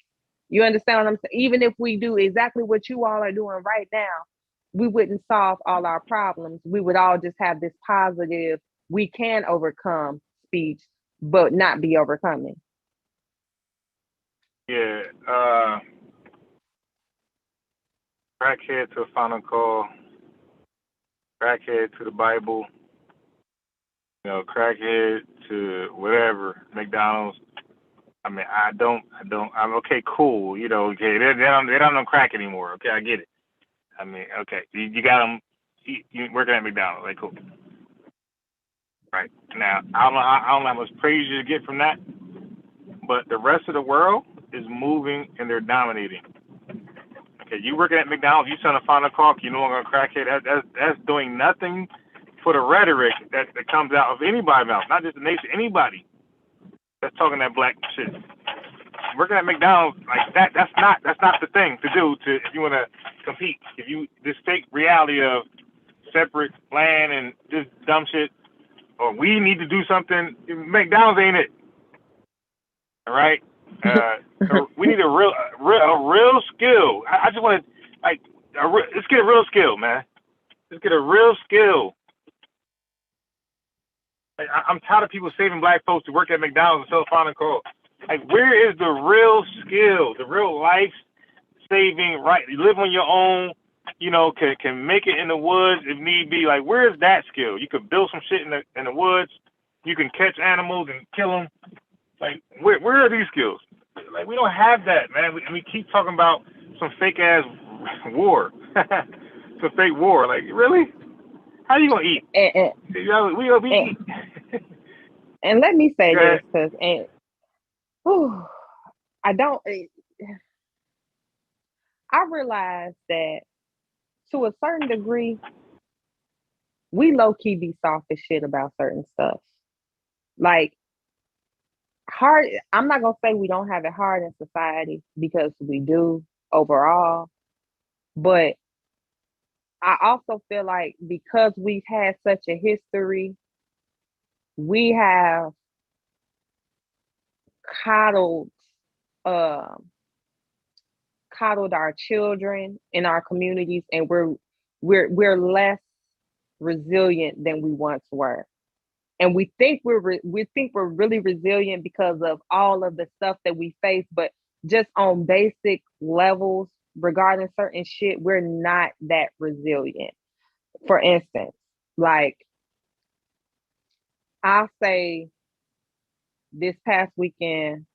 You understand what I'm saying? Even if we do exactly what you all are doing right now, we wouldn't solve all our problems. We would all just have this positive, we can overcome speech, but not be overcoming. Yeah. Crackhead to a final call. Crackhead to the Bible. Crackhead to whatever, McDonald's. I mean, I'm okay, cool. Okay, they don't know crack anymore. Okay, I get it. I mean, okay, you got them you working at McDonald's. Like, cool. Right. Now, I don't know how much praise you get from that, but the rest of the world is moving and they're dominating. Okay, you working at McDonald's, you selling a final call, you no longer a crackhead. That's doing nothing for the rhetoric that comes out of anybody's mouth, not just the nation, anybody that's talking that Black shit. Working at McDonald's like that's not the thing to do if you want to compete. If you this fake reality of separate land and this dumb shit, or we need to do something, McDonald's ain't it. All right, we need a real skill. I just want to let's get a real skill, man. Let's get a real skill. I'm tired of people saving Black folks to work at McDonald's and sell final call. Like, where is the real skill, the real life saving, right? You live on your own, can make it in the woods if need be. Like, where is that skill? You could build some shit in the woods. You can catch animals and kill them. Like, where are these skills? Like, we don't have that, man. We keep talking about some fake ass war. Some fake war. Like, really? How you gonna eat? And, We gonna be and, eating. and let me say Go this, ahead. because I don't. I realize that to a certain degree, we low key be soft as shit about certain stuff. Like hard. I'm not gonna say we don't have it hard in society because we do overall, but I also feel like because we've had such a history, we have coddled um coddled our children in our communities, and we're less resilient than we once were. And we think we're really resilient because of all of the stuff that we face, but just on basic levels regarding certain shit, we're not that resilient. For instance, like I'll say this past weekend,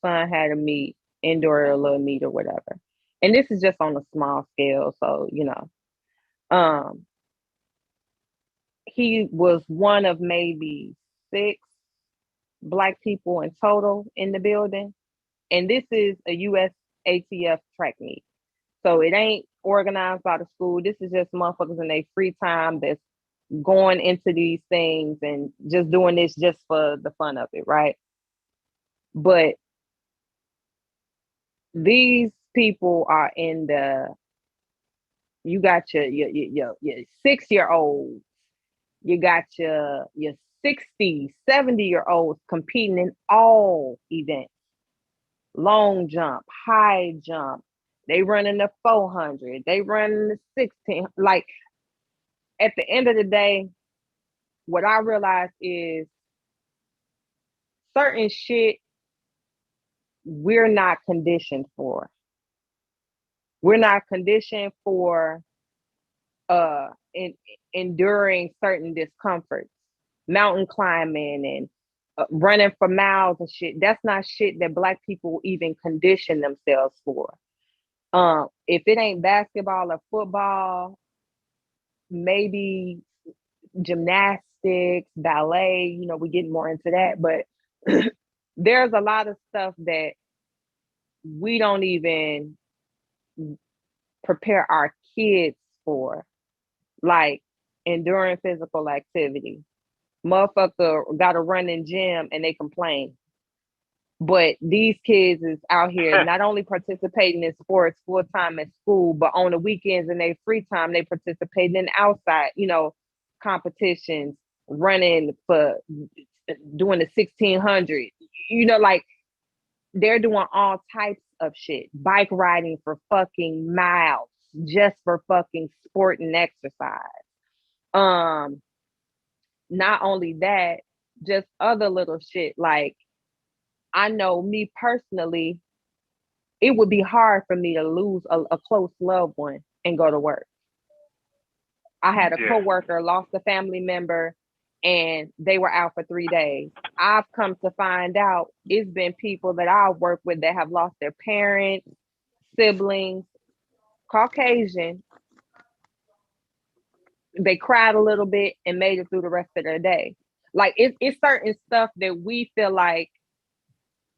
son had a meet, indoor little meet or whatever. And this is just on a small scale. So, um, he was one of maybe 6 Black people in total in the building. And this is a US ATF track meet. So it ain't organized by the school. This is just motherfuckers in their free time that's going into these things and just doing this just for the fun of it, right? But these people are in you got your 6-year-olds, you got your 60, 70-year-olds competing in all events. Long jump, high jump. They running the 400, they running the 16. Like at the end of the day, what I realized is certain shit we're not conditioned for. We're not conditioned for enduring certain discomforts, mountain climbing and running for miles and shit. That's not shit that Black people even condition themselves for. If it ain't basketball or football, maybe gymnastics, ballet, we get more into that, but there's a lot of stuff that we don't even prepare our kids for, like enduring physical activity. Motherfucker got to run in gym and they complain. But these kids is out here not only participating in sports full time at school, but on the weekends in their free time, they participate in outside, competitions, running for doing the 1600. Like they're doing all types of shit, bike riding for fucking miles, just for fucking sport and exercise. Not only that, just other little shit. Like I know me personally, it would be hard for me to lose a close loved one and go to work. I had a coworker lost a family member and they were out for 3 days. I've come to find out it's been people that I've worked with that have lost their parents, siblings, Caucasian. They cried a little bit and made it through the rest of their day. Like it's certain stuff that we feel like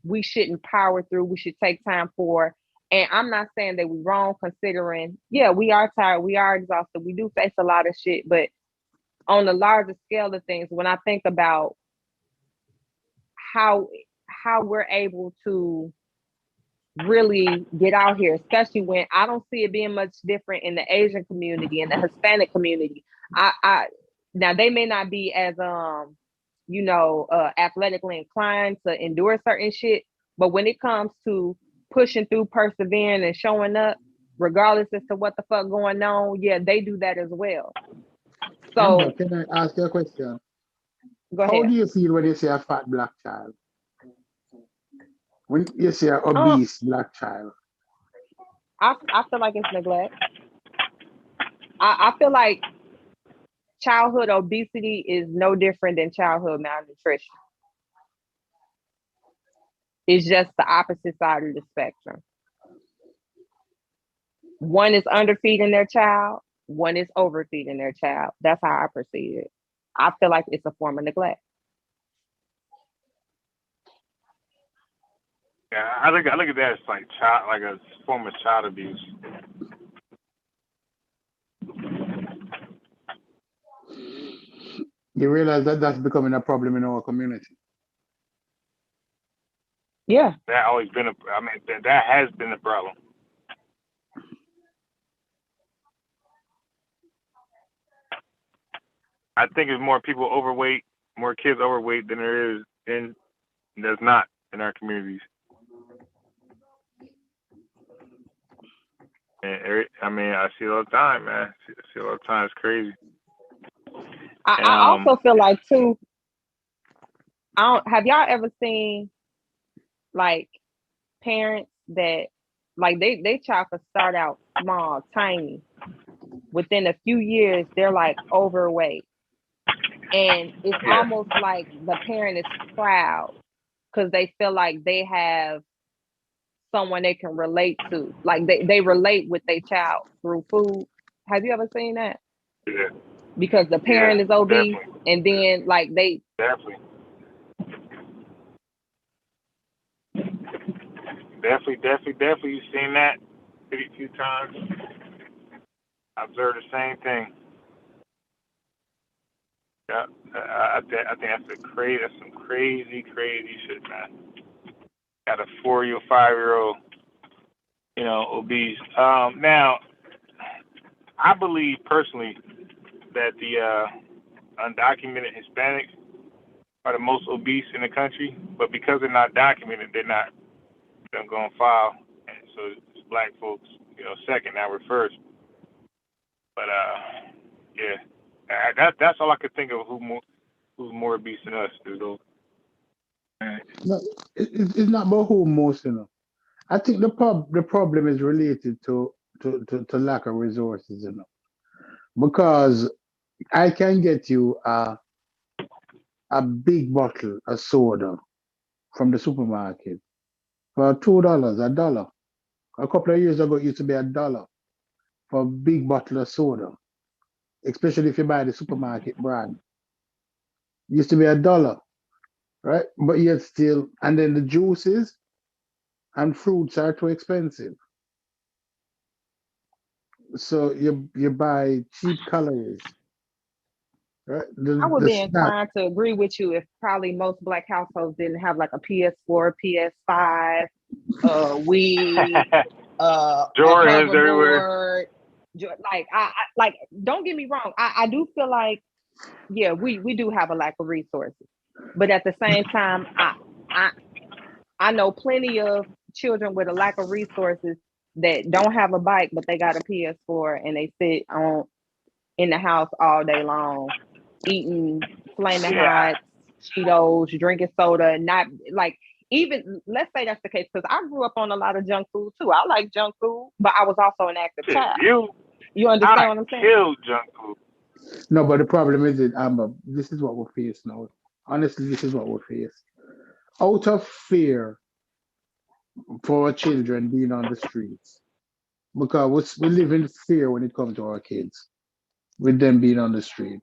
we shouldn't power through, we should take time for. And I'm not saying that we're wrong, considering, we are tired, we are exhausted, we do face a lot of shit, but on the larger scale of things, when I think about how we're able to really get out here, especially when I don't see it being much different in the Asian community and the Hispanic community. I now they may not be as athletically inclined to endure certain shit, but when it comes to pushing through, persevering, and showing up, regardless as to what the fuck going on, they do that as well. So, Amber, can I ask you a question? Go ahead. How do you feel when you see a fat Black child? When you see an obese Black child? I feel like it's neglect. I feel like childhood obesity is no different than childhood malnutrition. It's just the opposite side of the spectrum. one is underfeeding their child, one is overfeeding their child. That's how I perceive it. I feel like it's a form of neglect. Yeah, I look at that as like child, like a form of child abuse. You realize that that's becoming a problem in our community. Yeah. That always been I mean, that has been a problem. I think there's more people overweight, more kids overweight than there is there's not in our communities. And I mean, I see it all the time, man. I see it all the time. It's crazy. I also feel like too. Have y'all ever seen like parents that like they child could start out small, tiny. Within a few years, they're like overweight. And it's almost like the parent is proud because they feel like they have someone they can relate to. Like they relate with their child through food. Have you ever seen that? Yeah. Because the parent is obese, definitely. and then like they Definitely. You've seen that a few times. I observed the same thing. Yeah, I think that's some crazy shit, man. Got a 4 or 5-year-old, obese. Now, I believe personally that the undocumented Hispanics are the most obese in the country, but because they're not documented, they're going to file, and so it's black folks, second. Now we're first. But yeah, that's all I could think of. Who's more obese than us, dude? No, it's not about who most, I think the problem is related to lack of resources, because I can get you a big bottle of soda from the supermarket for $2, $1. A couple of years ago, it used to be $1 for a big bottle of soda, especially if you buy the supermarket brand. It used to be $1, right? But yet still, and then the juices and fruits are too expensive. So you buy cheap calories, right? I would The be snack. inclined to agree with you if probably most black households didn't have like a PS4, PS5, Wii, Jordans everywhere. Like I don't get me wrong. I do feel like we do have a lack of resources, but at the same time, I know plenty of children with a lack of resources that don't have a bike, but they got a PS4 and they sit in the house all day long, eating flaming hot Cheetos, drinking soda, not like even let's say that's the case, because I grew up on a lot of junk food too. I like junk food, but I was also an active child. You understand what I'm saying? Kill junk food. No, but the problem is that this is what we face now. Honestly, this is what we face. Out of fear for our children being on the streets, because we live in fear when it comes to our kids, with them being on the street.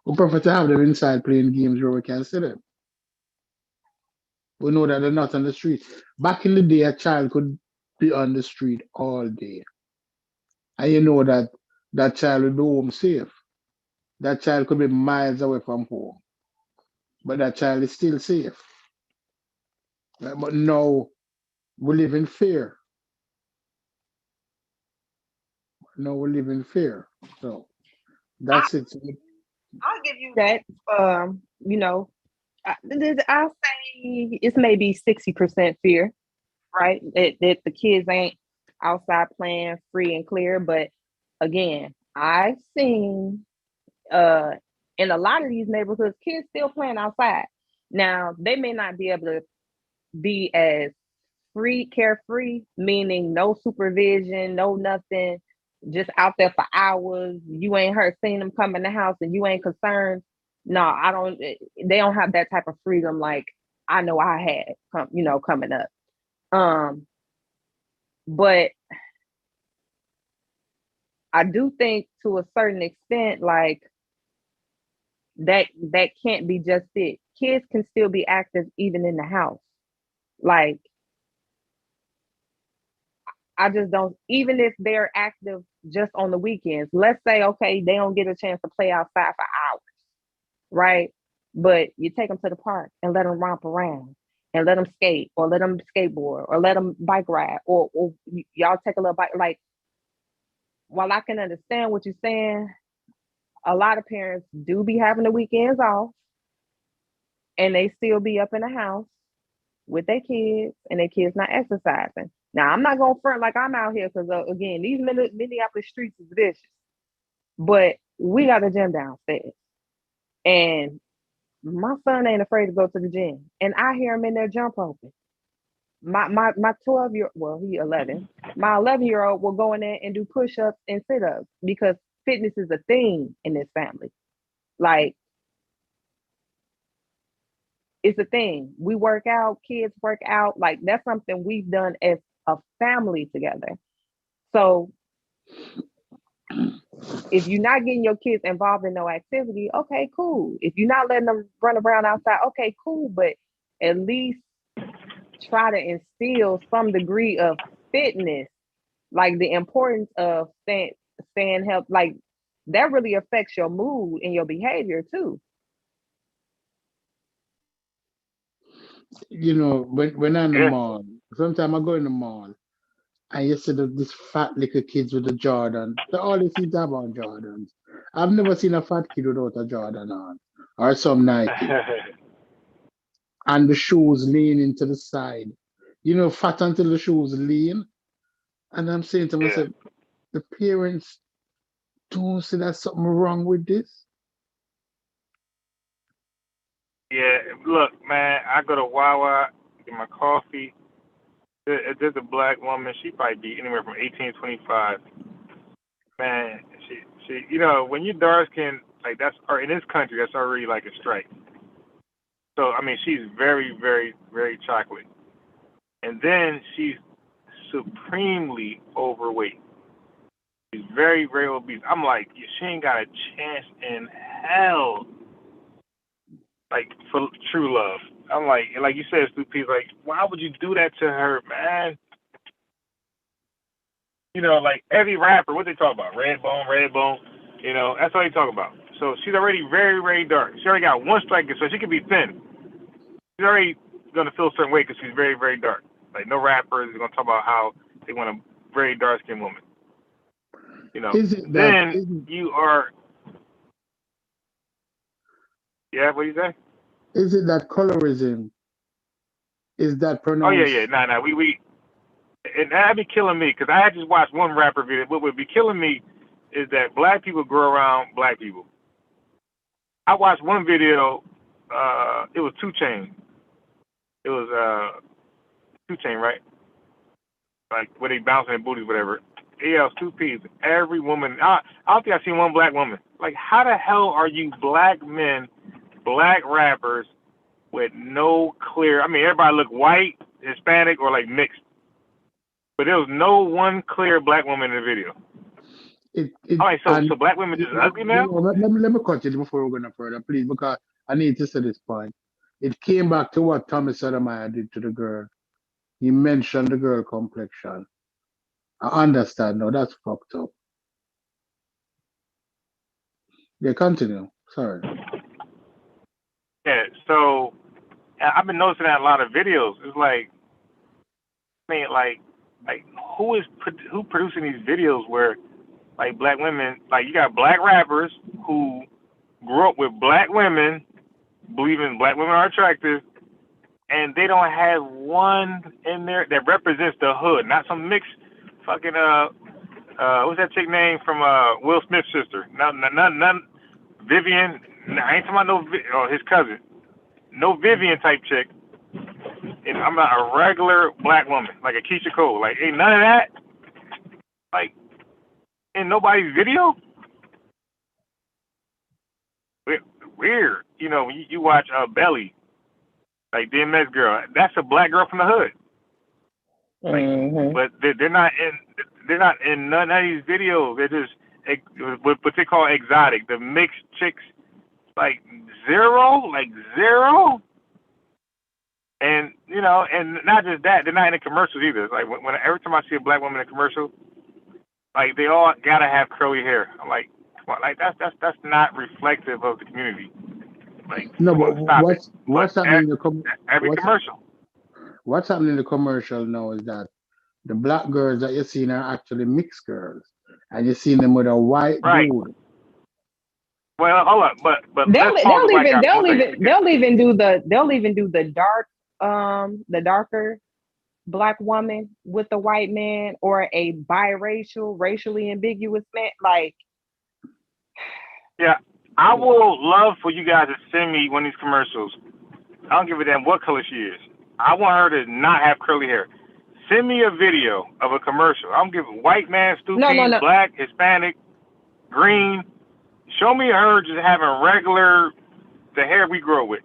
We prefer to have them inside playing games where we can see them. We know that they're not on the street. Back in the day, a child could be on the street all day. And you know that that child will be home safe. That child could be miles away from home. But that child is still safe. Right? But now we live in fear. Now we live in fear. So that's it. I'll give you that. I'll say it's maybe 60% fear, right? That the kids ain't outside playing free and clear. But again, I've seen in a lot of these neighborhoods, kids still playing outside. Now, they may not be able to be as carefree, meaning no supervision, no nothing, just out there for hours. You ain't seen them come in the house and you ain't concerned. No, I don't. They don't have that type of freedom like I know I had, coming up. But I do think to a certain extent, like that can't be just it. Kids can still be active even in the house. Like, I just don't, even if they're active just on the weekends, let's say, okay, they don't get a chance to play outside for hours, right? But you take them to the park and let them romp around and let them skate or let them skateboard or let them bike ride or y'all take a little bike. Like, while I can understand what you're saying, a lot of parents do be having the weekends off and they still be up in the house with their kids and their kids not exercising. Now, I'm not going to front like I'm out here because, again, these Minneapolis streets is vicious. But we got a gym downstairs. And my son ain't afraid to go to the gym. And I hear him in there jump open. My 12-year-old, well, he 11. My 11-year-old will go in there and do push-ups and sit-ups because fitness is a thing in this family. Like, it's a thing. We work out, kids work out. Like, that's something we've done as a family together. So if you're not getting your kids involved in no activity, okay, cool. If you're not letting them run around outside, okay, cool. But at least try to instill some degree of fitness, like the importance of staying healthy. Like, that really affects your mood and your behavior too. You know, when I'm in the mall, sometimes I go in the mall and you see these fat little kids with the Jordan. They always seem to have on Jordans. I've never seen a fat kid without a Jordan on or some Nike. And the shoes leaning to the side. You know, fat until the shoes lean. And I'm saying to myself, the parents don't see there's something wrong with this. Yeah, look, man, I go to Wawa, get my coffee. There's a black woman. She probably be anywhere from 18 to 25. Man, she, you know, when you're dark skinned, like that's, or in this country, that's already like a strike. So, I mean, she's very, very, very chocolate. And then she's supremely overweight. She's very, very obese. I'm like, she ain't got a chance in hell, like, for true love. I'm like you said, Stupid, like, why would you do that to her, man? You know, like every rapper, what they talk about? Redbone, you know, that's all they talk about. So she's already very, very dark. She already got one strike, so she can be thin. She's already going to feel a certain way because she's very, very dark. Like, no rappers are going to talk about how they want a very dark-skinned woman. You know, you are... Yeah, what do you say? Is it that colorism? Is that pronounced? Oh, yeah. Nah. We and that'd be killing me because I had just watched one rapper video. What would be killing me is that black people grow around black people. I watched one video. It was 2 Chainz. It was 2 Chainz, right? Like where they bouncing their booties, whatever. Yeah, stupid. Every woman. I don't think I've seen one black woman. Like, how the hell are you black men, black rappers with no clear? I mean, everybody look white, Hispanic, or like mixed. But there was no one clear black woman in the video. All right, so black women just ugly now? Let me cut you before we go no further, please, because I need to say this point. It came back to what Tommy Sotomayor did to the girl. He mentioned the girl complexion. I understand now, that's fucked up. Yeah, continue. Sorry. Yeah, so I've been noticing that in a lot of videos. It's like, I mean, like who producing these videos where, like, black women, like, you got black rappers who grew up with black women, believing black women are attractive, and they don't have one in there that represents the hood, not some mixed fucking what's that chick name from Will Smith's sister? None Vivian. I ain't talking about his cousin. No Vivian type chick. And I'm not a regular black woman, like a Keisha Cole. Like, ain't none of that. Like, in nobody's video. Weird. You know, when you watch Belly, like DMX girl, that's a black girl from the hood. Like, but they're not in none of these videos. They're just what they call exotic, the mixed chicks, like zero. And and not just that, they're not in the commercials either. It's like when every time I see a black woman in a commercial, like they all gotta have curly hair. I'm like, come on, like that's not reflective of the community. Like, No, come but on, stop it. what's But happening in the every what's commercial. what's happening in the commercial now is that the black girls that you're seeing are actually mixed girls, and you're seeing them with a white Right. dude. Well, hold up, but They'll let's pause the white guy for a second. they'll even do the dark the darker black woman with a white man, or a biracial, racially ambiguous man. Like, Yeah, I will love for you guys to send me one of these commercials. I don't give a damn what color she is. I want her to not have curly hair. Send me a video of a commercial. I'm giving white man, stupid, No. black, Hispanic, green. Show me her just having regular, the hair we grow with.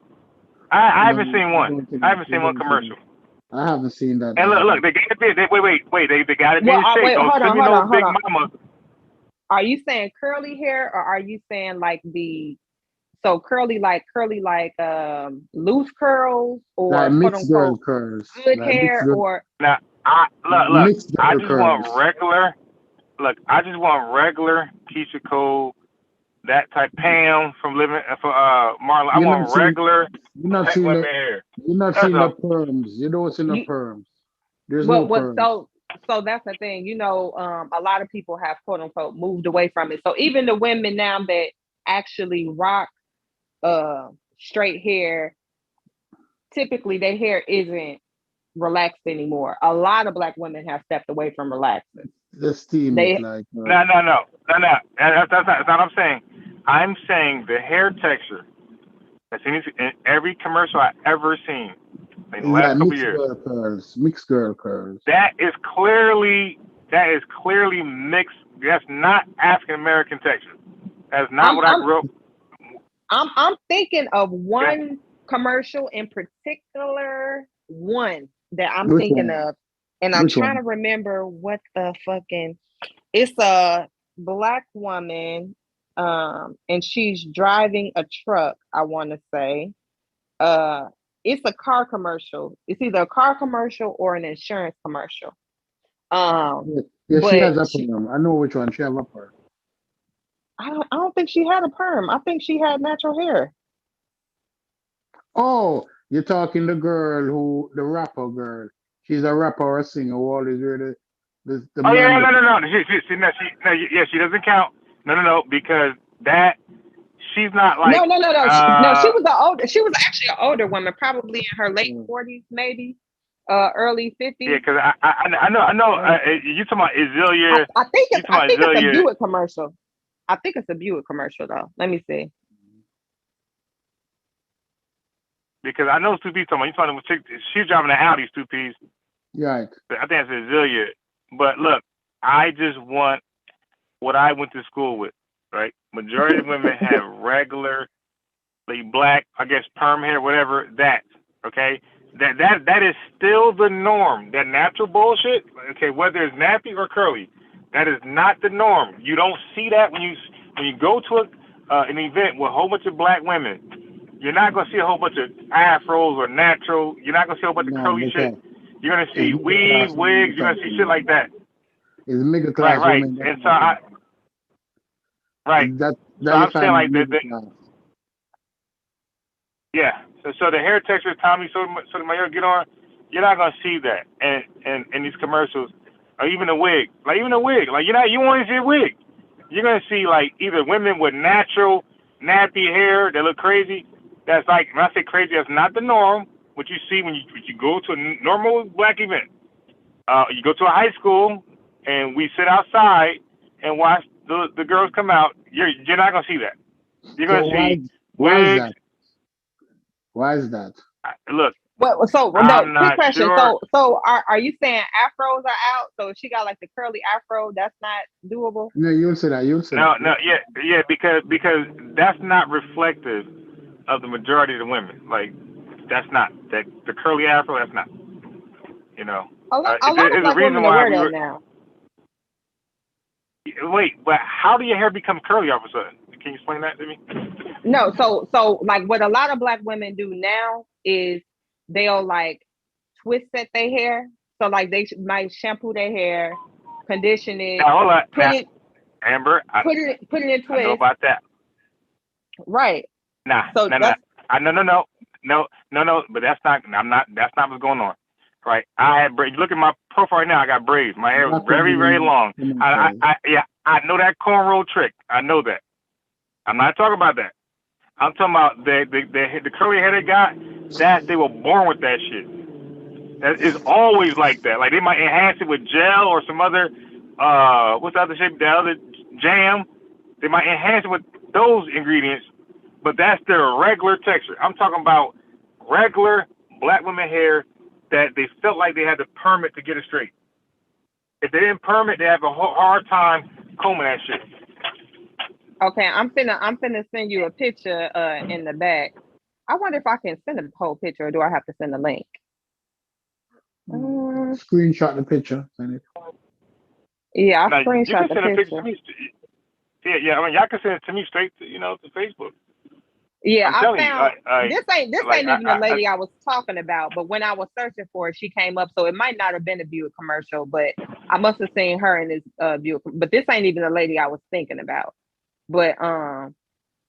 I haven't seen one. I haven't seen one commercial. I haven't seen that. And look, they got to be. Wait. They got to be in shape. wait, Don't hold send me on, no hold big on. mama. Are you saying curly hair, or are you saying like curly like loose curls, or Like quote mixed girl unquote curls. good Like hair, or Now, look. mixed I girl just want curls. regular. Look, I just want regular Keisha Cole, that type Pam from Living for Marlon. I You're want not seeing regular you're not black seeing women the hair. you're not That's seeing the all. perms. You don't see the you, perms. There's no perms. so that's the thing. A lot of people have quote unquote moved away from it. So even the women now that actually rock straight hair, typically their hair isn't relaxed anymore. A lot of black women have stepped away from relaxing. The steam They it like No. That's not what I'm saying. I'm saying the hair texture that's in every commercial I ever seen in the last like couple mixed years. girl curls. Mixed girl curls. That is clearly mixed. That's not African American texture. That's not what I grew up. I'm thinking of one commercial in particular, one that I'm Which thinking one? of, and I'm Which trying one? to remember what the fucking. It's a black woman, and she's driving a truck. I want to say, it's a car commercial. It's either a car commercial or an insurance commercial. Yeah, she But has a perm. I know which one. She have a perm. I don't think she had a perm. I think she had natural hair. Oh, you're talking the rapper girl. She's a rapper or a singer who always wear the Oh yeah, man. no. She doesn't count. No, because that she's not like. No. She was actually an older woman, probably in her late 40s, maybe, early 50s. Yeah, because I know. You talking about Azealia? I think it's a Azealia. Buick commercial. I think it's a Buick commercial though. Let me see. Because I know Stu P talking about. You talking about she's driving an Audi, Stu P's. Right. I think it's Azealia. But look, I just want what I went to school with, right? Majority of women have regular, like black, I guess perm hair, whatever. That okay. That is still the norm. That natural bullshit, okay, whether it's nappy or curly, that is not the norm. You don't see that when you go to an event with a whole bunch of black women. You're not gonna see a whole bunch of afros or natural. You're not gonna see a whole bunch of curly shit. You're gonna see weave, wigs. You're gonna see shit like that. It's middle class Right. women. And so so I'm saying like that. Yeah. So the hair texture Tommy Sotomayor get on, you're not gonna see that, and these commercials, or even a wig, like you won't see a wig. You're gonna see like either women with natural nappy hair that look crazy. That's like, when I say crazy, that's not the norm. What you see when you go to a normal black event. You go to a high school and we sit outside and watch the girls come out. You're not gonna see that. You're gonna see wigs. Why is that? Look. Well, so I'm quick question. Sure. So are you saying afros are out? So if she got like the curly afro, that's not doable? No, you'll say that. No, yeah, because that's not reflective of the majority of the women. Like, that's not that the curly afro. That's not. A lot of black women wear that now. Wait, but how do your hair become curly all of a sudden? Can you explain that to me? No, so like what a lot of black women do now is they'll like twist set their hair. So like they might shampoo their hair, condition it, Now, hold on. put Now, it Amber, put it in I know twist. about that. Right. Nah, So no. that's No. But that's not. I'm not. That's not what's going on. Right. I had braids. Look at my profile right now. I got braids. My hair was very, very long. I know that cornrow trick. I know that. I'm not talking about that. I'm talking about the curly hair they got. That they were born with that shit. That is always like that. Like they might enhance it with gel or some other what's the other shape? The other jam. They might enhance it with those ingredients, but that's their regular texture. I'm talking about regular black women hair that they felt like they had to perm it to get it straight. If they didn't perm it, they have a hard time combing that shit. okay. I'm finna send you a picture in the back. I wonder if I can send a whole picture or do I have to send a link? Screenshot the picture. Send it. Yeah, I'll Now, you screenshot can the send a picture. picture to me. Yeah. I mean, y'all can send it to me straight to to Facebook. Yeah, I'm I telling found you, this ain't like, even the lady I was talking about, but when I was searching for it, she came up. So it might not have been a Buick commercial, but I must have seen her in this Buick. But this ain't even the lady I was thinking about. But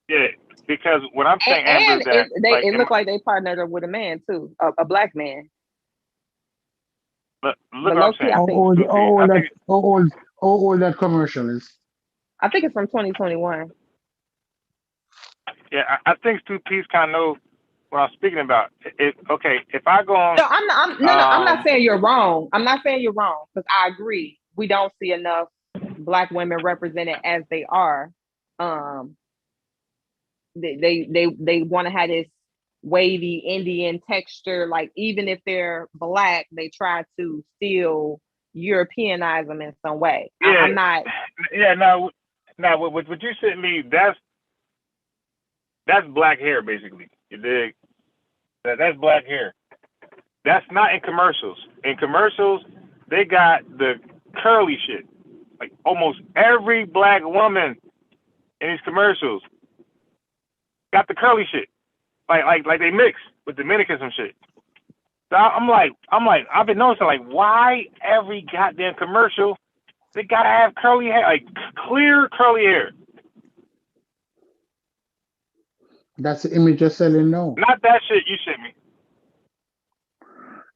yeah, because what I'm saying, Amber, is that it looked like they partnered her with a man too, a black man. look But what I'm saying. How old that commercial is? I think it's from 2021. Yeah, I think Stu Peace kind of know what I'm speaking about. If I go on, No, I'm not saying you're wrong. I'm not saying you're wrong because I agree. We don't see enough black women represented as they are. They want to have this wavy Indian texture. Like even if they're black, they try to still Europeanize them in some way. Yeah, I'm not. Yeah, now what you sent me, that's black hair basically. You dig? That's black hair. That's not in commercials. In commercials, they got the curly shit. Like almost every black woman in these commercials got the curly shit. Like they mix with Dominicans and shit. So I'm like, I've been noticing like why every goddamn commercial they gotta have curly hair, like clear curly hair. That's the image you're selling now. Not that shit you sent me.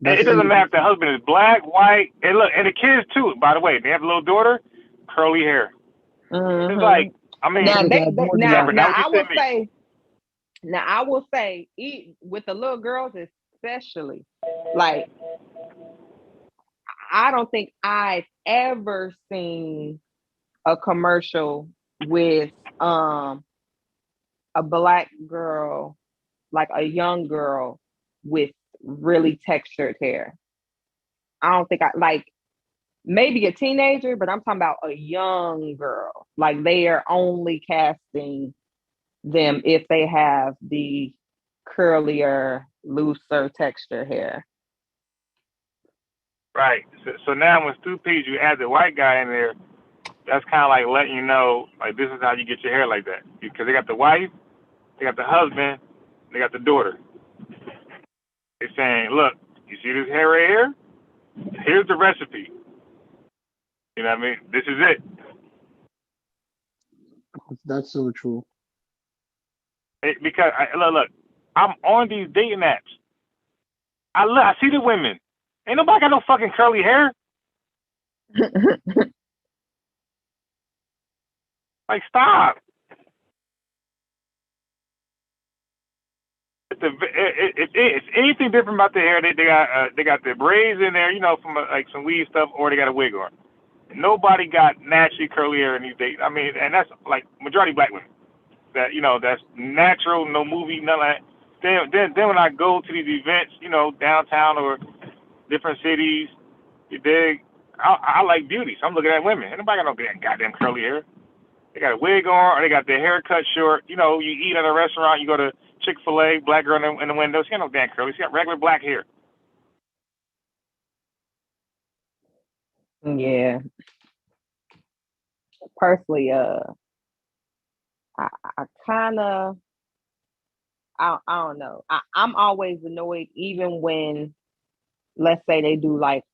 That's It doesn't matter if the husband is black, white, and look, and the kids too. By the way, they have a little daughter, curly hair. Mm-hmm. It's like, I mean, now I will say, with the little girls especially, like I don't think I've ever seen a commercial with a black girl, like a young girl with really textured hair. I don't think maybe a teenager, but I'm talking about a young girl. Like they are only casting them if they have the curlier, looser texture hair. Right. So now when Stu Peach, you add the white guy in there, that's kind of like letting you know, like this is how you get your hair like that. Because they got the wife, they got the husband, they got the daughter. They're saying, look, you see this hair right here? Here's the recipe. You know what I mean? This is it. That's so true. Because look, I'm on these dating apps. I see the women. Ain't nobody got no fucking curly hair. Like, stop. If it's anything different about the hair, they got the braids in there, you know, from like some weave stuff, or they got a wig on. Nobody got naturally curly hair in these days. I mean, and that's like majority black women. That, you know, that's natural, no movie, none of that. Then when I go to these events, you know, downtown or different cities, you dig? I like beauty, so I'm looking at women. Ain't nobody got no goddamn curly hair. They got a wig on, or they got their hair cut short. You know, you eat at a restaurant, you go to Chick-fil-A, black girl in the window. She got no damn curly. She got regular black hair. Yeah. personally, I kind of, I don't know. I'm always annoyed, even when, let's say they do like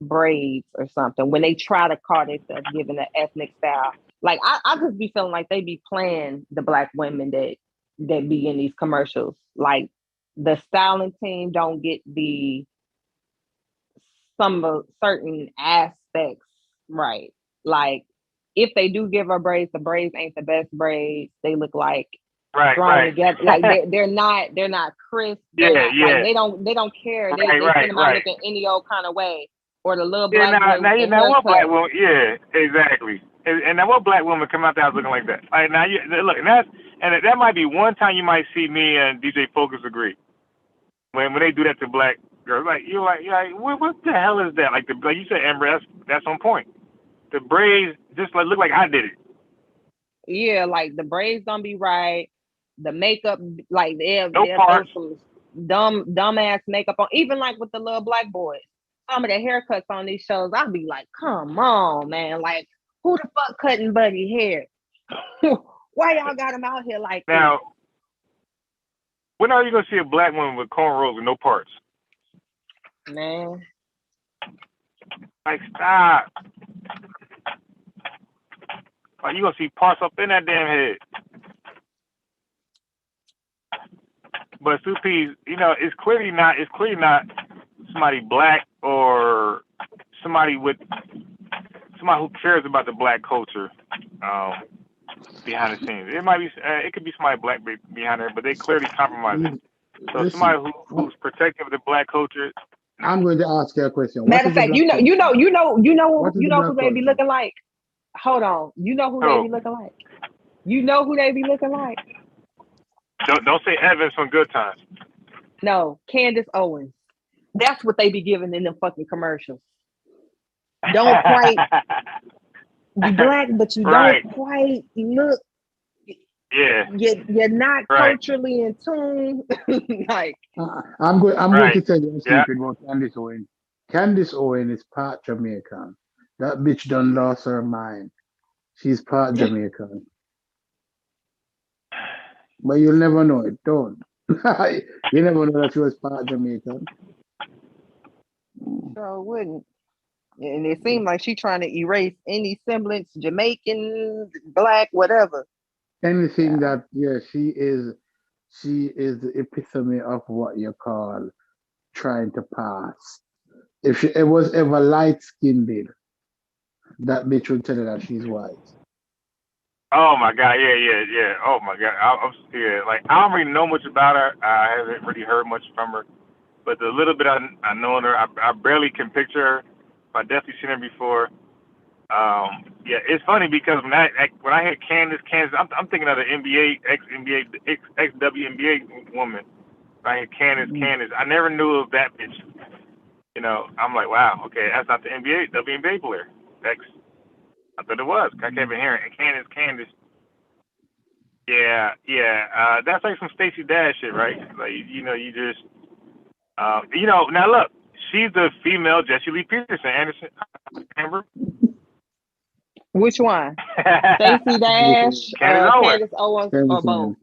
braids or something, when they try to call themselves giving an ethnic style. Like I just be feeling like they be playing the black women that be in these commercials. Like the styling team don't get some of certain aspects right. Like if they do give her braids, the braids ain't the best braids. They look like Right, thrown right. together. Like they're not crisp. They're Yeah, not, yeah. like they don't care. They Right, send them out right. looking any old kind of way. Or the little Yeah, black boy now with you the know what black haircut. woman? Yeah, exactly. And now what black woman come out the house looking like that? Like now you look, and that might be one time you might see me and DJ Focus agree when they do that to black girls. Like you're like what the hell is that? Like you said, Amber, that's on point. The braids just like look like I did it. Yeah, like the braids don't be right. The makeup, like they'll throw parts. some dumb ass makeup on. Even like with the little black boys, some of the haircuts on these shows, I'll be like, come on, man. Like, who the fuck cutting Buddy hair? Why y'all got him out here like Now, when are you gonna see a black woman with cornrows with no parts? this? Man. Like, stop. Like, you gonna see parts up in that damn head. But Supees, it's clearly not somebody black or somebody who cares about the black culture behind the scenes. It could be somebody black behind there, but they clearly compromise it. So Listen, somebody who's protective of the black culture. I'm going to ask you a question. Matter of fact, you know who they be culture? looking like? Hold on. You know who they be looking like? You know who they be looking like? Don't say Evans from Good Times. No, Candace Owens. That's what they be giving in the fucking commercials. Don't quite be black, but you don't quite look. Yeah. You're not culturally in tune. Like I'm going to tell you a secret about Candace Owens. Candace Owens is part Jamaican. That bitch done lost her mind. She's part Jamaican. But you'll never know it. Don't. You never know that she was part Jamaican. Sure wouldn't. And it seemed like she trying to erase any semblance Jamaican, black, whatever. Anything that she is the epitome of what you call trying to pass. If she was ever light skinned, that bitch would tell her that she's white. Oh my God, yeah. Oh my God, like I don't really know much about her. I haven't really heard much from her, but the little bit I know her, I barely can picture her. I've definitely seen her before. It's funny because when I hear Candace, I'm thinking of the ex WNBA woman. When I hear Candace, I never knew of that bitch. I'm like, wow, okay, that's not the WNBA player. I thought it was. I kept hearing Candace. Yeah. That's like some Stacey Dash shit, right? Like, you just, now look, she's the female Jesse Lee Peterson, Amber. Which one? Stacey Dash, Candace Owens, or both?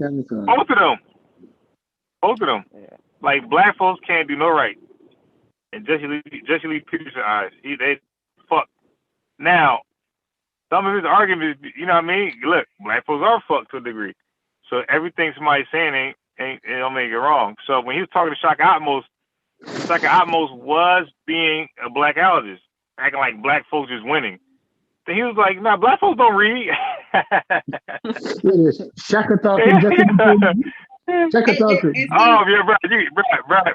Both of them. Yeah. Like, black folks can't do no right. In Jesse Lee Peterson eyes, they fuck. Now, some of his arguments, you know what I mean? Look, black folks are fucked to a degree. So everything somebody's saying ain't don't make it wrong. So when he was talking to Shaka Atmos was being a black allergist, acting like black folks is winning. Then he was like, "Nah, black folks don't read." Shaka talking. Shaka talking. Oh yeah,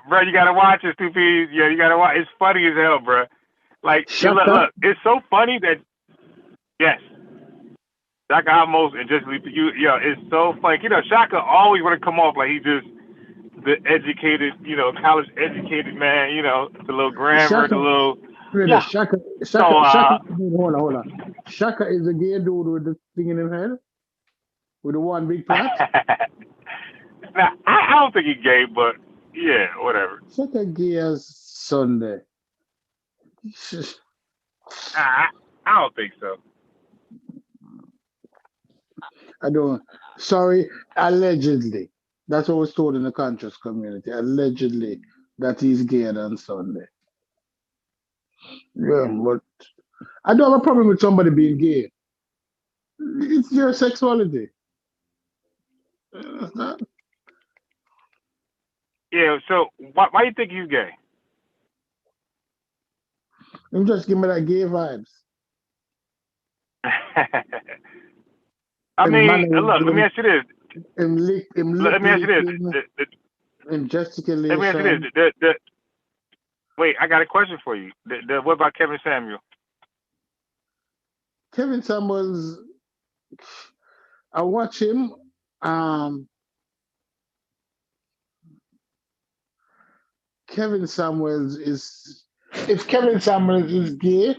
bro, you gotta watch it, stupid. Yeah, you gotta watch. It's funny as hell, bro. Like, look, it's so funny that. Yes. Shaka Atmos and Jesse Lee, it's so funny. Shaka always want to come off like he's just the educated, college educated man, the little grammar, the little. Yeah. Shaka, hold on. Shaka is a gay dude with the thing in his head? With the one big part? Now, I don't think he's gay, but yeah, whatever. Shaka gay as Sunday. I don't think so. I don't. Sorry, allegedly. That's what was told in the conscious community. Allegedly, that he's gay on Sunday. Yeah, but I don't have a problem with somebody being gay. It's your sexuality. Uh, Yeah. So why you think he's gay? Him just give me that gay vibes. I Him mean, look. Let me mannerism, ask you this. him Let lip me ask you this. licking, him Let me ask you this. gesticulation. Wait, I got a question for you. What about Kevin Samuel? Kevin Samuels, I watch him. Um, Kevin Samuels is, if Kevin Samuels is gay,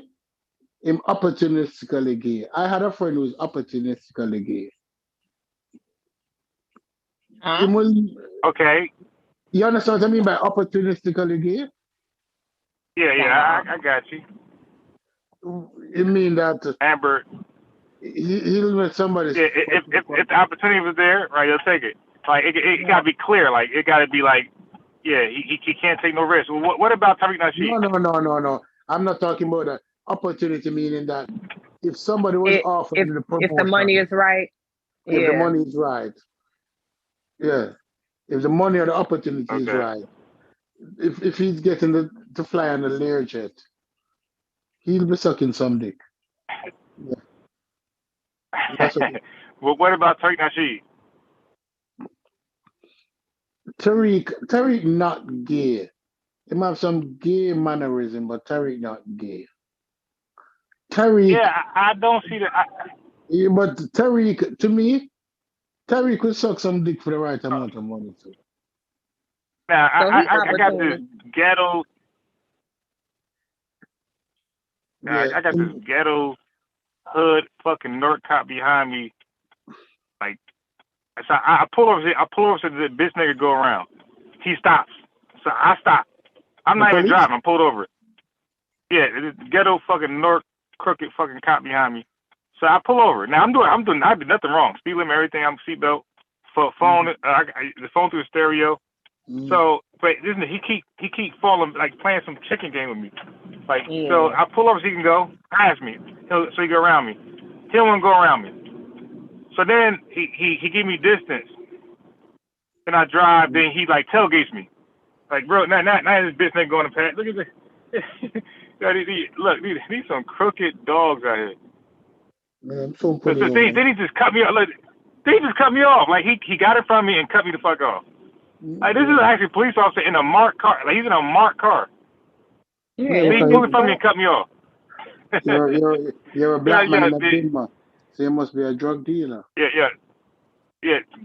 him opportunistically gay. I had a friend who was opportunistically gay. Huh? Him will, Okay. you understand what I mean by opportunistically gay? Yeah. I got you. It mean that Amber. he'll let somebody. Yeah. If the opportunity was there, right, he'll take it. Like it gotta be clear. Like it gotta be like, yeah, he can't take no risk. Well, what about Tariq Nasheed? No. I'm not talking about that opportunity, meaning that if somebody was offered If the if the money promotion, is right, if the yeah. money is right, yeah, if the money or the opportunity is Okay. right, if he's getting to fly on the Learjet, he'll be sucking some dick. Yeah, that's okay. Well, what about Tariq Nasheed? Tariq not gay. He might have some gay mannerism, but Tariq not gay. Tariq, Yeah, I don't see that. yeah, but Tariq, to me, Tariq could suck some dick for the right amount of money too. Now, So he I got this opportunity. ghetto. Yeah, I got this ghetto hood fucking nerd cop behind me. Like, so I pull over. I pull over so the bitch nigga go around. He stops. So I stop. I'm the not even police. driving. I'm pulled over. Yeah, this ghetto fucking nerd crooked fucking cop behind me. So I pull over. Now I did nothing wrong. Speed limit, everything. I'm seatbelt. Phone. The phone through the stereo. Mm. So, but listen, he keep falling, like playing some chicken game with me. Like, Yeah. so I pull over so he can go past me. So he go around me. He don't want to go around me. So then he give me distance. Then I drive. Then he like tailgates me. Like, bro, now this bitch ain't going to pass. Look at this. Look, these some crooked dogs out here. Man, so So, put it so on. then he just cut me off. Like, then he just cut me off. Like he got it from me and cut me the fuck off. Like, this is actually a police officer in a marked car. Like, he's in a marked car. Yeah. Yeah, He because pulled it from me and cut me off. you're a black man in a Bigma, so you must be a drug dealer. Yeah.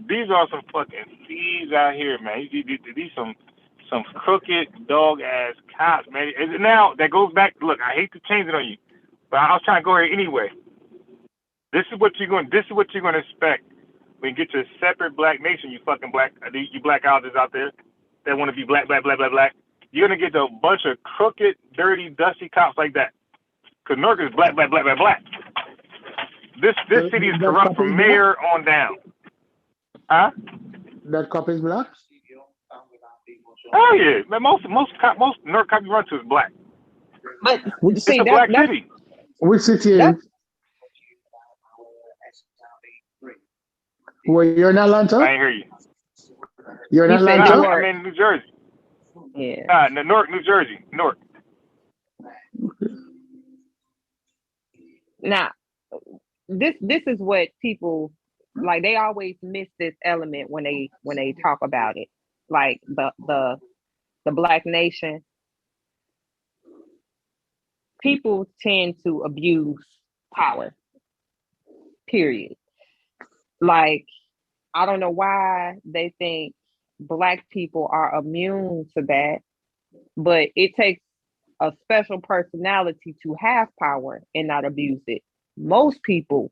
These are some fucking thieves out here, man. These some crooked dog ass cops, man. And now that goes back. Look, I hate to change it on you, but I was trying to go here anyway. This is what you're going to expect when you get your separate black nation. You fucking you black colleges out there that want to be black. You're gonna get a bunch of crooked, dirty, dusty cops like that. Cause New York is black. This So city is that corrupt cop is from black? mayor on down. Huh? That cop is black? Oh yeah, man. Most New York cops you run to is black. But Which, It's see a black city. which city? that's Well, you're in I Atlanta? ain't hear you. You're in He said Atlanta? New I'm York. in New Jersey. Yeah. Newark, New Jersey. Newark. Now, this is what people like. They always miss this element when they talk about it. Like the black nation, people tend to abuse power. Period. Like, I don't know why they think black people are immune to that, but it takes a special personality to have power and not abuse it. Most people,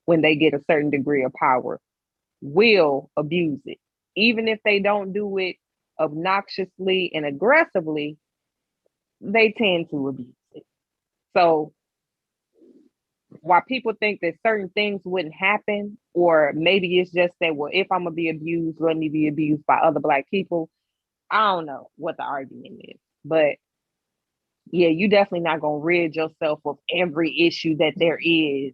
when they get a certain degree of power, will abuse it. Even if they don't do it obnoxiously and aggressively, they tend to abuse it. So why people think that certain things wouldn't happen, or maybe it's just that, well, if I'm gonna be abused, let me be abused by other Black people. I don't know what the argument is, but yeah, you definitely not gonna rid yourself of every issue that there is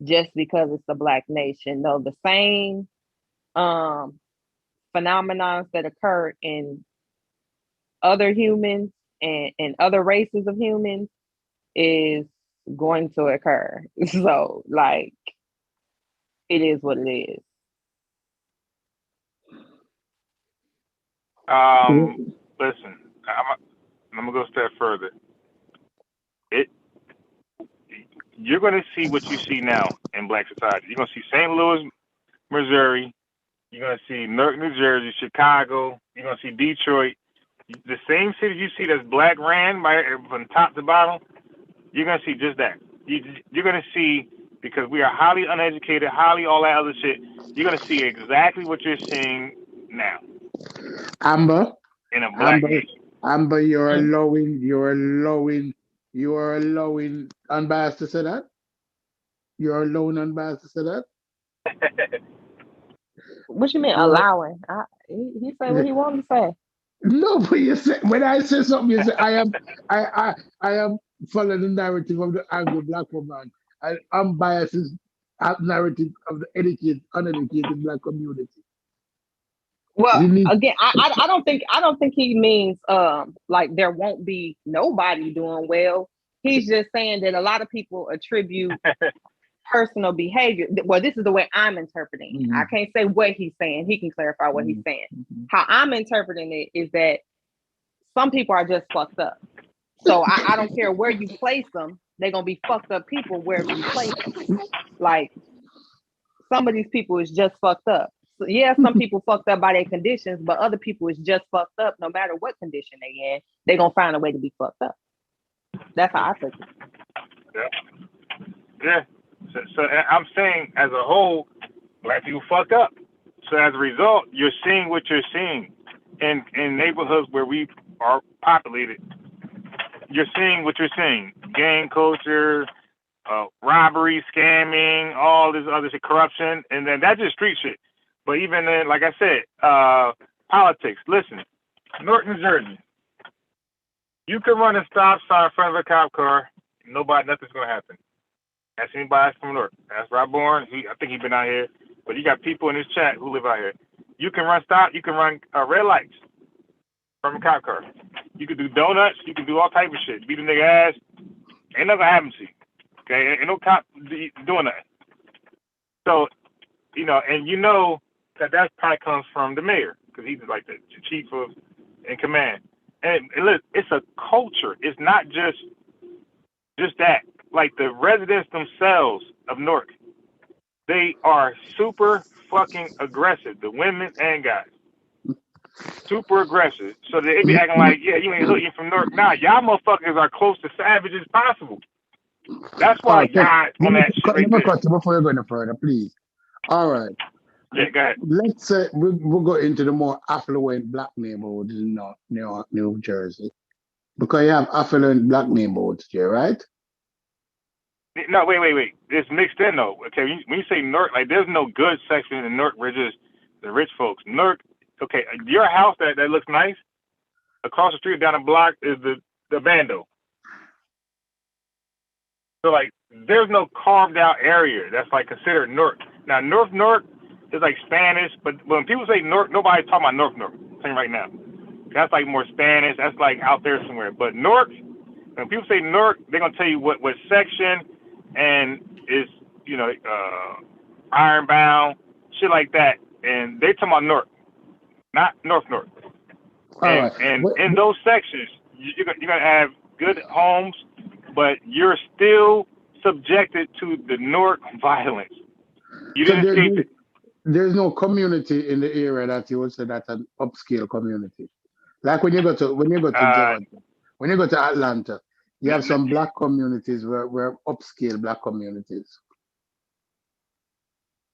just because it's the Black nation. No, the same phenomenons that occur in other humans and other races of humans is going to occur. So, like, it is what it is. Listen, I'm gonna go a step further. You're gonna see what you see now in Black society. You're gonna see St. Louis, Missouri. You're gonna see Newark, New Jersey, Chicago. You're gonna see Detroit. The same cities you see that's Black ran from top to bottom. You're gonna see just that. You're gonna see, because we are highly uneducated, highly all that other shit. You're gonna see exactly what you're seeing now. Amber, In a Black nation. Amber, you're allowing unbiased to say that? You're allowing unbiased to say that? What you mean allowing? He said what he wanted to say. No, but you say, when I say something, you say I am following the narrative of the angry Black woman. And unbiased is narrative of the educated, uneducated Black community. Well, again, I don't think he means like there won't be nobody doing well. He's just saying that a lot of people attribute personal behavior. Well, this is the way I'm interpreting. Mm-hmm. I can't say what he's saying. He can clarify what he's saying. Mm-hmm. How I'm interpreting it is that some people are just fucked up. So I don't care where you place them. They're going to be fucked up people wherever you place them. Like, some of these people is just fucked up. So, yeah, some people fucked up by their conditions, but other people is just fucked up no matter what condition they in. They're going to find a way to be fucked up. That's how I think it. Yeah. So I'm saying, as a whole, Black people fucked up. So as a result, you're seeing what you're seeing in neighborhoods where we are populated. You're seeing what you're seeing: gang culture, robbery, scamming, all this other shit, corruption, and then that's just street shit. But even then, like I said, politics. Listen, Newark, New Jersey. You can run a stop sign in front of a cop car. Nothing's gonna happen. Ask anybody from Newark. Ask Rob Bourne. I think he's been out here. But you got people in this chat who live out here. You can run red lights from a cop car. You can do donuts. You can do all type of shit. Beat a nigga ass. Ain't nothing happen to you. Okay? Ain't no cop doing that. So, and that probably comes from the mayor, because he's like the chief in command. And look, it's a culture. It's not just that. Like, the residents themselves of Newark, they are super fucking aggressive, the women and guys. Super aggressive. So they be acting like, yeah, you ain't looking from Newark. Nah, y'all motherfuckers are close to savage as possible. That's why y'all on that shit right there. Before you go any further, please. All right. Yeah, go ahead. Let's say we'll go into the more affluent Black neighborhoods in New Jersey. Because you have affluent Black neighborhoods here, right? No, wait. It's mixed in, though. Okay, when you say Newark, like, there's no good section in Newark. We're just the rich folks. Newark, okay, your house that looks nice, across the street down the block is the Bando. So, like, there's no carved out area that's, like, considered Newark. Now, North Newark is, like, Spanish, but when people say Newark, nobody's talking about North Newark. I'm saying right now. That's, like, more Spanish. That's, like, out there somewhere. But Newark, when people say Newark, they're going to tell you what section, and it's, ironbound, shit like that. And they talking about Newark, not North Newark. And in those sections, you're going to have good homes, but you're still subjected to the Newark violence. You didn't escape it. There's no community in the area that you would say that's an upscale community. Like when you go to Georgia, when you go to Atlanta, you have some Black communities where upscale Black communities.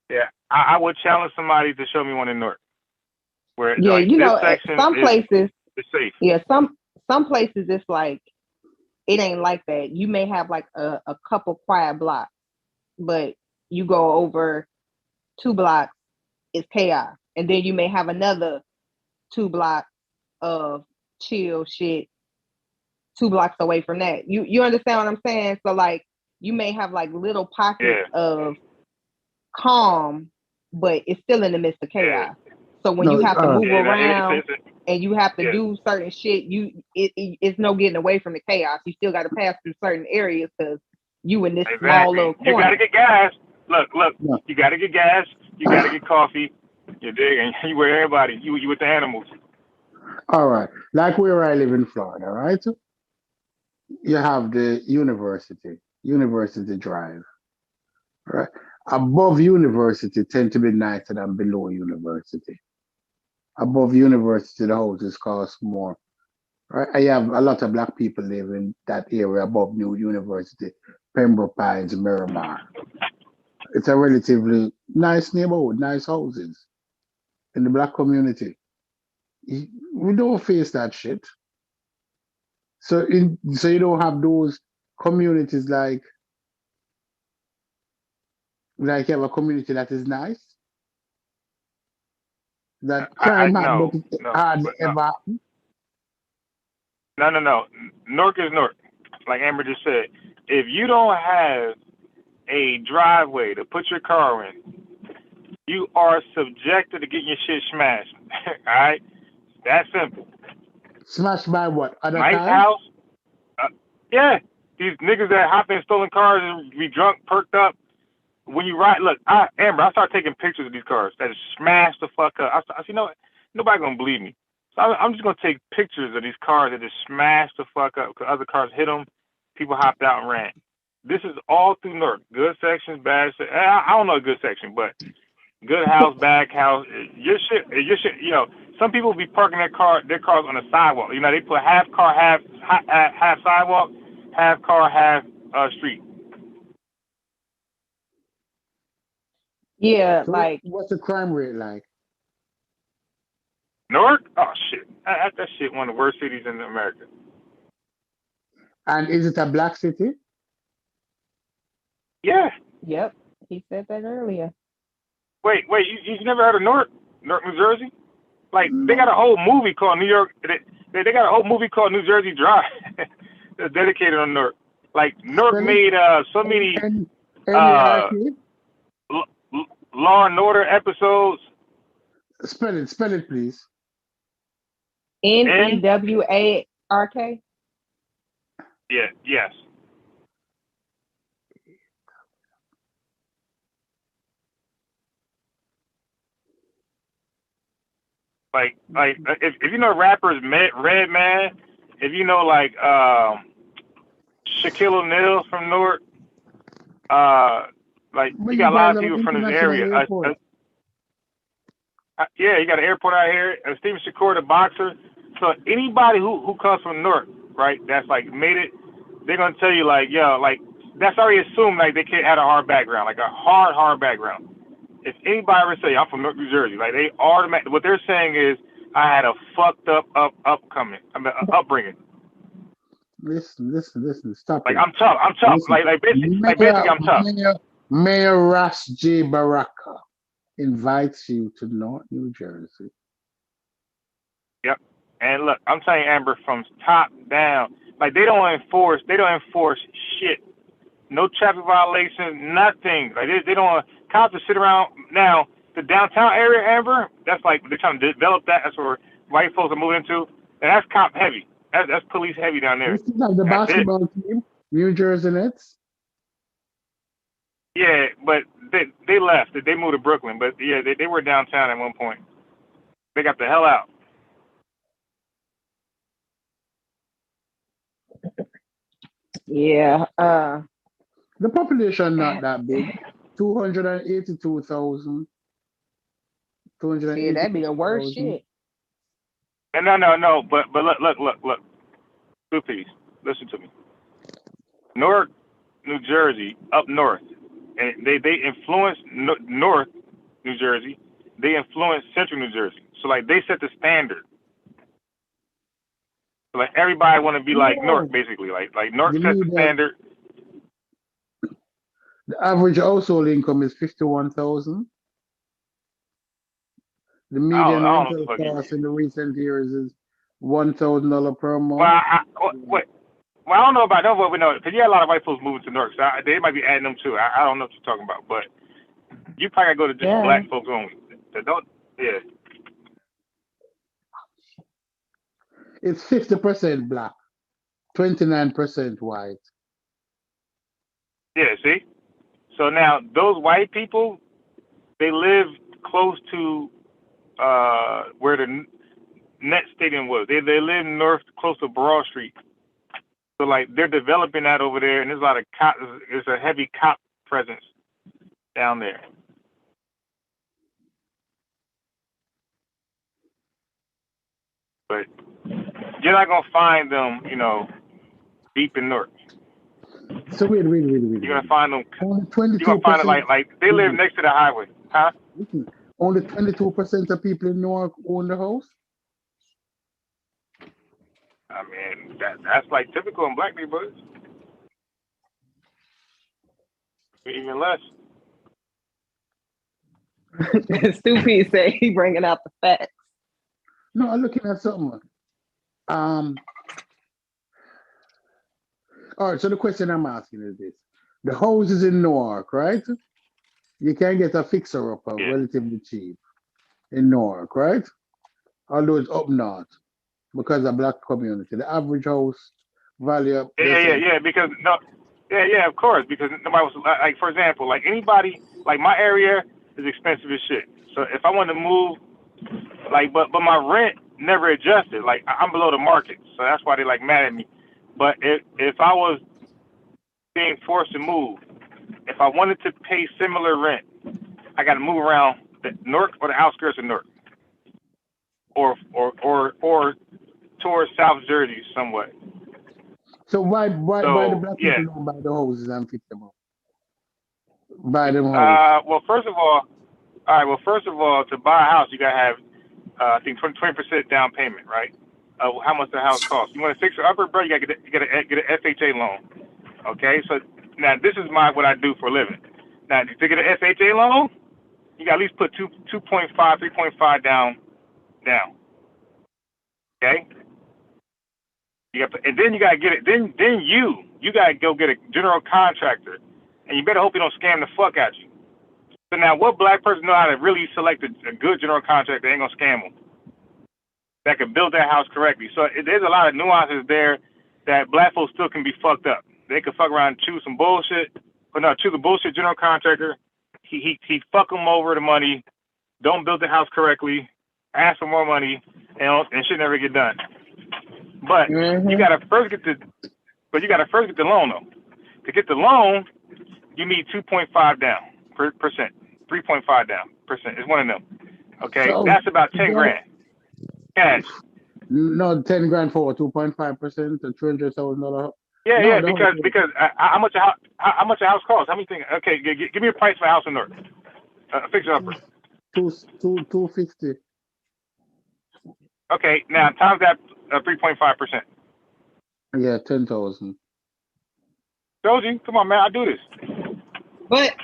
Yeah, I would challenge somebody to show me one in Newark. Where, yeah, like, some places it's safe. Yeah, some places it's like it ain't like that. You may have like a couple quiet blocks, but you go over 2 blocks, it's chaos. And then you may have another 2 blocks of chill shit 2 blocks away from that. You understand what I'm saying? So like you may have like little pockets of calm, but it's still in the midst of chaos. So when you have to move around and you have to do certain shit, it's no getting away from the chaos. You still got to pass through certain areas because you in this small little corner. You got to get gas. Look, you got to get gas. You got to get coffee. You dig? And you with everybody. You with the animals. All right. Like where I live in Florida, right? You have the University Drive, right? Above University tend to be nicer than below University. Above University, the houses cost more, right? I have a lot of black people live in that area above New University, Pembroke Pines, Miramar. It's a relatively nice neighborhood, nice houses in the black community. We don't face that shit. So you don't have those communities like you have a community that is nice. That crime hardly ever happen. No. Newark is Newark. Like Amber just said, if you don't have a driveway to put your car in, you are subjected to getting your shit smashed. All right? That's simple. Smashed by what? Other nice cars? House? Yeah. These niggas that hop in stolen cars and be drunk, perked up. When you ride, look, Amber, I start taking pictures of these cars that is smashed the fuck up. I see, no, nobody gonna believe me. So I'm just gonna take pictures of these cars that just smashed the fuck up because other cars hit them. People hopped out and ran. This is all through Newark. Good sections, bad sections. I don't know a good section, but good house, bad house. Your shit. You know, some people be parking their cars on the sidewalk. You know, they put half car, half sidewalk, half car, half street. Yeah, so like what's the crime rate like? Newark? Oh shit, that shit one of the worst cities in America. And is it a black city? Yeah. Yep, he said that earlier. Wait, you never heard of Newark, New Jersey? Like they got a whole movie called New York. They got a whole movie called New Jersey Drive that's dedicated on Newark. Like Newark made so many Law and Order episodes. Spell it, please. Newark. Yeah. Yes. Like if you know rappers Redman, if you know like Shaquille O'Neal from Newark, like you got a lot of people from this area. Yeah, you got an airport out here. Steven Shakur, the boxer. So anybody who comes from Newark, right, that's like made it, they're gonna tell you like, yo, like that's already assumed like they can't have a hard background, like a hard background. If anybody ever say I'm from Newark, New Jersey, like they automatically, what they're saying is I had a fucked up upbringing. Listen, stop like it. I'm tough. Listen, like basically I'm tough. Mayor Ras J. Baraka invites you to North New Jersey. Yep. And look, I'm telling you, Amber, from top down, like they don't enforce shit. No traffic violations, nothing. Like they don't. Cops to sit around. Now the downtown area, Amber, that's like they're trying to develop that. That's where white folks are moving into, and that's cop heavy. That's police heavy down there. You still have the basketball team, New Jersey Nets. Yeah, but they left. They moved to Brooklyn, but yeah, they were downtown at one point. They got the hell out. Yeah. The population not that big. 282,000. Yeah, that'd be the worst shit. No. But look. Please listen to me. Newark, New Jersey, up north, and they influence North New Jersey. They influence Central New Jersey. So like they set the standard. So, like everybody want to be like Newark, basically. Like Newark sets the standard. The average household income is 51,000. The median I don't know what rental the fuck you cost mean. in the recent years is $1,000 per Well, month. wait. Well, I don't know about no, but we know because you got a lot of white folks moving to Newark, so they might be adding them too. I don't know what you're talking about, but you probably gotta go to just Yeah. black folks only. So don't, yeah, It's 50% black, 29% white. yeah. See, so now those white people, they live close to where the Net Stadium was. They live north, close to Broad Street. So like they're developing that over there, and there's a lot of cop. There's a heavy cop presence down there. But you're not gonna find them, deep in Newark. So wait. You're gonna find them. Only You're gonna find it 22%. like they live next to the highway, huh? Listen, only 22% of people in Newark own the house. I mean, that's like typical in black neighborhoods. Even less. Stupid said he bringing out the facts. No, I'm looking at something. All right. So the question I'm asking is this: the houses in Newark, right? You can get a fixer-upper Yeah. relatively cheap in Newark, right? Although it's up north because of black community. The average house value, Yeah. Because yeah, of course. Because nobody was like, for example, like anybody, like my area is expensive as shit. So if I want to move, like, but my rent never adjusted. Like I'm below the market, so that's why they like mad at me. But if I was being forced to move, if I wanted to pay similar rent, I got to move around the Newark or the outskirts of Newark, or towards South Jersey somewhat. So why the So black yeah. people don't buy the houses and fix them up? Buy them houses. Well, first of all, to buy a house, you gotta have, I think 20% down payment, right? How much the house costs? You want to fix it upper, bro? You gotta get an FHA loan. Okay, so now this is what I do for a living. Now to get an FHA loan, you got at least put 2.5, 3.5 down. Okay. And then you gotta get it. Then you gotta go get a general contractor, and you better hope he don't scam the fuck out you. So now, what black person know how to really select a good general contractor that ain't gonna scam them, that can build that house correctly? So there's a lot of nuances there that black folks still can be fucked up. They can fuck around and choose some bullshit, choose a bullshit general contractor. He fuck them over the money, don't build the house correctly, ask for more money, and shit never get done. But you gotta first get the loan though. To get the loan, you need 2.5 down percent, 3.5 down percent. It's one of them. Okay, So, that's about 10 grand cash. No, 10 grand for 2.5% to $200,000. Yeah, because how much a house costs? How many things? Okay, give me a price for a house in Newark. Fix it up. 250. Okay, now times that 3.5%. Yeah, 10,000. Told you, come on, man, I do this. But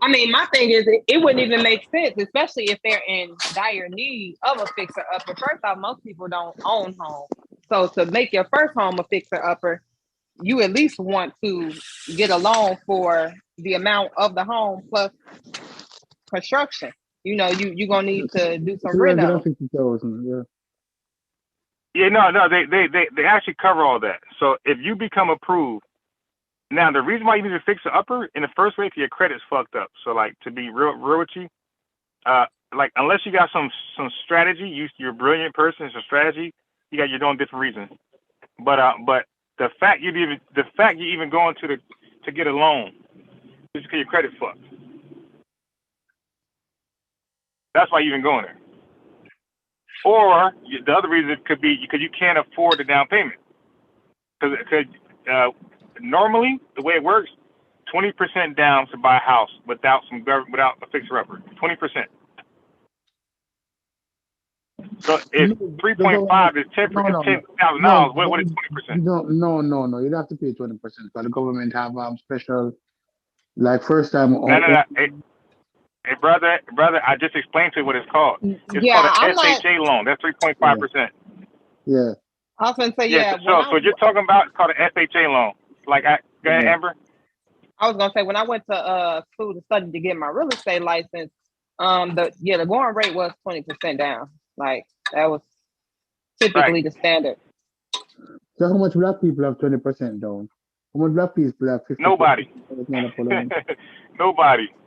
I mean, my thing is, it wouldn't even make sense, especially if they're in dire need of a fixer upper. First off, most people don't own homes, so to make your first home a fixer upper, you at least want to get a loan for the amount of the home plus construction. You're gonna need to do some reno. 350,000. Yeah. Yeah, no, they actually cover all that. So if you become approved, now the reason why you need to fix the upper in the first place, your credit's fucked up. So like, to be real with you, like unless you got some strategy, you're a brilliant person, it's a strategy. You're doing different reasons. But the fact you even going to get a loan is because your credit fucked. That's why you even going there. Or the other reason could be because you can't afford the down payment. Because normally the way it works, 20% down to buy a house without a fixer-upper. 20%. So if 3.5 is $10,000, what is 20%? No. You'd have to pay 20% because the government have special Like first time. No, no, no. Hey, brother, I just explained to you what it's called. It's called Yeah, I'm an not. FHA loan. That's 3.5%. Yeah. I was gonna say Yeah. yeah. So what you're talking about is called an FHA loan. Like, go ahead, Yeah. Amber. I was gonna say when I went to school to study to get my real estate license, the going rate was 20% down. Like that was typically the standard. So how much black people have 20% down? How much black people have 50%? Nobody.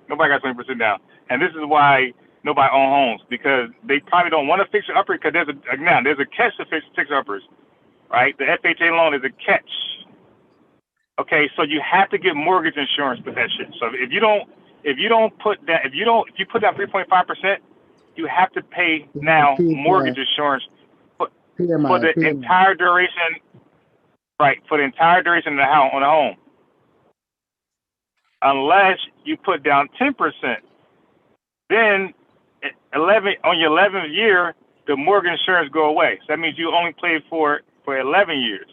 Nobody got 20% down. And this is why nobody own homes, because they probably don't want to fix it upper, because there's a catch to fix uppers, right? The FHA loan is a catch. Okay, so you have to get mortgage insurance for that shit. So if you put down 3.5%, you have to pay now mortgage insurance for the entire duration, right? For the entire duration of the house on the home, unless you put down 10%. Then 11 on your 11th year, the mortgage insurance go away. So that means you only pay for 11 years.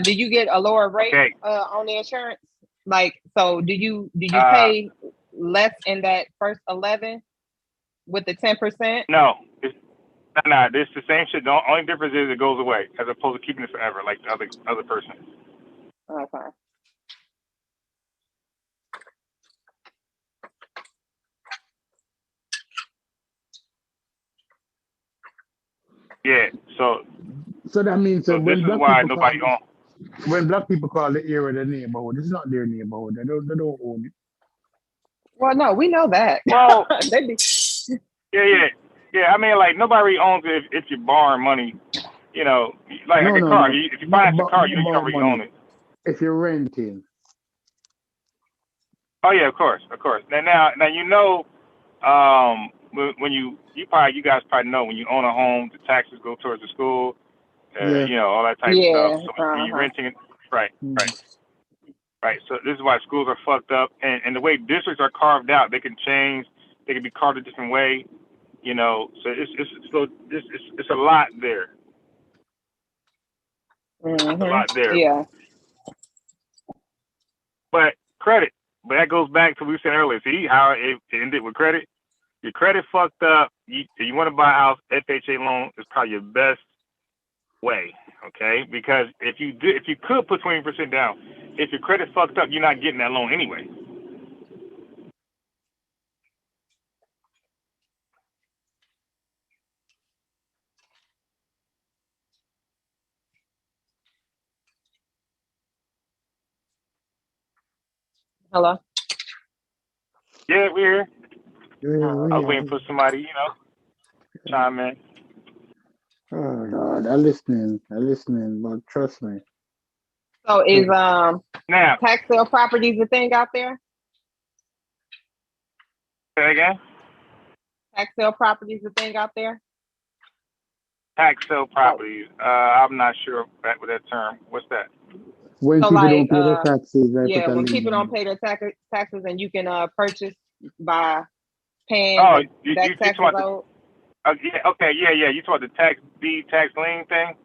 Did you get a lower rate on the insurance? Like, so did you pay less in that first 11 with the 10%? No, it's the same shit. The only difference is it goes away, as opposed to keeping it forever, like the other person. Okay. Yeah. So that means so this is why nobody owns. When black people call the area the neighborhood, it's not their neighborhood. They don't own it. Well, no, we know that. Well, They be... yeah. I mean, like nobody really owns it if you're borrowing money. You know, like a car. No. If you finance a car, you don't really own it. If you're renting. Oh yeah, of course. Now you know, when you guys probably know when you own a home, the taxes go towards the school. You know, all that type of stuff. So when you're renting it, right. So this is why schools are fucked up, and the way districts are carved out, they can change. They can be carved a different way. You know, so it's a lot there. Mm-hmm. A lot there. Yeah. But credit. But that goes back to what we said earlier. See how it ended with credit? Your credit fucked up. You want to buy a house, FHA loan is probably your best way, okay? Because if you could put 20% down, if your credit fucked up, you're not getting that loan anyway. Hello? Yeah, we're here. Yeah, I was waiting for somebody, chime in. Oh God, I'm listening, but trust me. So is now tax sale properties a thing out there? Say again? Tax sale properties a thing out there? Tax sale properties. I'm not sure with that term. What's that? When So people like, don't pay their taxes, when people don't pay their taxes, and you can purchase by paying that tax owed. Yeah. You talk the tax deed, tax lien thing.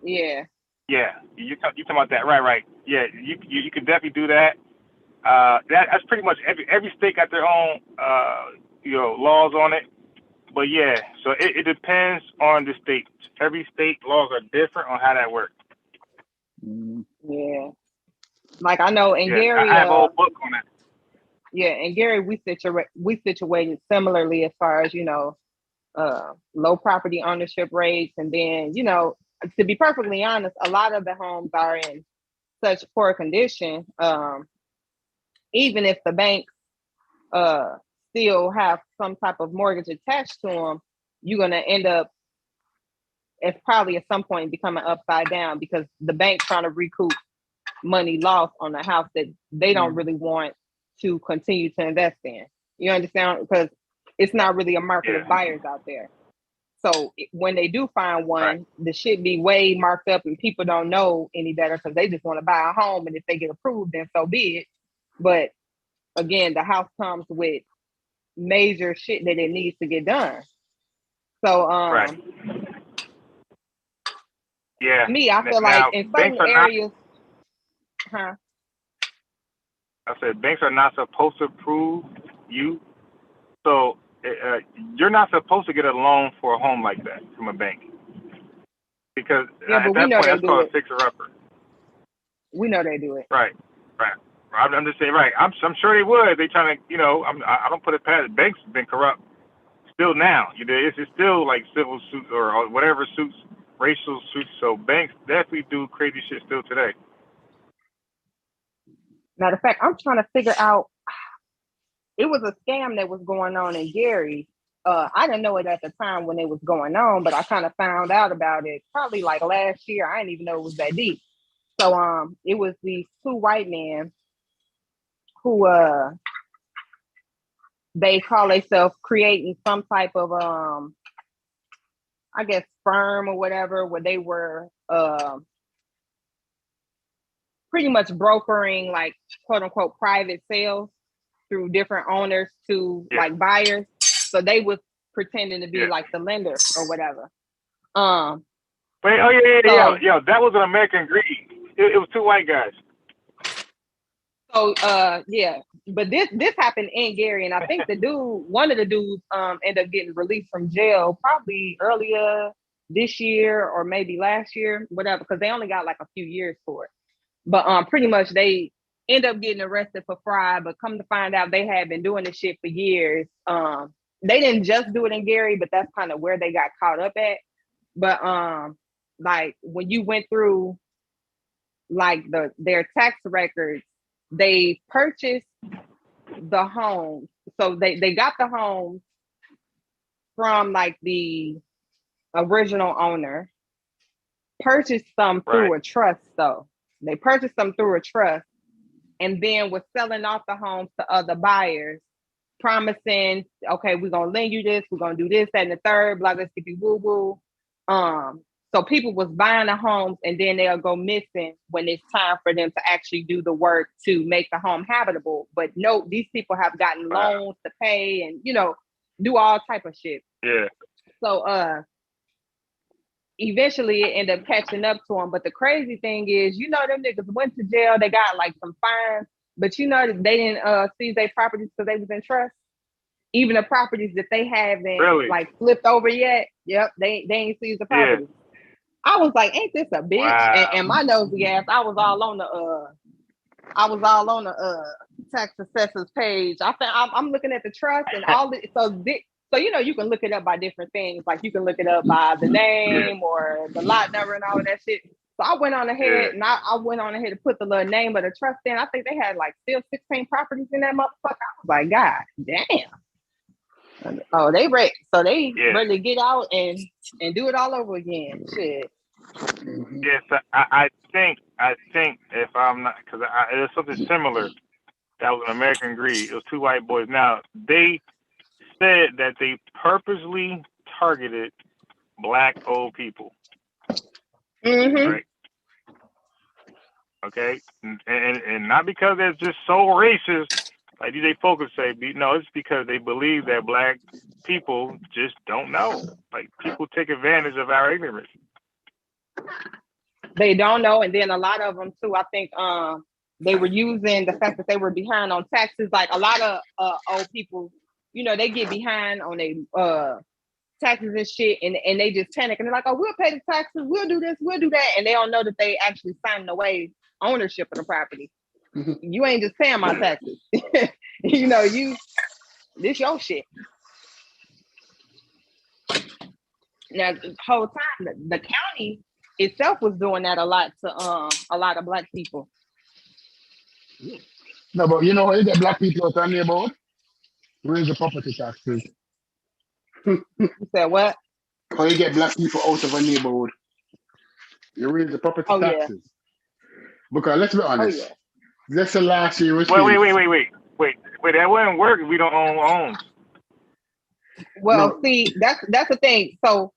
Yeah. Yeah, you talking about that, right? Yeah, you could definitely do that. That's pretty much every state got their own laws on it. But yeah, so it depends on the state. Every state laws are different on how that works. Yeah. Like I know in Gary, I have a whole book on that. Yeah, in Gary, we situated similarly as far as low property ownership rates, and then to be perfectly honest, a lot of the homes are in such poor condition. Even if the banks still have some type of mortgage attached to them, you're gonna end up, it's probably at some point becoming upside down because the bank's trying to recoup money lost on a house that they don't really want to continue to invest in. You understand? Because it's not really a market of buyers out there. So when they do find one, the shit be way marked up and people don't know any better because they just want to buy a home, and if they get approved, then so be it. But again, the house comes with major shit that it needs to get done. So yeah. Me, I feel like in certain areas, I said banks are not supposed to approve you. So you're not supposed to get a loan for a home like that from a bank because Yeah, at but we that know point they that's do called it. a fixer-upper. We know they do it. Right. I'm just saying, right. I'm sure they would. They trying to, I don't put it past. Banks have been corrupt still now. It's still like civil suits or whatever suits, racial suits. So banks definitely do crazy shit still today. Matter of fact, I'm trying to figure out. It was a scam that was going on in Gary. I didn't know it at the time when it was going on, but I kind of found out about it probably like last year. I didn't even know it was that deep. So it was these two white men who they call themselves creating some type of I guess firm or whatever, where they were pretty much brokering like quote unquote private sales through different owners to like buyers. So they was pretending to be like the lender or whatever. Wait, yeah, that was an American Greed. It was two white guys. So yeah, but this happened in Gary, and I think one of the dudes ended up getting released from jail probably earlier this year or maybe last year, whatever, because they only got like a few years for it. But pretty much they end up getting arrested for fraud, but come to find out they had been doing this shit for years. They didn't just do it in Gary, but that's kind of where they got caught up at. But like when you went through like their tax records, they purchased the home. So they got the home from like the original owner, purchased them through a trust though. They purchased them through a trust and then was selling off the homes to other buyers, promising, okay, we're gonna lend you this, we're gonna do this, that, and the third, blah, blah, skippy woo woo. So people was buying the homes and then they'll go missing when it's time for them to actually do the work to make the home habitable. But no, these people have gotten loans to pay and, do all type of shit. Yeah. So eventually it ended up catching up to them. But the crazy thing is, them niggas went to jail, they got like some fines, but they didn't seize their properties because they was in trust. Even the properties that they haven't like flipped over yet, they ain't seized the property. Yeah. I was like, ain't this a bitch? Wow. And my nosy ass, I was all on the tax assessor's page. I'm looking at the trust and all this. So you can look it up by different things. Like you can look it up by the name or the lot number and all of that shit. So I went on ahead and I went on ahead to put the little name of the trust in. I think they had like still 16 properties in that motherfucker. I was like, God damn. Oh, they ready. So they ready to get out and do it all over again. Shit. Yes, I think if I'm not, because there's something similar that was an American Greed. It was two white boys. Now they said that they purposely targeted black old people. Mm-hmm. Right. Okay, and not because they're just so racist. Like DJ Focus say, no, it's because they believe that black people just don't know. Like people take advantage of our ignorance. They don't know, and then a lot of them too. I think they were using the fact that they were behind on taxes. Like a lot of old people, they get behind on their taxes and shit, and they just panic and they're like, "Oh, we'll pay the taxes, we'll do this, we'll do that," and they don't know that they actually signed away ownership of the property. Mm-hmm. You ain't just paying my taxes. This your shit. Now, the whole time, the county itself was doing that a lot to a lot of black people. No, but you know, you get black people out of the neighborhood, raise the property taxes. You said what? How you get black people out of a neighborhood? You raise the property taxes. Yeah. Because let's be honest. Let's say last year was. Wait. That wouldn't work if we don't own homes. Well, see, that's the thing. So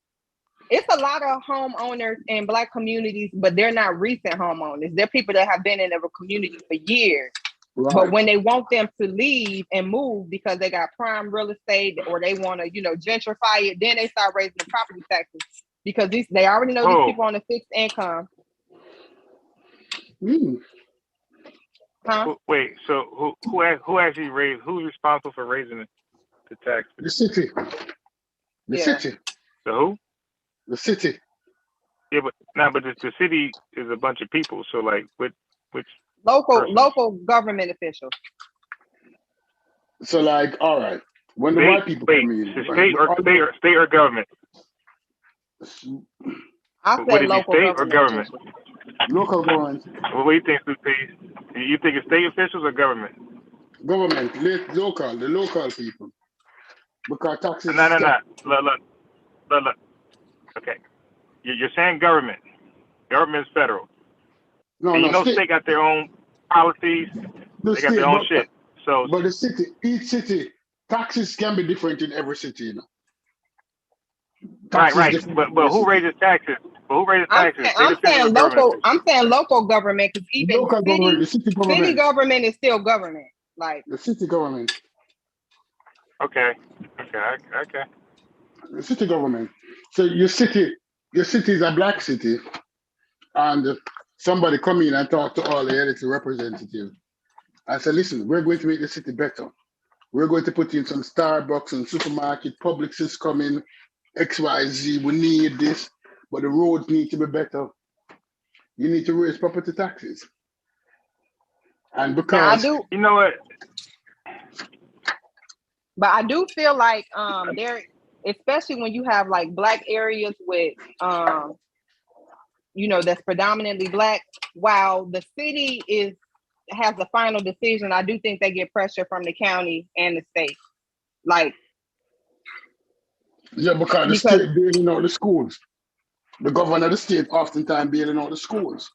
it's a lot of homeowners in black communities, but they're not recent homeowners. They're people that have been in their community for years. Right. But when they want them to leave and move because they got prime real estate or they want to, gentrify it, then they start raising the property taxes because they already know these people on a fixed income. Huh? Wait, so who actually raised? Who's responsible for raising the tax? The city. The Yeah. city. The who? The city. Yeah, but the city is a bunch of people. So like, which Local government officials. So like, all right. When the state? white people Wait, come in, the right, state or government? I What said did you local state or government government? officials. local government, What do you think, Steve? You think it's state officials or government? local, the local people, because taxes No, is no, no. kept. Look. Okay, you're saying government. Government's federal. No, And you no, know, state, state got their own policies. the They got state, their own shit. So but the city, each city, taxes can be different in every city, you know. Taxes right. different But in every who city. raises taxes? But who raises I'm taxes? saying, State officials or government officials? I'm saying local government because The even local government, the city city government, government is still government. Like the city government, Okay. the city government. So your city is a black city, and somebody come in and talk to all the elected representatives. I said, listen, we're going to make the city better. We're going to put in some Starbucks and supermarket, Publix is coming, XYZ, we need this, but the roads need to be better. You need to raise property taxes. And now because You know what? I do feel like there, especially when you have like black areas with that's predominantly black, while the city has the final decision, I do think they get pressure from the county and the state. Like the because state bailing out the schools. The governor of the state oftentimes bailing out the schools.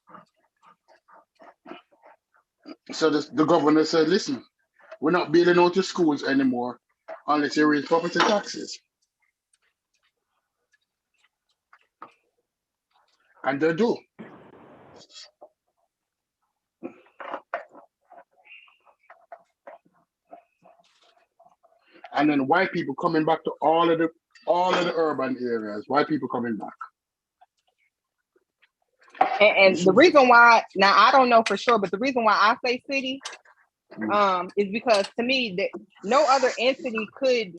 So the governor said, listen, we're not bailing out the schools anymore unless you raise property taxes. And they do. And then white people coming back to all of the urban areas. White people coming back. and the reason why, now I don't know for sure, but the reason why I say city is because to me that no other entity could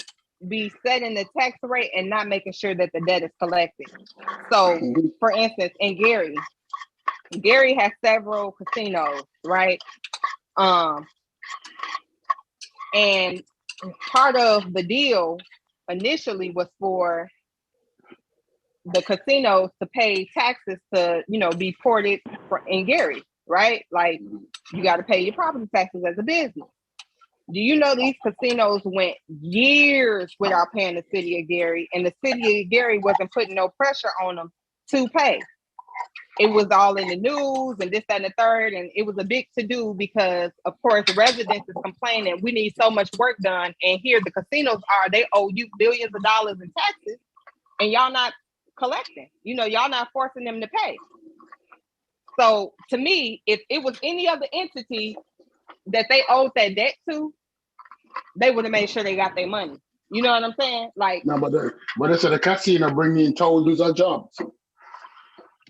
be setting the tax rate and not making sure that the debt is collected. So for instance, in Gary has several casinos, right? And part of the deal initially was for the casinos to pay taxes to, be ported in Gary, right? Like you got to pay your property taxes as a business. Do you know these casinos went years without paying the city of Gary, and the city of Gary wasn't putting no pressure on them to pay? It was all in the news and this, that, and the third, and it was a big to-do because, of course, the residents is complaining, we need so much work done, and here the casinos they owe you billions of dollars in taxes, and y'all not collecting. Y'all not forcing them to pay. So, to me, if it was any other entity that they owed that debt to, they would have made sure they got their money. You know what I'm saying? Like, no, but they said the casino bring in thousands of jobs.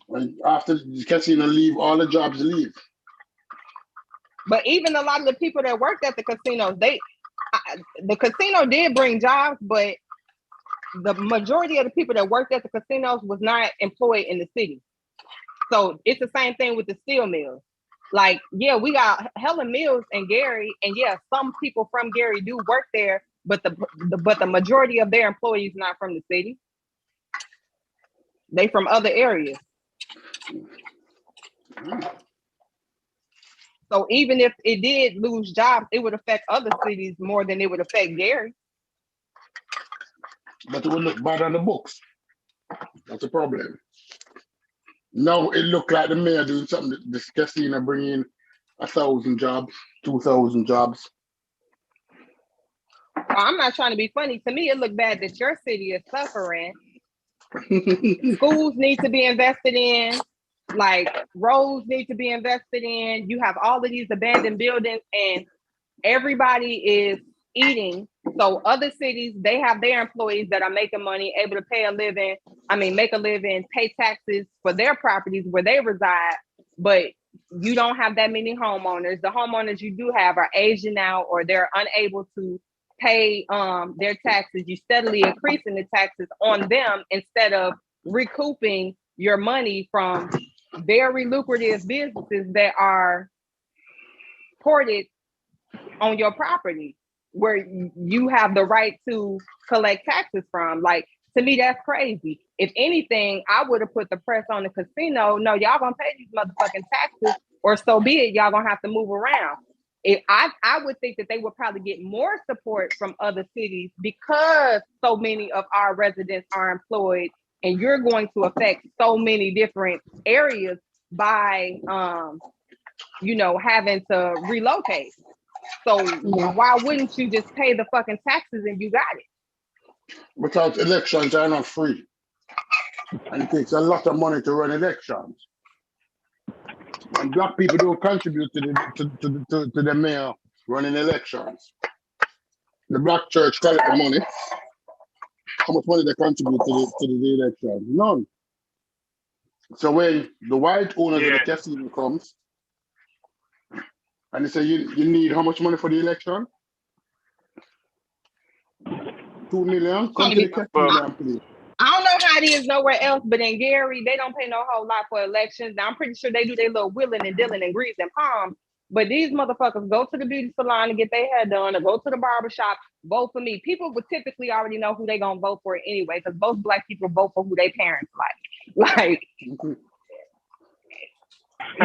And after the casino leave, all the jobs leave. But even a lot of the people that worked at the casinos, the casino did bring jobs, but the majority of the people that worked at the casinos was not employed in the city. So it's the same thing with the steel mills. Like, yeah, we got hella mills in Gary, and yeah, some people from Gary do work there, but the majority of their employees not from the city. They from other areas. So even if it did lose jobs, it would affect other cities more than it would affect Gary. But it would look bad on the books. That's a problem. No, it looked like the mayor doing something. This casino bringing in 1,000 jobs, 2,000 jobs. I'm not trying to be funny. To me, it looked bad that your city is suffering. Schools need to be invested in. Like roads need to be invested in. You have all of these abandoned buildings, and everybody is eating. So other cities, they have their employees that are making money, able to make a living, pay taxes for their properties where they reside. But you don't have that many homeowners. The homeowners you do have are aging out, or they're unable to pay their taxes. You steadily increasing the taxes on them instead of recouping your money from very lucrative businesses that are ported on your property, where you have the right to collect taxes from. Like, to me, that's crazy. If anything, I would have put the press on the casino. No, y'all gonna pay these motherfucking taxes, or so be it. Y'all gonna have to move around. I would think that they would probably get more support from other cities, because so many of our residents are employed, and you're going to affect so many different areas by having to relocate. So why wouldn't you just pay the fucking taxes and you got it? Because elections are not free. And it takes a lot of money to run elections. And black people don't contribute to the mayor running elections. The black church collect the money. How much money they contribute to the elections? None. So when the white owners of the casino comes, and they say, you need how much money for the election? 2 million? Come to the casino and play. I don't know how it is nowhere else, but in Gary, they don't pay no whole lot for elections. Now, I'm pretty sure they do their little wheeling and dealing and grease and palms. But these motherfuckers go to the beauty salon and get their hair done, or go to the barber shop, vote for me. People would typically already know who they gonna vote for anyway, because most black people vote for who their parents like.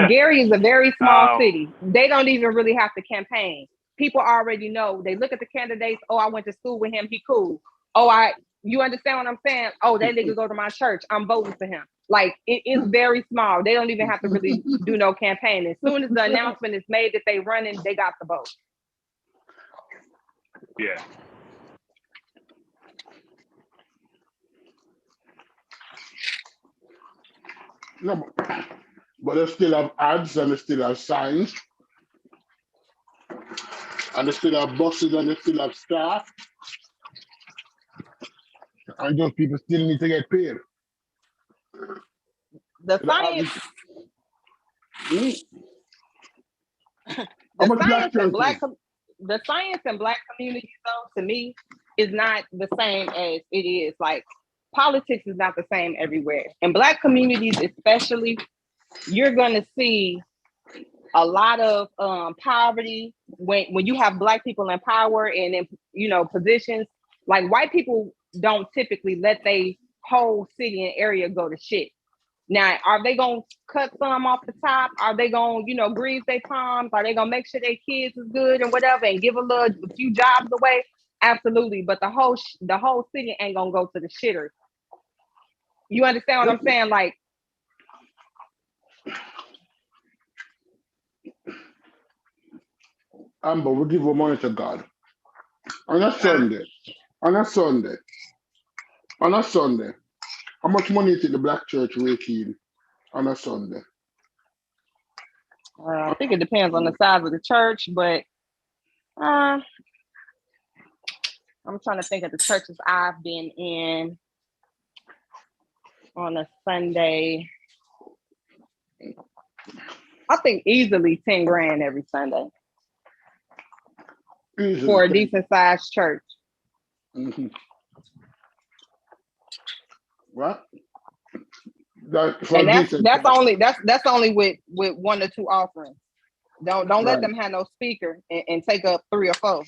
Gary is a very small city. They don't even really have to campaign. People already know. They look at the candidates. Oh, I went to school with him. He cool. Oh, you understand what I'm saying? Oh, that nigga go to my church. I'm voting for him. Like, it is very small. They don't even have to really do no campaign. As soon as the announcement is made that they running, they got the vote. Yeah. No, but they still have ads, and they still have signs, and they still have buses, and they still have staff, and those people still need to get paid. The science, the science in black communities, though, to me, is not the same as it is. Like, politics is not the same everywhere. In black communities, especially, you're gonna see a lot of poverty when you have black people in power and in positions. Like, white people don't typically let they whole city and area go to shit. Now, are they gonna cut some off the top? Are they gonna grease their palms? Are they gonna make sure their kids is good and whatever, and give a few jobs away? Absolutely. But the whole city ain't gonna go to the shitter. You understand what I'm saying? Like, Amber, we give our money to God. On a Sunday, how much money did the black church rake in on a Sunday? I think it depends on the size of the church, but I'm trying to think of the churches I've been in on a Sunday. I think easily 10 grand every Sunday. Easily for a 10. decent sized church. Mm-hmm. What? That's only with 1 or 2 offerings. Don't let Right. them have no speaker and take up 3 or 4.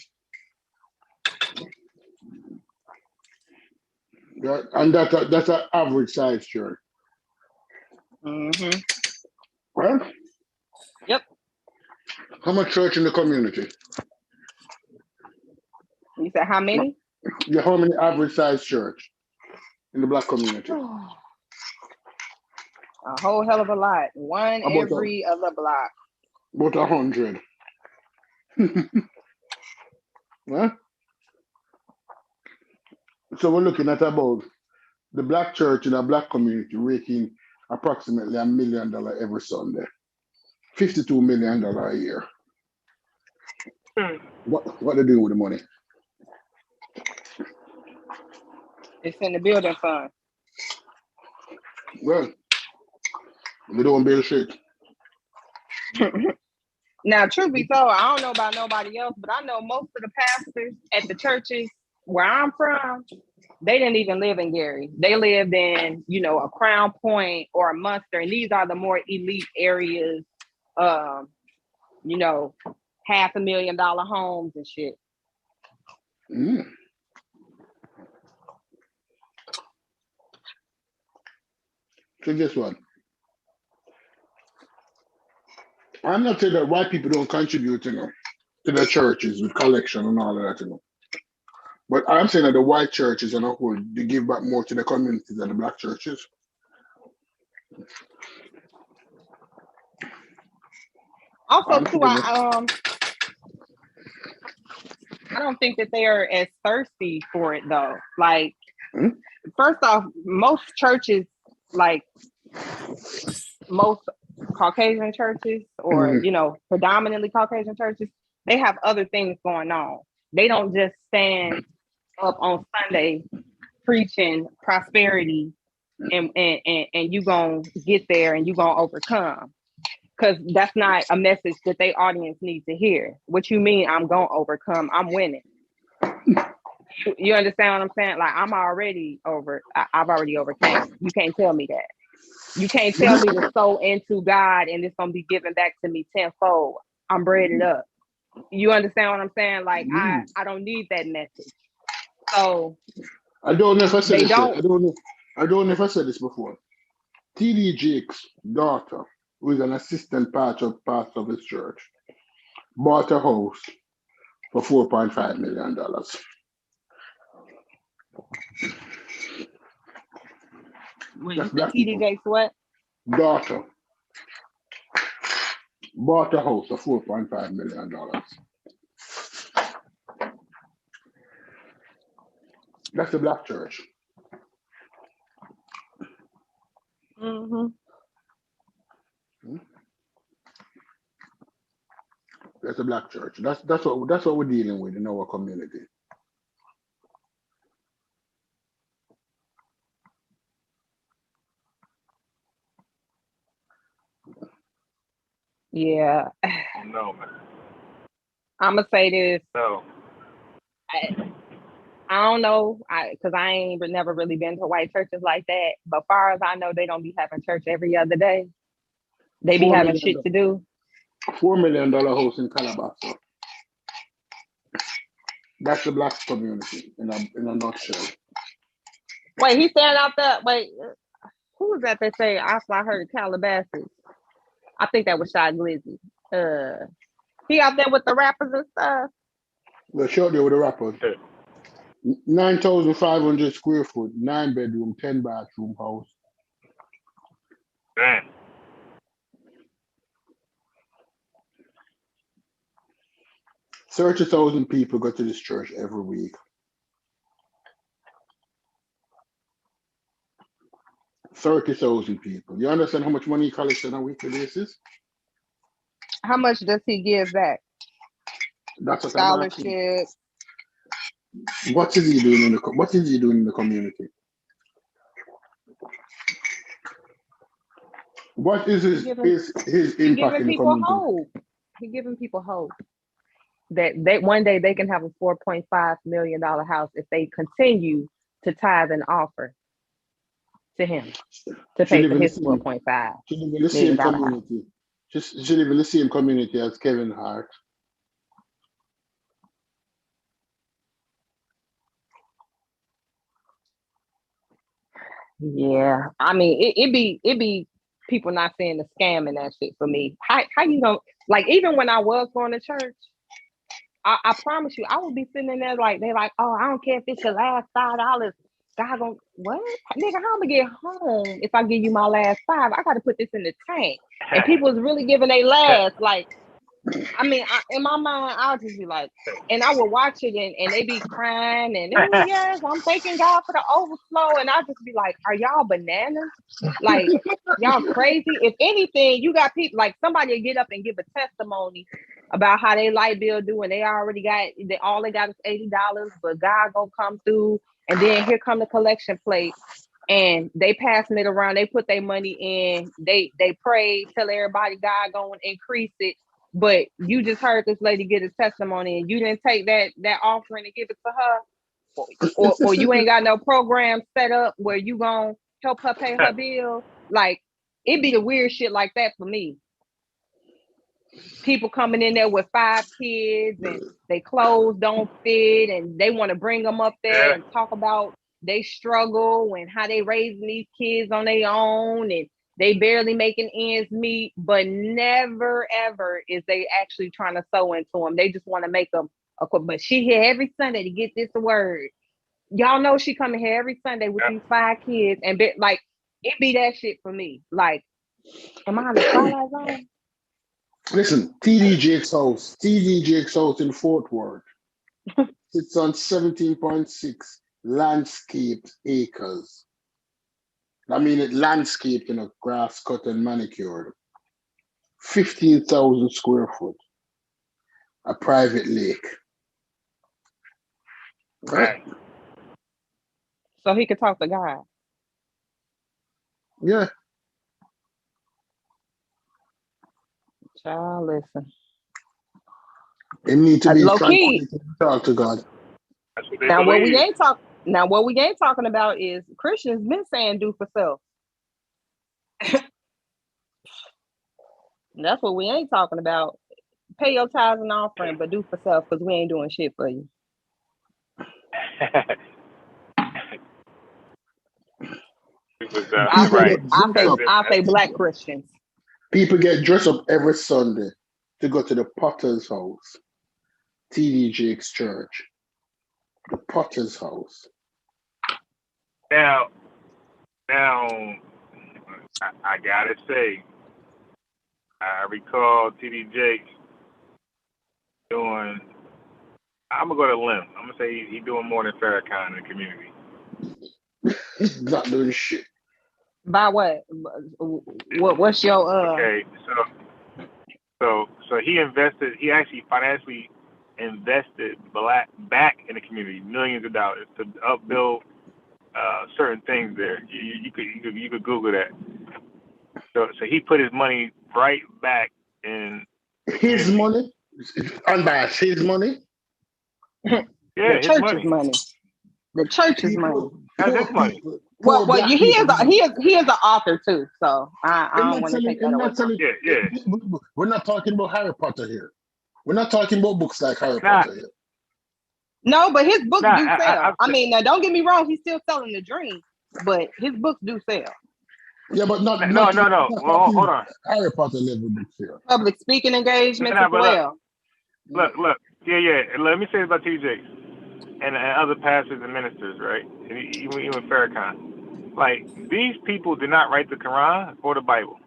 Yeah, and that's an average size church. Mm-hmm. Right? Yep. How much church in the community? You said how many? Yeah, how many average size church in the black community? A whole hell of a lot. One every other block. About 100. Huh? So we're looking at about the black church in a black community raking approximately $1 million every Sunday. $52 million a year. What they doing with the money? It's in the building fund. Well, they don't build shit. Now, truth be told, I don't know about nobody else, but I know most of the pastors at the churches where I'm from, they didn't even live in Gary. They lived in, a Crown Point or a Munster, and these are the more elite areas. $500,000 homes and shit. Mm. So guess what? I'm not saying that white people don't contribute, to the churches with collection and all of that, But I'm saying that the white churches and a whole, they give back more to the communities than the black churches. Also, too, I don't think that they are as thirsty for it though. Like, first off, most churches, like most Caucasian churches, or predominantly Caucasian churches, they have other things going on. They don't just stand up on Sunday preaching prosperity and you gonna get there and you gonna overcome. Because that's not a message that their audience needs to hear. What you mean I'm gonna overcome? I'm winning. You understand what I'm saying? Like, I'm already over. I've already overcame. You can't tell me that. You can't tell me to sow into God and it's gonna be given back to me tenfold. I'm breaded up. You understand what I'm saying? Like, I don't need that message. So I don't know if I said this. I don't know if I said this before. T.D. Jakes' daughter, who is an assistant pastor of his church, bought a house for $4.5 million. T.D. Jakes' what? Daughter bought a house for $4.5 million. That's the black church. Mm-hmm. That's a black church. That's what we're dealing with in our community. Yeah. No, man. I'm gonna say this. No. I don't know, because I ain't never really been to white churches like that. But far as I know, they don't be having church every other day. They be having shit to do. $4 million house in Calabasas. That's the black community in a nutshell. Wait, he's standing out there. Wait, who was that? They say I heard Calabasas. I think that was Shy Glizzy. He out there with the rappers and stuff. Well, sure, there with the rappers. 9,500 square foot, 9-bedroom, 10-bathroom house. Damn. $30,000 people go to this church every week. 30,000 people. You understand how much money he collects on a weekly basis? How much does he give back? That's what scholarship. What is he doing in the community? What is his impact in the community? Hope. He's giving people hope that one day they can have a $4.5 million house if they continue to tithe and offer to him to pay for his $4.5 million house. She live in the same community as Kevin Hart. Yeah, I mean, it be people not seeing the scam in that shit for me. How you know? Like, even when I was going to church, I promise you, I would be sitting in there like, they're like, oh, I don't care if it's your last $5. God gonna, what? Nigga, how I'm gonna get home if I give you my last $5? I gotta put this in the tank. And people is really giving their last, like, I mean, in my mind, I'll just be like, and I would watch it and they be crying and, oh, yes, I'm thanking God for the overflow. And I'll just be like, are y'all bananas? Like, y'all crazy? If anything, you got people, like, somebody will get up and give a testimony about how they light bill do, and they already got, all they got is $80, but God gonna come through. And then here come the collection plate and they passing it around. They put their money in. They pray, tell everybody God going to increase it. But you just heard this lady get a testimony, and you didn't take that offering and give it to her, or you ain't got no program set up where you gonna help her pay her bill. Like, it be the weird shit like that for me. People coming in there with 5 kids and their clothes don't fit, and they want to bring them up there and talk about they struggle and how they raising these kids on their own, and they barely making ends meet, but never ever is they actually trying to sow into them. They just want to make them but she here every Sunday to get this word. Y'all know she coming here every Sunday with these 5 kids, and like, it be that shit for me. Like, am I on the Twilight Zone? Listen, TD Jake's house in Fort Worth. It's on 17.6 landscaped acres. I mean, it landscaped, grass cut and manicured. 15,000 square foot. A private lake. Right. So he could talk to God. Yeah. Child, listen. It need to be Low key. to talk to God. That's what they Now believe. what we ain't talking about is Christians been saying do for self. That's what we ain't talking about. Pay your tithes and offering, but do for self, because we ain't doing shit for you. It was, I say black Christians. People get dressed up every Sunday to go to the Potter's house. TD Jake's church. The Potter's house. Now, I gotta say, I recall TD Jake doing. I'm gonna go to a limb. I'm gonna say he doing more than Farrakhan in the community. He's not doing shit. By what? What's your Okay, so he invested. He actually financially invested back in the community millions of dollars to upbuild certain things there. You could Google that. So he put his money right back in his community. money, unbiased. His money. Yeah, the church's money. The church's money. That's his money. Well, he is an author too, so I don't want to take that away. Yeah. We're not talking about Harry Potter here. We're not talking about books like Harry Potter here. No, but his books do sell. I mean, now don't get me wrong, he's still selling the dream, but his books do sell. Yeah, but no. Well, hold on. Harry Potter level books here. Public speaking engagements as well. Look. Yeah. Let me say this about TJ and other pastors and ministers, right? Even Farrakhan. Like, these people did not write the Quran or the Bible,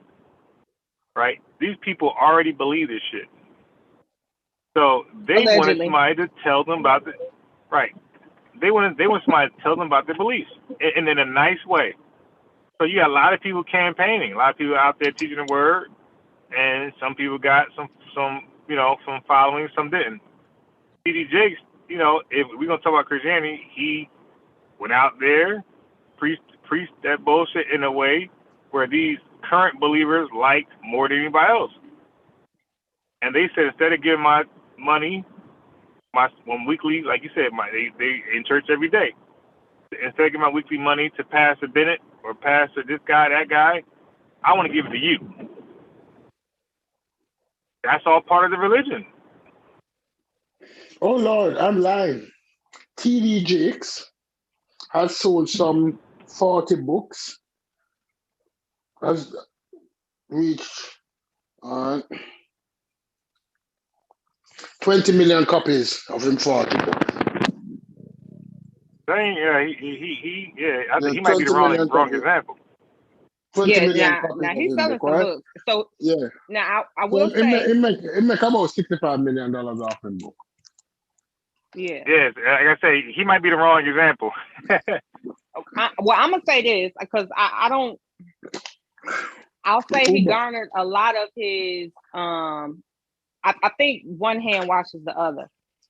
right? These people already believe this shit. So they wanted somebody to tell them about the right. They want somebody to tell them about their beliefs, and in a nice way. So you got a lot of people campaigning, a lot of people out there teaching the word, and some people got some following, some didn't. TD Jakes, if we're gonna talk about Christianity, he went out there, preached that bullshit in a way where these current believers liked more than anybody else. And they said, instead of giving my money, my weekly, like you said, they in church every day. Instead of giving my weekly money to Pastor Bennett or Pastor this guy, that guy, I want to give it to you. That's all part of the religion. Oh Lord, I'm lying. TD Jakes has sold some 40 books. Has reached 20 million copies of him 40 books. I think he might be the wrong example. Now he's selling some books. So yeah. Now I will say it make about $65 million off in book. Yeah. Yes, like I say, he might be the wrong example. I'm gonna say this because I don't. I'll say he garnered a lot of his. I think one hand washes the other.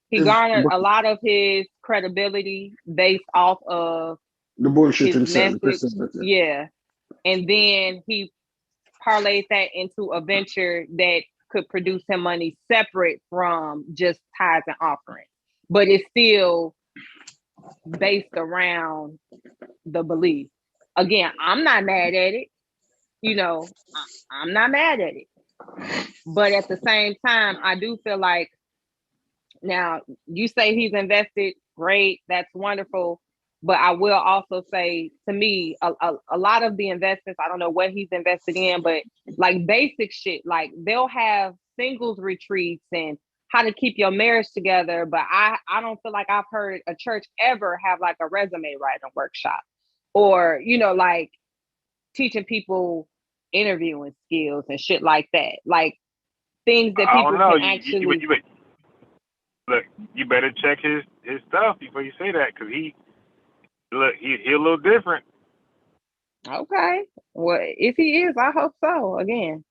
He garnered a lot of his credibility based off of The bullshit his himself, message. Christianity. Yeah. And then he parlayed that into a venture that could produce him money separate from just tithes and offerings. But it's still based around the belief. Again, I'm not mad at it. You know, I'm not mad at it. But at the same time, I do feel like, now you say he's invested, great, that's wonderful. But I will also say, to me, a lot of the investments, I don't know what he's invested in, but like basic shit, like they'll have singles retreats and how to keep your marriage together. But I don't feel like I've heard a church ever have like a resume writing workshop, or, you know, like teaching people interviewing skills and shit like that. Like things that I people don't know. can actually. Look, you better check his stuff before you say that, because he a little different. Okay. Well, if he is, I hope so. Again,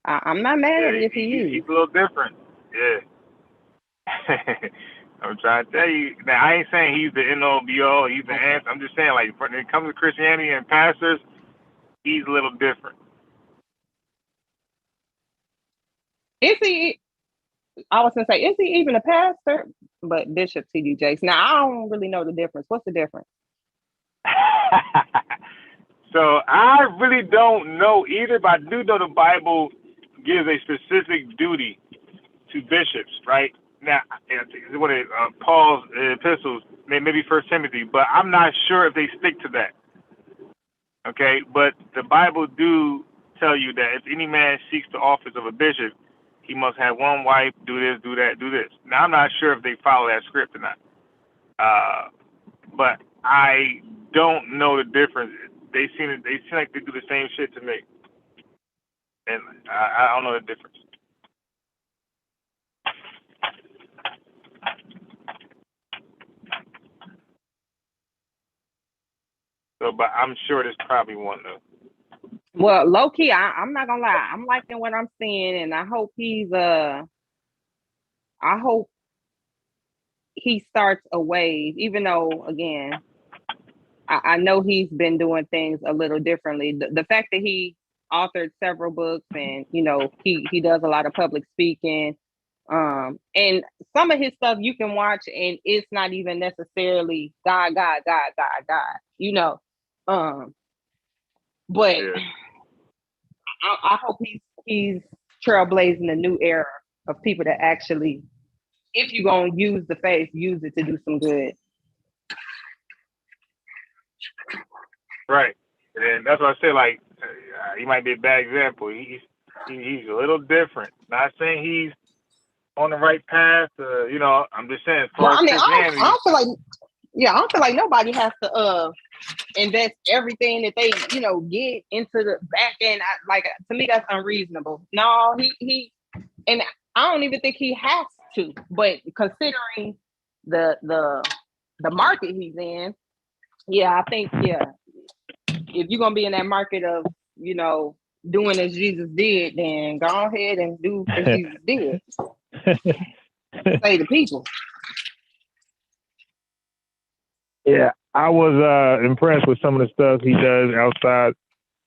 I'm not mad at it if he is. He's a little different. Yeah. I'm trying to tell you. Now, I ain't saying he's the end-all, be-all, he's the answer. I'm just saying, like, when it comes to Christianity and pastors, he's a little different. Is he? I was gonna say, is he even a pastor? But Bishop T.D. Jakes. Now, I don't really know the difference. What's the difference? So I really don't know either, but I do know the Bible gives a specific duty to bishops, right? Now, it's one of Paul's epistles, maybe First Timothy, but I'm not sure if they stick to that. Okay, but the Bible do tell you that if any man seeks the office of a bishop, he must have one wife, do this, do that, do this. Now, I'm not sure if they follow that script or not, but I don't know the difference. They seem like they do the same shit to me, and I don't know the difference. So, but I'm sure there's probably one though. Well, low key, I'm not gonna lie. I'm liking what I'm seeing, and I hope he starts a wave. Even though, again, I know he's been doing things a little differently. The fact that he authored several books, and you know, he does a lot of public speaking, and some of his stuff you can watch, and it's not even necessarily God, you know, but. Yeah. I hope he's trailblazing a new era of people that actually, if you're gonna use the faith, use it to do some good. Right, and that's what I say. Like, he might be a bad example. He's a little different. Not saying he's on the right path. You know, I'm just saying. Well, I mean, I don't feel like nobody has to invest everything that they, you know, get into the back end. To me, that's unreasonable. No, he, and I don't even think he has to. But considering the market he's in, yeah, I think, yeah, if you're gonna be in that market of, you know, doing as Jesus did, then go ahead and do as Jesus did. Say the people. Yeah, I was impressed with some of the stuff he does outside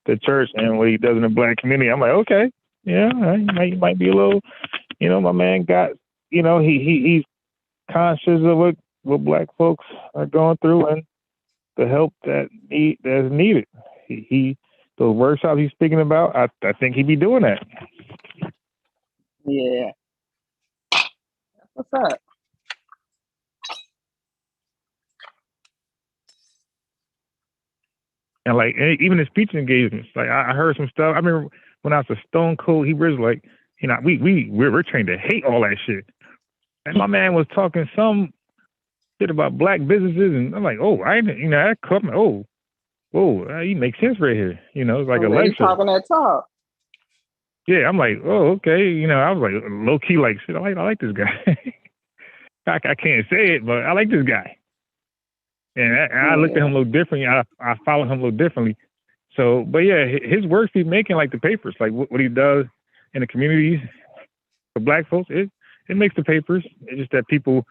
the church and what he does in the Black community. I'm like, okay, yeah, he might be a little, you know, my man got, you know, he's conscious of what Black folks are going through and the help that's needed. He those workshops he's speaking about, I think he'd be doing that. Yeah. What's up? And like even his speech engagements, like I heard some stuff. I remember when I was a Stone Cold, he was like, you know, we're trained to hate all that shit. And my man was talking some shit about Black businesses, and I'm like, oh, that caught me. Oh, whoa, he makes sense right here. You know, it's like a lecture. Talking that talk. Yeah, I'm like, oh, okay. You know, I was like low key, like, shit. I like this guy. I can't say it, but I like this guy. And I looked at him a little differently. I followed him a little differently. So, but yeah, his works he's making, like the papers, like what he does in the communities for Black folks, it makes the papers. It's just that people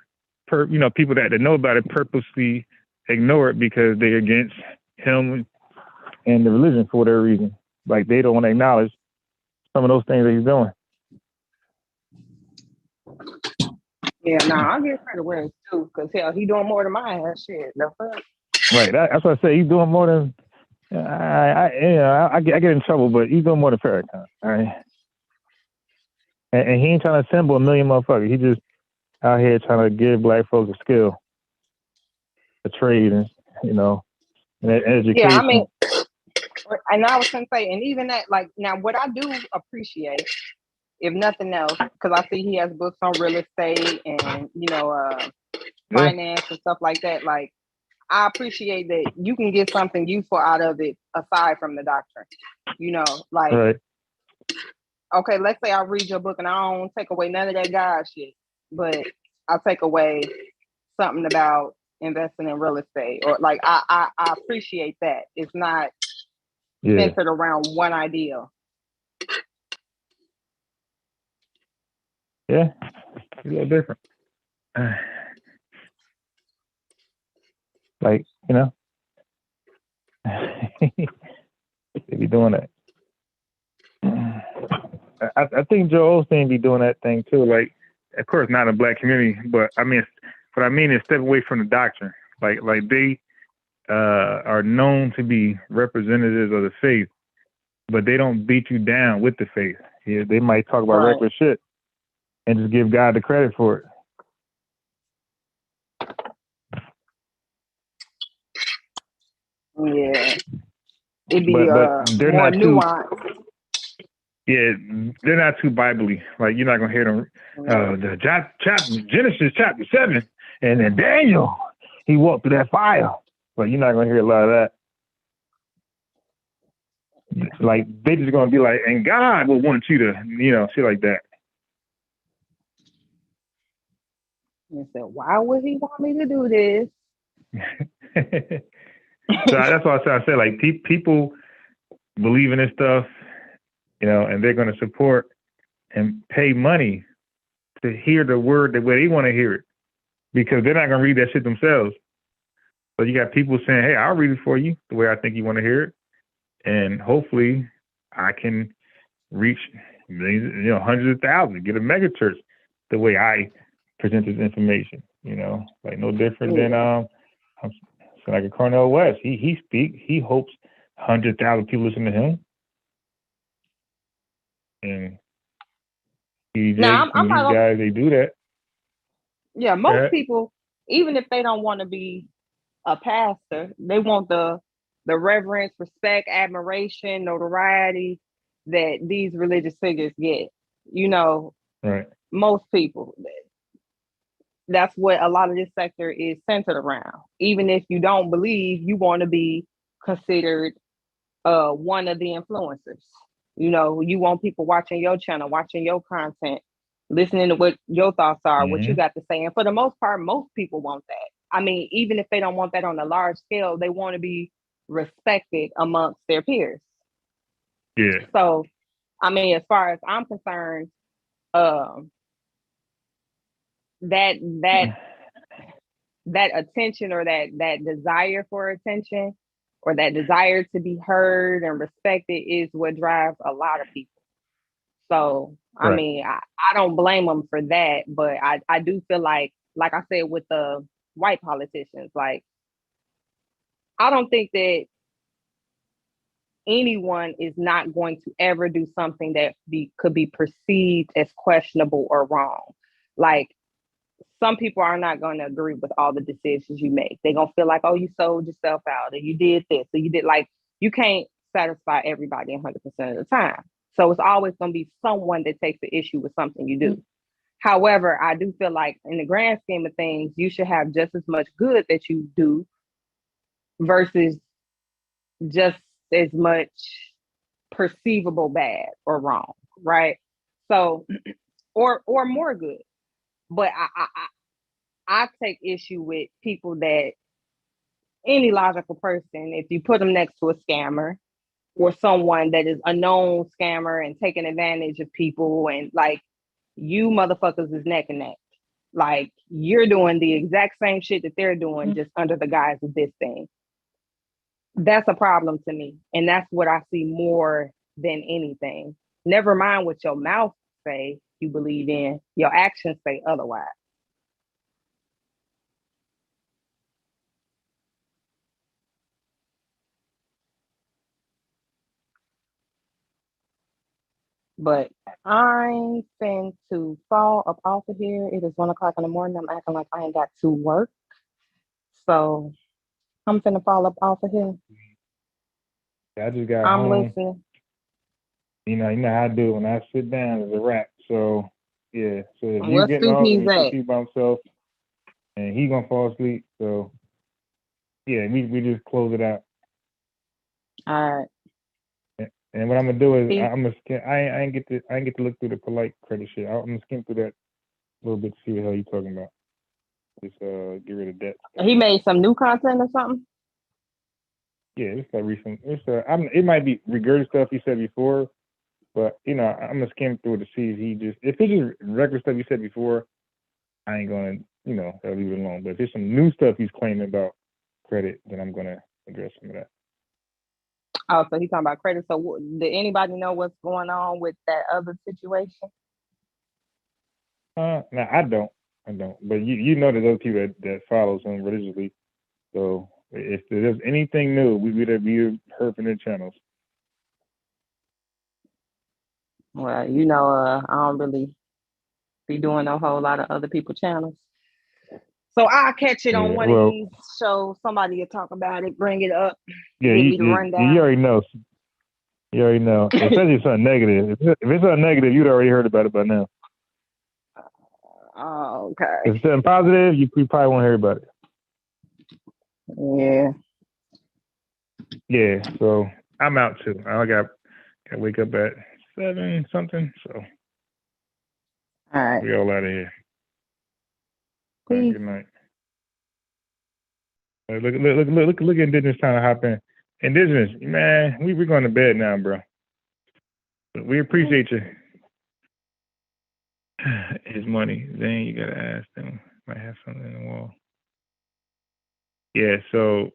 that know about it purposely ignore it because they're against him and the religion for whatever reason. Like they don't want to acknowledge some of those things that he's doing. Yeah, I'll give credit where it's due, because hell, he doing more than my ass shit. The fuck? Right. That's what I say. He's doing more than I get in trouble, but he's doing more than Farrakhan. All right. And he ain't trying to assemble a million motherfuckers. He just out here trying to give black folks a skill, a trade, and an education. Yeah, I mean, and I was gonna say, and even that, like, now what I do appreciate, if nothing else, because I see he has books on real estate and finance and stuff like that. Like, I appreciate that you can get something useful out of it aside from the doctrine. Like, right. Okay, let's say I read your book and I don't take away none of that God shit, but I take away something about investing in real estate, or like I appreciate that. It's not centered around one idea. Yeah, it's a little different. Like, they be doing that. I think Joel Osteen be doing that thing too. Like, of course, not in the black community, but I mean, what I mean is step away from the doctrine. Like they are known to be representatives of the faith, but they don't beat you down with the faith. Yeah, they might talk about reckless shit and just give God the credit for it. Yeah, it'd be but they're more not nuanced. Yeah, they're not too Bible-y. Like, you're not gonna hear them. Genesis chapter 7, and then Daniel, he walked through that fire. But you're not gonna hear a lot of that. Like, they just gonna be like, and God will want you to, shit like that. And said, why would he want me to do this? So that's why I said, like, people believe in this stuff, and they're going to support and pay money to hear the word the way they want to hear it, because they're not going to read that shit themselves. So you got people saying, hey, I'll read it for you the way I think you want to hear it. And hopefully I can reach millions, hundreds of thousands, get a mega church the way I present this information, like no different than, like a Cornel West. He hopes 100,000 people listen to him. And these guys, they do that. Yeah, most people, even if they don't want to be a pastor, they want the reverence, respect, admiration, notoriety that these religious figures get. Right. Most people. That's what a lot of this sector is centered around. Even if you don't believe, you want to be considered one of the influencers. You want people watching your channel, watching your content, listening to what your thoughts are, what you got to say. And for the most part, most people want that. I mean, even if they don't want that on a large scale, they want to be respected amongst their peers. Yeah. So, I mean, as far as I'm concerned, that attention, or that desire for attention, or that desire to be heard and respected, is what drives a lot of people. So, I mean, I don't blame them for that, but I do feel like I said with the white politicians, like, I don't think that anyone is not going to ever do something that could be perceived as questionable or wrong. Like, some people are not going to agree with all the decisions you make. They're going to feel like, oh, you sold yourself out, or you did this, or you did, like, you can't satisfy everybody 100% of the time. So it's always going to be someone that takes the issue with something you do. However, I do feel like in the grand scheme of things, you should have just as much good that you do versus just as much perceivable bad or wrong, right? So, or more good. But I take issue with people that, any logical person, if you put them next to a scammer or someone that is a known scammer and taking advantage of people, and like, you motherfuckers is neck and neck. Like you're doing the exact same shit that they're doing, just under the guise of this thing. That's a problem to me. And that's what I see more than anything. Never mind what your mouth say you believe in, your actions say otherwise. But I'm fin to fall up off of here. It is 1:00 in the morning. I'm acting like I ain't got to work. So I'm finna fall up off of here. I just got I'm home. listening. You know how I do when I sit down it's a wrap. So yeah. So if you What getting suit off he's and at? he by himself and he gonna fall asleep. So yeah, we just close it out. All right. And what I'm gonna do is Peace. I'm gonna skim. I ain't get to look through the polite credit shit. I'm gonna skim through that a little bit to see what the hell you talking about. Just get rid of debt. He made some new content or something? Yeah, it's like recent. It might be regurgitated stuff he said before, but I'm gonna skim through it to see if it's just regular stuff he said before, I ain't gonna I'll leave it alone. But if there's some new stuff he's claiming about credit, then I'm gonna address some of that. Oh, so he's talking about credit. So did anybody know what's going on with that other situation? No, I don't. But you know there's other people that follows him religiously. So if there's anything new, we would have heard from their channels. Well, I don't really be doing a whole lot of other people's channels. So I'll catch it on one of these shows. Somebody will talk about it, bring it up, Yeah, give me the rundown. you already know. You already know. Especially something negative. If it's something negative, you'd already heard about it by now. Oh, okay. If it's something positive, you probably won't hear about it. Yeah. Yeah, so I'm out too. I got to wake up at 7 something, so All right. we all out of here. All right, good night. Look at Indigenous trying to hop in. Indigenous, man, we're going to bed now, bro. We appreciate you. His money. Then you gotta ask them. Might have something in the wall. Yeah, so